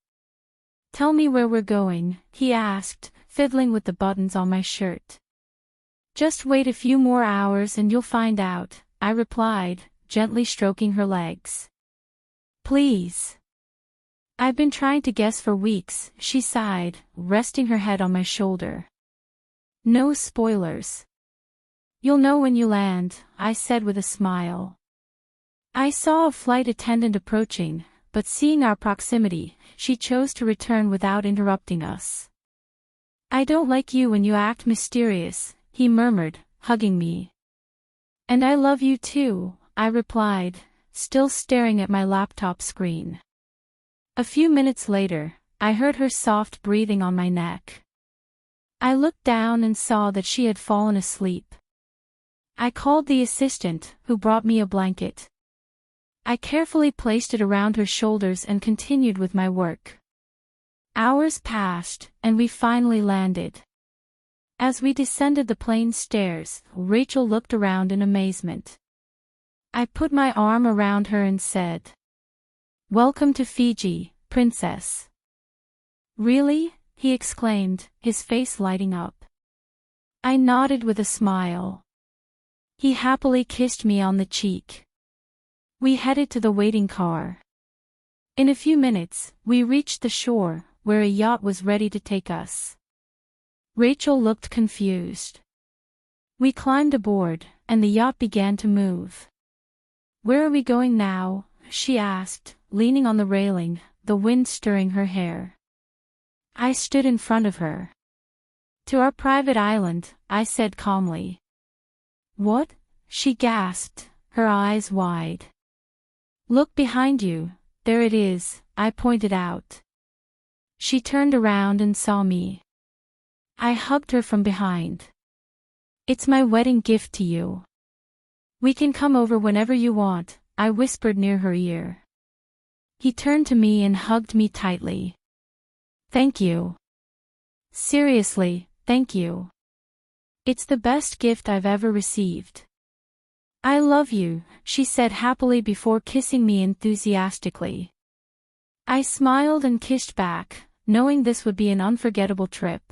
"Tell me where we're going," he asked, fiddling with the buttons on my shirt. "Just wait a few more hours and you'll find out," I replied, gently stroking her legs. "Please." "I've been trying to guess for weeks," she sighed, resting her head on my shoulder. "No spoilers. You'll know when you land," I said with a smile. I saw a flight attendant approaching, but seeing our proximity, she chose to return without interrupting us. "I don't like you when you act mysterious," he murmured, hugging me. "And I love you too," I replied, still staring at my laptop screen. A few minutes later, I heard her soft breathing on my neck. I looked down and saw that she had fallen asleep. I called the assistant, who brought me a blanket. I carefully placed it around her shoulders and continued with my work. Hours passed, and we finally landed. As we descended the plane stairs, Rachel looked around in amazement. I put my arm around her and said, "Welcome to Fiji, princess." "Really?" he exclaimed, his face lighting up. I nodded with a smile. He happily kissed me on the cheek. We headed to the waiting car. In a few minutes, we reached the shore, where a yacht was ready to take us. Rachel looked confused. We climbed aboard, and the yacht began to move. "Where are we going now?" she asked, leaning on the railing, the wind stirring her hair. I stood in front of her. "To our private island," I said calmly. "What?" she gasped, her eyes wide. "Look behind you, there it is," I pointed out. She turned around and saw me. I hugged her from behind. "It's my wedding gift to you. We can come over whenever you want," I whispered near her ear. He turned to me and hugged me tightly. "Thank you. Seriously, thank you. It's the best gift I've ever received." "I love you," she said happily before kissing me enthusiastically. I smiled and kissed back, knowing this would be an unforgettable trip.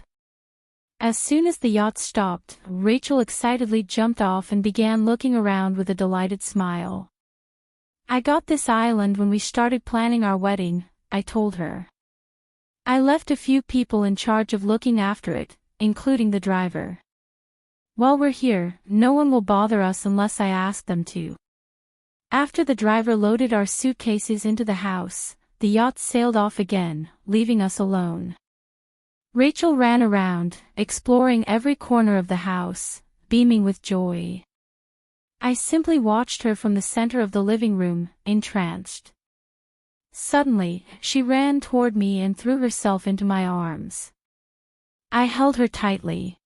As soon as the yacht stopped, Rachel excitedly jumped off and began looking around with a delighted smile. "I got this island when we started planning our wedding," I told her. "I left a few people in charge of looking after it, including the driver. While we're here, no one will bother us unless I ask them to." After the driver loaded our suitcases into the house, the yacht sailed off again, leaving us alone. Rachel ran around, exploring every corner of the house, beaming with joy. I simply watched her from the center of the living room, entranced. Suddenly, she ran toward me and threw herself into my arms. I held her tightly.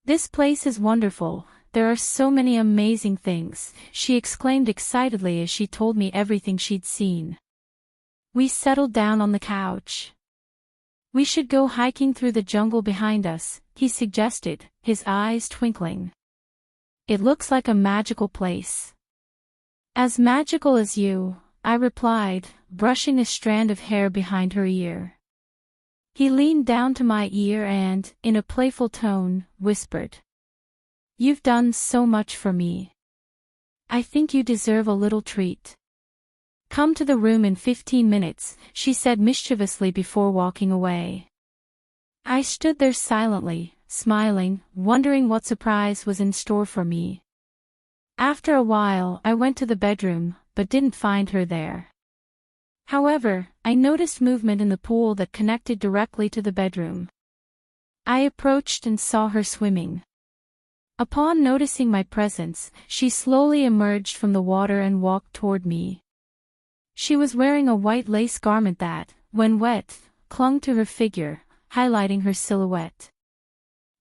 "This place is wonderful, there are so many amazing things," she exclaimed excitedly as she told me everything she'd seen. We settled down on the couch. "We should go hiking through the jungle behind us," he suggested, his eyes twinkling. "It looks like a magical place." "As magical as you," I replied, brushing a strand of hair behind her ear. He leaned down to my ear and, in a playful tone, whispered, "You've done so much for me. I think you deserve a little treat." "Come to the room in 15 minutes, she said mischievously before walking away. I stood there silently, smiling, wondering what surprise was in store for me. After a while, I went to the bedroom, but didn't find her there. However, I noticed movement in the pool that connected directly to the bedroom. I approached and saw her swimming. Upon noticing my presence, she slowly emerged from the water and walked toward me. She was wearing a white lace garment that, when wet, clung to her figure, highlighting her silhouette.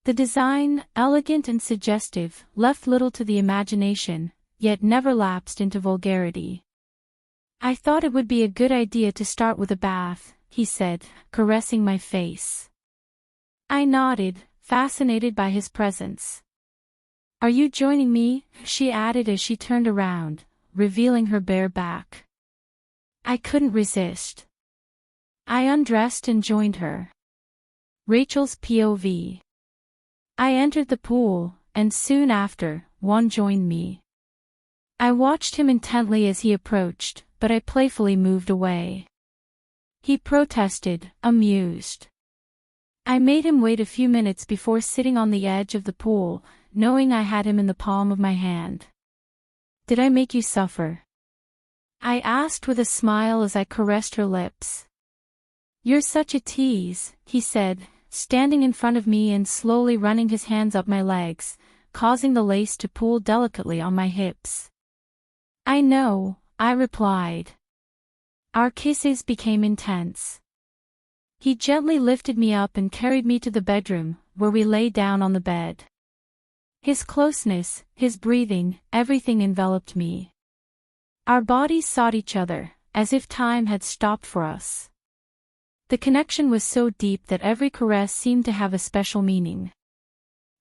The design, elegant and suggestive, left little to the imagination, yet never lapsed into vulgarity. "I thought it would be a good idea to start with a bath," he said, caressing my face. I nodded, fascinated by his presence. "Are you joining me?" she added as she turned around, revealing her bare back. I couldn't resist. I undressed and joined her. Rachel's POV. I entered the pool, and soon after, Juan joined me. I watched him intently as he approached, but I playfully moved away. He protested, amused. I made him wait a few minutes before sitting on the edge of the pool, knowing I had him in the palm of my hand. "Did I make you suffer?" I asked with a smile as I caressed her lips. "You're such a tease," he said, standing in front of me and slowly running his hands up my legs, causing the lace to pool delicately on my hips. "I know," I replied. Our kisses became intense. He gently lifted me up and carried me to the bedroom, where we lay down on the bed. His closeness, his breathing, everything enveloped me. Our bodies sought each other, as if time had stopped for us. The connection was so deep that every caress seemed to have a special meaning.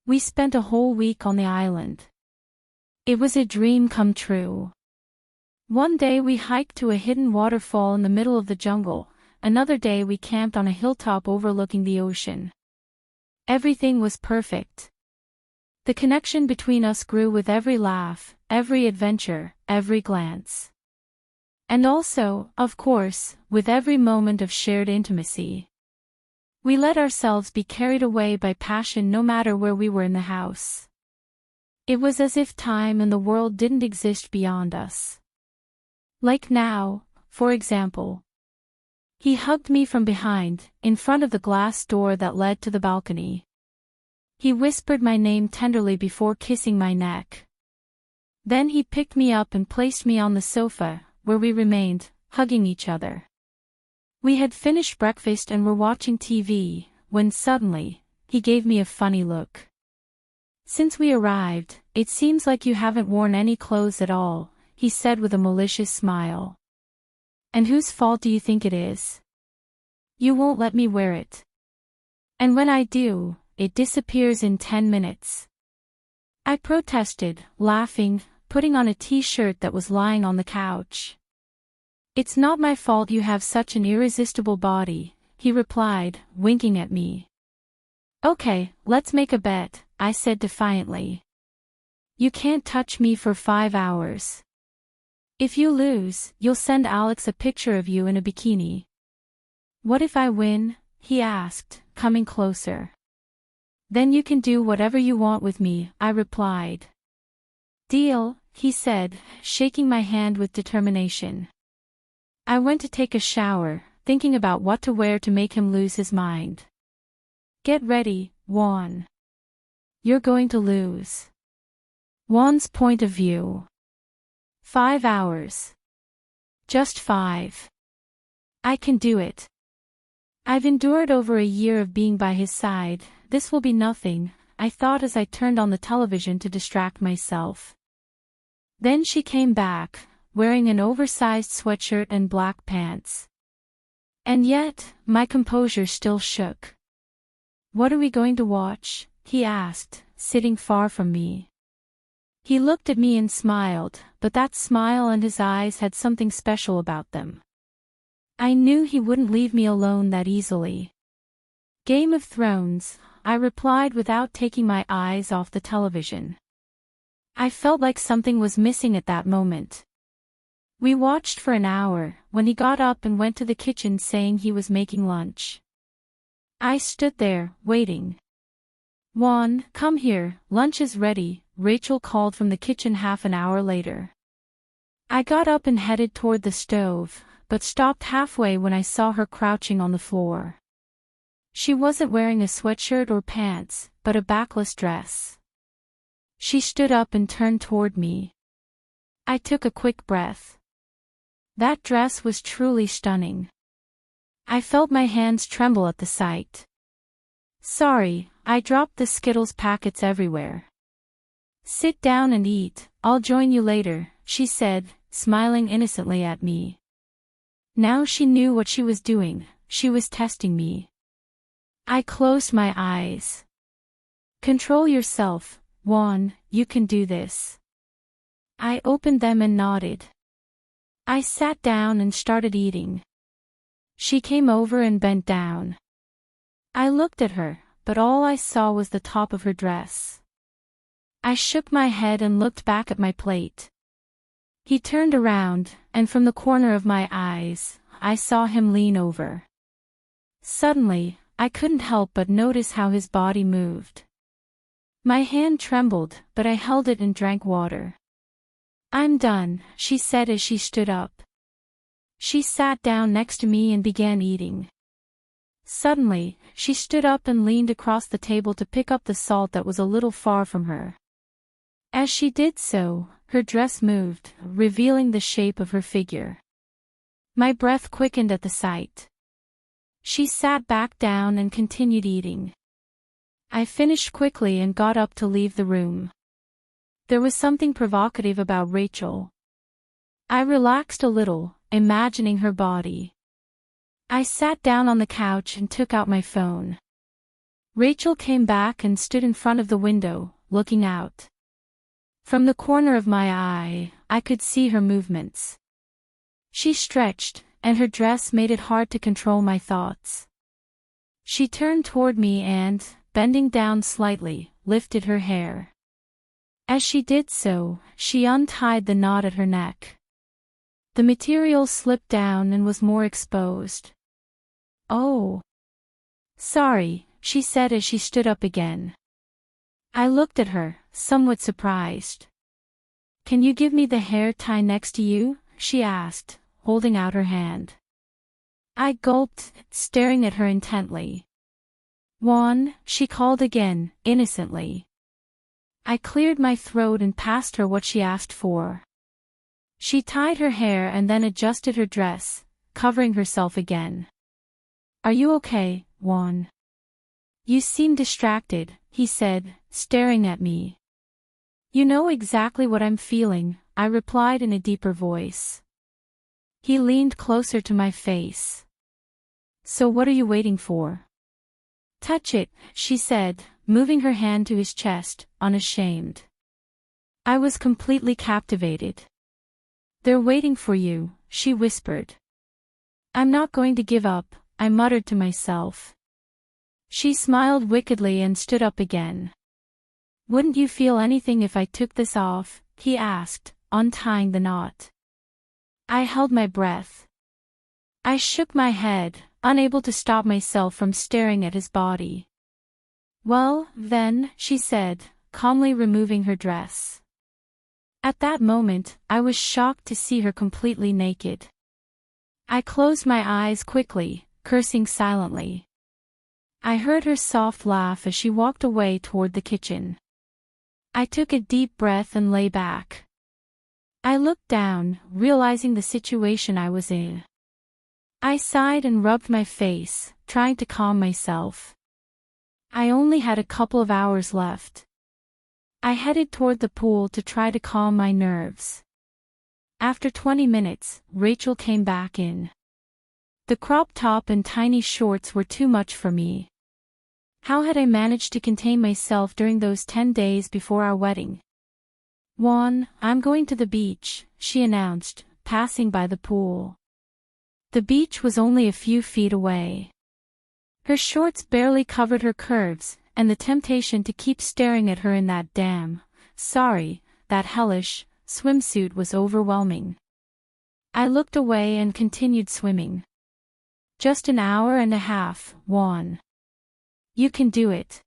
We spent a whole week on the island. It was a dream come true. One day we hiked to a hidden waterfall in the middle of the jungle, another day we camped on a hilltop overlooking the ocean. Everything was perfect. The connection between us grew with every laugh, every adventure, every glance. And also, of course, with every moment of shared intimacy. We let ourselves be carried away by passion no matter where we were in the house. It was as if time and the world didn't exist beyond us. Like now, for example. He hugged me from behind, in front of the glass door that led to the balcony. He whispered my name tenderly before kissing my neck. Then he picked me up and placed me on the sofa, where we remained, hugging each other. We had finished breakfast and were watching TV, when suddenly, he gave me a funny look. "Since we arrived, it seems like you haven't worn any clothes at all," he said with a malicious smile. "And whose fault do you think it is? You won't let me wear it. And when I do, it disappears in 10 minutes. I protested, laughing, putting on a t-shirt that was lying on the couch. "It's not my fault you have such an irresistible body," he replied, winking at me. "Okay, let's make a bet," I said defiantly. "You can't touch me for 5 hours. If you lose, you'll send Alex a picture of you in a bikini." "What if I win?" he asked, coming closer. "Then you can do whatever you want with me," I replied. "Deal," he said, shaking my hand with determination. I went to take a shower, thinking about what to wear to make him lose his mind. "Get ready, Juan. You're going to lose." Juan's point of view. 5 hours. Just 5. I can do it. I've endured over a year of being by his side. This will be nothing, I thought as I turned on the television to distract myself. Then she came back, wearing an oversized sweatshirt and black pants. And yet, my composure still shook. "What are we going to watch?" he asked, sitting far from me. He looked at me and smiled, but that smile and his eyes had something special about them. I knew he wouldn't leave me alone that easily. Game of Thrones, I replied without taking my eyes off the television. I felt like something was missing at that moment. We watched for an hour, when he got up and went to the kitchen saying he was making lunch. I stood there, waiting. Juan, come here, lunch is ready, Rachel called from the kitchen half an hour later. I got up and headed toward the stove, but stopped halfway when I saw her crouching on the floor. She wasn't wearing a sweatshirt or pants, but a backless dress. She stood up and turned toward me. I took a quick breath. That dress was truly stunning. I felt my hands tremble at the sight. Sorry, I dropped the Skittles packets everywhere. Sit down and eat, I'll join you later, she said, smiling innocently at me. Now she knew what she was doing, she was testing me. I closed my eyes. Control yourself, Juan, you can do this. I opened them and nodded. I sat down and started eating. She came over and bent down. I looked at her, but all I saw was the top of her dress. I shook my head and looked back at my plate. He turned around, and from the corner of my eyes, I saw him lean over. Suddenly, I couldn't help but notice how his body moved. My hand trembled, but I held it and drank water. I'm done, she said as she stood up. She sat down next to me and began eating. Suddenly, she stood up and leaned across the table to pick up the salt that was a little far from her. As she did so, her dress moved, revealing the shape of her figure. My breath quickened at the sight. She sat back down and continued eating. I finished quickly and got up to leave the room. There was something provocative about Rachel. I relaxed a little, imagining her body. I sat down on the couch and took out my phone. Rachel came back and stood in front of the window, looking out. From the corner of my eye, I could see her movements. She stretched, and her dress made it hard to control my thoughts. She turned toward me and, bending down slightly, lifted her hair. As she did so, she untied the knot at her neck. The material slipped down and was more exposed. Oh. Sorry, she said as she stood up again. I looked at her, somewhat surprised. Can you give me the hair tie next to you? She asked, holding out her hand. I gulped, staring at her intently. Juan, she called again, innocently. I cleared my throat and passed her what she asked for. She tied her hair and then adjusted her dress, covering herself again. Are you okay, Juan? You seem distracted, he said, staring at me. You know exactly what I'm feeling, I replied in a deeper voice. He leaned closer to my face. So what are you waiting for? Touch it, she said, moving her hand to his chest, unashamed. I was completely captivated. They're waiting for you, she whispered. I'm not going to give up, I muttered to myself. She smiled wickedly and stood up again. Wouldn't you feel anything if I took this off? He asked, untying the knot. I held my breath. I shook my head, unable to stop myself from staring at his body. Well, then, she said, calmly removing her dress. At that moment, I was shocked to see her completely naked. I closed my eyes quickly, cursing silently. I heard her soft laugh as she walked away toward the kitchen. I took a deep breath and lay back. I looked down, realizing the situation I was in. I sighed and rubbed my face, trying to calm myself. I only had a couple of hours left. I headed toward the pool to try to calm my nerves. After 20 minutes, Rachel came back in. The crop top and tiny shorts were too much for me. How had I managed to contain myself during those 10 days before our wedding? Juan, I'm going to the beach, she announced, passing by the pool. The beach was only a few feet away. Her shorts barely covered her curves, and the temptation to keep staring at her in that that hellish, swimsuit was overwhelming. I looked away and continued swimming. Just an hour and a half, Juan. You can do it.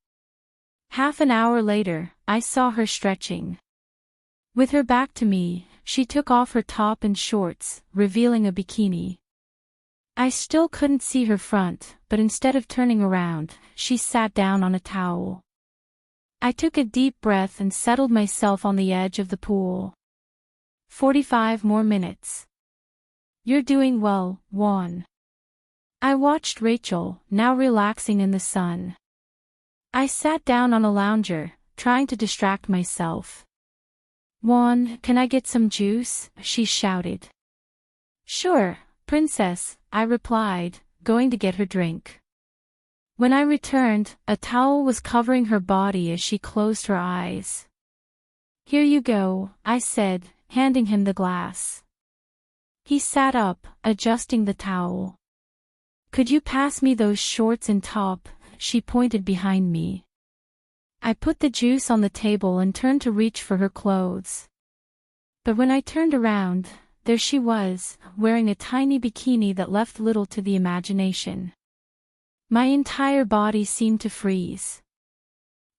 Half an hour later, I saw her stretching. With her back to me, she took off her top and shorts, revealing a bikini. I still couldn't see her front, but instead of turning around, she sat down on a towel. I took a deep breath and settled myself on the edge of the pool. 45 more minutes. You're doing well, Juan. I watched Rachel, now relaxing in the sun. I sat down on a lounger, trying to distract myself. Juan, can I get some juice? She shouted. Sure, princess, I replied, going to get her drink. When I returned, a towel was covering her body as she closed her eyes. Here you go, I said, handing him the glass. He sat up, adjusting the towel. Could you pass me those shorts and top? She pointed behind me. I put the juice on the table and turned to reach for her clothes. But when I turned around, there she was, wearing a tiny bikini that left little to the imagination. My entire body seemed to freeze.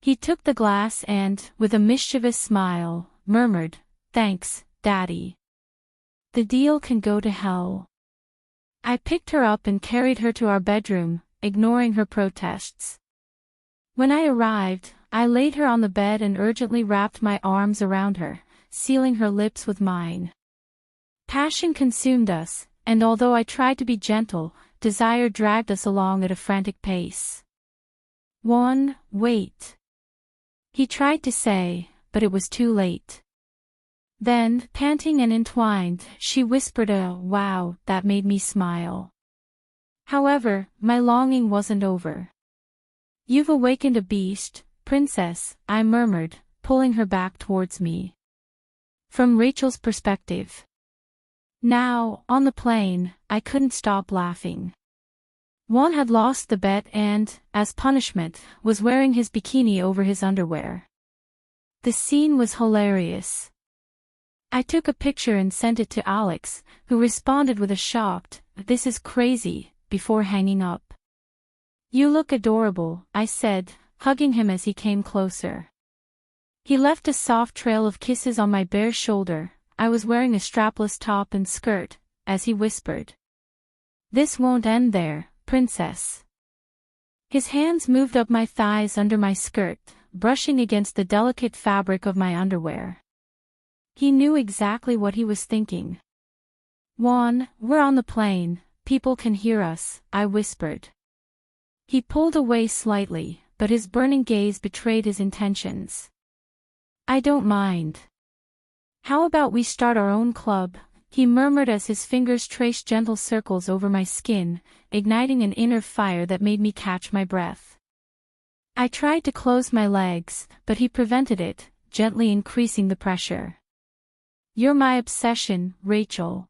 He took the glass and, with a mischievous smile, murmured, "Thanks, Daddy. The deal can go to hell." I picked her up and carried her to our bedroom, ignoring her protests. When I arrived, I laid her on the bed and urgently wrapped my arms around her, sealing her lips with mine. Passion consumed us, and although I tried to be gentle, desire dragged us along at a frantic pace. Juan, wait. He tried to say, but it was too late. Then, panting and entwined, she whispered a wow that made me smile. However, my longing wasn't over. You've awakened a beast, princess, I murmured, pulling her back towards me. From Rachel's perspective. Now, on the plane, I couldn't stop laughing. Juan had lost the bet and, as punishment, was wearing his bikini over his underwear. The scene was hilarious. I took a picture and sent it to Alex, who responded with a shocked, "This is crazy," before hanging up. You look adorable, I said, hugging him as he came closer. He left a soft trail of kisses on my bare shoulder. I was wearing a strapless top and skirt, as he whispered. This won't end there, princess. His hands moved up my thighs under my skirt, brushing against the delicate fabric of my underwear. He knew exactly what he was thinking. Juan, we're on the plane, people can hear us, I whispered. He pulled away slightly, but his burning gaze betrayed his intentions. I don't mind. How about we start our own club? He murmured as his fingers traced gentle circles over my skin, igniting an inner fire that made me catch my breath. I tried to close my legs, but he prevented it, gently increasing the pressure. You're my obsession, Rachel.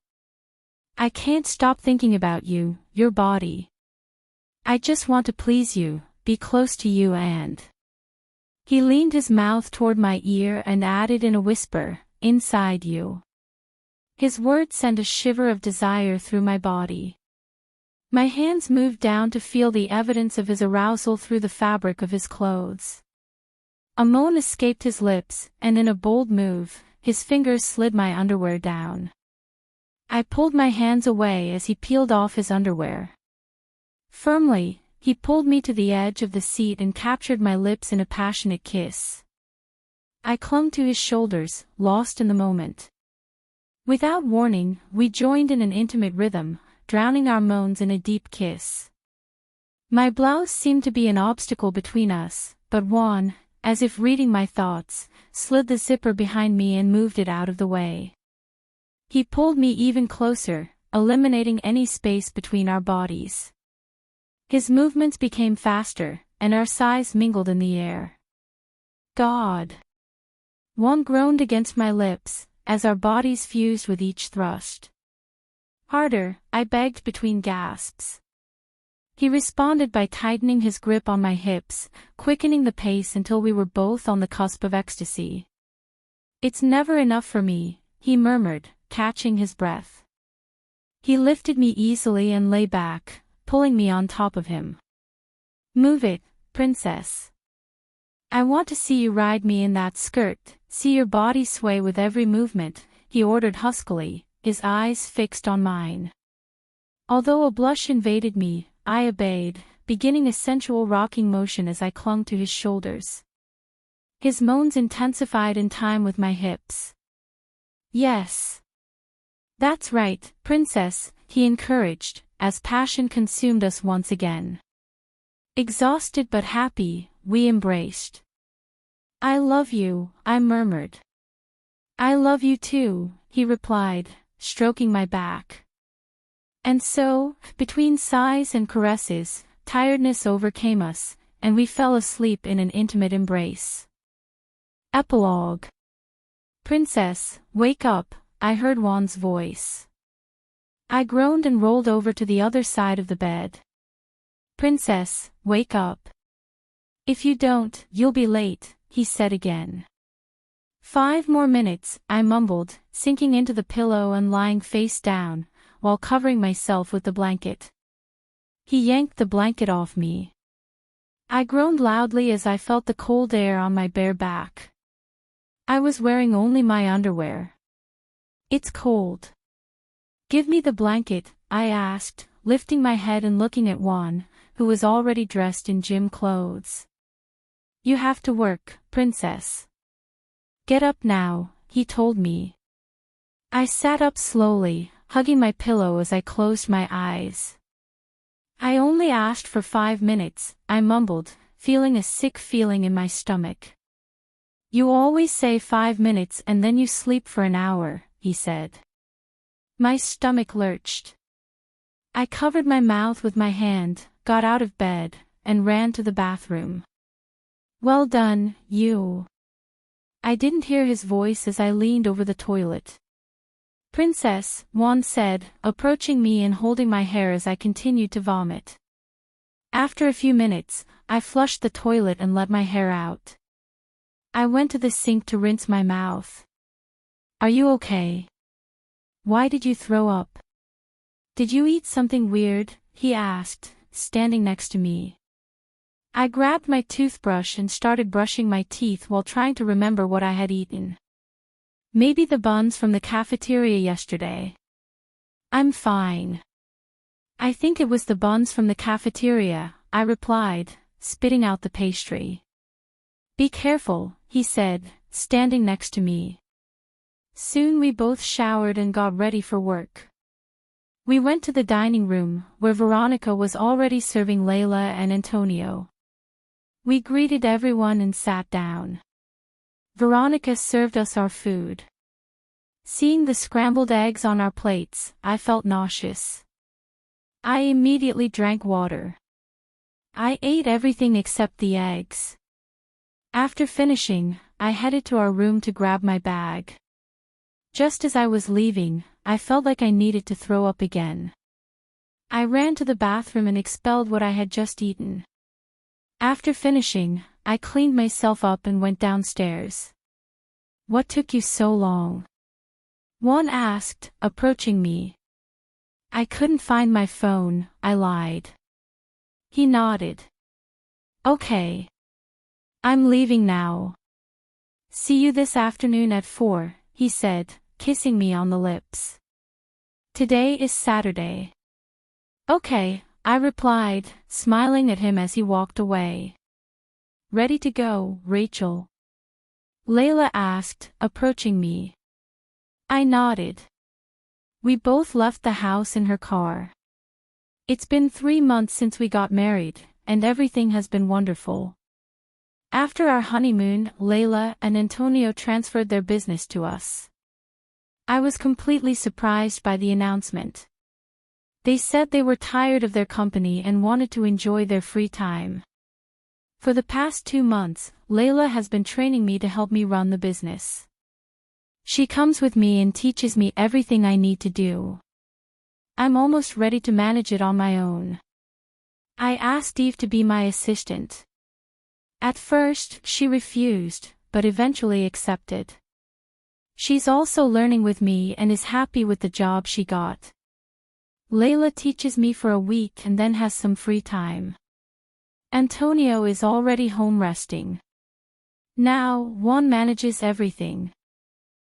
I can't stop thinking about you, your body. I just want to please you, be close to you and... He leaned his mouth toward my ear and added in a whisper, inside you. His words sent a shiver of desire through my body. My hands moved down to feel the evidence of his arousal through the fabric of his clothes. A moan escaped his lips, and in a bold move, his fingers slid my underwear down. I pulled my hands away as he peeled off his underwear. Firmly, he pulled me to the edge of the seat and captured my lips in a passionate kiss. I clung to his shoulders, lost in the moment. Without warning, we joined in an intimate rhythm, drowning our moans in a deep kiss. My blouse seemed to be an obstacle between us, but Juan, as if reading my thoughts, slid the zipper behind me and moved it out of the way. He pulled me even closer, eliminating any space between our bodies. His movements became faster, and our sighs mingled in the air. God! Juan groaned against my lips, as our bodies fused with each thrust. Harder, I begged between gasps. He responded by tightening his grip on my hips, quickening the pace until we were both on the cusp of ecstasy. "It's never enough for me," he murmured, catching his breath. He lifted me easily and lay back, pulling me on top of him. "Move it, princess. I want to see you ride me in that skirt, see your body sway with every movement," he ordered huskily, his eyes fixed on mine. Although a blush invaded me, I obeyed, beginning a sensual rocking motion as I clung to his shoulders. His moans intensified in time with my hips. "Yes. That's right, princess," he encouraged, as passion consumed us once again. Exhausted but happy, we embraced. "I love you," I murmured. "I love you too," he replied, stroking my back. And so, between sighs and caresses, tiredness overcame us, and we fell asleep in an intimate embrace. Epilogue. "Princess, wake up," I heard Juan's voice. I groaned and rolled over to the other side of the bed. "Princess, wake up. If you don't, you'll be late," he said again. 5 more minutes, I mumbled, sinking into the pillow and lying face down, while covering myself with the blanket. He yanked the blanket off me. I groaned loudly as I felt the cold air on my bare back. I was wearing only my underwear. "It's cold. Give me the blanket," I asked, lifting my head and looking at Juan, who was already dressed in gym clothes. "You have to work, princess. Get up now," he told me. I sat up slowly, hugging my pillow as I closed my eyes. "I only asked for 5 minutes," I mumbled, feeling a sick feeling in my stomach. "You always say 5 minutes and then you sleep for an hour," he said. My stomach lurched. I covered my mouth with my hand, got out of bed, and ran to the bathroom. "Well done, you." I didn't hear his voice as I leaned over the toilet. "Princess," Juan said, approaching me and holding my hair as I continued to vomit. After a few minutes, I flushed the toilet and let my hair out. I went to the sink to rinse my mouth. "Are you okay? Why did you throw up? Did you eat something weird?" he asked, standing next to me. I grabbed my toothbrush and started brushing my teeth while trying to remember what I had eaten. "Maybe the buns from the cafeteria yesterday." "I'm fine." "I think it was the buns from the cafeteria," I replied, spitting out the pastry. "Be careful," he said, standing next to me. Soon we both showered and got ready for work. We went to the dining room, where Veronica was already serving Layla and Antonio. We greeted everyone and sat down. Veronica served us our food. Seeing the scrambled eggs on our plates, I felt nauseous. I immediately drank water. I ate everything except the eggs. After finishing, I headed to our room to grab my bag. Just as I was leaving, I felt like I needed to throw up again. I ran to the bathroom and expelled what I had just eaten. After finishing, I cleaned myself up and went downstairs. "What took you so long?" Juan asked, approaching me. "I couldn't find my phone," I lied. He nodded. "Okay. I'm leaving now. See you this afternoon at 4, he said, kissing me on the lips. "Today is Saturday." "Okay," I replied, smiling at him as he walked away. "Ready to go, Rachel?" Layla asked, approaching me. I nodded. We both left the house in her car. It's been 3 months since we got married, and everything has been wonderful. After our honeymoon, Layla and Antonio transferred their business to us. I was completely surprised by the announcement. They said they were tired of their company and wanted to enjoy their free time. For the past 2 months, Layla has been training me to help me run the business. She comes with me and teaches me everything I need to do. I'm almost ready to manage it on my own. I asked Eve to be my assistant. At first, she refused, but eventually accepted. She's also learning with me and is happy with the job she got. Layla teaches me for a week and then has some free time. Antonio is already home resting. Now, Juan manages everything.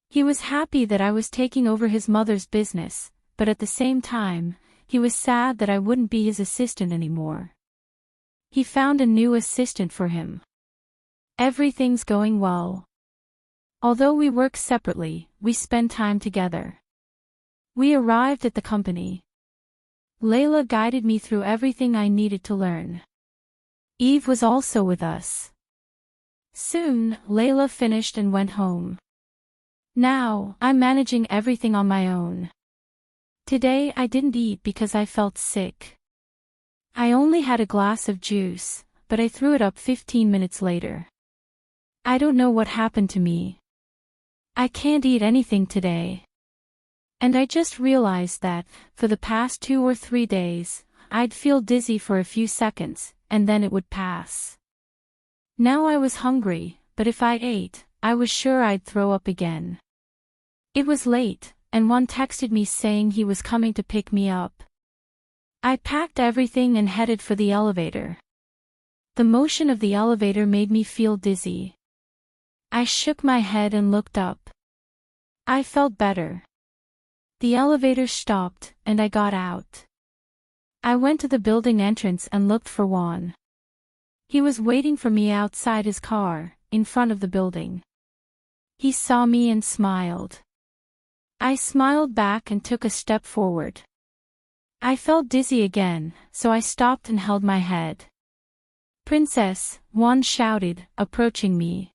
He was happy that I was taking over his mother's business, but at the same time, he was sad that I wouldn't be his assistant anymore. He found a new assistant for him. Everything's going well. Although we work separately, we spend time together. We arrived at the company. Layla guided me through everything I needed to learn. Eve was also with us. Soon, Layla finished and went home. Now, I'm managing everything on my own. Today I didn't eat because I felt sick. I only had a glass of juice, but I threw it up 15 minutes later. I don't know what happened to me. I can't eat anything today. And I just realized that, for the past 2 or 3 days, I'd feel dizzy for a few seconds, and then it would pass. Now I was hungry, but if I ate, I was sure I'd throw up again. It was late, and Juan texted me saying he was coming to pick me up. I packed everything and headed for the elevator. The motion of the elevator made me feel dizzy. I shook my head and looked up. I felt better. The elevator stopped, and I got out. I went to the building entrance and looked for Juan. He was waiting for me outside his car, in front of the building. He saw me and smiled. I smiled back and took a step forward. I felt dizzy again, so I stopped and held my head. "Princess," Juan shouted, approaching me.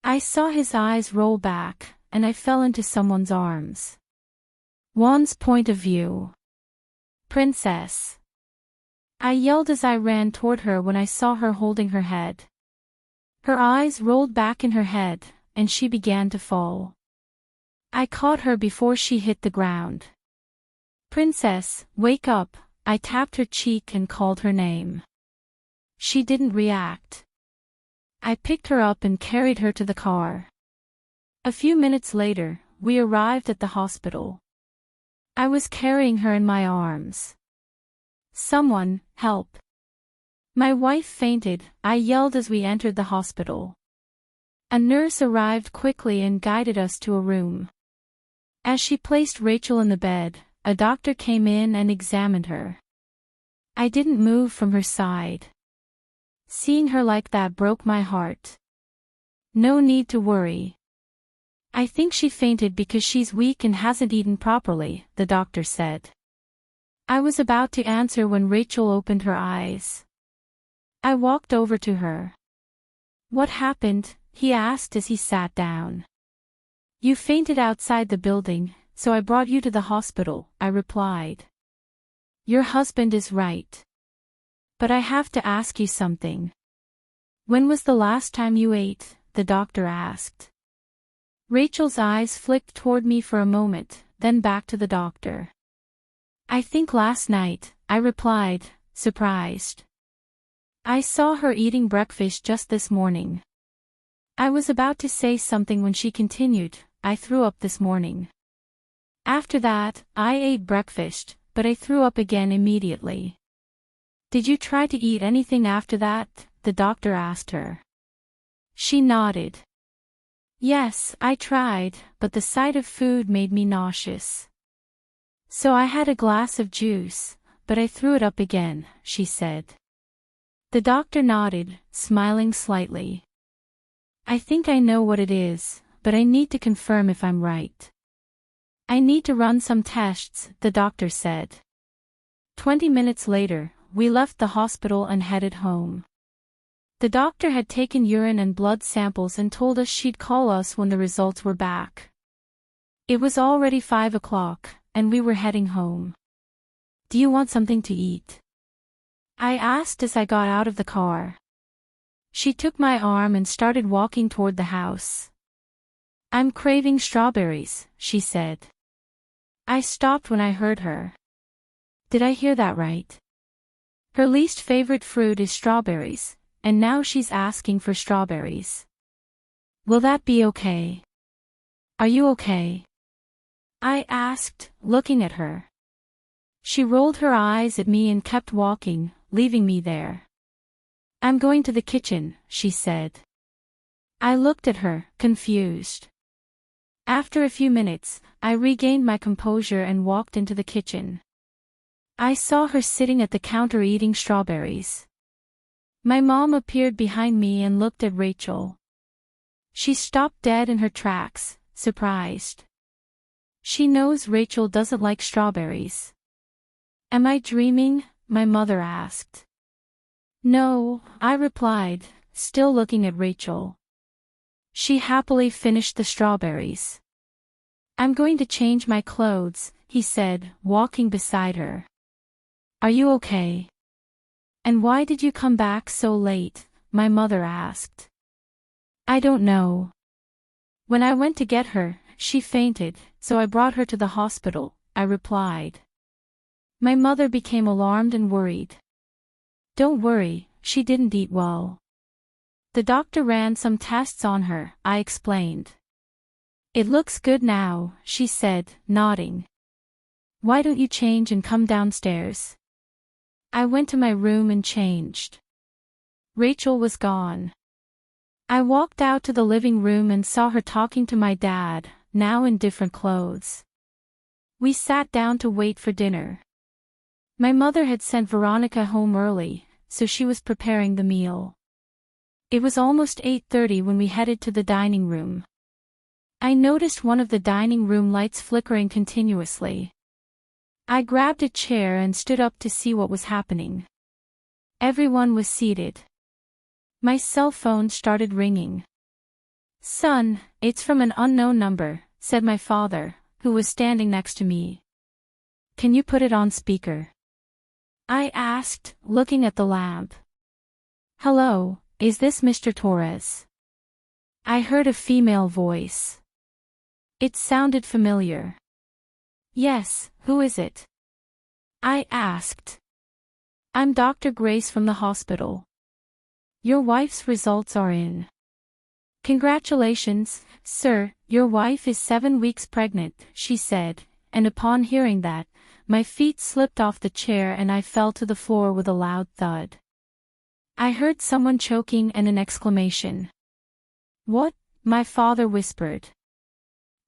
I saw his eyes roll back, and I fell into someone's arms. Juan's point of view. "Princess." I yelled as I ran toward her when I saw her holding her head. Her eyes rolled back in her head, and she began to fall. I caught her before she hit the ground. "Princess, wake up," I tapped her cheek and called her name. She didn't react. I picked her up and carried her to the car. A few minutes later, we arrived at the hospital. I was carrying her in my arms. "Someone, help." My wife fainted, I yelled as we entered the hospital. A nurse arrived quickly and guided us to a room. As she placed Rachel in the bed, a doctor came in and examined her. I didn't move from her side. Seeing her like that broke my heart. "No need to worry. I think she fainted because she's weak and hasn't eaten properly," the doctor said. I was about to answer when Rachel opened her eyes. I walked over to her. "What happened?" he asked as he sat down. "You fainted outside the building, so I brought you to the hospital," I replied. "Your husband is right. But I have to ask you something." "When was the last time you ate?" the doctor asked. Rachel's eyes flicked toward me for a moment, then back to the doctor. "I think last night," I replied, surprised. "I saw her eating breakfast just this morning." I was about to say something when she continued, "I threw up this morning. After that, I ate breakfast, but I threw up again immediately." "Did you try to eat anything after that?" the doctor asked her. She nodded. "Yes, I tried, but the sight of food made me nauseous. So I had a glass of juice, but I threw it up again," she said. The doctor nodded, smiling slightly. "I think I know what it is, but I need to confirm if I'm right." "I need to run some tests," the doctor said. 20 minutes later, we left the hospital and headed home. The doctor had taken urine and blood samples and told us she'd call us when the results were back. It was already 5 o'clock, and we were heading home. "Do you want something to eat?" I asked as I got out of the car. She took my arm and started walking toward the house. "I'm craving strawberries," she said. I stopped when I heard her. Did I hear that right? Her least favorite fruit is strawberries, and now she's asking for strawberries. Will that be okay? Are you okay? I asked, looking at her. She rolled her eyes at me and kept walking, leaving me there. "I'm going to the kitchen," she said. I looked at her, confused. After a few minutes, I regained my composure and walked into the kitchen. I saw her sitting at the counter eating strawberries. My mom appeared behind me and looked at Rachel. She stopped dead in her tracks, surprised. She knows Rachel doesn't like strawberries. "Am I dreaming?" my mother asked. "No," I replied, still looking at Rachel. She happily finished the strawberries. "I'm going to change my clothes," he said, walking beside her. "Are you okay?" "And why did you come back so late?" my mother asked. "I don't know. When I went to get her, she fainted, so I brought her to the hospital," I replied. My mother became alarmed and worried. "Don't worry, she didn't eat well. The doctor ran some tests on her," I explained. "It looks good now," she said, nodding. "Why don't you change and come downstairs?" I went to my room and changed. Rachel was gone. I walked out to the living room and saw her talking to my dad, now in different clothes. We sat down to wait for dinner. My mother had sent Veronica home early, so she was preparing the meal. It was almost 8:30 when we headed to the dining room. I noticed one of the dining room lights flickering continuously. I grabbed a chair and stood up to see what was happening. Everyone was seated. My cell phone started ringing. "Son, it's from an unknown number," said my father, who was standing next to me. "Can you put it on speaker?" I asked, looking at the lamp. "Hello, is this Mr. Torres?" I heard a female voice. It sounded familiar. "Yes, who is it?" I asked. "I'm Dr. Grace from the hospital. Your wife's results are in." "Congratulations, sir, your wife is 7 weeks pregnant," she said, and upon hearing that, my feet slipped off the chair and I fell to the floor with a loud thud. I heard someone choking and an exclamation. "What?" my father whispered.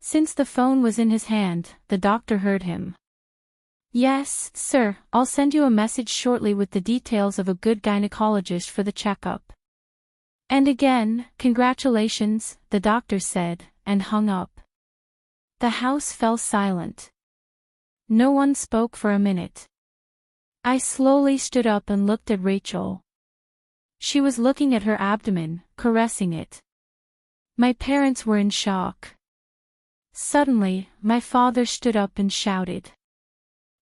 Since the phone was in his hand, the doctor heard him. "Yes, sir, I'll send you a message shortly with the details of a good gynecologist for the checkup." And again, "Congratulations," the doctor said, and hung up. The house fell silent. No one spoke for a minute. I slowly stood up and looked at Rachel. She was looking at her abdomen, caressing it. My parents were in shock. Suddenly, my father stood up and shouted.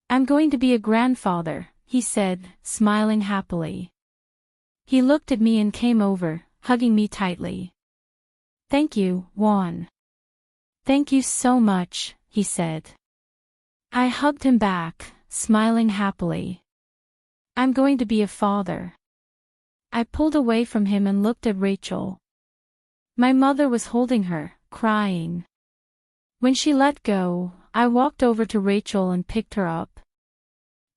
"I'm going to be a grandfather," he said, smiling happily. He looked at me and came over, hugging me tightly. "Thank you, Juan." "Thank you so much," he said. I hugged him back, smiling happily. "I'm going to be a father." I pulled away from him and looked at Rachel. My mother was holding her, crying. When she let go, I walked over to Rachel and picked her up.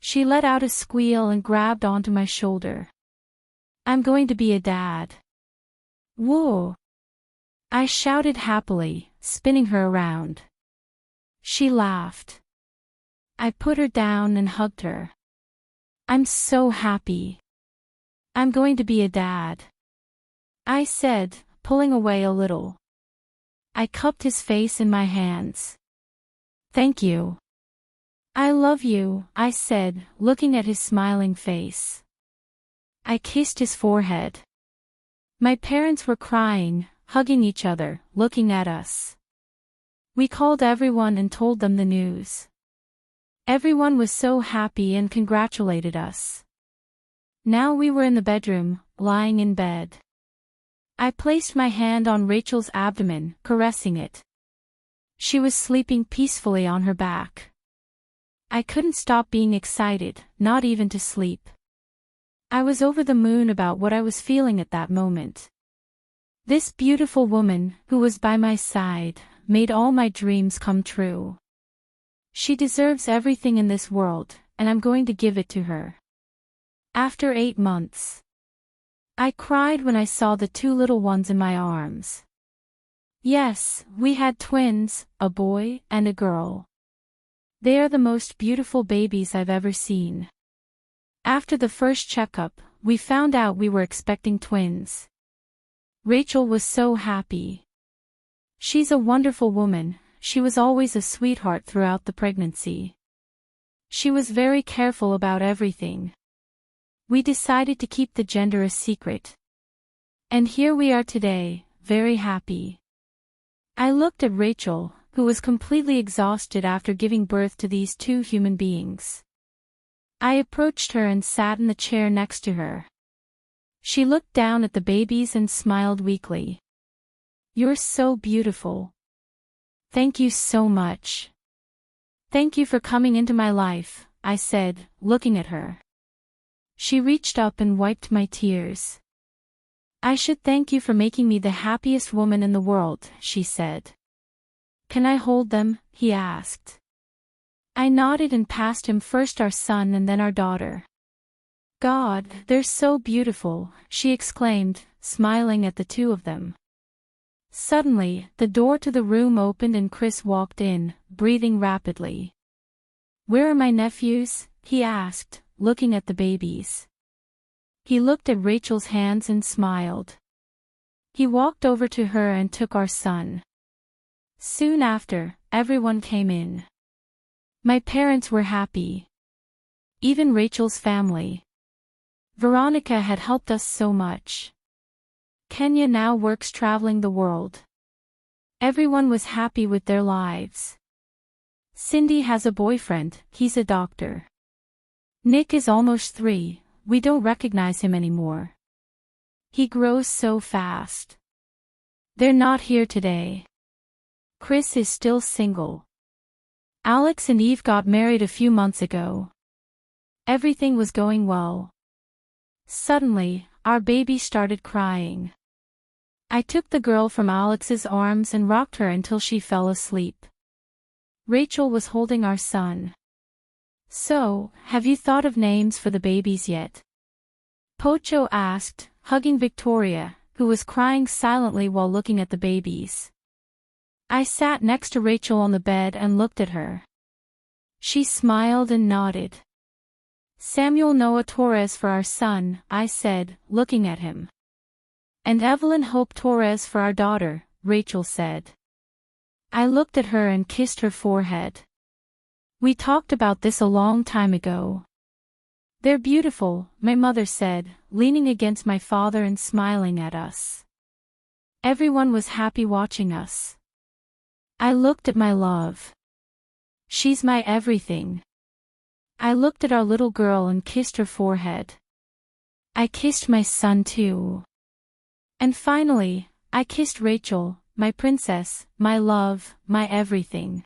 She let out a squeal and grabbed onto my shoulder. "I'm going to be a dad." "Whoa!" I shouted happily, spinning her around. She laughed. I put her down and hugged her. "I'm so happy. I'm going to be a dad," I said, pulling away a little. I cupped his face in my hands. "Thank you." "I love you," I said, looking at his smiling face. I kissed his forehead. My parents were crying, hugging each other, looking at us. We called everyone and told them the news. Everyone was so happy and congratulated us. Now we were in the bedroom, lying in bed. I placed my hand on Rachel's abdomen, caressing it. She was sleeping peacefully on her back. I couldn't stop being excited, not even to sleep. I was over the moon about what I was feeling at that moment. This beautiful woman, who was by my side, made all my dreams come true. She deserves everything in this world, and I'm going to give it to her. After 8 months. I cried when I saw the 2 little ones in my arms. Yes, we had twins, a boy and a girl. They are the most beautiful babies I've ever seen. After the first checkup, we found out we were expecting twins. Rachel was so happy. She's a wonderful woman. She was always a sweetheart throughout the pregnancy. She was very careful about everything. We decided to keep the gender a secret. And here we are today, very happy. I looked at Rachel, who was completely exhausted after giving birth to these 2 human beings. I approached her and sat in the chair next to her. She looked down at the babies and smiled weakly. "You're so beautiful. Thank you so much." "Thank you for coming into my life," I said, looking at her. She reached up and wiped my tears. "I should thank you for making me the happiest woman in the world," she said. "Can I hold them?" he asked. I nodded and passed him first our son and then our daughter. "God, they're so beautiful," she exclaimed, smiling at the 2 of them. Suddenly, the door to the room opened and Chris walked in, breathing rapidly. "Where are my nephews?" he asked, looking at the babies. He looked at Rachel's hands and smiled. He walked over to her and took our son. Soon after, everyone came in. My parents were happy. Even Rachel's family. Veronica had helped us so much. Kenya now works traveling the world. Everyone was happy with their lives. Cindy has a boyfriend, he's a doctor. Nick is almost 3, we don't recognize him anymore. He grows so fast. They're not here today. Chris is still single. Alex and Eve got married a few months ago. Everything was going well. Suddenly, our baby started crying. I took the girl from Alex's arms and rocked her until she fell asleep. Rachel was holding our son. "So, have you thought of names for the babies yet?" Pocho asked, hugging Victoria, who was crying silently while looking at the babies. I sat next to Rachel on the bed and looked at her. She smiled and nodded. "Samuel Noah Torres for our son," I said, looking at him. "And Evelyn Hope Torres for our daughter," Rachel said. I looked at her and kissed her forehead. "We talked about this a long time ago." "They're beautiful," my mother said, leaning against my father and smiling at us. Everyone was happy watching us. I looked at my love. She's my everything. I looked at our little girl and kissed her forehead. I kissed my son too. And finally, I kissed Rachel, my princess, my love, my everything.